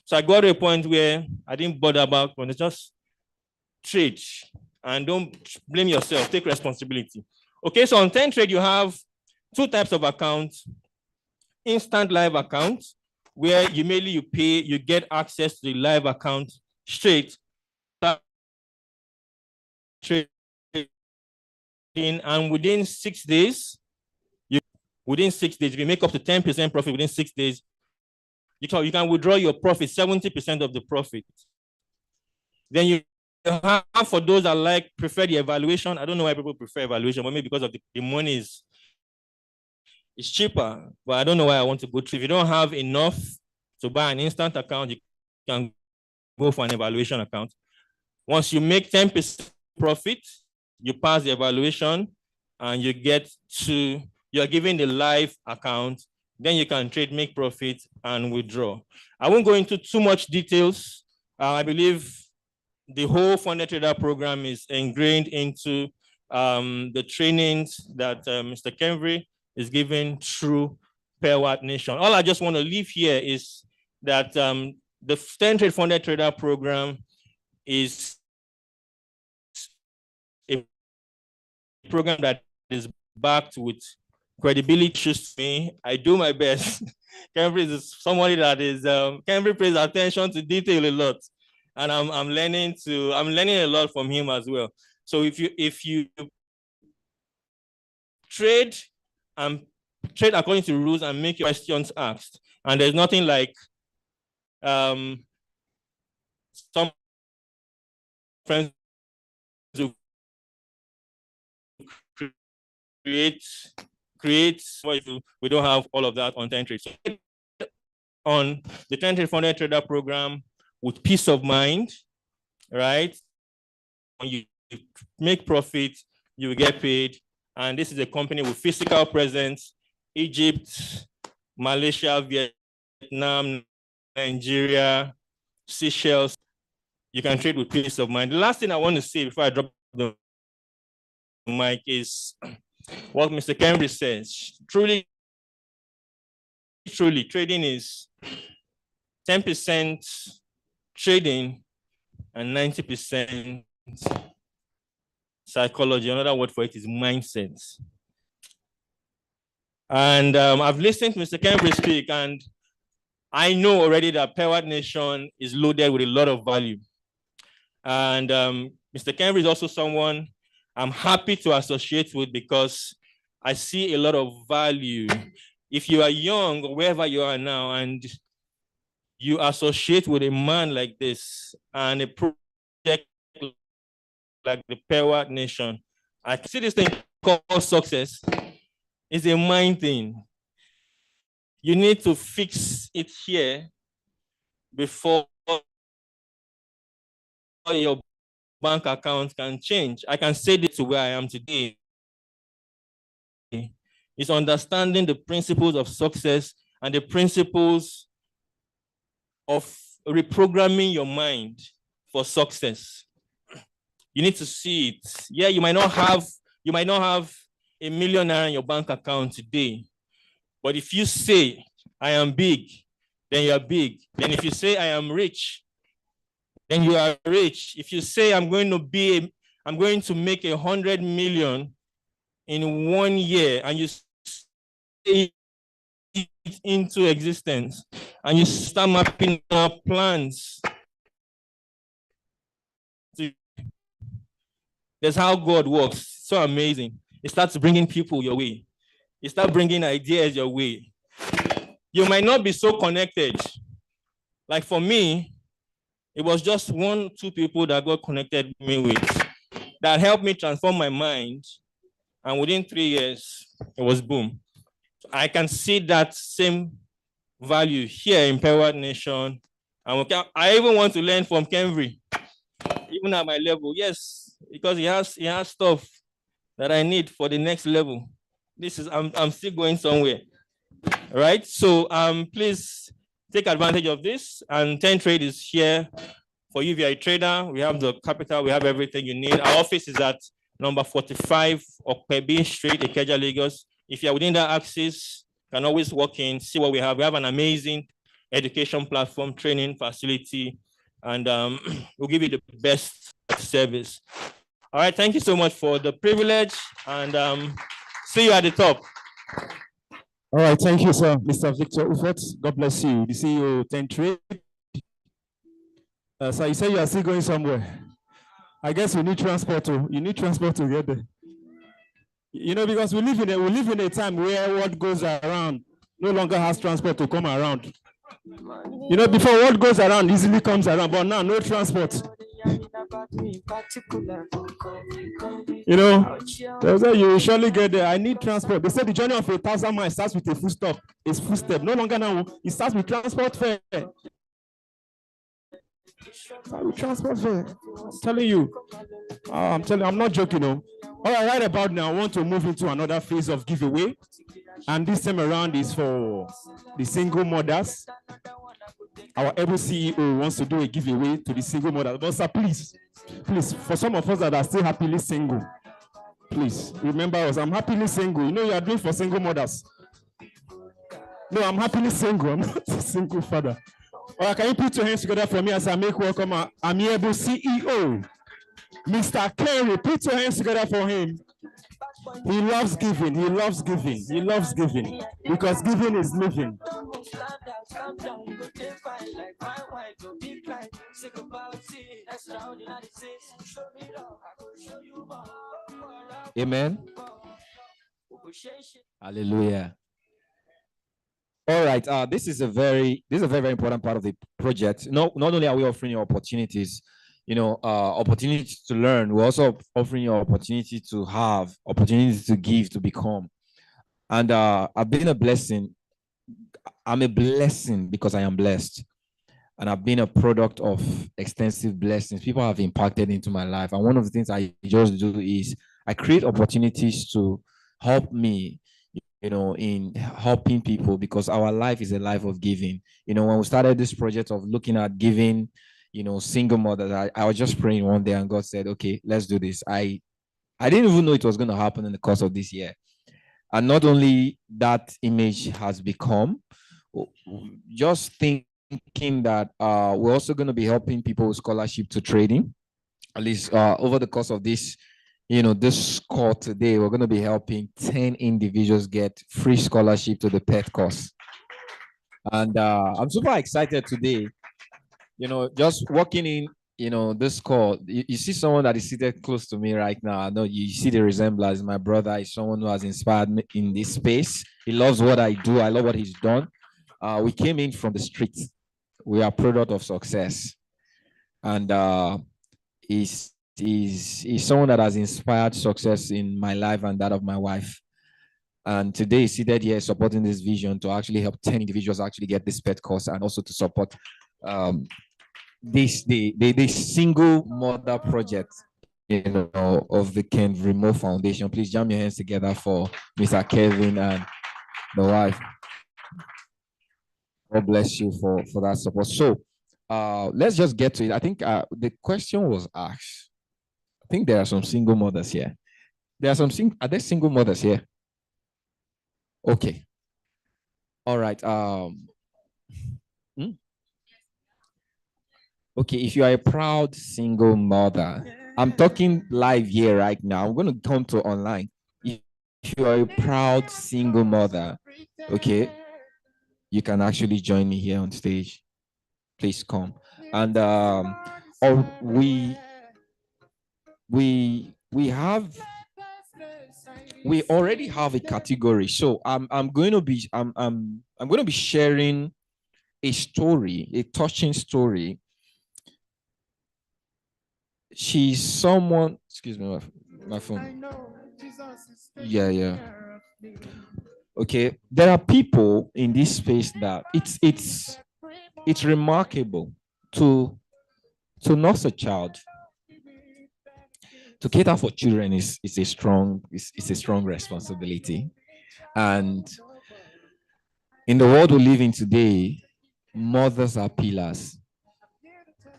So I got to a point where I didn't bother about when it's just trade and don't blame yourself, take responsibility. Okay, so on Trade, you have two types of accounts. Instant live accounts, where you pay, you get access to the live account straight. Trading, and within 6 days, if you make up to 10% profit within 6 days, you can withdraw your profit, 70% of the profit. Then you have, for those that prefer the evaluation, I don't know why people prefer evaluation, but maybe because of the money is cheaper, but I don't know why I want to go through. If you don't have enough to buy an instant account, you can go for an evaluation account. Once you make 10% profit, you pass the evaluation and you're given the live account, then you can trade, make profit, and withdraw. I won't go into too much details. I believe the whole Funded Trader program is ingrained into the trainings that Mr. Kemvry is giving through Pewatnation. All I just want to leave here is that the 10 Trade Funded Trader program is a program that is backed with credibility. Just me, I do my best. Kemvry is somebody that is Kemvry pays attention to detail a lot, and I'm learning a lot from him as well. So if you trade according to rules and make your questions asked, and there's nothing like some friends who create we don't have all of that on 10 Trade. So on the 10 Trade Funded Trader program with peace of mind, right? When you make profit, you will get paid. And this is a company with physical presence: Egypt, Malaysia, Vietnam, Nigeria, Seychelles. You can trade with peace of mind. The last thing I want to say before I drop the mic is what Mr. Kemvry says. Truly, trading is 10% trading and 90% psychology. Another word for it is mindset. And I've listened to Mr. Kemvry speak, and I know already that Pewatnation is loaded with a lot of value. And Mr. Kemvry is also someone I'm happy to associate with because I see a lot of value. If you are young or wherever you are now and you associate with a man like this and a project like the Pewatnation, I see this thing called success. It's a mind thing. You need to fix it here before your bank account can change. I can say this to where I am today. It's understanding the principles of success and the principles of reprogramming your mind for success. You need to see it. Yeah, you might not have $1 million in your bank account today, but if you say I am big, then you are big. Then if you say I am rich, then you are rich. If you say I'm going to make 100 million in 1 year, and you say it into existence, and you start mapping out plans, that's how God works. So amazing. It starts bringing people your way. It starts bringing ideas your way. You might not be so connected. Like for me, it was just 1-2 people that God connected me with that helped me transform my mind. And within 3 years, it was boom. I can see that same value here in Pewatnation. And I even want to learn from Kemvry, even at my level. Yes, because he has stuff that I need for the next level. I'm still going somewhere, right? So please take advantage of this. And 10 Trade is here for you if you're a trader. We have the capital, we have everything you need. Our office is at number 45 Okpebi Street, Ikeja, Lagos. If you're within that axis, you can always walk in, see what we have. We have an amazing education platform, training facility, and we'll give you the best service. All right, thank you so much for the privilege, and see you at the top. All right, thank you, sir. Mr. Victor Ufot, God bless you. The CEO, 10 Trade. So you say you are still going somewhere. I guess you need transport to, you need transport to get there. You know, because we live in a time where what goes around no longer has transport to come around. You know, before what goes around easily comes around, but now no transport. You know, they say you will surely get there. I need transport. They said the journey of 1,000 miles starts with a full stop. It's full step. No longer now. It starts with transport fare. Transport fare. I'm telling you. I'm not joking. No. All right, right about now, I want to move into another phase of giveaway. And this time around is for the single mothers. Our able CEO wants to do a giveaway to the single mothers. But sir, please, for some of us that are still happily single, please remember us. I'm happily single. You know, you are doing for single mothers. No, I'm happily single. I'm not a single father. All right, can you put your hands together for me as I make welcome our amiable CEO, Mr. Kerry? Put your hands together for him. He loves giving. He loves giving. He loves giving because giving is living. Amen. Hallelujah. All right. This is a very important part of the project. Not only are we offering you opportunities, opportunities to learn, we're also offering you opportunity to have, opportunities to give, to become. And I've been a blessing. I'm a blessing because I am blessed. And I've been a product of extensive blessings. People have impacted into my life. And one of the things I just do is I create opportunities to help me, in helping people, because our life is a life of giving. When we started this project of looking at giving, single mothers, I was just praying one day and God said, okay, let's do this. I didn't even know it was going to happen in the course of this year. And not only that image has become, just thinking that we're also going to be helping people with scholarship to trading. At least over the course of this, this call today, we're going to be helping 10 individuals get free scholarship to the PET course. And I'm super excited today, just walking in, this call, you see someone that is seated close to me right now. I know you see the resemblance. My brother is someone who has inspired me in this space. He loves what I do. I love what he's done. We came in from the streets. We are a product of success. And he's someone that has inspired success in my life and that of my wife. And today he's seated here supporting this vision to actually help 10 individuals actually get this PET course, and also to support the single mother project, of the Ken Remote Foundation. Please jam your hands together for Mr. Kevin and the wife. God bless you for that support. So let's just get to it. I think the question was asked. I think there are some single mothers here. Are there single mothers here? Okay. All right. Okay, if you are a proud single mother, I'm talking live here right now. I'm going to come to online. If you are a proud single mother, okay, you can actually join me here on stage. Please come. And we already have a category. So I'm going to be sharing a story, a touching story. She's someone, excuse me, my phone. Yeah. Okay, there are people in this space that it's remarkable to nurse a child. To cater for children is a strong responsibility. And in the world we live in today, mothers are pillars.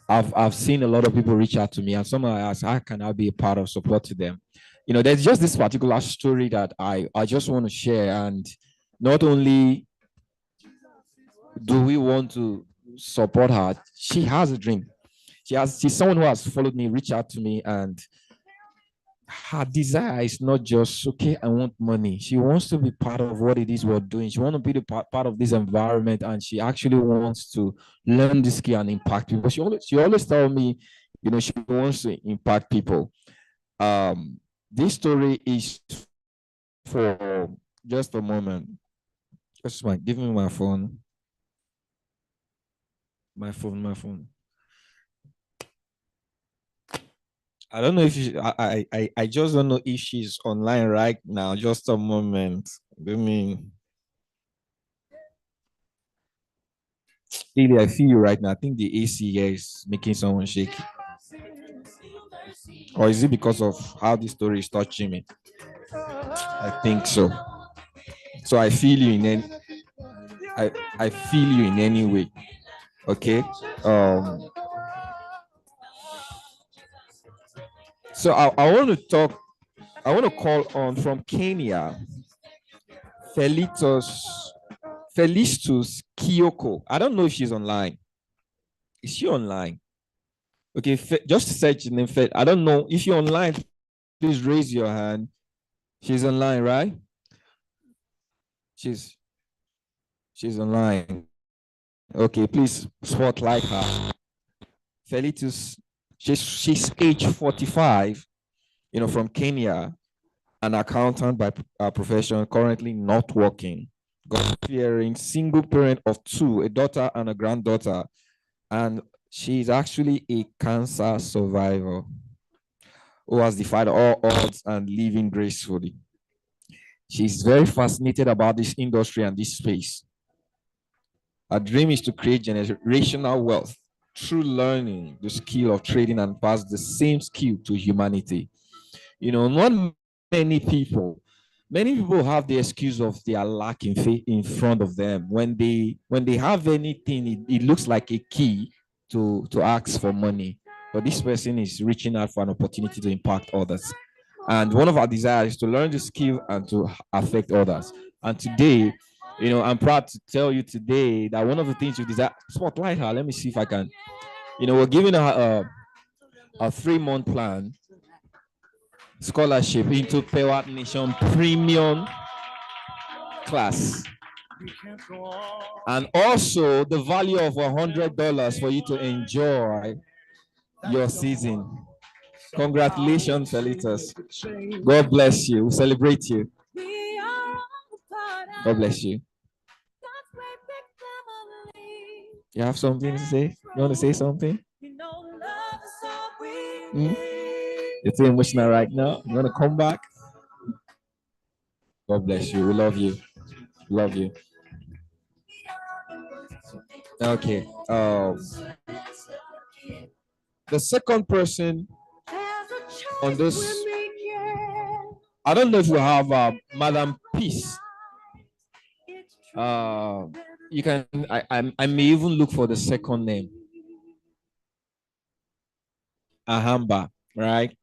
I've seen a lot of people reach out to me, and someone asked, how can I be a part of support to them? There's just this particular story that I just want to share. And not only do we want to support her, she has a dream. She's someone who has followed me, reached out to me, and her desire is not just, okay, I want money. She wants to be part of what it is we're doing. She wants to be the part of this environment, and she actually wants to learn this skill and impact people. She always tell me, she wants to impact people. This story is for just a moment. Give me my phone. My phone. I don't know if I just don't know if she's online right now. Just a moment. Lily, I feel you right now. I think the AC here is making someone shake. Or is it because of how the story is touching me? I think so. So I feel you in any I feel you in any way. Okay. So I want to talk. I want to call on from Kenya, Felistus Kiyoko. I don't know if she's online. Is she online? Okay, just search the name. I don't know if you're online. Please raise your hand. She's online, right? She's online. Okay, please spotlight her. Felitus, she's age 45, from Kenya, an accountant by profession, currently not working. God-fearing, single parent of 2, a daughter and a granddaughter, and she's actually a cancer survivor who has defied all odds and living gracefully. She's very fascinated about this industry and this space. Her dream is to create generational wealth through learning the skill of trading and pass the same skill to humanity. Not many people have the excuse of their lack in faith in front of them. When they have anything, it looks like a key to ask for money. But this person is reaching out for an opportunity to impact others. And one of our desires is to learn the skill and to affect others. And today, I'm proud to tell you today that one of the things you desire, spotlight her. Let me see if I can. We're giving her a 3-month plan scholarship into Pewatnation Premium class. And also the value of $100 for you to enjoy your season. Congratulations, Felitas. God bless you. We celebrate you. God bless you. You have something to say? You want to say something? You're too emotional right now. You want to come back? God bless you. We love you. Love you. Okay. The second person on this, I don't know if we have Madam Peace. You can. I may even look for the second name. Ahamba, right?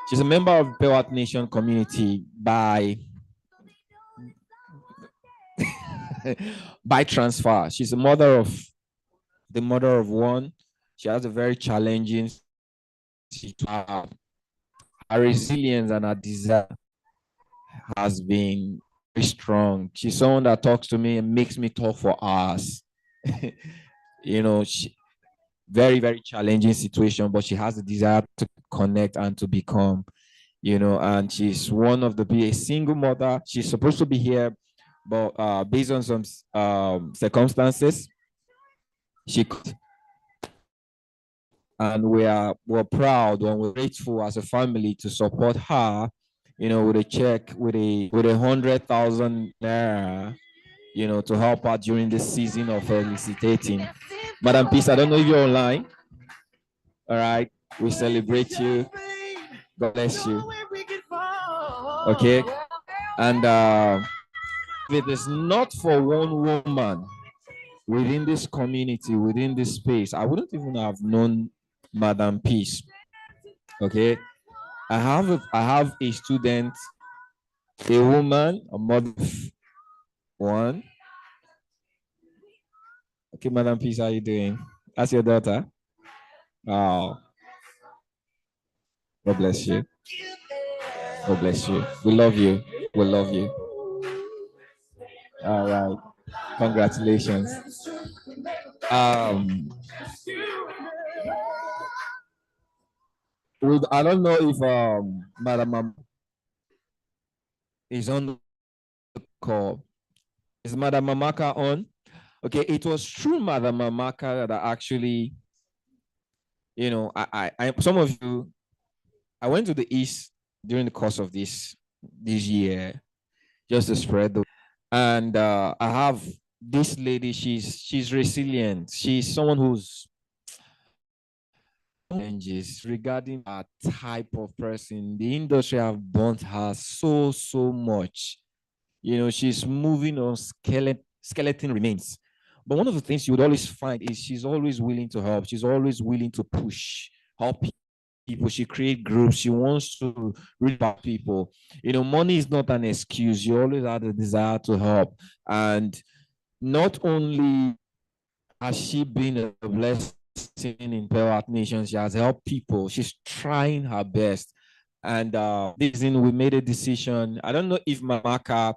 She's a member of Pewatnation community by transfer. She's the mother of one. She has a very challenging situation. Her resilience and her desire has been very strong. She's someone that talks to me and makes me talk for hours. She very, very challenging situation, but she has the desire to connect and to become, and she's one of a single mother. She's supposed to be here, but based on some circumstances, she could. And we're proud and we're grateful as a family to support her, with a check with a 100,000 naira, to help her during the season of felicitating. Madam Peace, I don't know if you're online. All right, we celebrate you. God bless you. Okay, and if it is not for one woman within this community, within this space, I wouldn't even have known Madam Peace. Okay, I have a student, a woman, a mother of one. Okay, Madam Peace, how are you doing? That's your daughter. Oh, God bless you. God bless you. We love you. We love you. All right. Congratulations. I don't know if Madam is on the call. Is Madam Mamaka on? Okay, it was through Madam Mamaka that I actually, I some of you, I went to the East during the course of this year, just to spread the, and I have this lady. She's resilient. She's someone who's challenges regarding a type of person. The industry have burnt her so much. She's moving on skeleton remains. But one of the things you would always find is she's always willing to help. She's always willing to push, help people. She create groups. She wants to reach out people. Money is not an excuse. You always have the desire to help. And not only has she been a blessing in Pewatnation, she has helped people. She's trying her best. And this in we made a decision. I don't know if Mamaka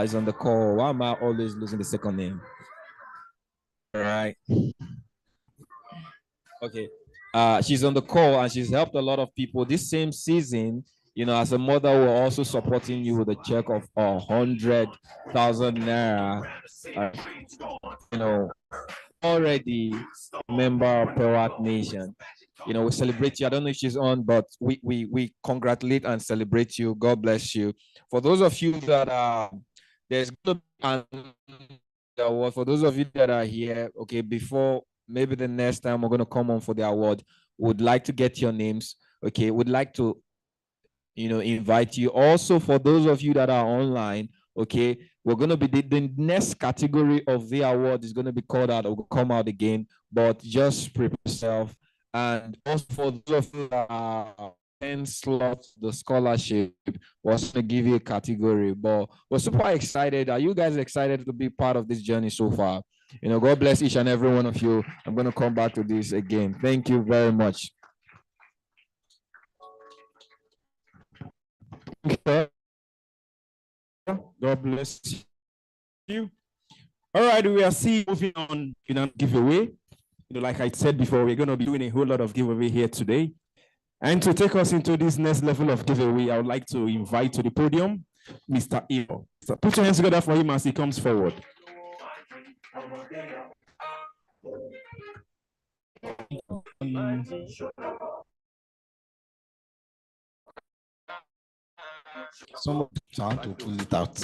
is on the call. Why am I always losing the second name? All right. Okay. She's on the call and she's helped a lot of people this same season. As a mother, we're also supporting you with a check of 100,000 naira. Already a member of Pewatnation. We celebrate you. I don't know if she's on, but we congratulate and celebrate you. God bless you. For those of you that are, there's going to be award. For those of you that are here, okay, before maybe the next time we're going to come on for the award, would like to get your names. Okay, would like to, invite you. Also, for those of you that are online, okay, we're going to be the next category of the award is going to be called out or will come out again, but just prepare yourself. And also for those of you that are 10 slots, the scholarship was to give you a category, but we're super excited. Are you guys excited to be part of this journey so far? God bless each and every one of you. I'm going to come back to this again. Thank you very much. God bless you. All right, we are still moving on giveaway. Like I said before, we're going to be doing a whole lot of giveaway here today. And to take us into this next level of giveaway, I would like to invite to the podium Mr. Eo. So put your hands together for him as he comes forward. Someone trying to pull it out.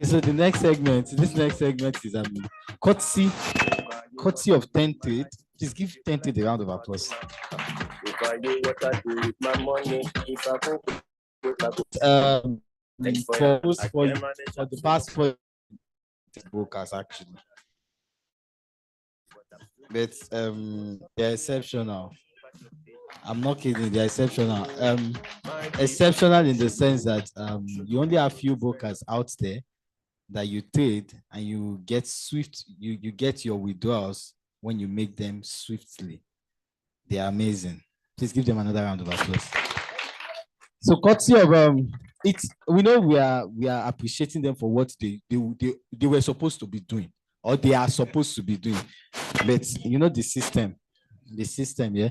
So this next segment is courtesy of 10 Trade. Please give 10 Trade a round of applause. For the past brokers actually, but they're exceptional. I'm not kidding, they're exceptional. Exceptional in the sense that you only have few brokers out there that you trade and you get swift, you get your withdrawals when you make them swiftly. They are amazing. Please give them another round of applause. So courtesy of we know we are appreciating them for what they were supposed to be doing, or they are supposed to be doing. But the system, yeah.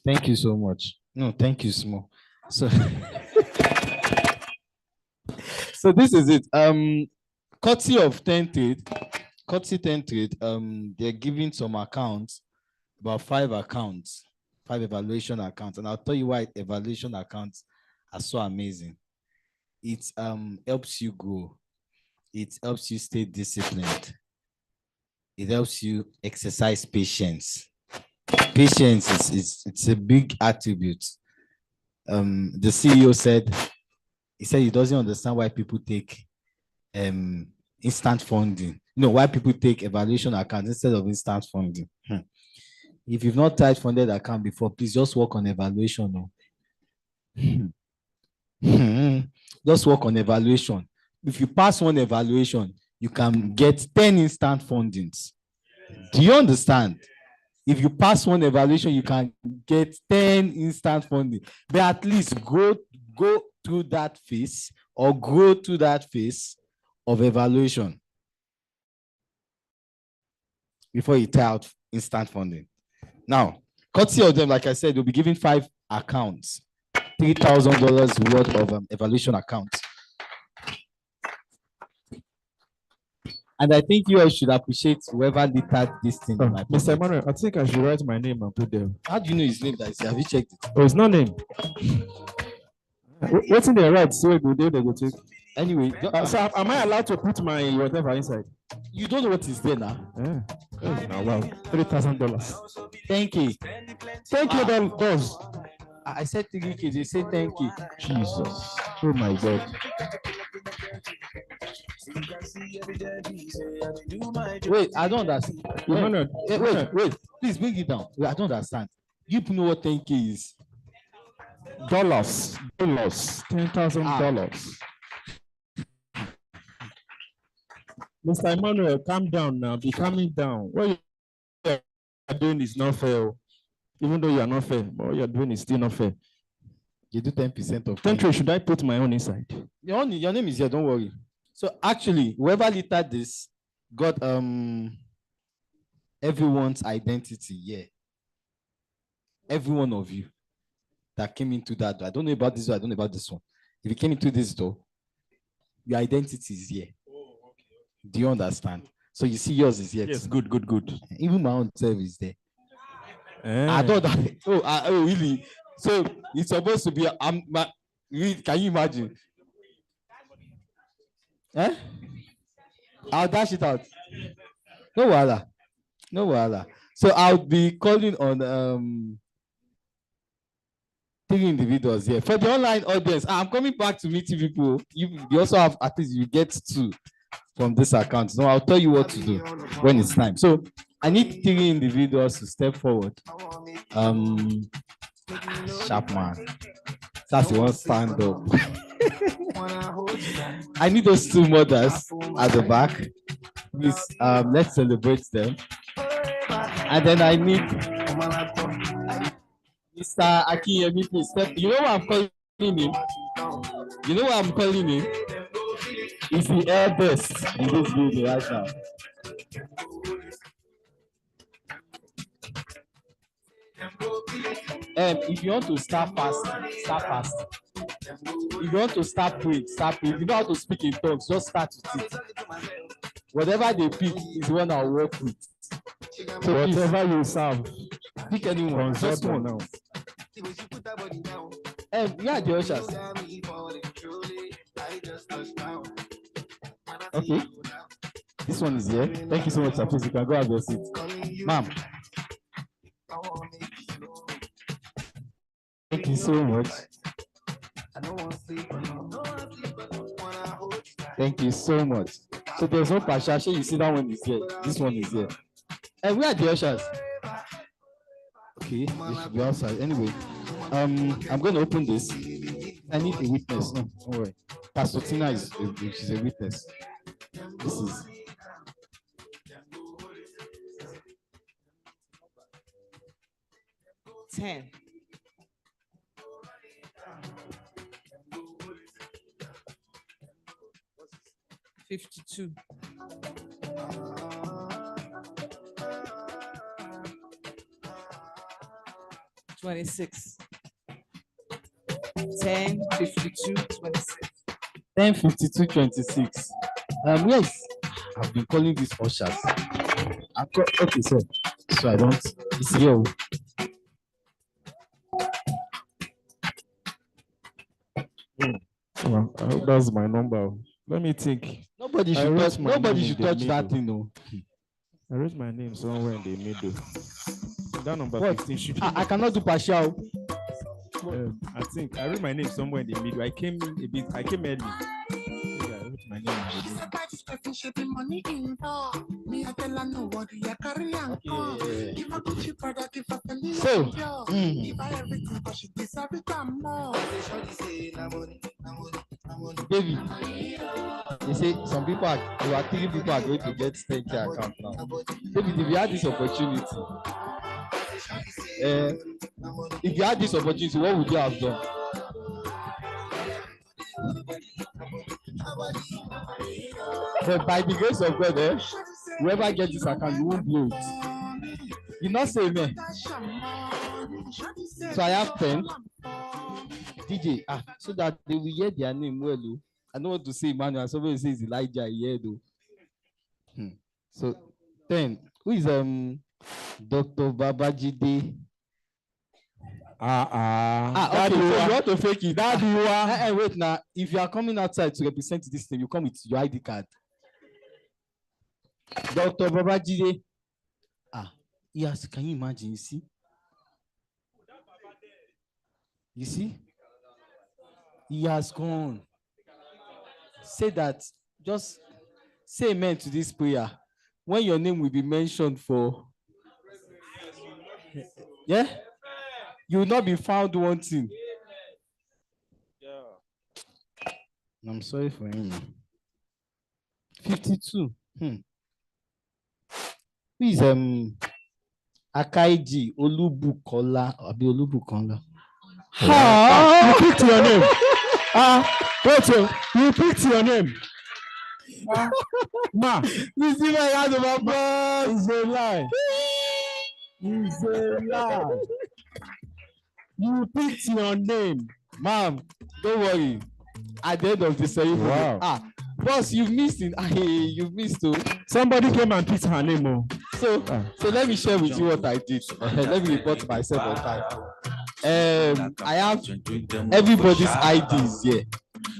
Thank you so much. No, thank you, Smo. So so this is it. Courtesy of 10 Trade, they're giving some accounts, about 5 accounts, 5 evaluation accounts, and I'll tell you why evaluation accounts are so amazing. It helps you grow, it helps you stay disciplined, it helps you exercise patience. Patience it's a big attribute. The CEO said he doesn't understand why people take instant funding. Why people take evaluation accounts instead of instant funding. If you've not tried funded account before, please just work on evaluation. Just work on evaluation. If you pass one evaluation, you can get 10 instant fundings. Do you understand? If you pass one evaluation, you can get 10 instant funding. But at least go through that phase or go through that phase of evaluation before you tie out instant funding. Now, courtesy of them, like I said, you'll be giving 5 accounts, $3,000 worth of evaluation accounts. And I think you all should appreciate whoever littered this thing. Mr. Emmanuel, I think I should write my name and put there. How do you know his name? Have you checked it? Oh, it's not name. What's in the right? So they go take. Anyway, so am I allowed to put my whatever inside? You don't know what is there now. Yeah. Oh, now, wow, $3,000. Thank you. Thank you, boss. I said 3K. They say thank you. Jesus. Oh my God. Wait, I don't understand. Wait. Please bring it down. Wait, I don't understand. You know what 10K is? Dollars. $10,000. Mr. Emmanuel, calm down now. Be calming down. What you are doing is not fair. Even though you are not fair, but what you are doing is still not fair. You do 10% of. Country, should I put my own inside? Your name is here. Don't worry. So actually, whoever littered this got everyone's identity. Yeah. Every one of you that came into that door. I don't know about this one. I don't know about this one. If you came into this door, your identity is here. Do you understand? So you see yours is here. Yes, good. Even my own self is there. I thought that. Oh, really? So it's supposed to be. Can you imagine? I'll dash it out. No wahala. So I'll be calling on 3 individuals here for the online audience. I'm coming back to meet you people. You also have, at least you get 2 from this account. So I'll tell you what to do when it's time. So I need 3 individuals to step forward. Sharp man. That's the one stand up. I need those 2 mothers at the back. Please, let's celebrate them. And then I need Mr. Akiyemi, please step. You know what I'm calling him? He's the eldest in this building right now. If you want to start fast. If you want to start praying, start praying. If you know how to speak in tongues, just start with it. Whatever they pick is the one I'll work with. So whatever you serve, pick anyone. Just one now. Yeah, the ushers. Okay. This one is here. Thank you so much, sir. Please, you can go have your seat. Ma'am. Thank you so much. Thank you so much. So there's no Pasha. You see that one is here. This one is here. And where are the ushers? Okay, they should be outside. Anyway, I'm going to open this. I need a witness. No, don't worry. Pastor Tina she's a witness. This is. $10. $52. $26. 10, 52, 26. 10, 52, 26. Yes, I've been calling these ushers. Okay, sir. So I don't. It's here. Well, I hope that's my number. Let me think. Nobody should touch that thing, no. I wrote my name somewhere in the middle. That number 15 should. I cannot do partial. I think I wrote my name somewhere in the middle. I came early. I wrote my name in the Baby, they say some people are 3 people are going to get 10K account now. Baby, if you had this opportunity, If you had this opportunity, what would you have done? But by the grace of God, whoever gets this account, you won't blow it. You not say amen. So I have 10. DJ, so that they will hear their name well. I don't want to say Emmanuel. Somebody says Elijah here though. So 10. Who is Dr. Babajide? Okay, so you want to fake it. That you are. Wait now. If you are coming outside to represent this thing, you come with your ID card. Dr. Babajide. Yes, can you imagine? You see? He has gone. Say that. Just say amen to this prayer. When your name will be mentioned for. Yeah? You will not be found wanting. Yeah. I'm sorry for him. 52. Who is Akaiji Olubukola? Abi Olubukola. You picked your name. Wait, you picked your name. Ma, this is my hand of my boss. It's a lie. It's a lie. You picked your name. Ma'am, don't worry. At the end of the ceremony. Wow. Boss, you've missed it. You've missed too. Somebody came and picked her name. So let me share with you what I did. Let me report myself on time. I have everybody's IDs here.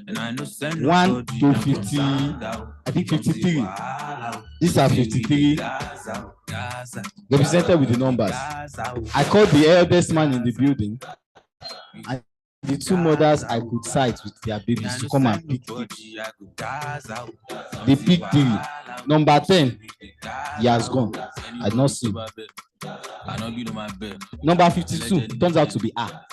1 to 50. I think 53. These are 53. Represented with the numbers. I called the eldest man in the building. And the two mothers I could cite with their babies to come and pick it. They picked 3. Number 10, he has gone. I did not see. Number 52 turns out to be her.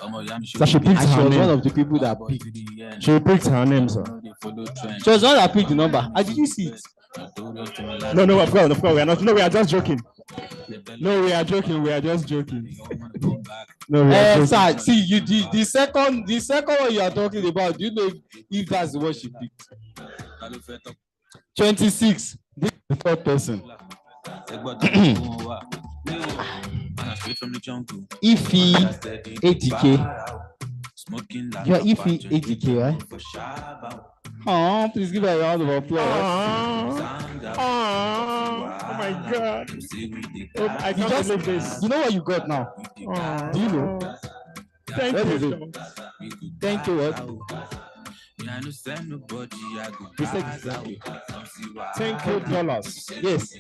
So she picked and she her was name. one of the people that picked. She picked her name, sir. She was the one that picked the number. Did you see it? No, of course, we are not. No, we are just joking. No, we are joking. We are just joking. No, we are joking. Sir, see, you the second one you are talking about. Do you know if that's the one she picked? 26. This is the third person. Ify ATK. You are Ify ATK, right? Oh, please give her a round of applause. Oh my God. I can't believe this. You know what you got now? Do you know? Thank you. Thank you. What? Thank you, dollars. Yes.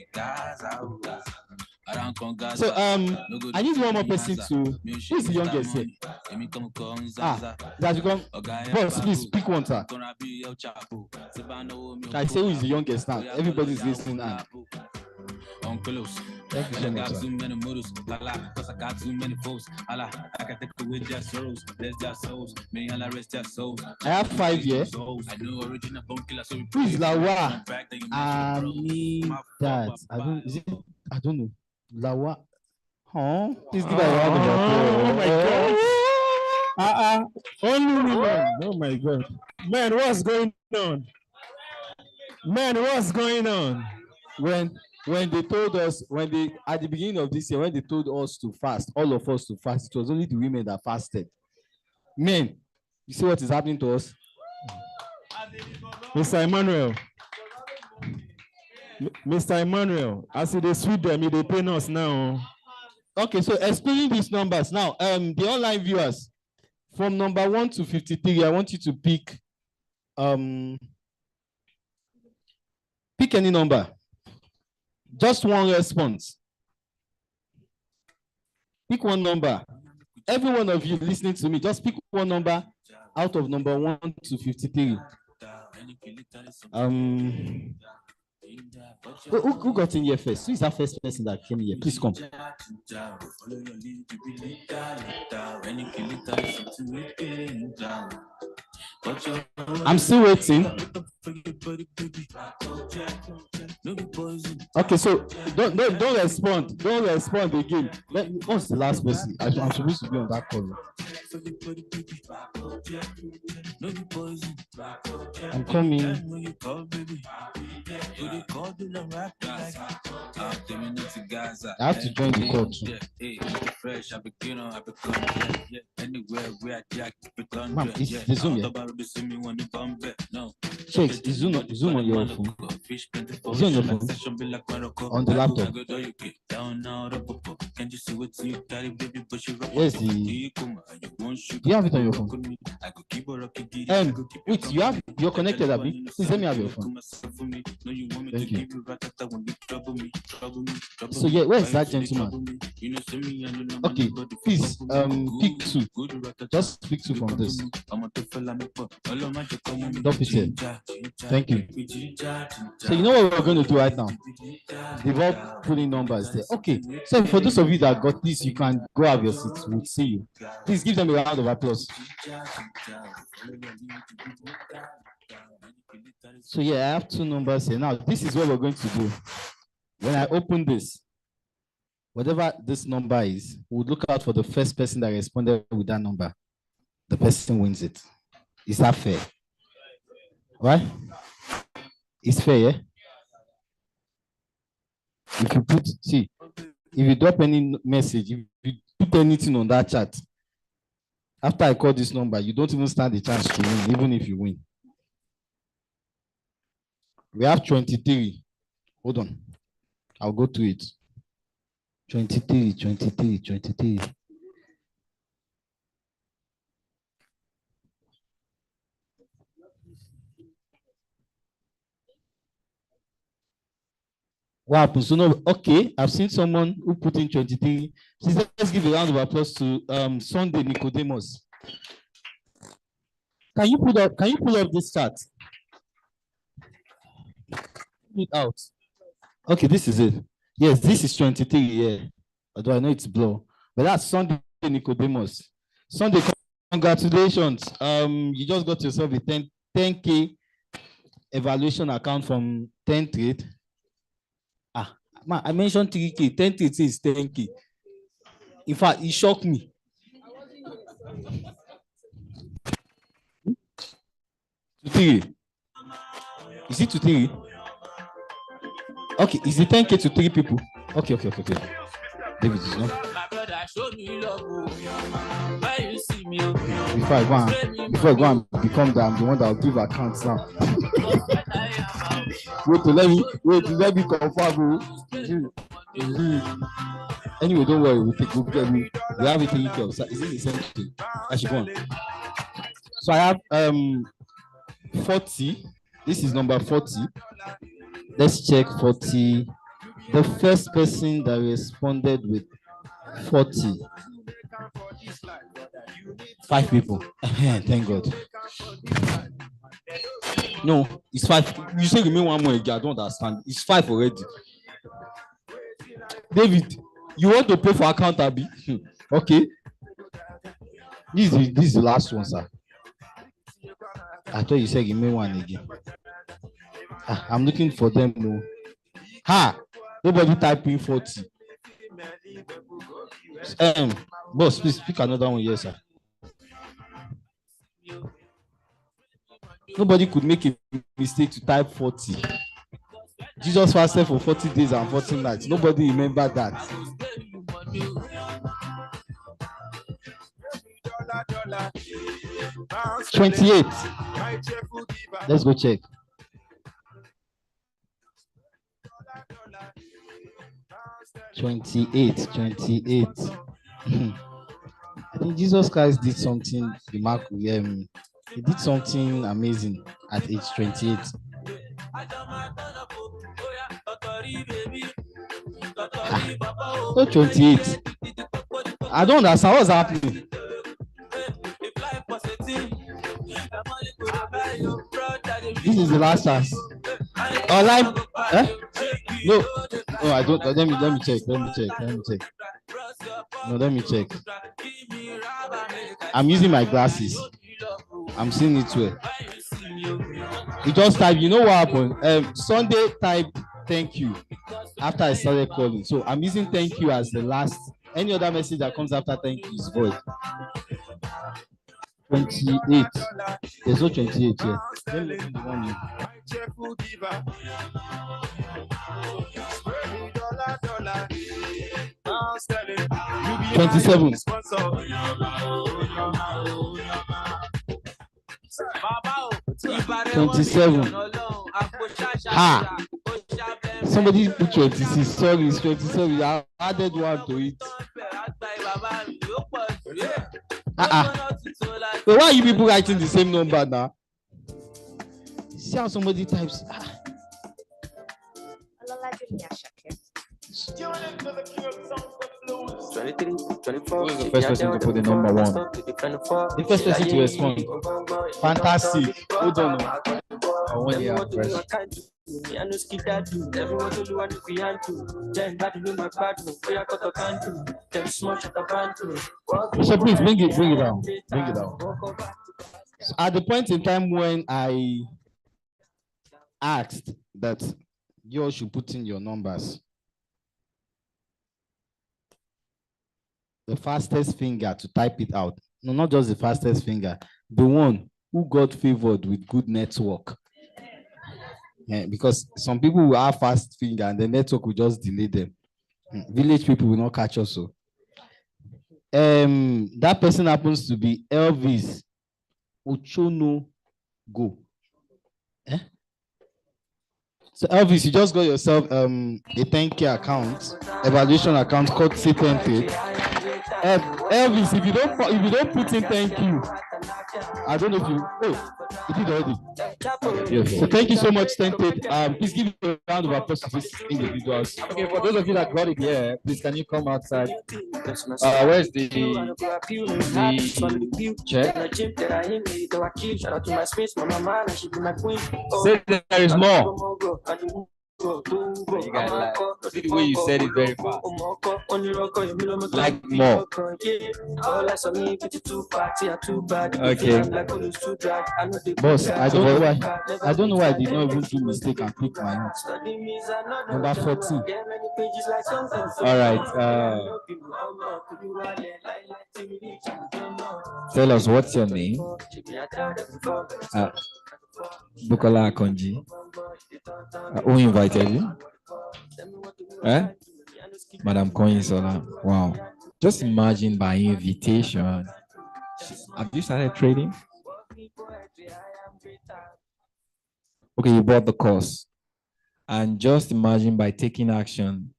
So I need one more person to. Who is the youngest here? That you come. Boss, please pick one, sir. I say who is the youngest now? Everybody is listening now. Thank you so much, sir. I have 5 here. Who is Lawa? I don't know. Lawa. Please give her a round of applause. Oh my God. Only women. Oh my God. Man, what's going on? Man, what's going on? When they told us, at the beginning of this year, when they told us to fast, all of us to fast, it was only the women that fasted. Men, you see what is happening to us? Mr. Emmanuel. Mr. Emmanuel, I see they sweet them, they pay us now. Okay, so explaining these numbers now, the online viewers, from number 1 to 53, I want you to pick any number. Just one response. Pick one number. Every one of you listening to me, just pick one number out of number 1 to 53. Who got in here first? Who is that first person that came here? Please come. I'm still waiting. Okay, so don't respond. Don't respond again. What's the last person? I'm supposed to be on that call. I'm coming. I have to join the call too. Ma'am, is the Zoom here? Check, is Zoom on your phone? Is it on your phone? On the laptop? Where's the... Do you have it on your phone? Wait, you're connected, Abby? Please let me have your phone. Thank you. So yeah, where's that gentleman? Okay, please pick two. Just pick two from this. Don't pick it. Thank you. So you know what we're going to do right now? They've all putting numbers there. Okay, so for those of you that got this, you can go have your seats. We'll see you. Please give them a round of applause. So yeah, I have two numbers here. Now, this is what we're going to do. When I open this, whatever this number is, we'll look out for the first person that responded with that number. The person wins it. Is that fair? Right? It's fair, yeah? If you put, see, if you drop any message, if you put anything on that chat, after I call this number, you don't even stand a chance to win, even if you win. We have 23. Hold on. I'll go to it. 23, 23, 23. What happens? So no, okay, I've seen someone who put in 23. Please let's give a round of applause to Sunday Nicodemus. Can you pull up this chart? Pull it out. Okay, this is it. Yes, this is 23, yeah. Although I know it's blue. But that's Sunday Nicodemus. Sunday, congratulations. You just got yourself a 10K evaluation account from 10 trade. Man, I mentioned 3K, 10 trade is 10K. In fact, it shocked me. To 3. Is it to 3? Okay, is it 10K to 3 people? Okay. David is not. Before I go and become the one that will give accounts now. let me confirm. Anyway, don't worry, we have it taken care of. Is it the same thing? I should go on. So I have 40. This is number 40. Let's check 40. The first person that responded with 40. 5 people. Thank God. No, it's 5. You say give me one more again. I don't understand. It's 5 already. David, you want to pay for account, Abi? Okay. This is the last one, sir. I thought you said give me one again. I'm looking for them. No. Nobody typing 40. Boss, please pick another one. Yes, sir. Nobody could make a mistake to type 40. Jesus fasted for 40 days and 40 nights. Nobody remember that. $28. Let's go check. $28. I think Jesus Christ did something remarkable. He did something amazing at age 28. Not 28. I don't understand what's happening. This is the last chance. Online? No, I don't. Let me check. No, let me check. I'm using my glasses. I'm seeing it well. You just type. You know what happened? Sunday type thank you after I started calling. So I'm using thank you as the last. Any other message that comes after thank you is void. 28. There's no 28 here. Let me open the one you. 27. 27. Ha! Somebody put 26. Sorry, it's 27. I added one to it. Wait, why are you people writing the same number now? See how somebody types. 23, 24. Who is the first person to put the number one? The first person to respond. Fantastic. Hold on. I want the address. So please bring it down. Bring it down. So at the point in time when I asked that you all should put in your numbers, the fastest finger to type it out. No, not just the fastest finger, the one who got favored with good network. Yeah, because some people will have fast finger and the network will just delay them. Village people will not catch us. So that person happens to be Elvis Ochono Go. Eh? So Elvis, you just got yourself a 10K account, evaluation account called C10. Elvis, if you don't put in thank you, I don't know if you did already. Yes. So thank you so much, Tented. Please give a round of applause to these individuals. Okay, for those of you that got it here, please can you come outside? Where's the check? Say there is more. You guys like see the way you said it very fast. Like more. Okay. Boss, I don't know why I did not even do mistake and click my notes. Number 14. All right. Tell us what's your name? Bukola Akonji. Who invited you? Madam Koinsola. Wow. Just imagine by invitation. Have you started trading? Okay, you bought the course. And just imagine by taking action,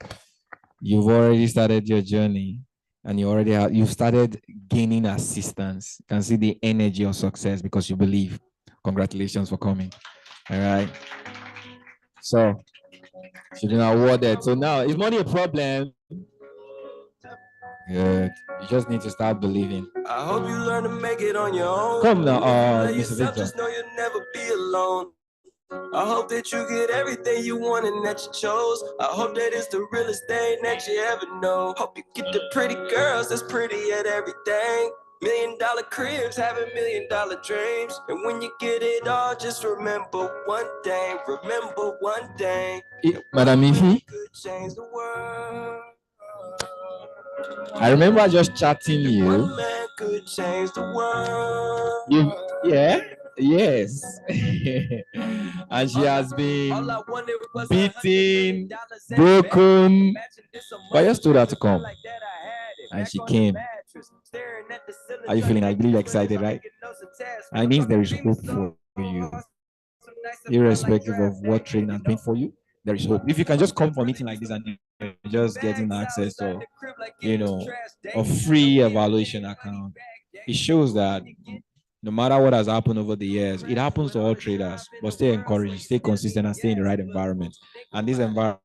you've already started your journey and you've started gaining assistance. You can see the energy of success because you believe. Congratulations for coming. All right. So you've been awarded. So now is money a problem? Good. You just need to start believing. I hope you learn to make it on your own. Come now, Mr. Victor. Just know you'll never be alone. I hope that you get everything you want and that you chose. I hope that it's the realest thing that you ever know. Hope you get the pretty girls that's pretty at everything. $1 million cribs, having $1 million dreams. And when you get it all, just remember one thing. Remember one thing. Madam Ifi, Change the world. I remember just chatting you. One man could change the world. Yes. And she has been beaten, broken. But I just told her to come. And she came. Are you feeling? I believe you're excited, right? And it means there is hope for you. Irrespective of what training has been for you, there is hope. If you can just come for a meeting like this and you're just getting access to, a free evaluation account, it shows that no matter what has happened over the years, it happens to all traders, but stay encouraged, stay consistent, and stay in the right environment. And this environment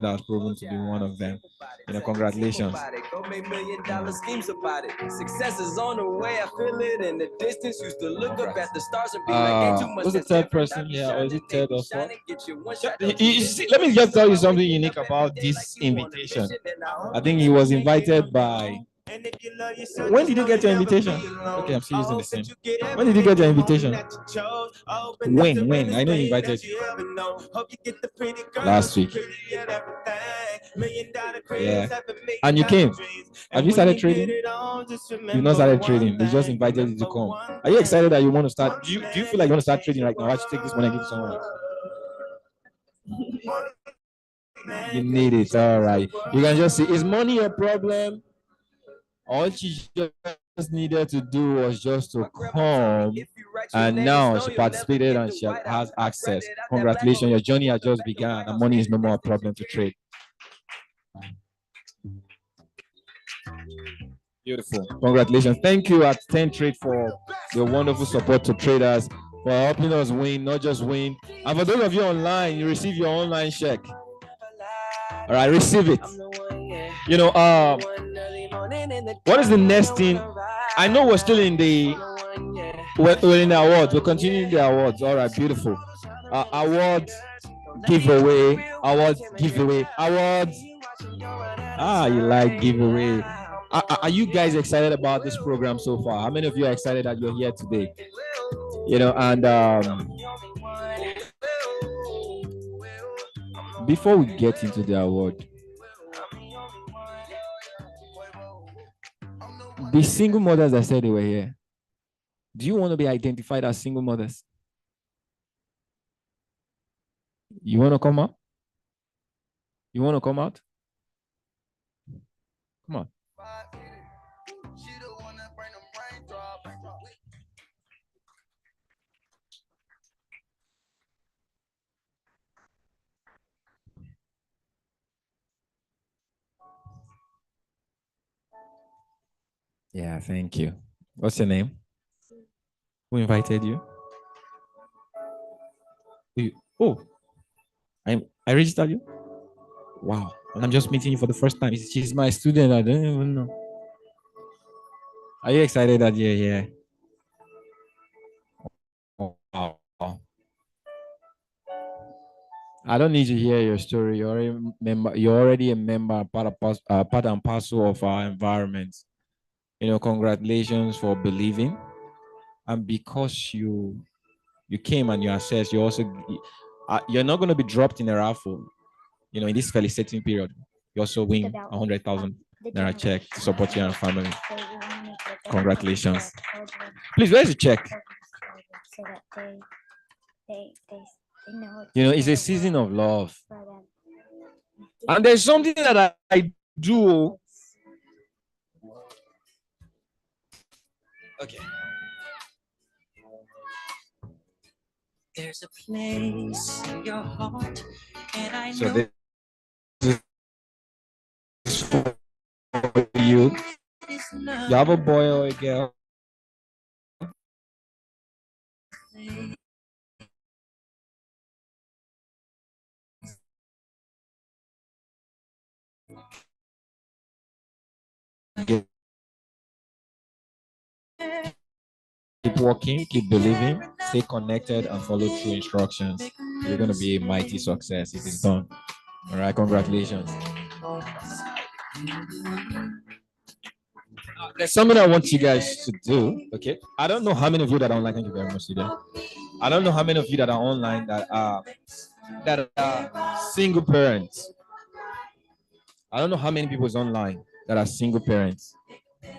has proven to be one of them. Congratulations. Go make $1 million schemes about it. Success is on the way. I feel it in the distance. Used to look up at the stars and be like, ain't too much. Who's the third person here? Or is it third or fourth? You see, let me just tell you something unique about this invitation. I think he was invited by When did you get your invitation? Okay, I'm still using the same. When did you get your invitation? When? I know you invited you. Last week. Yeah. And you came. Have you started trading? You've not started trading. They just invited you to come. Are you excited that you want to start? Do you feel like you want to start trading right now? I should take this money and give it to someone. You need it. All right. You can just see, is money a problem? All she just needed to do was just to come, and now she participated and she has access. Congratulations, your journey has just begun, and money is no more a problem to trade. Beautiful. Congratulations. Thank you at 10 Trade for your wonderful support to traders, for helping us win, not just win. And for those of you online, you receive your online check. All right, receive it. You know, what is the next thing? I know we're still in the we're in the awards. We're continuing the awards. All right, beautiful. Awards giveaway. Awards giveaway. Awards. You like giveaway. Are you guys excited about this program so far? How many of you are excited that you're here today? You know, and before we get into the award, the single mothers that said they were here, do you want to be identified as single mothers? You want to come out? You want to come out? Come on. Yeah, thank you. What's your name? Who invited you? Oh, I registered you? Wow. And I'm just meeting you for the first time. She's my student. I don't even know. Are you excited that you're here? Oh, wow. I don't need to hear your story. You're already a member, part and parcel of our environment. You know, congratulations for believing. And because you came and you assessed, you also you're not going to be dropped in a raffle. You know, in this felicitating period, you also win 100,000 naira check to support your family. Congratulations. Please, where's the check? You know, it's a season of love. And there's something that I do. Okay. There's a place in your heart, and I know. So this is for you. You have a boy or a girl? Keep working, keep believing, stay connected, and follow through instructions. You're going to be a mighty success. It is done. All right, congratulations. There's something I want you guys to do. Okay, I don't know how many of you that are online. Thank you very much, Lydia. I don't know how many of you that are online that are single parents. I don't know how many people is online that are single parents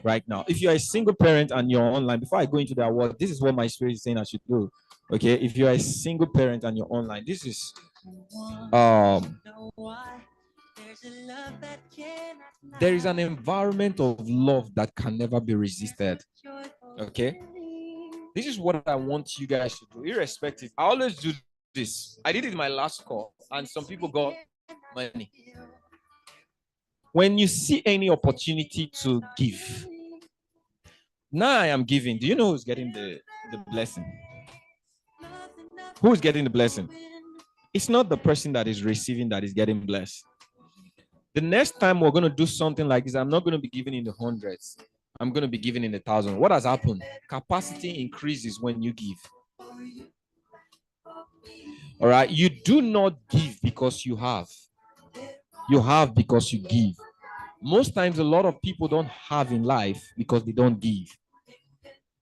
right now. If you're a single parent and you're online, before I go into the award, this is what my spirit is saying I should do. Okay, if you're a single parent and you're online, this is there is an environment of love that can never be resisted. Okay, this is what I want you guys to do, irrespective. I always do this. I did it in my last call, and some people got money. When you see any opportunity to give, now I am giving. Do you know who's getting the blessing? Who's getting the blessing? It's not the person that is receiving that is getting blessed. The next time we're going to do something like this, I'm not going to be giving in the hundreds. I'm going to be giving in the thousands. What has happened? Capacity increases when you give. All right. You do not give because you have. You have because you give. Most times, a lot of people don't have in life because they don't give.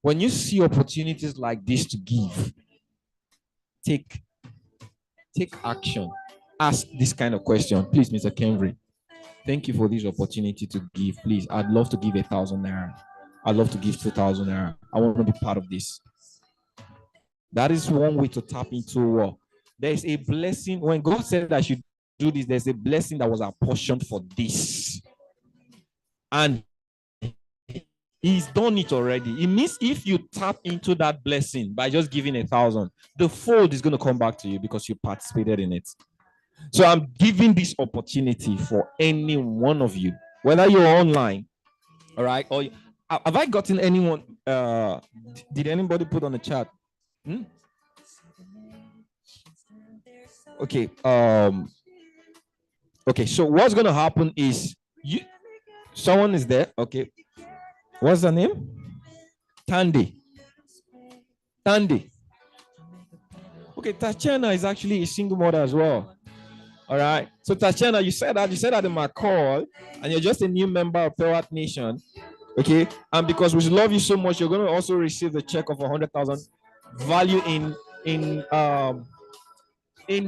When you see opportunities like this to give, take action. Ask this kind of question. Please, Mr. Kenry, thank you for this opportunity to give. Please, I'd love to give 1,000 naira. I'd love to give 2,000 naira. I want to be part of this. That is one way to tap into. There is a blessing. When God said that I should do this, there's a blessing that was apportioned for this. And He's done it already. It means if you tap into that blessing by just giving 1,000, the fold is going to come back to you because you participated in it. So I'm giving this opportunity for any one of you, whether you're online, all right, or have I gotten anyone? Did anybody put on the chat? Okay. Okay. So what's going to happen is someone is there. Okay. What's the name? Tandy. Okay, Tatiana is actually a single mother as well. All right. So Tatiana, you said that in my call, and you're just a new member of Pewatnation. Okay. And because we love you so much, you're going to also receive the check of 100,000 value in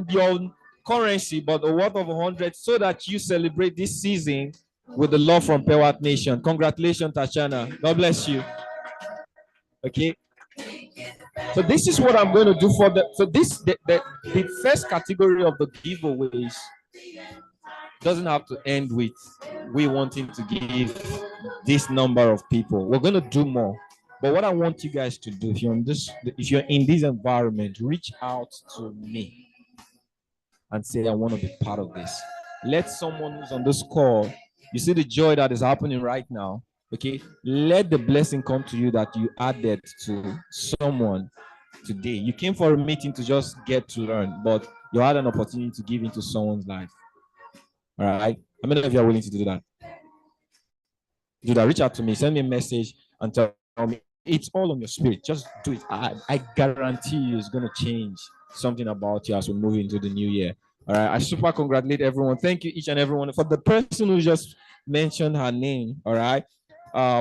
your currency, but a worth of 100, so that you celebrate this season with the love from Pewatnation. Congratulations, Tatiana. God bless you. Okay. So this is what I'm going to do for the first category of the giveaways doesn't have to end with we wanting to give this number of people. We're going to do more. But what I want you guys to do, if you're in this environment, reach out to me and say, I want to be part of this. Let someone who's on this call, you see the joy that is happening right now. Okay, let the blessing come to you that you added to someone today. You came for a meeting to just get to learn, but you had an opportunity to give into someone's life. All right. How many of you are willing to do that? Do that. Reach out to me, send me a message, and tell me it's all on your spirit. Just do it. I guarantee you it's going to change something about you as we move into the new year. All right. I super congratulate everyone. Thank you, each and everyone. For the person who just mentioned her name, all right.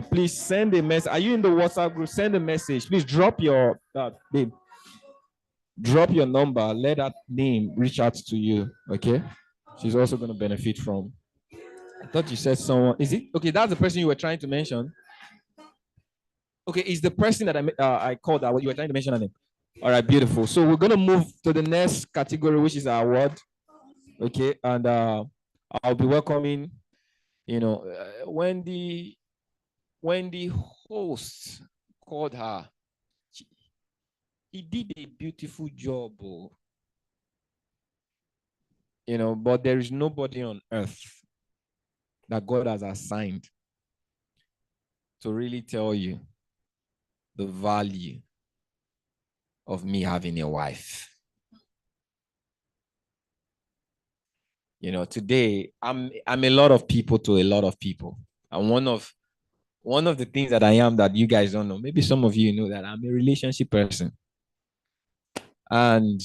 Please send a message. Are you in the WhatsApp group? Send a message. Please drop your babe. Drop your number. Let that name reach out to you. Okay. She's also going to benefit from. I thought you said someone. Is it okay? That's the person you were trying to mention. Okay, is the person that I called that you were trying to mention her name. All right, beautiful. So we're gonna move to the next category, which is our award. Okay, and I'll be welcoming. When the host called her, he did a beautiful job. But there is nobody on earth that God has assigned to really tell you the value of me having a wife. Today I'm a lot of people to a lot of people. And one of the things that I am that you guys don't know, maybe some of you know, that I'm a relationship person. And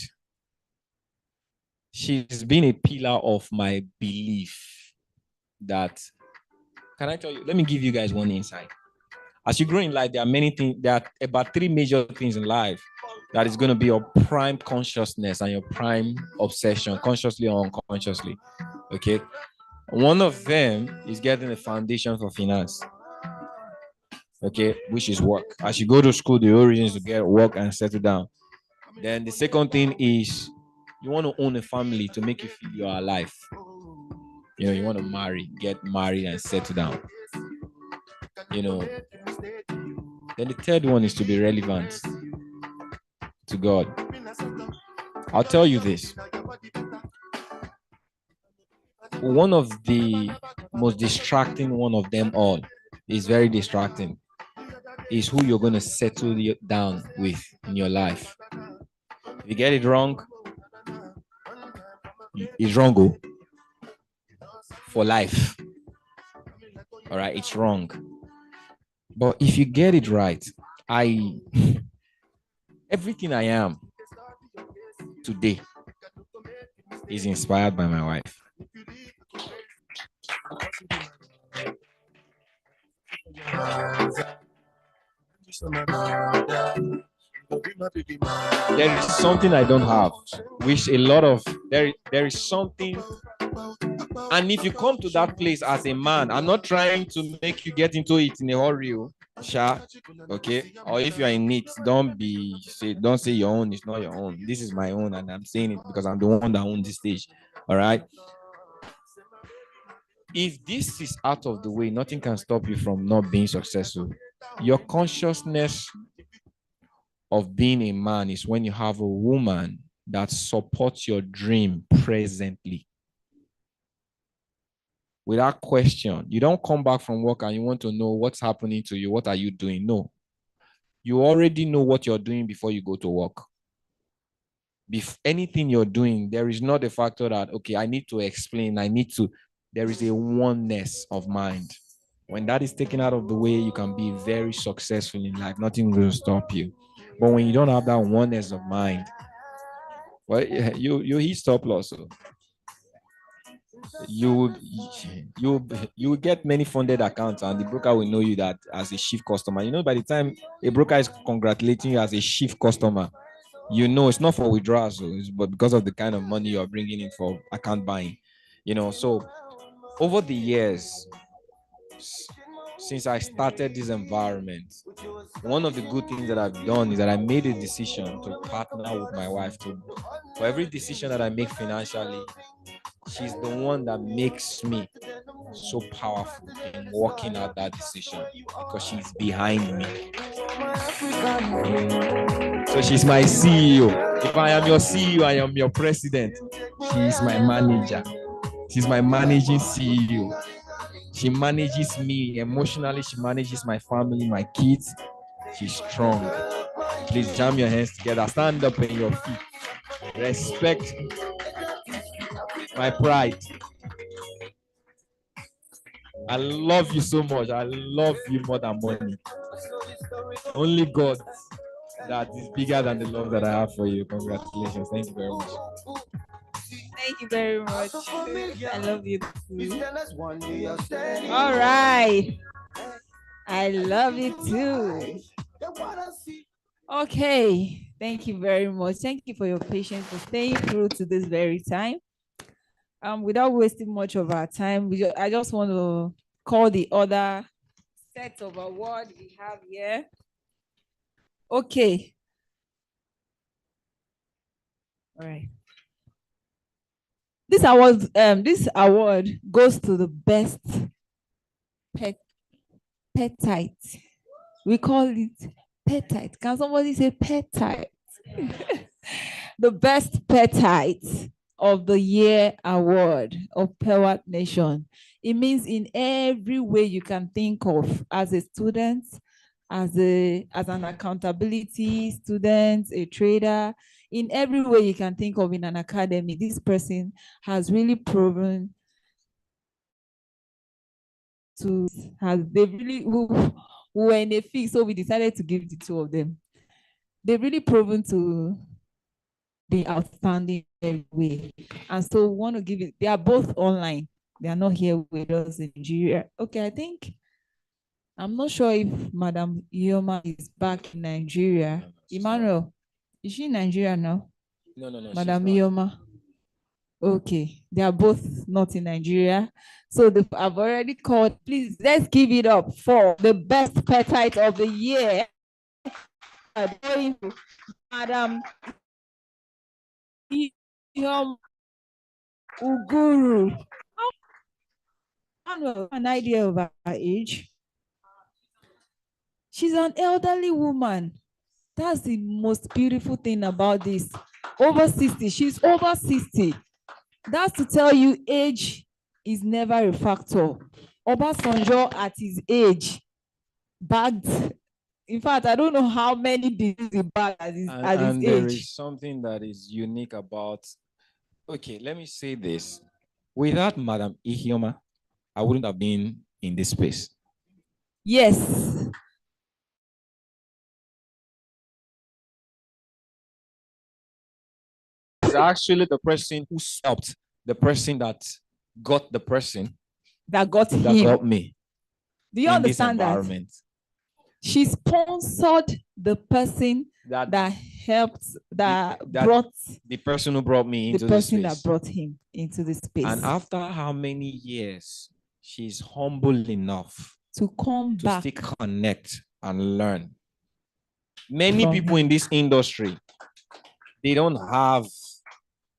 she's been a pillar of my belief that, can I tell you, let me give you guys one insight. As you grow in life, there are many things, there are about 3 major things in life that is going to be your prime consciousness and your prime obsession, consciously or unconsciously. Okay. One of them is getting a foundation for finance. Okay, which is work. As you go to school, the origin is to get work and settle down. Then the second thing is you want to own a family to make you feel you are alive. You want to get married and settle down. Then the third one is to be relevant to God. I'll tell you this. One of the most distracting one of them all is very distracting, is who you're going to settle down with in your life. If you get it wrong, it's wrong for life. All right, it's wrong. But if you get it right, everything I am today is inspired by my wife. There is something I don't have, which a lot of there is something. And if you come to that place as a man, I'm not trying to make you get into it in a hurry, sha, okay? Or if you are in it, don't say your own is not your own. This is my own, and I'm saying it because I'm the one that owns this stage. All right. If this is out of the way, nothing can stop you from not being successful. Your consciousness of being a man is when you have a woman that supports your dream presently. Without question, you don't come back from work and you want to know what's happening to you. What are you doing? No, you already know what you're doing before you go to work. Anything you're doing, there is not a factor that, okay, I need to explain. There is a oneness of mind. When that is taken out of the way, you can be very successful in life. Nothing will stop you. But when you don't have that oneness of mind, well, you hit stop loss. So you will get many funded accounts, and the broker will know you that as a chief customer. You know, by the time a broker is congratulating you as a chief customer, you know it's not for withdrawals, but because of the kind of money you're bringing in for account buying. You know, so over the years, since I started this environment, one of the good things that I've done is that I made a decision to partner with my wife. For every decision that I make financially, she's the one that makes me so powerful in working out that decision because she's behind me. So she's my CEO. If I am your CEO, I am your president. She's my manager. She's my managing CEO. She manages me emotionally. She manages my family, my kids. She's strong. Please jam your hands together. Stand up on your feet. Respect my pride. I love you so much. I love you more than money. Only God that is bigger than the love that I have for you. Congratulations. Thank you very much. Thank you very much. I love you too. All right. I love you too. Okay. Thank you very much. Thank you for your patience for staying through to this very time. Without wasting much of our time, I just want to call the other set of awards we have here. Okay. All right. This award goes to the best petite. We call it petite. Can somebody say petite? The best petite of the year award of Pewatnation. It means in every way you can think of as a student, as an accountability student, a trader, in every way you can think of in an academy, this person has really proven they really were in a fix, so we decided to give the two of them. They've really proven to be outstanding in every way. And so we want to give it, they are both online. They are not here with us in Nigeria. Okay, I'm not sure if Madam Ioma is back in Nigeria. Emmanuel, is she in Nigeria now? No. Madam Ioma. Okay, they are both not in Nigeria. So I've already called. Please, let's give it up for the best petite of the year. Going to Madam Ioma Uguru. I don't have an idea of her age. She's an elderly woman. That's the most beautiful thing about this. Over 60. She's over 60. That's to tell you age is never a factor. Obasanjo at his age bagged. In fact, I don't know how many diseases he bagged at his And age. there is something that is unique about. Okay, let me say this. Without Madam Ihioma, I wouldn't have been in this space. Yes. It's actually the person who stopped the person that got the person that got him. got me. Do you in this understand that? environment. She sponsored the person That- that helped, that That brought the person who brought me into the this person that space. brought him into the space. And after how many years, she's humble enough to come to back. still connect and learn. Many From people in this industry, they don't have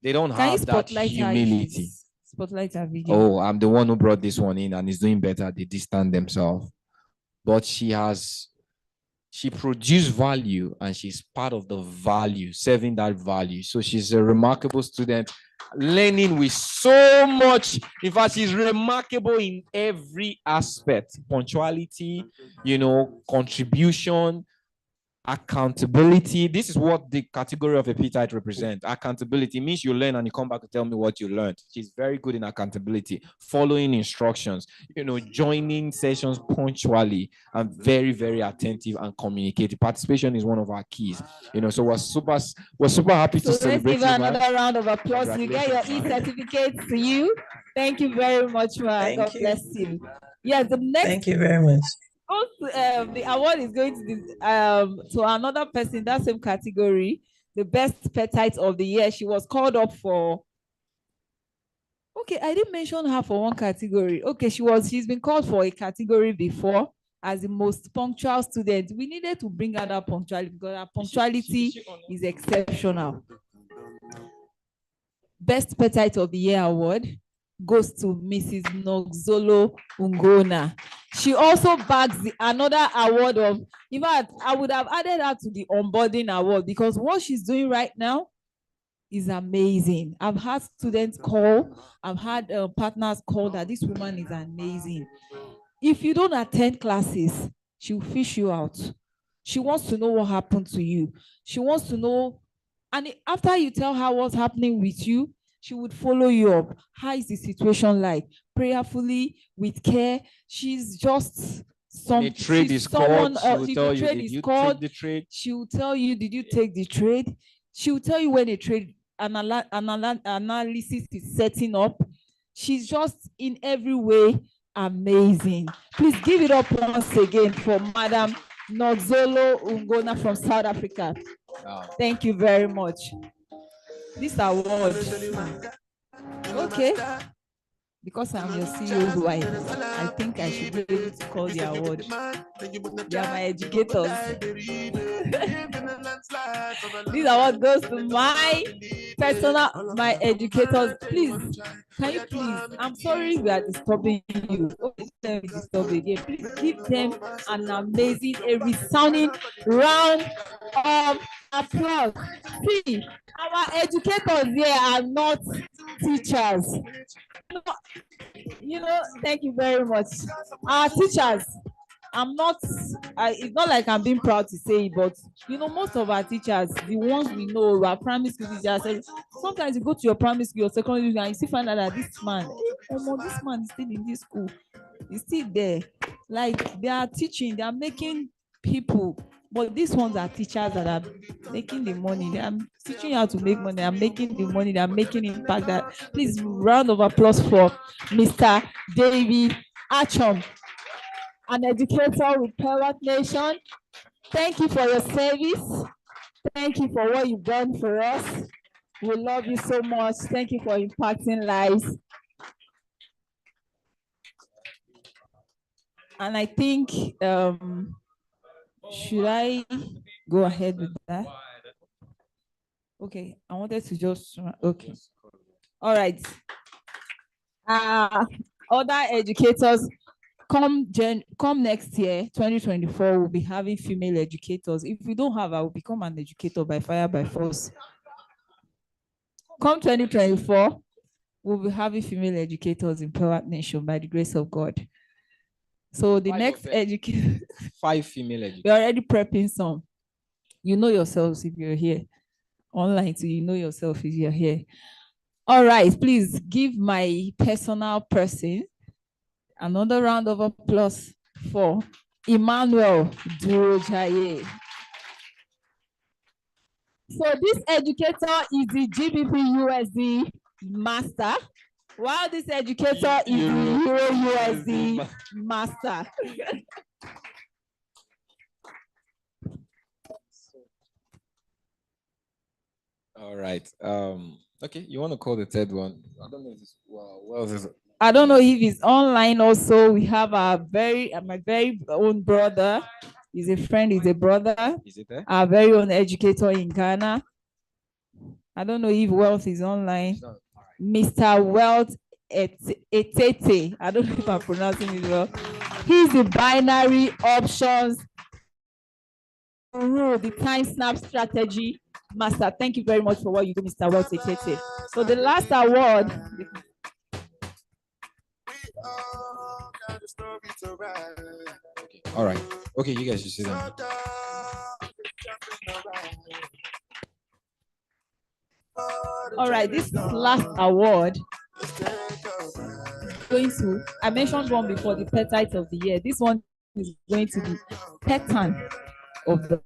Can you that spotlight her? humility. Spotlight her video. Oh, I'm the one who brought this one in and is doing better. They distance themselves. But she produced value and she's part of the value, serving that value. So she's a remarkable student, learning with so much. In fact, she's remarkable in every aspect: punctuality, contribution, accountability. This is what the category of a P-type represents. Accountability means you learn and you come back to tell me what you learned. She's very good in accountability, following instructions, joining sessions punctually, and very, very attentive and communicative. Participation is one of our keys. So we're super happy to So let's celebrate give her you, man. another round of applause. You get your e-certificate to you. Thank you very much, man. God bless you. Yes, the next. Thank you very much. The award is going to another person, that same category, the best petite of the year. She was called up for. Okay, I didn't mention her for one category. Okay, she's been called for a category before as the most punctual student. We needed to bring her that punctuality because her punctuality is exceptional. Best petite of the year award goes to Mrs. Nogzolo Ungona. She also bags another award of, in fact, I would have added her to the onboarding award because what she's doing right now is amazing. I've had students call, I've had partners call that this woman is amazing. If you don't attend classes, she'll fish you out. She wants to know what happened to you. She wants to know, and after you tell her what's happening with you, she would follow you up. How is the situation like? Prayerfully, with care. She's just The trade is called. She will tell you, did you take the trade? She will tell you, did you take the trade? She will tell you when a trade analysis is setting up. She's just in every way amazing. Please give it up once again for Madam Nogzolo Ungona from South Africa. Wow. Thank you very much. This award, okay, because I'm your CEO's wife, I think I should be able to call the award. They are my educators. This award goes to my educators. Please, can you please, I'm sorry we are disturbing you. Okay, let me disturb again. Please give them an amazing, a resounding round of applause. See, our educators here are not teachers. Thank you very much. Our teachers, it's not like I'm being proud to say it, but most of our teachers, the ones we know, our primary school teachers, sometimes you go to your primary school or secondary school and you still find out that this man is still in this school. He's still there. Like, they are teaching, they are making people, but these ones are teachers that are making the money. They are teaching you how to make money. They are making the money. They are making impact. Please, round of applause for Mr. David Achom, an educator with Pewatnation. Thank you for your service. Thank you for what you've done for us. We love you so much. Thank you for impacting lives. And I think, should I go ahead with that? Okay, I wanted to just, okay. All right. Other educators, come next year, 2024, we'll be having female educators. If we don't have, I will become an educator by fire, by force. Come 2024, we'll be having female educators in Pewatnation by the grace of God. So the next educator, 5 female educators. We're already prepping some. You know yourselves if you're here. Online, so you know yourself if you're here. All right, please give my personal person another round of applause for Emmanuel Durojaye. So this educator is the GBP USD master. While this educator is the Euro USD master. All right. Okay, you want to call the third one? I don't know if it's what else is it? I don't know if it's online also. We have my very own brother. He's a friend, he's a brother. Is it there? Our very own educator in Ghana. I don't know if Wealth is online. Mr. Wealth Etete. I don't know if I'm pronouncing it well. He's the binary options, the time snap strategy master. Thank you very much for what you do, Mr. Wealth Etete. So the last award. All right. Okay, you guys should sit down. All right, this last award going to, I mentioned one before, the petite of the year. This one is going to be petan of the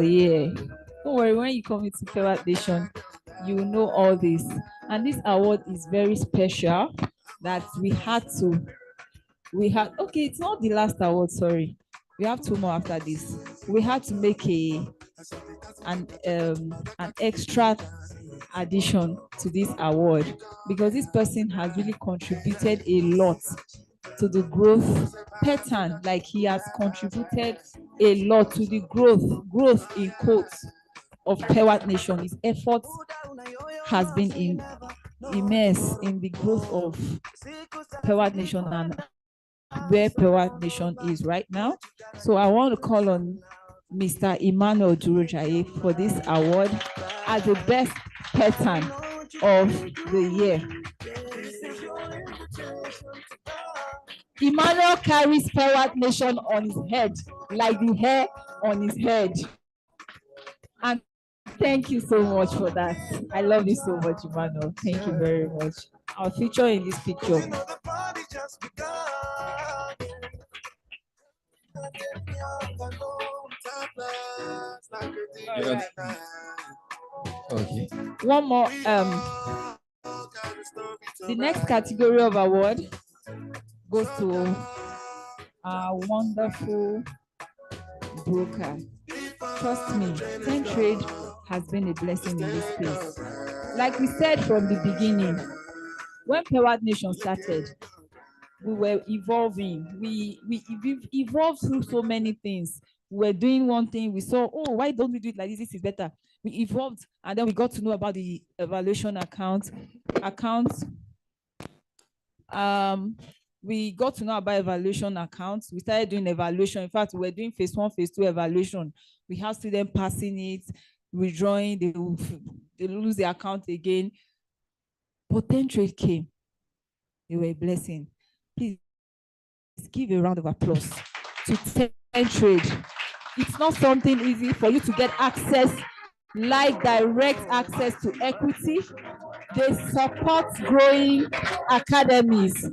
year. Don't worry, when you come into Pewatnation, you will know all this. And this award is very special that okay, it's not the last award, sorry. We have two more after this. We had to make an extra addition to this award because this person has really contributed a lot to the growth pattern. Like he has contributed a lot to the growth in quotes of Pewatnation. His effort has been immense in the growth of Pewatnation and where Pewatnation is right now. So I want to call on Mr. Emmanuel Durojaye for this award as the best pattern of the year. Emmanuel carries Pewatnation on his head, like the hair on his head. And thank you so much for that. I love you so much, Emmanuel. Thank you very much. I'll feature in this picture. Okay. One more. The next category of award goes to our wonderful broker. Trust me, Trade has been a blessing in this space. Like we said from the beginning, when Pewatnation started, we were evolving. We evolved through so many things. We were doing one thing, we saw, oh, why don't we do it like this? This is better. We evolved, and then we got to know about the evaluation accounts. We got to know about evaluation accounts. We started doing evaluation. In fact, we were doing phase 1, phase 2 evaluation. We have students passing it, withdrawing, they lose the account again. Trade came. They were a blessing. Please give a round of applause to Trade. It's not something easy for you to get access, like direct access to equity. They support growing academies.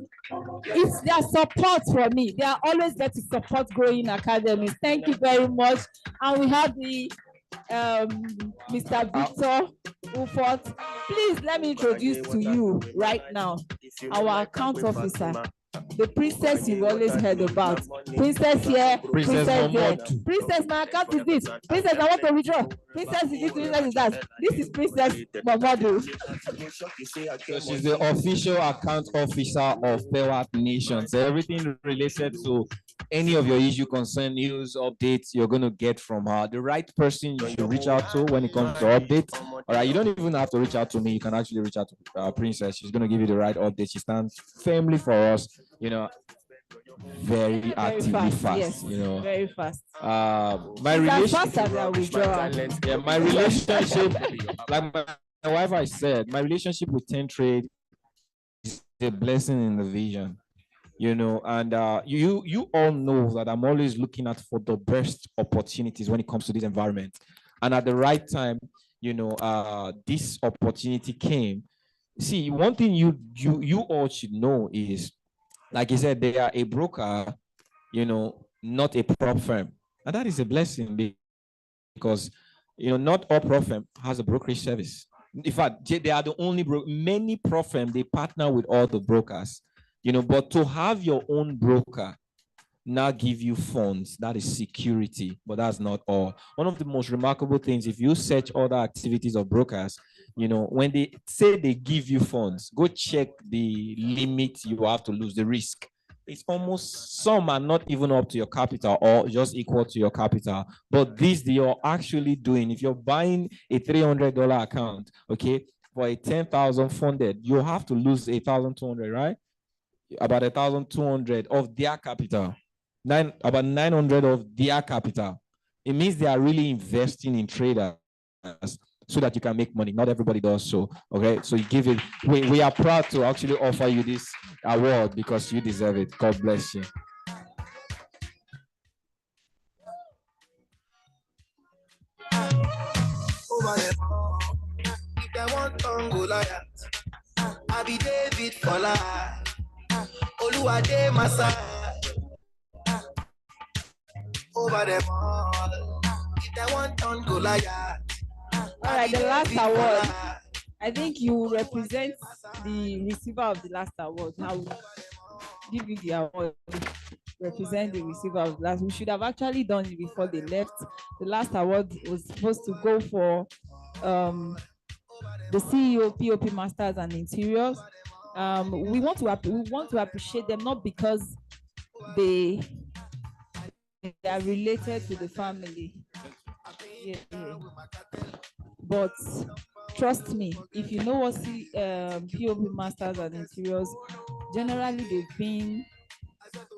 It's their support for me. They are always there to support growing academies. Thank you very much. And we have the Mr. Victor Ufort. Please let me introduce to you right now our account officer, the princess you've always heard about. Princess here, princess there. Princess, my account is this. Princess, I want to withdraw. Princess is this, princess is that. This is Princess Mamadu. So she's the official account officer of Pewatnation. So everything related to any of your issue, concern, news, updates, you're going to get from her. The right person you should reach out to when it comes to updates. All right, you don't even have to reach out to me. You can actually reach out to Princess. She's going to give you the right update. She stands firmly for us, you know, very actively fast, yes, you know. Very fast. My relationship, yeah, my relationship, like my wife, I said, my relationship with Trade is a blessing in the vision. You know, and you all know that I'm always looking at for the best opportunities when it comes to this environment. And at the right time, you know, this opportunity came. See, one thing you all should know is, like you said, they are a broker, you know, not a prop firm. And that is a blessing because, you know, not all prop firm has a brokerage service. In fact, they are the only many prop firms, they partner with all the brokers, but to have your own broker now give you funds, that is security, but that's not all. One of the most remarkable things, if you search other activities of brokers, when they say they give you funds, go check the limit you have to lose, the risk. It's almost, some are not even up to your capital or just equal to your capital. But this you're actually doing. If you're buying a $300 account, okay, for a 10,000 funded, you have to lose 1,200, right? About 1,200 of their capital, about 900 of their capital. It means they are really investing in traders so that you can make money. Not everybody does so. Okay, so you give it. We are proud to actually offer you this award because you deserve it. God bless you. Over them all. If they want Goliath, I be David for life. Oluwade Masa. Over them all. If they want Goliath. All right, the last award. I think you represent the receiver of the last award. Now we give you the award. Represent the receiver of the last. We should have actually done it before they left. The last award was supposed to go for the CEO, POP Masters and Interiors. We want to appreciate them, not because they are related to the family. Yeah. But trust me, if you know what POP Masters and Interiors, generally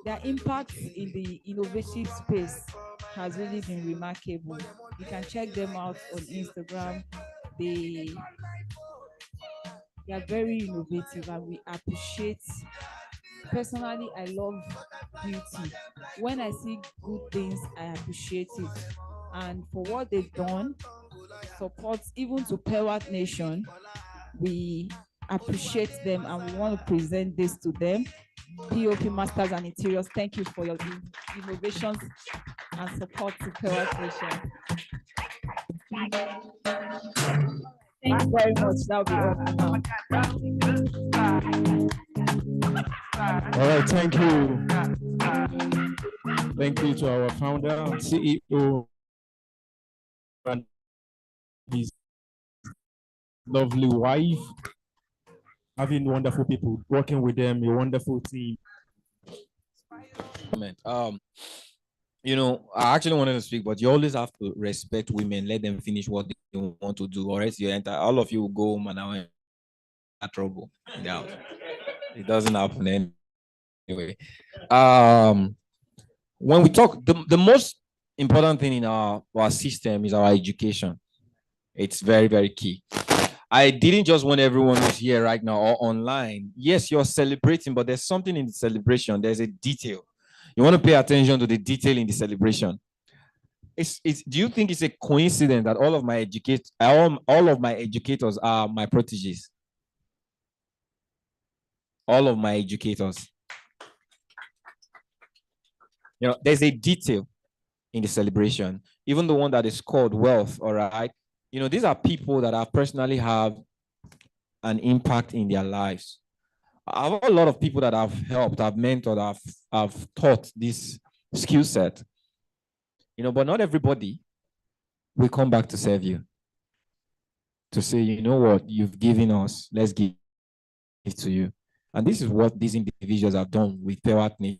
their impact in the innovative space has really been remarkable. You can check them out on Instagram. They are very innovative and we appreciate. Personally, I love beauty. When I see good things, I appreciate it. And for what they've done, support even to Pewatnation, we appreciate them and we want to present this to them. POP Masters and Interiors, thank you for your innovations and support to Pewatnation. Thank you very much. That'll be all for now. All right, thank you. Thank you to our founder and CEO and his lovely wife, having wonderful people, working with them, a wonderful team. I actually wanted to speak, but you always have to respect women, let them finish what they want to do, or else all of you will go home and I will have trouble. Yeah. It doesn't happen anyway. When we talk, the most important thing in our system is our education. It's very, very key. I didn't just want everyone who's here right now or online. Yes, you're celebrating, but there's something in the celebration. There's a detail. You want to pay attention to the detail in the celebration. Do you think it's a coincidence that all of my educators are my proteges? All of my educators. There's a detail in the celebration. Even the one that is called wealth, all right? These are people that I personally have an impact in their lives. I have a lot of people that I've helped, I've mentored, I've taught this skill set. But not everybody will come back to serve you. To say, you know what, you've given us, let's give it to you. And this is what these individuals have done with Pewatnation.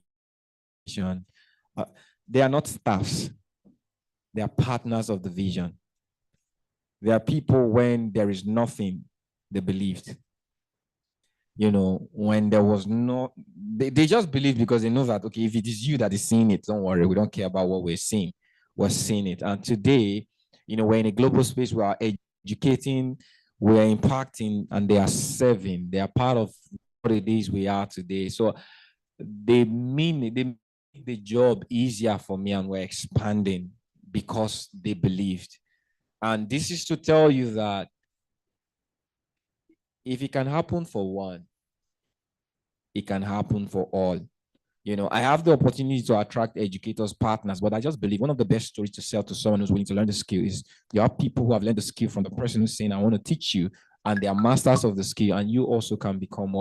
They are not staffs. They are partners of the vision. They are people when there is nothing, they believed. When there was they just believe because they know that, okay, if it is you that is seeing it, don't worry, we don't care about what we're seeing. We're seeing it. And today, we're in a global space, we are educating, we're impacting, and they are serving. They are part of what it is we are today. So they make the job easier for me, and we're expanding because they believed. And this is to tell you that if it can happen for one, it can happen for all. You know, I have the opportunity to attract educators, partners, but I just believe one of the best stories to sell to someone who's willing to learn the skill is you have people who have learned the skill from the person who's saying, I want to teach you, and they are masters of the skill, and you also can become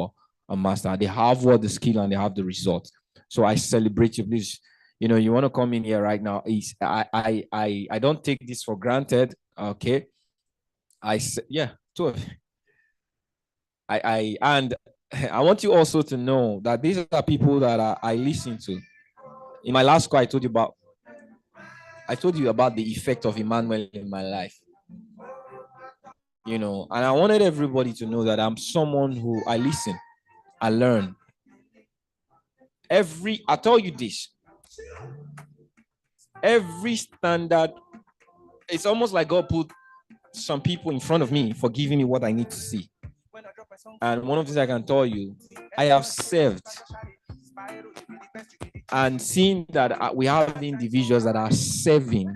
a master. They have what the skill and they have the result. So I celebrate you. Please, you know, you want to come in here right now. I don't take this for granted. Okay. Yeah, and I want you also to know that these are people that I listen to. In my last call, I told you about the effect of Emmanuel in my life. You know, and I wanted everybody to know that I'm someone who I listen, I learn. I tell you this, every standard, it's almost like God put some people in front of me for giving me what I need to see. And one of the things I can tell you, I have served, and seeing that we have individuals that are serving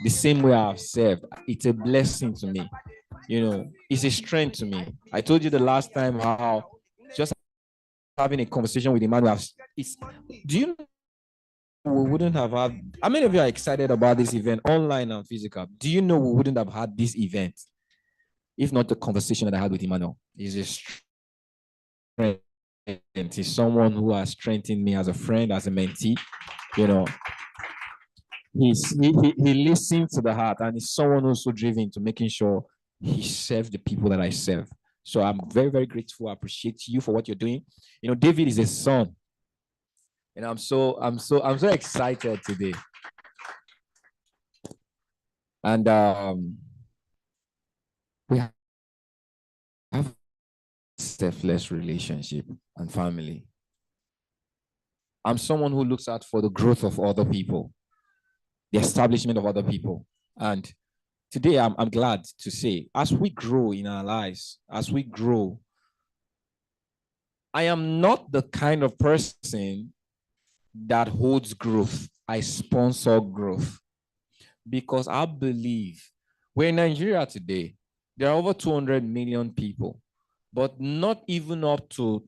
the same way I've served, it's a blessing to me. You know, it's a strength to me. I told you the last time how just having a conversation with Emmanuel, do you know we wouldn't have had, how many of you are excited about this event, online and physical? Do you know we wouldn't have had this event if not the conversation that I had with Emmanuel? He's a strength. He's someone who has strengthened me as a friend, as a mentee. You know, he listens to the heart, and he's someone who's so driven to making sure he serves the people that I serve. So I'm very, very grateful. I appreciate you for what you're doing. You know, David is a son, and I'm so excited today. And we have a selfless relationship and family. I'm someone who looks out for the growth of other people, the establishment of other people. And today I'm glad to say, as we grow in our lives, as we grow, I am not the kind of person that holds growth. I sponsor growth, because I believe we're in Nigeria today. There are over 200 million people, but not even up to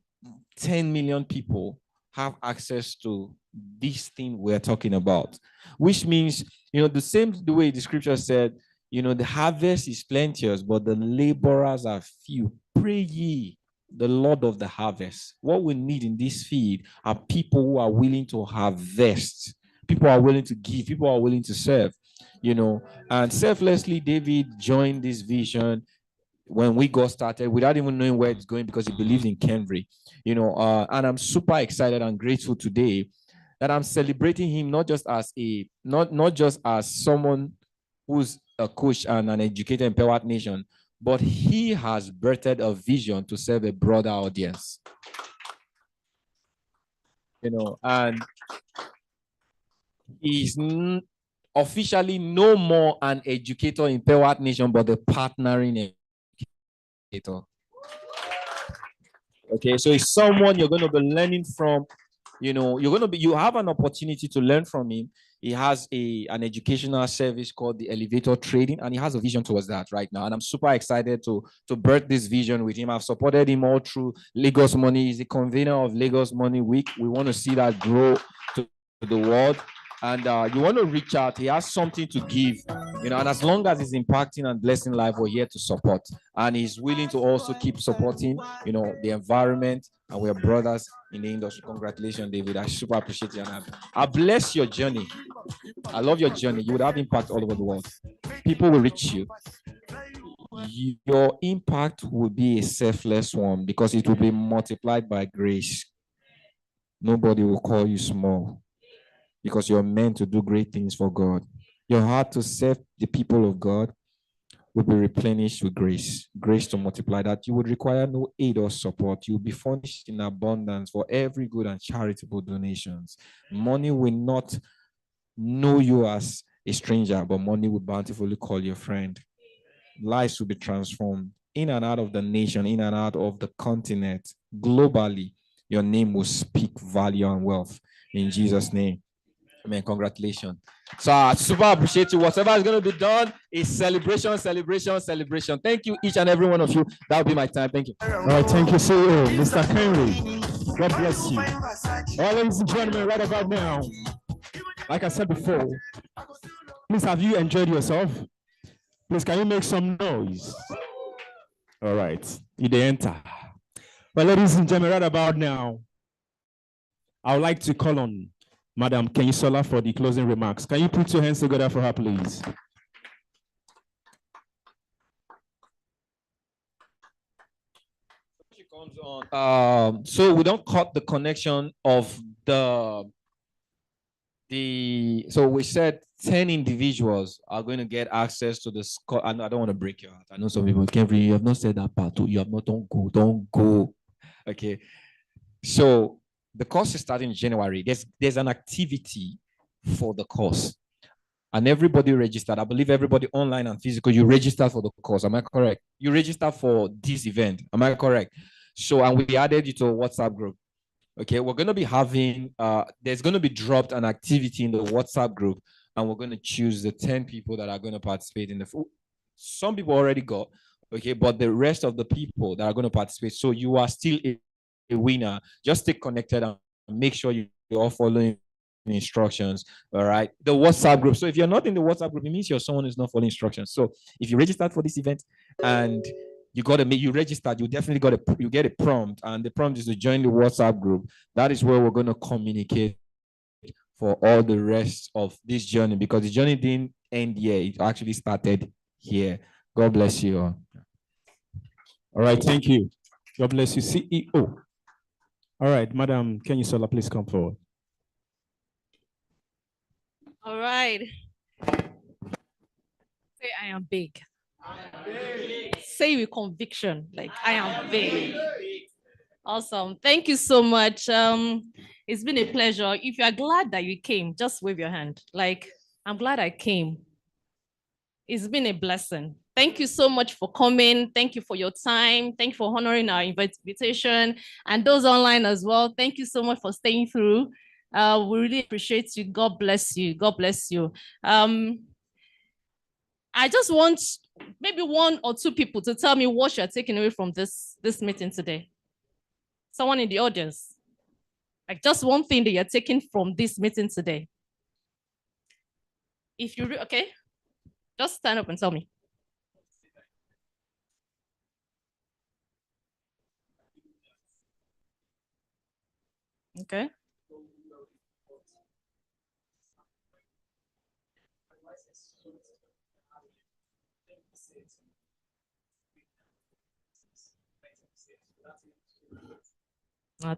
10 million people have access to this thing we're talking about, which means, you know, the way the scripture said, you know, the harvest is plenteous, but the laborers are few. Pray ye the Lord of the harvest. What we need in this field are people who are willing to harvest, people are willing to give, people are willing to serve, you know. And selflessly, David joined this vision when we got started without even knowing where it's going, because he believed in Kenvry, you know. And I'm super excited and grateful today that I'm celebrating him not just as someone who's a coach and an educator in Pewatnation, but he has birthed a vision to serve a broader audience. You know, and he's officially no more an educator in Pewatnation, but the partnering educator. Okay, so it's someone you're going to be learning from. You know, you have an opportunity to learn from him. He has an educational service called the Elevator Trading, and he has a vision towards that right now. And I'm super excited to birth this vision with him. I've supported him all through Lagos Money. He's the convener of Lagos Money Week. We want to see that grow to the world. And you want to reach out. He has something to give, you know, and as long as he's impacting and blessing life, we're here to support. And he's willing to also keep supporting, you know, the environment, and we're brothers in the industry. Congratulations, David. I super appreciate you. And I bless your journey. I love your journey. You would have impact all over the world. People will reach you. Your impact will be a selfless one, because it will be multiplied by grace. Nobody will call you small, because you're meant to do great things for God. Your heart to serve the people of God will be replenished with grace, grace to multiply that. You would require no aid or support. You will be furnished in abundance for every good and charitable donations. Money will not know you as a stranger, but money will bountifully call you a friend. Lives will be transformed in and out of the nation, in and out of the continent, globally. Your name will speak value and wealth in Jesus' name. Amen. Congratulations. So I super appreciate you. Whatever is going to be done is celebration, celebration, celebration. Thank you, each and every one of you. That will be my time. Thank you. All right, thank you, CEO, Mr. Henry. God bless you. All right, ladies and gentlemen, right about now, like I said before, please, have you enjoyed yourself? Please, can you make some noise? All right, you dey enter. Well, ladies and gentlemen, right about now, I would like to call on Madam Kenyisola for the closing remarks. Can you put your hands together for her, please? So we don't cut the connection of so we said 10 individuals are going to get access to the score. I don't want to break your heart. I know some people, Kevin, you have not said that part. You have not, don't go. Okay. So the course is starting in January. There's an activity for the course. And everybody registered. I believe everybody online and physical, you registered for the course. Am I correct? You registered for this event. Am I correct? So, and we added you to a WhatsApp group. Okay, we're going to be having, there's going to be dropped an activity in the WhatsApp group, and we're going to choose the 10 people that are going to participate in the, some people already got, okay, but the rest of the people that are going to participate, so you are still a winner. Just stay connected and make sure you're following instructions. All right, the WhatsApp group. So if you're not in the WhatsApp group, it means you're someone who's not following instructions. So if you registered for this event and you registered, you definitely you get a prompt, and the prompt is to join the WhatsApp group. That is where we're going to communicate for all the rest of this journey, because the journey didn't end here. It actually started here. God bless you all. All right, thank you. God bless you, CEO. All right, Madam Kenyisola, please come forward. All right. Say I am big. Say with conviction, like I am big. Awesome. Thank you so much. It's been a pleasure. If you are glad that you came, just wave your hand. Like, I'm glad I came. It's been a blessing. Thank you so much for coming. Thank you for your time. Thank you for honoring our invitation, and those online as well. Thank you so much for staying through. We really appreciate you. God bless you. God bless you. I just want maybe one or two people to tell me what you're taking away from this meeting today. Someone in the audience. Like just one thing that you're taking from this meeting today. If you, okay, just stand up and tell me. Okay.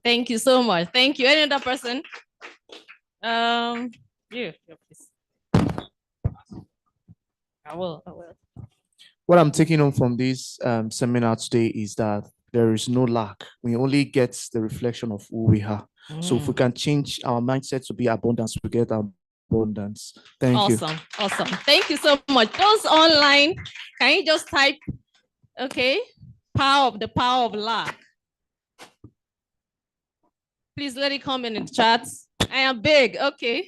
Thank you so much. Thank you. Any other person? You, please. I will. What I'm taking home from this seminar today is that there is no lack. We only get the reflection of who we are. So if we can change our mindset to be abundance, we get abundance. Thank you. Awesome. Awesome. Thank you so much. Those online, can you just type, okay, the power of lack. Please let it come in the chat. I am big. Okay.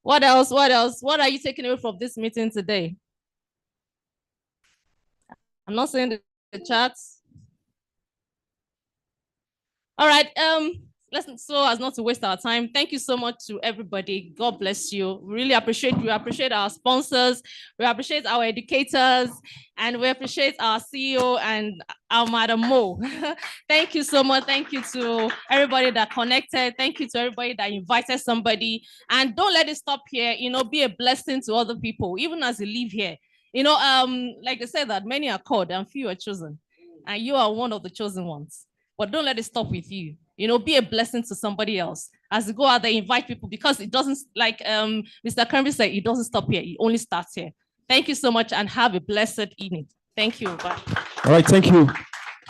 What else? What else? What are you taking away from this meeting today? I'm not saying the chats. All right. So as not to waste our time, thank you so much to everybody. God bless you. We really appreciate you. We appreciate our sponsors. We appreciate our educators, and we appreciate our CEO and our Madam Mo. Thank you so much. Thank you to everybody that connected. Thank you to everybody that invited somebody. And don't let it stop here. You know, be a blessing to other people, even as you leave here. You know, like they said that many are called and few are chosen, and you are one of the chosen ones. But don't let it stop with you. You know, be a blessing to somebody else. As you go out there, invite people, because it doesn't, like Mr. Kirby said, it doesn't stop here. It only starts here. Thank you so much, and have a blessed evening. Thank you. Bye. All right, thank you.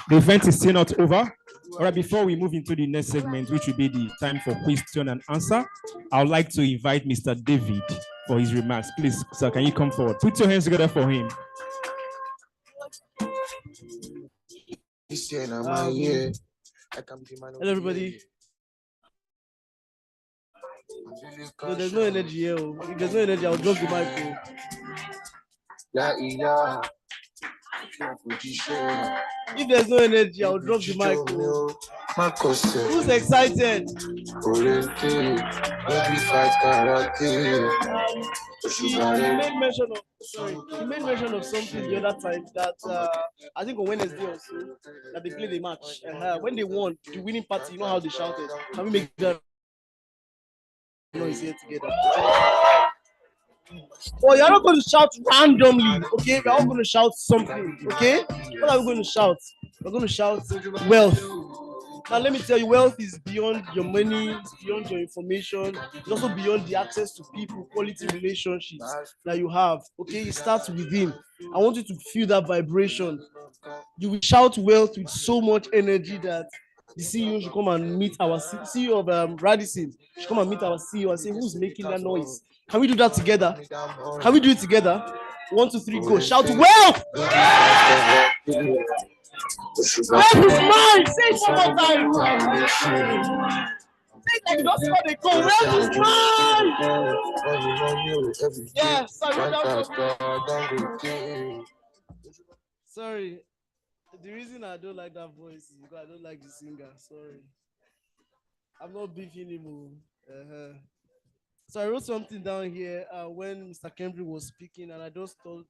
The event is still not over. All right, before we move into the next segment, which will be the time for question and answer, I would like to invite Mr. David for his remarks. Please, sir, can you come forward? Put your hands together for him. Hello, everybody. No, there's no energy here. If there's no energy, I'll drop the mic. If there's no energy, I'll drop the mic. Who's excited? He made mention of he made mention of something the other time that I think on Wednesday or so that they played a match. When they won the winning party, you know how they shouted. Can we make that noise here together? Well, you're not going to shout randomly, okay? We're all going to shout something, okay? What are we going to shout? We're going to shout wealth. Now, let me tell you, wealth is beyond your money, it's beyond your information, it's also beyond the access to people, quality relationships that you have, okay? It starts within. I want you to feel that vibration. You will shout wealth with so much energy that the CEO should come and meet our CEO of Radisson, should come and meet our CEO and say, who's making that noise? Can we do that together? Can we do it together? 1, 2, 3, go. Shout wealth! Wealth is mine! Say it one more time! Say it like that's what they call wealth is mine! Yeah, sorry. The reason I don't like that voice is because I don't like the singer. Sorry. I'm not beefing him. So I wrote something down here when Mr. Kendrick was speaking, and I just thought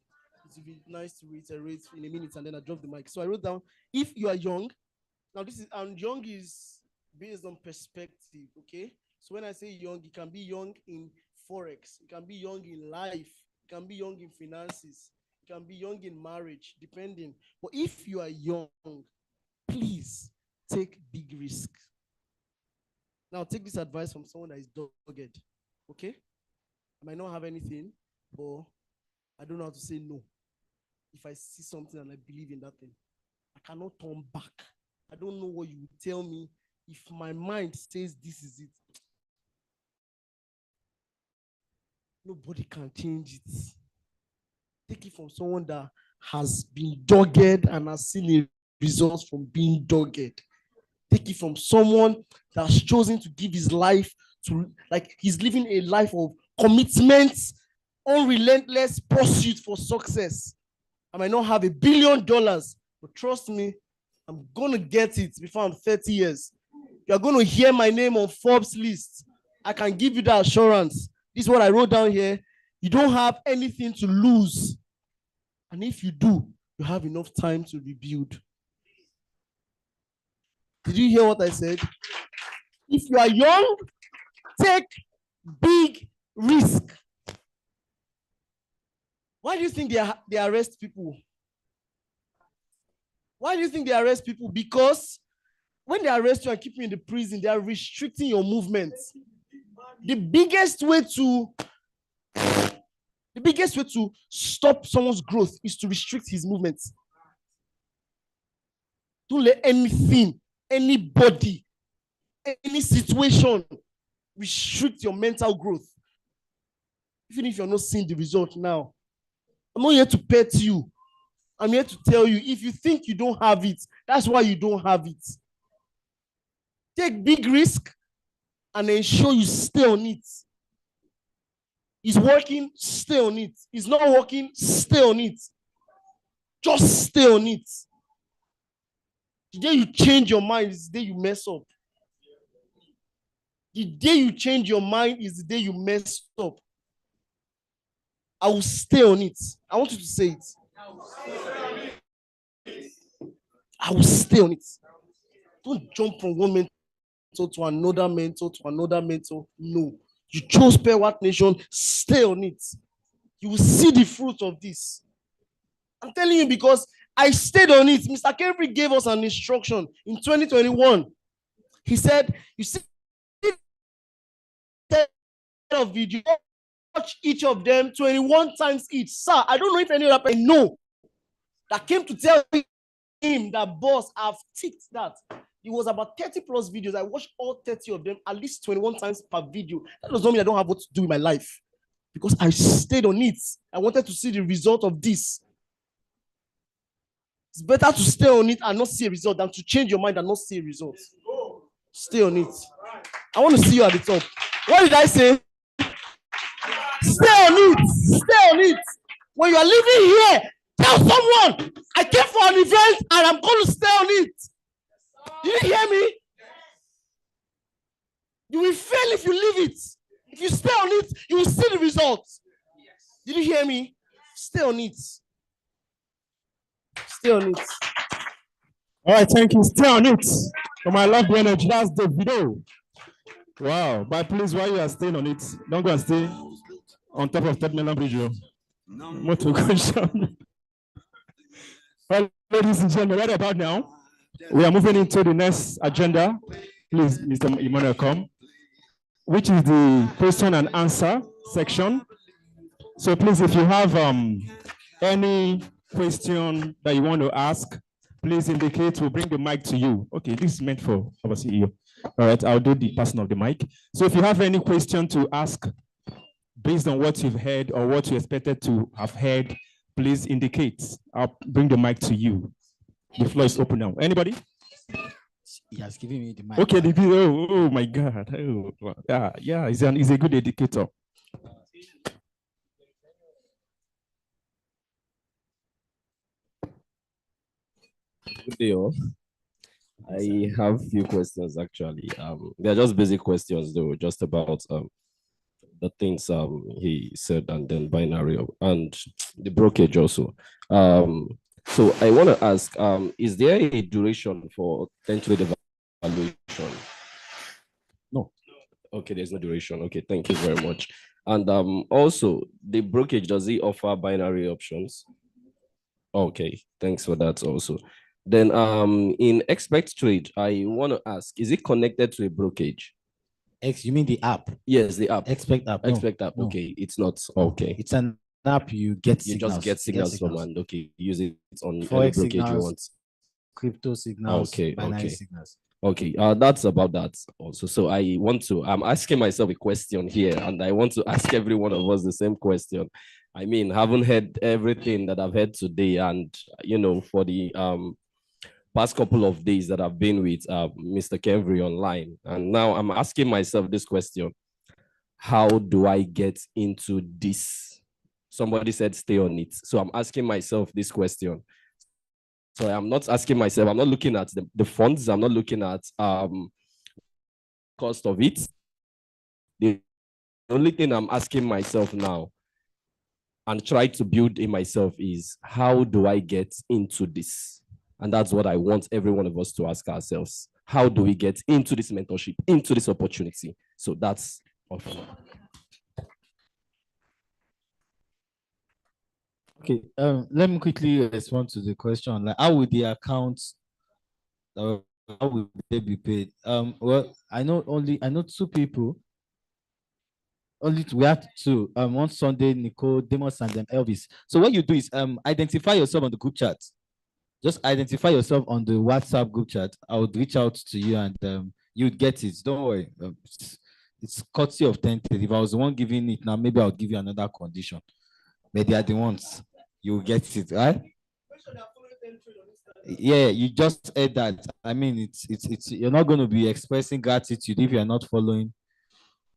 it would be nice to reiterate in a minute, and then I dropped the mic. So I wrote down, if you are young, now this is, and young is based on perspective, okay? So when I say young, it can be young in Forex, it can be young in life, it can be young in finances, it can be young in marriage, depending. But if you are young, please take big risks. Now take this advice from someone that is dogged. Okay? I might not have anything, but I don't know how to say no. If I see something and I believe in that thing, I cannot turn back. I don't know what you would tell me. If my mind says this is it, nobody can change it. Take it from someone that has been dogged and has seen a result from being dogged. Take it from someone that's chosen to give his life to, like, he's living a life of commitment, unrelentless pursuit for success. I might not have $1 billion, but trust me, I'm gonna get it before I'm 30 years. You're gonna hear my name on Forbes list. I can give you that assurance. This is what I wrote down here. You don't have anything to lose. And if you do, you have enough time to rebuild. Did you hear what I said? If you are young, take big risk. Why do you think they arrest people? Why do you think they arrest people? Because when they arrest you and keep you in the prison, they are restricting your movement. The biggest way to stop someone's growth is to restrict his movements. Don't let anything, anybody, any situation restrict your mental growth. Even if you're not seeing the result now. I'm not here to pet you. I'm here to tell you, if you think you don't have it, that's why you don't have it. Take big risk and ensure you stay on it. It's working, stay on it. It's not working, stay on it. Just stay on it. The day you change your mind is the day you mess up. The day you change your mind is the day you mess up. I will stay on it. I want you to say it. I will stay on it. Don't jump from one mentor to another mentor to another mentor. No. You chose Pewatnation, stay on it. You will see the fruit of this. I'm telling you because I stayed on it. Mr. Kendrick gave us an instruction in 2021. He said, you see of video, watch each of them 21 times each. Sir, I don't know if any other person know that came to tell him that, boss, I've ticked that. It was about 30 plus videos. I watched all 30 of them at least 21 times per video. That does not mean I don't have what to do in my life because I stayed on it. I wanted to see the result of this. It's better to stay on it and not see a result than to change your mind and not see a result. Stay on it. I want to see you at the top. What did I say? Stay on it. Stay on it. When you are living here, Tell someone I came for an event and I'm going to stay on it. Did you hear me? You will fail if you leave it. If you stay on it, you will see the results. Did you hear me? Stay on it. Stay on it. All right, thank you. Stay on it. I love the energy. That's the video. Wow. But please, while you are staying on it, don't go and stay on top of 3rd Mainland Bridge. Motor condition. Well, ladies and gentlemen, right about now, we are moving into the next agenda. Please, Mr. Emmanuel, come, which is the question and answer section. So please, if you have any question that you want to ask, please indicate. We'll bring the mic to you. Okay, this is meant for our CEO. All right, I'll do the passing of the mic. So if you have any question to ask based on what you've heard or what you expected to have heard, please indicate. I'll bring the mic to you. The floor is open now. Anybody? He has given me the mic. Okay, oh my God. Oh, yeah, he's a good educator. Good day, all. I have a few questions actually. They're just basic questions though, just about the things he said, and then binary and the brokerage also. So I want to ask, is there a duration for 10-trade evaluation? No. Okay, there's no duration. Okay, thank you very much. And also, the brokerage, does it offer binary options? Okay, thanks for that also. Then in expect trade, I want to ask, is it connected to a brokerage? You mean the app? Yes, the app. Expect app. Expect app. No. Okay, it's not. Okay. It's an app you get signals. Just get signals from, and okay, use it on any Forex brokerage you signals, want. crypto signals, Okay, binary okay. signals. Okay, that's about that also. So I'm asking myself a question here, and I want to ask every one of us the same question. I mean, haven't heard everything that I've heard today, and for the past couple of days that I've been with Mr. Kemvry online, and now I'm asking myself this question: how do I get into this? Somebody said stay on it, so I'm asking myself this question. So I'm not asking myself, I'm not looking at the funds, I'm not looking at cost of it. The only thing I'm asking myself now and try to build in myself is, how do I get into this? And that's what I want every one of us to ask ourselves. How do we get into this mentorship, into this opportunity? So that's all. Okay, let me quickly respond to the question. Like, how would the accounts, how would they be paid? Well, I know 2 people. We have 2. One Sunday, Nicole, Demos, and then Elvis. So what you do is identify yourself on the group chat. Just identify yourself on the WhatsApp group chat. I would reach out to you, and you'd get it. Don't worry. It's courtesy of 10. If I was the one giving it now, maybe I'll give you another condition. But they are the ones. You get it, right? Yeah, you just said that. I mean, it's you're not going to be expressing gratitude if you're not following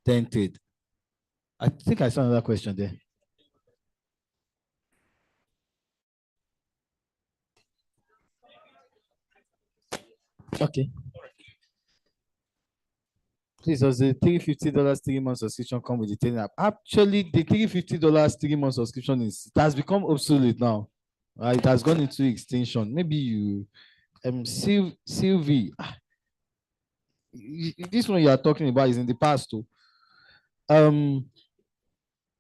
10 trade. I think I saw another question there. Okay. Please, does the $350 3-month subscription come with the training app? Actually, the $350 3-month subscription it has become obsolete now. It has gone into extinction. Maybe you, Sylvie, this one you are talking about is in the past too.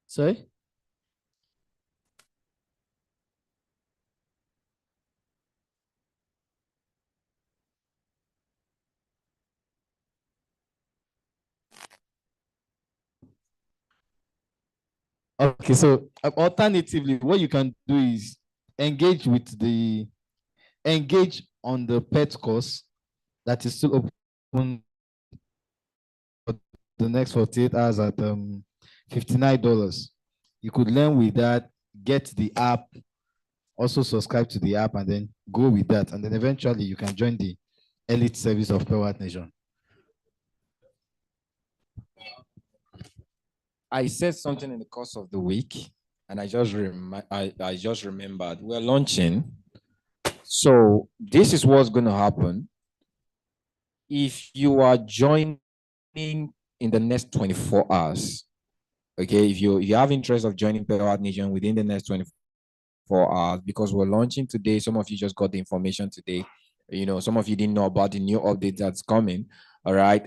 Sorry. Okay, so alternatively, what you can do is engage on the pet course that is still open for the next 48 hours at $59. You could learn with that, get the app, also subscribe to the app, and then go with that. And then eventually you can join the elite service of Pewatnation. I said something in the course of the week, and I just remembered we're launching. So this is what's going to happen. If you are joining in the next 24 hours, okay, if you have interest of joining Pewatnation within the next 24 hours, because we're launching today, some of you just got the information today. You know, some of you didn't know about the new update that's coming. All right.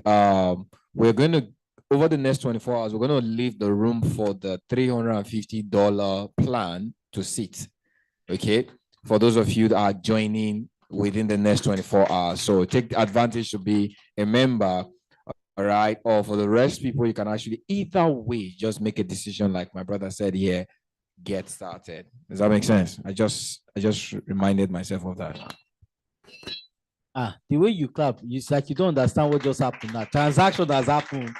We're going to, over the next 24 hours, we're going to leave the room for the $350 plan to sit. Okay. For those of you that are joining within the next 24 hours. So take advantage to be a member. All right. Or for the rest people, you can actually either way just make a decision, like my brother said here, get started. Does that make sense? I just reminded myself of that. The way you clap, it's like you don't understand what just happened. That transaction has happened.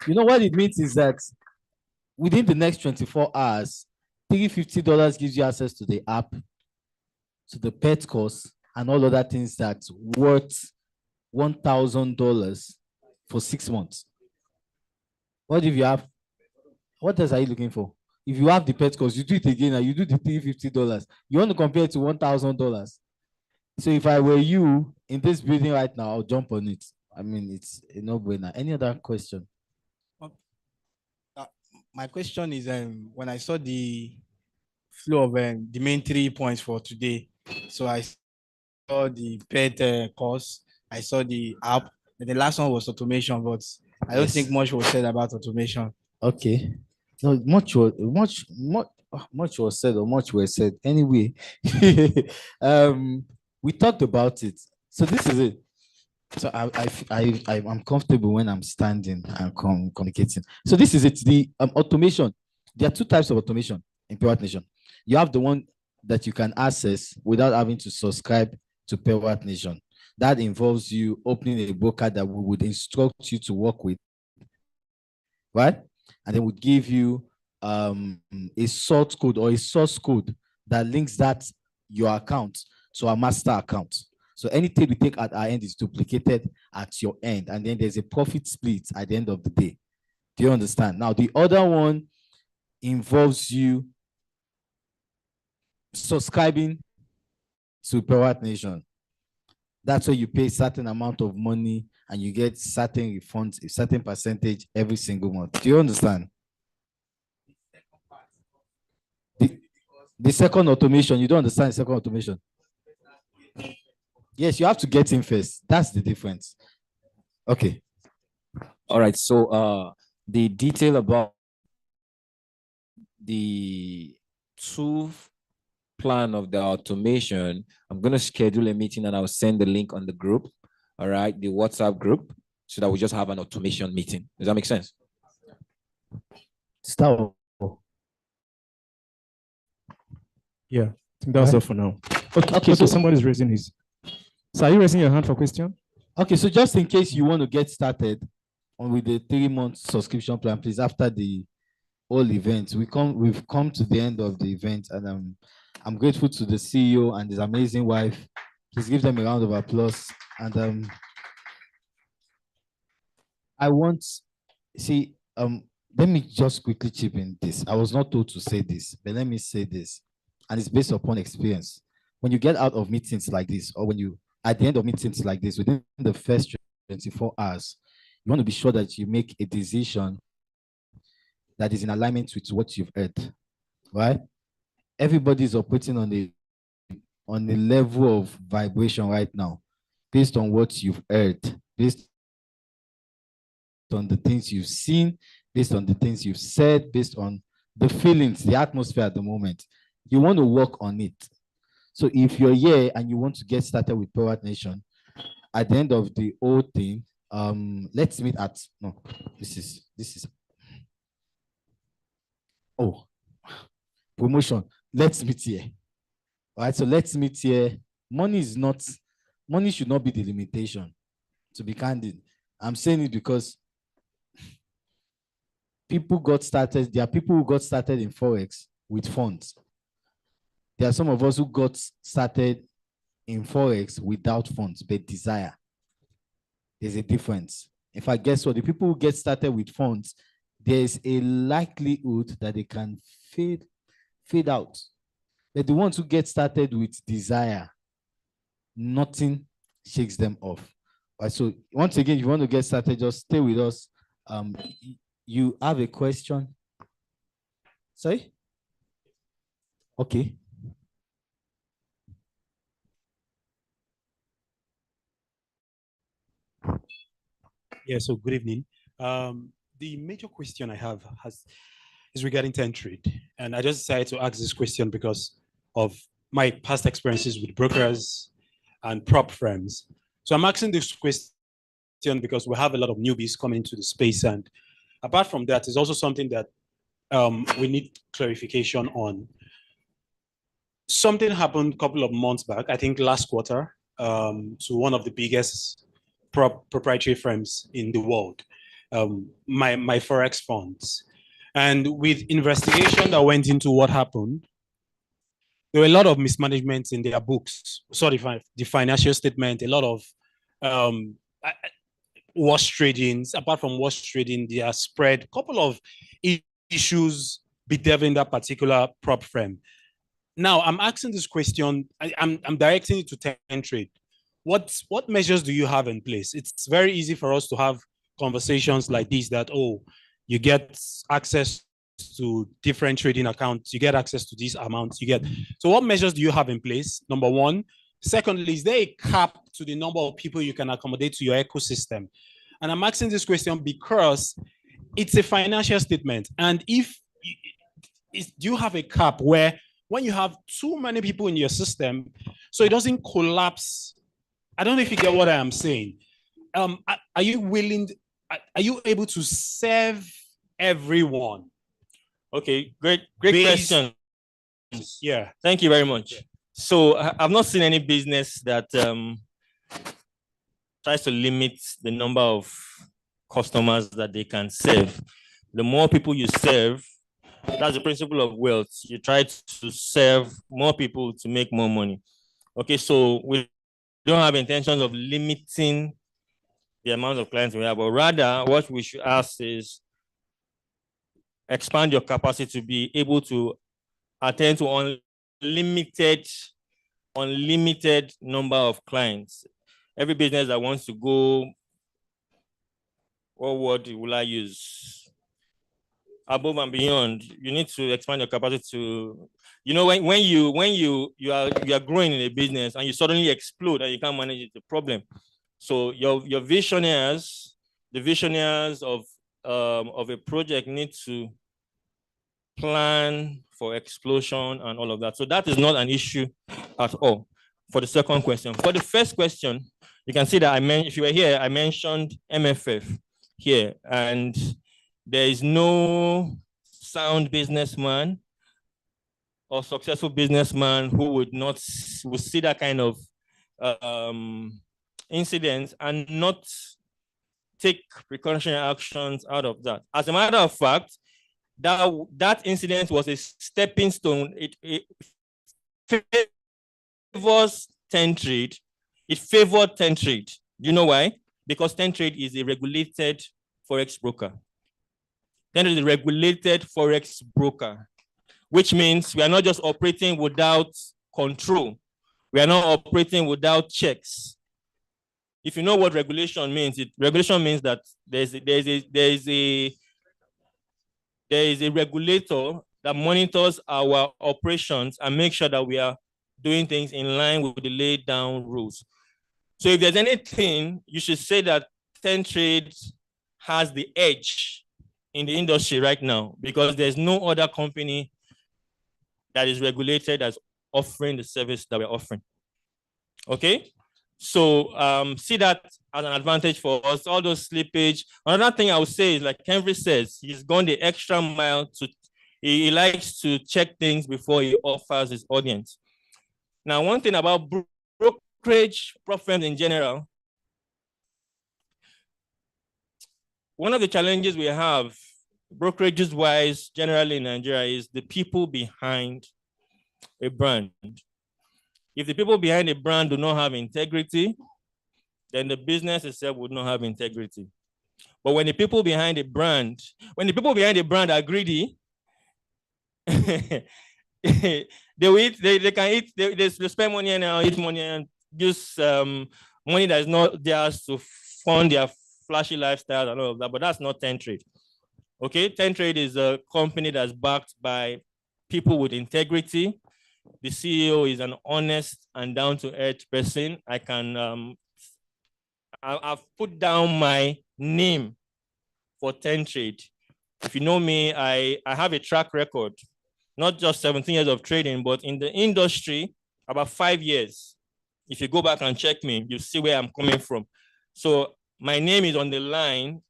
You know what it means is that within the next 24 hours, $350 gives you access to the app, to the pet course, and all other things that's worth $1,000 for 6 months. What if you have? What else are you looking for? If you have the pet course, you do it again and you do the $350. You want to compare it to $1,000. So if I were you in this building right now, I'll jump on it. I mean, it's a no-brainer. Any other question? My question is, when I saw the flow of the main 3 points for today, so I saw the pet course, I saw the app, and the last one was automation, but I don't think much was said about automation. Okay. No, much was said or much was said. Anyway, we talked about it. So this is it. So I'm comfortable when I'm standing and communicating. So this is it. The automation. There are two types of automation in Pewatnation. You have the one that you can access without having to subscribe to Pewatnation. That involves you opening a broker that we would instruct you to work with, right? And then would give you a source code or a source code that links that your account to a master account. So anything we take at our end is duplicated at your end, and then there's a profit split at the end of the day. Do you understand? Now, the other one involves you subscribing to Pewatnation. That's where you pay a certain amount of money and you get certain refunds, a certain percentage every single month. Do you understand? The second automation, you don't understand the second automation. Yes, you have to get in first. That's the difference. Okay. All right. So the detail about the two plan of the automation, I'm going to schedule a meeting and I'll send the link on the group. All right. The WhatsApp group, so that we just have an automation meeting. Does that make sense? Start. Yeah, I think that's all for now. Okay, so somebody's raising his. So are you raising your hand for question? Okay, so just in case you want to get started with the 3-month subscription plan, please, after the whole event, we've come to the end of the event, and I'm grateful to the CEO and his amazing wife. Please give them a round of applause. And let me just quickly chip in this. I was not told to say this, but let me say this, and it's based upon experience. When you get out of meetings like this, or when you at the end of meetings like this, within the first 24 hours, you want to be sure that you make a decision that is in alignment with what you've heard, right? Everybody is operating on the level of vibration right now, based on what you've heard, based on the things you've seen, based on the things you've said, based on the feelings, the atmosphere at the moment. You want to work on it. So if you're here and you want to get started with Pewatnation, at the end of the whole thing, let's meet at this is promotion. Let's meet here. All right, so let's meet here. Money should not be the limitation, to be candid. I'm saying it because people got started. There are people who got started in Forex with funds. There are some of us who got started in Forex without funds, but desire. There's a difference. In fact, guess what? The people who get started with funds, there's a likelihood that they can fail fade out. But the ones who get started with desire, nothing shakes them off. So once again, if you want to get started, just stay with us. You have a question? Sorry? Okay. Yeah, so good evening. The major question I have is regarding ten trade. And I just decided to ask this question because of my past experiences with brokers and prop firms. So I'm asking this question because we have a lot of newbies coming into the space. And apart from that, it's also something that we need clarification on. Something happened a couple of months back, I think last quarter, to one of the biggest proprietary firms in the world, my Forex funds. And with investigation that went into what happened, there were a lot of mismanagement in their books. Sorry, the financial statement, a lot of wash tradings. Apart from wash trading, they are spread a couple of issues bedeviling that particular prop firm. Now, I'm asking this question, I'm directing it to Ten Trade. What measures do you have in place? It's very easy for us to have conversations like this that, oh, you get access to different trading accounts, you get access to these amounts, you get. So what measures do you have in place? Number one. Secondly, is there a cap to the number of people you can accommodate to your ecosystem? And I'm asking this question because it's a financial statement. And do you have a cap where when you have too many people in your system, so it doesn't collapse? I don't know if you get what I am saying. Are you able to serve everyone? Okay, great question. Yeah. Thank you very much. So I've not seen any business that tries to limit the number of customers that they can serve. The more people you serve, that's the principle of wealth. You try to serve more people to make more money. Okay, so we don't have intentions of limiting the amount of clients we have, but rather what we should ask is expand your capacity to be able to attend to unlimited number of clients. Every business that wants to go, what word will I use? Above and beyond, you need to expand your capacity to, when you are growing in a business and you suddenly explode and you can't manage it, the problem. So your visionaries, the visionaries of a project need to plan for explosion and all of that. So that is not an issue at all. For the second question, for the first question, you can see that if you were here, I mentioned MFF here, and there is no sound businessman or successful businessman who would see that kind of incident and not take precautionary actions out of that. As a matter of fact, that incident was a stepping stone. It favors Ten Trade. It favored Ten Trade. Do you know why? Because Ten Trade is a regulated Forex broker. Ten Trade is a regulated Forex broker, which means we are not just operating without control. We are not operating without checks. If you know what regulation means, regulation means that there is a regulator that monitors our operations and makes sure that we are doing things in line with the laid down rules. So if there's anything, you should say that Ten Trade has the edge in the industry right now, because there's no other company that is regulated as offering the service that we're offering. Okay? So see that as an advantage for us, all those slippage. Another thing I would say is, like Henry says, he's gone the extra mile he likes to check things before he offers his audience. Now, one thing about brokerage prop firms in general, one of the challenges we have, brokerages wise, generally in Nigeria, is the people behind a brand. If the people behind a brand do not have integrity, then the business itself would not have integrity. But when the people behind a brand are greedy, they will eat, they can eat, they spend money and eat money and use money that is not theirs to fund their flashy lifestyle and all of that, but that's not Ten Trade. Okay, Ten Trade is a company that's backed by people with integrity. The CEO is an honest and down-to-earth person. I've put down my name for Ten Trade. If you know me, I have a track record, not just 17 years of trading, but in the industry, about 5 years. If you go back and check me, you see where I'm coming from. So my name is on the line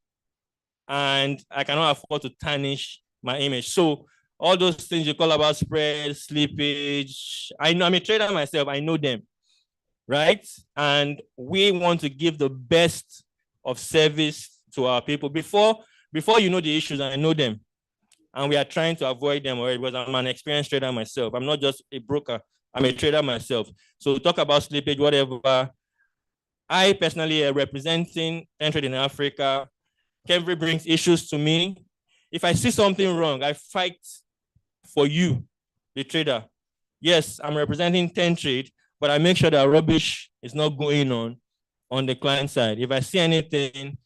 and I cannot afford to tarnish my image. So all those things you call about spread, slippage, I know I'm a trader myself, I know them, right? And we want to give the best of service to our people. Before you know the issues, I know them. And we are trying to avoid them already because I'm an experienced trader myself. I'm not just a broker, I'm a trader myself. So talk about slippage, whatever. I personally am representing Ten Trade in Africa. Kemri brings issues to me. If I see something wrong, I fight for you, the trader. Yes, I'm representing Ten Trade, but I make sure that rubbish is not going on the client side. If I see anything,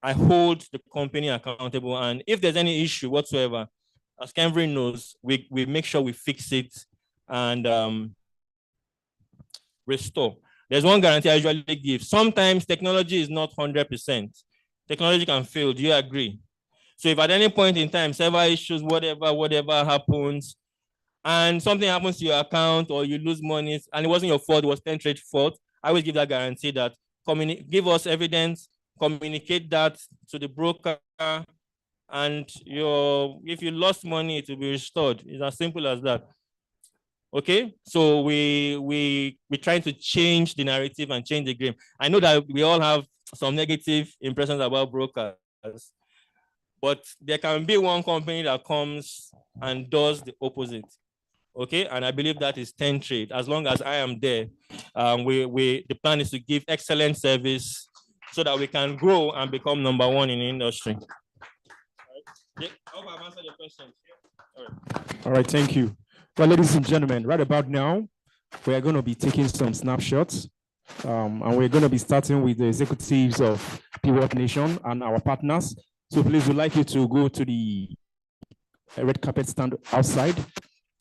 I hold the company accountable. And if there's any issue whatsoever, as Kemri knows, we make sure we fix it and restore. There's one guarantee I usually give. Sometimes technology is not 100%. Technology can fail. Do you agree? So if at any point in time, server issues, whatever happens, and something happens to your account or you lose money and it wasn't your fault, it was Ten Trade's fault, I always give that guarantee that give us evidence, communicate that to the broker, and if you lost money, it will be restored. It's as simple as that. Okay, so we trying to change the narrative and change the game. I know that we all have some negative impressions about brokers, but there can be one company that comes and does the opposite. Okay, and I believe that is Ten Trade. As long as I am there, the plan is to give excellent service so that we can grow and become number one in the industry. I hope I've answered your question. All right, thank you. Well, ladies and gentlemen, right about now, we are going to be taking some snapshots, and we're going to be starting with the executives of Pewatnation and our partners. So please, we'd like you to go to the red carpet stand outside.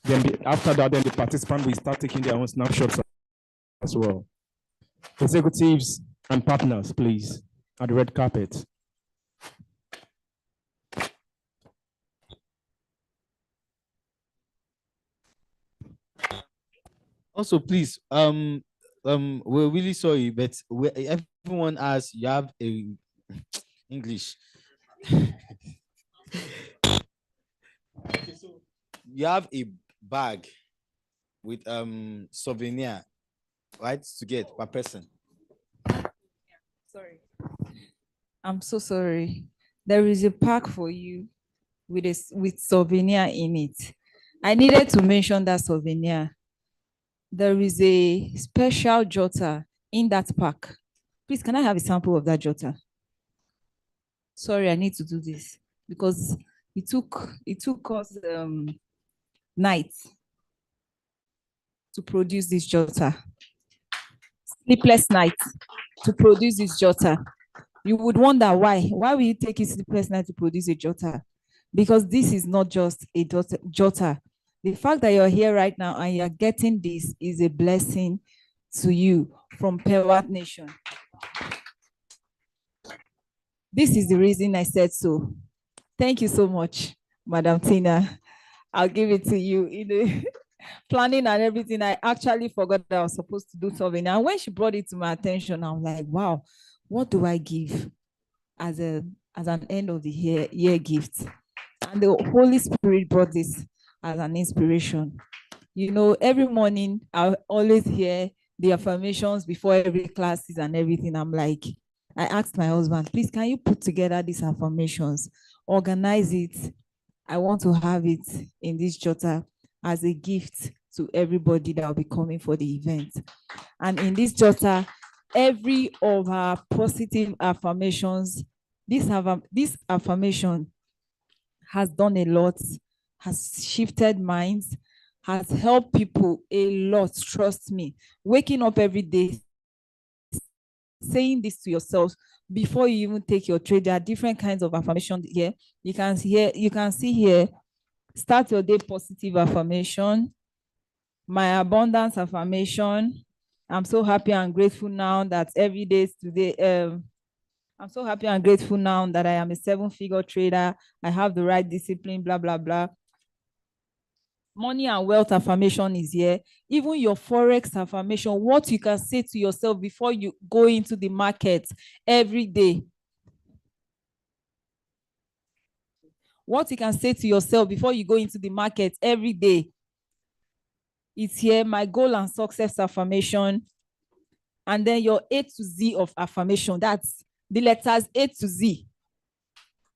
Then after that, then the participants will start taking their own snapshots as well. Executives and partners, please, at the red carpet. Also, please, we're really sorry, but everyone has, you have a English. You have a bag with souvenir, right, to get per person. Sorry. I'm so sorry. There is a pack for you with souvenir in it. I needed to mention that souvenir. There is a special jotter in that pack. Please, can I have a sample of that jotter? Sorry, I need to do this because it took us nights to produce this jotter. Sleepless nights to produce this jotter. You would wonder why. Why will you take a sleepless night to produce a jotter? Because this is not just a jotter. The fact that you're here right now and you're getting this is a blessing to you from Pewatnation. This is the reason I said so. Thank you so much, Madam Tina. I'll give it to you. In the planning and everything, I actually forgot that I was supposed to do something. And when she brought it to my attention, I'm like, wow, what do I give as an end of the year gift? And the Holy Spirit brought this as an inspiration. You know, every morning I always hear the affirmations before every classes and everything. I'm like, I asked my husband, please, can you put together these affirmations, organize it? I want to have it in this jotter as a gift to everybody that will be coming for the event. And in this jotter, every of our positive affirmations, this affirmation has done a lot, has shifted minds, has helped people a lot, trust me. Waking up every day, saying this to yourself before you even take your trade. There are different kinds of affirmation here. You can see here, start your day positive affirmation, my abundance affirmation. I'm so happy and grateful now that every day is today. I'm so happy and grateful now that I am a 7-figure trader. I have the right discipline, blah, blah, blah. Money and wealth affirmation is here. Even your Forex affirmation, what you can say to yourself before you go into the market every day. What you can say to yourself before you go into the market every day. It's here, my goal and success affirmation. And then your A to Z of affirmation. That's the letters A to Z.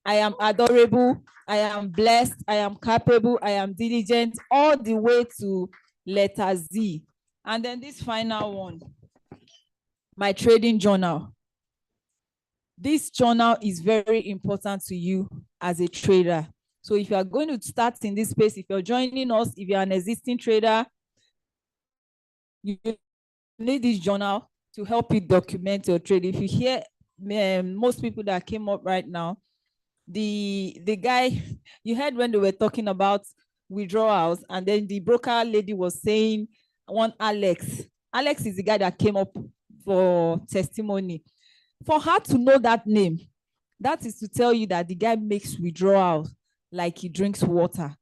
I am adorable, I am blessed, I am capable, I am diligent, all the way to letter Z. And then this final one, my trading journal. This journal is very important to you as a trader. So if you are going to start in this space, if you're joining us, if you're an existing trader, you need this journal to help you document your trade. If you hear most people that came up right now, the guy, you heard when they were talking about withdrawals, and then the broker lady was saying one Alex is the guy that came up for testimony. For her to know that name, that is to tell you that the guy makes withdrawals like he drinks water.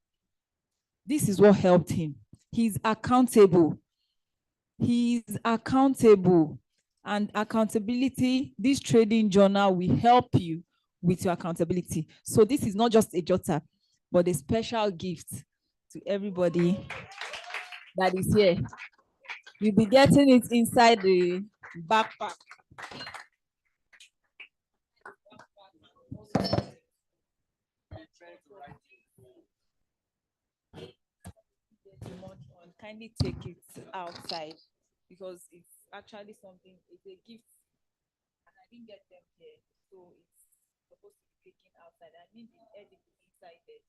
This is what helped him. He's accountable. He's accountable. And accountability, this trading journal will help you with your accountability. So this is not just a jotter, but a special gift to everybody that is here. You'll be getting it inside the backpack. Kindly take it outside because it's actually something, it's a gift. And I didn't get them here, so it's supposed to be taken outside. I mean, the edible inside there.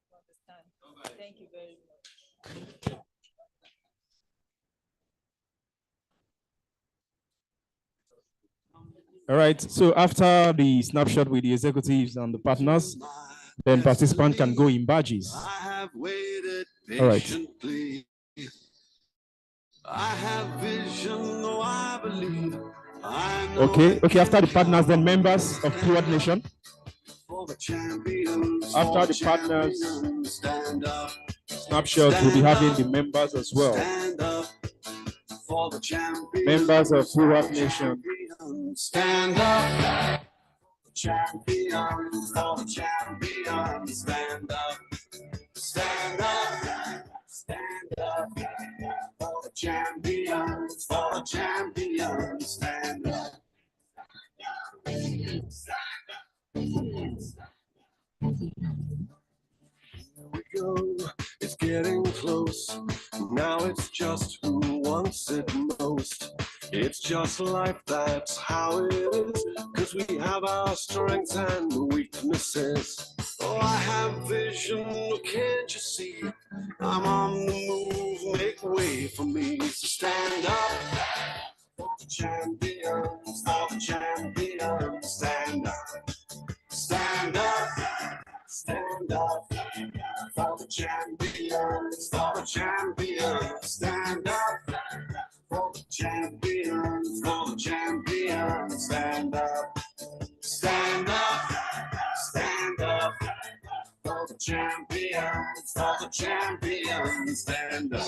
You understand? Thank you very much. All right. So after the snapshot with the executives and the partners, then participants can go in badges. All right. I have vision, though I believe. Okay. After the partners, then members of Pewatnation. After the partners snapshot, we'll be having the members as well. Members of Pewatnation. Stand up, champions, for the champions. Stand up, stand up, stand up, for the champions, for the champions. Stand up. Here we go, it's getting close. Now it's just who wants it most. It's just life, that's how it is. Cause we have our strengths and weaknesses. Oh, I have vision, can't you see? I'm on the move, make way for me. So stand up for the champions, for the champions. Stand up, stand up, stand up for the champions, for the champions. Stand up for the champions, for the champions. Stand up, stand up, stand up for the champions, for the champions. Stand up.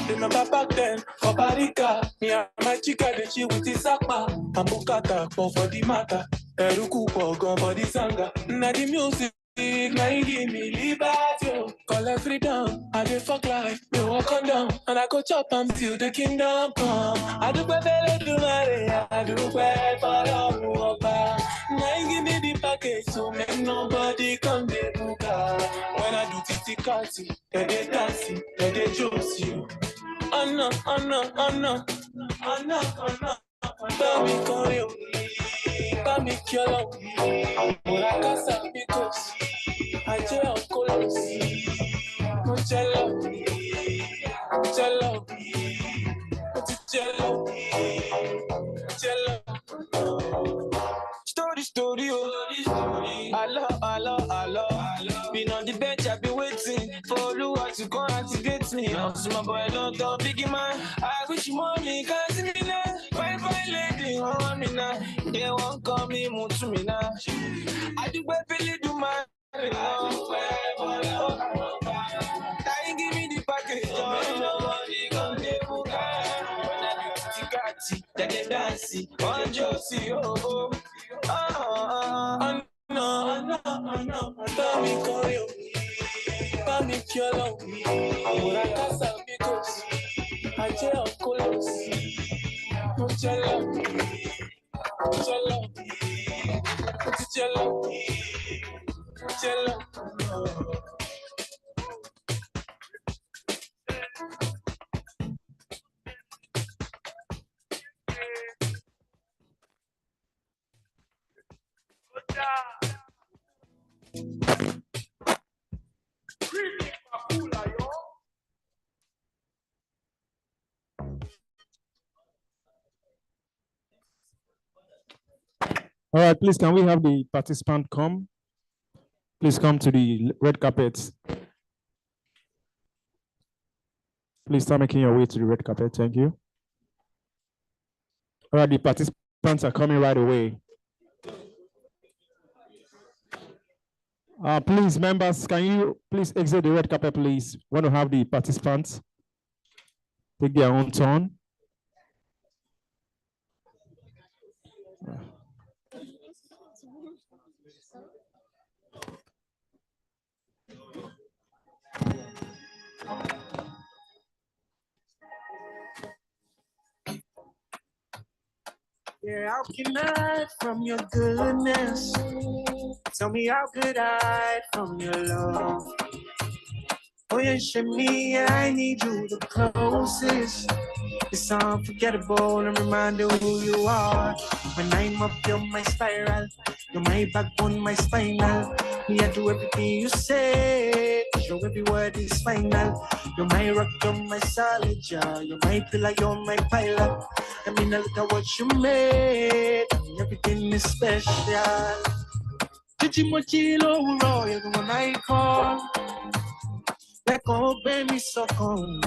Remember back then, for Barika, me and my chica, then she with the sakma. I'm Bukata, for the matter. Eruku, for the sanga. Now the music. now you give me liberty. Collect freedom, I dey fuck life, me walk on down, and I go chop until the kingdom come. I do better do my I do well for all over. Now you give me the package, so make nobody come dey buka. When I do titi kati, they dancing, they juicy. Oh no, oh no, oh no, oh no, oh no. Bá mi kọrin òní, bá mi kí ọlọ́run, mo ra kásá bíkọ́sì, ajé ọ̀kọ́lọ́sì, mo jẹ́ lọ, mo jẹ́ lọ, mo ti jẹ́ lọ, jẹ́ lọ. Story, hello. Been on the bench, I've been waiting for Lua to come activate me. Now, so my boy, don't talk, biggie man. I wish you money, can't see me now. Fine lady, want me now. They won't call me, move to me now. I do what Billy do, man. I ain't give me the package. Nobody gon' table guy. When I do Tigati, then they dance. On Josie, oh. No. Bá mi kọrin òní, bá mi kí ọlọ́run. Mo ra kásá bíkọ́sì, ajé ọ̀kọ́lọ́sì. Mo jẹ́ lọ, mo jẹ́ lọ, mo ti jẹ́ lọ, mo jẹ́ lọ. All right, please, can we have the participant come? Please come to the red carpet. Please start making your way to the red carpet. Thank you. All right, the participants are coming right away. Please, members, can you please exit the red carpet, please? Want to have the participants take their own turn. Yeah, how can I hide from your goodness? Tell me how could I hide from your love? Oh, you show me I need you the closest. It's unforgettable and reminder who you are. When I'm up, you're my spiral. You're my backbone, my spinal. Me, I do everything you say. Cause every word is final. You're my rock, you're my solid jar. You're my pillar, you're my pilot. I mean, look at what you made. Everything is special. Chichimochilo, you're the one I call. Like, oh, baby, so come.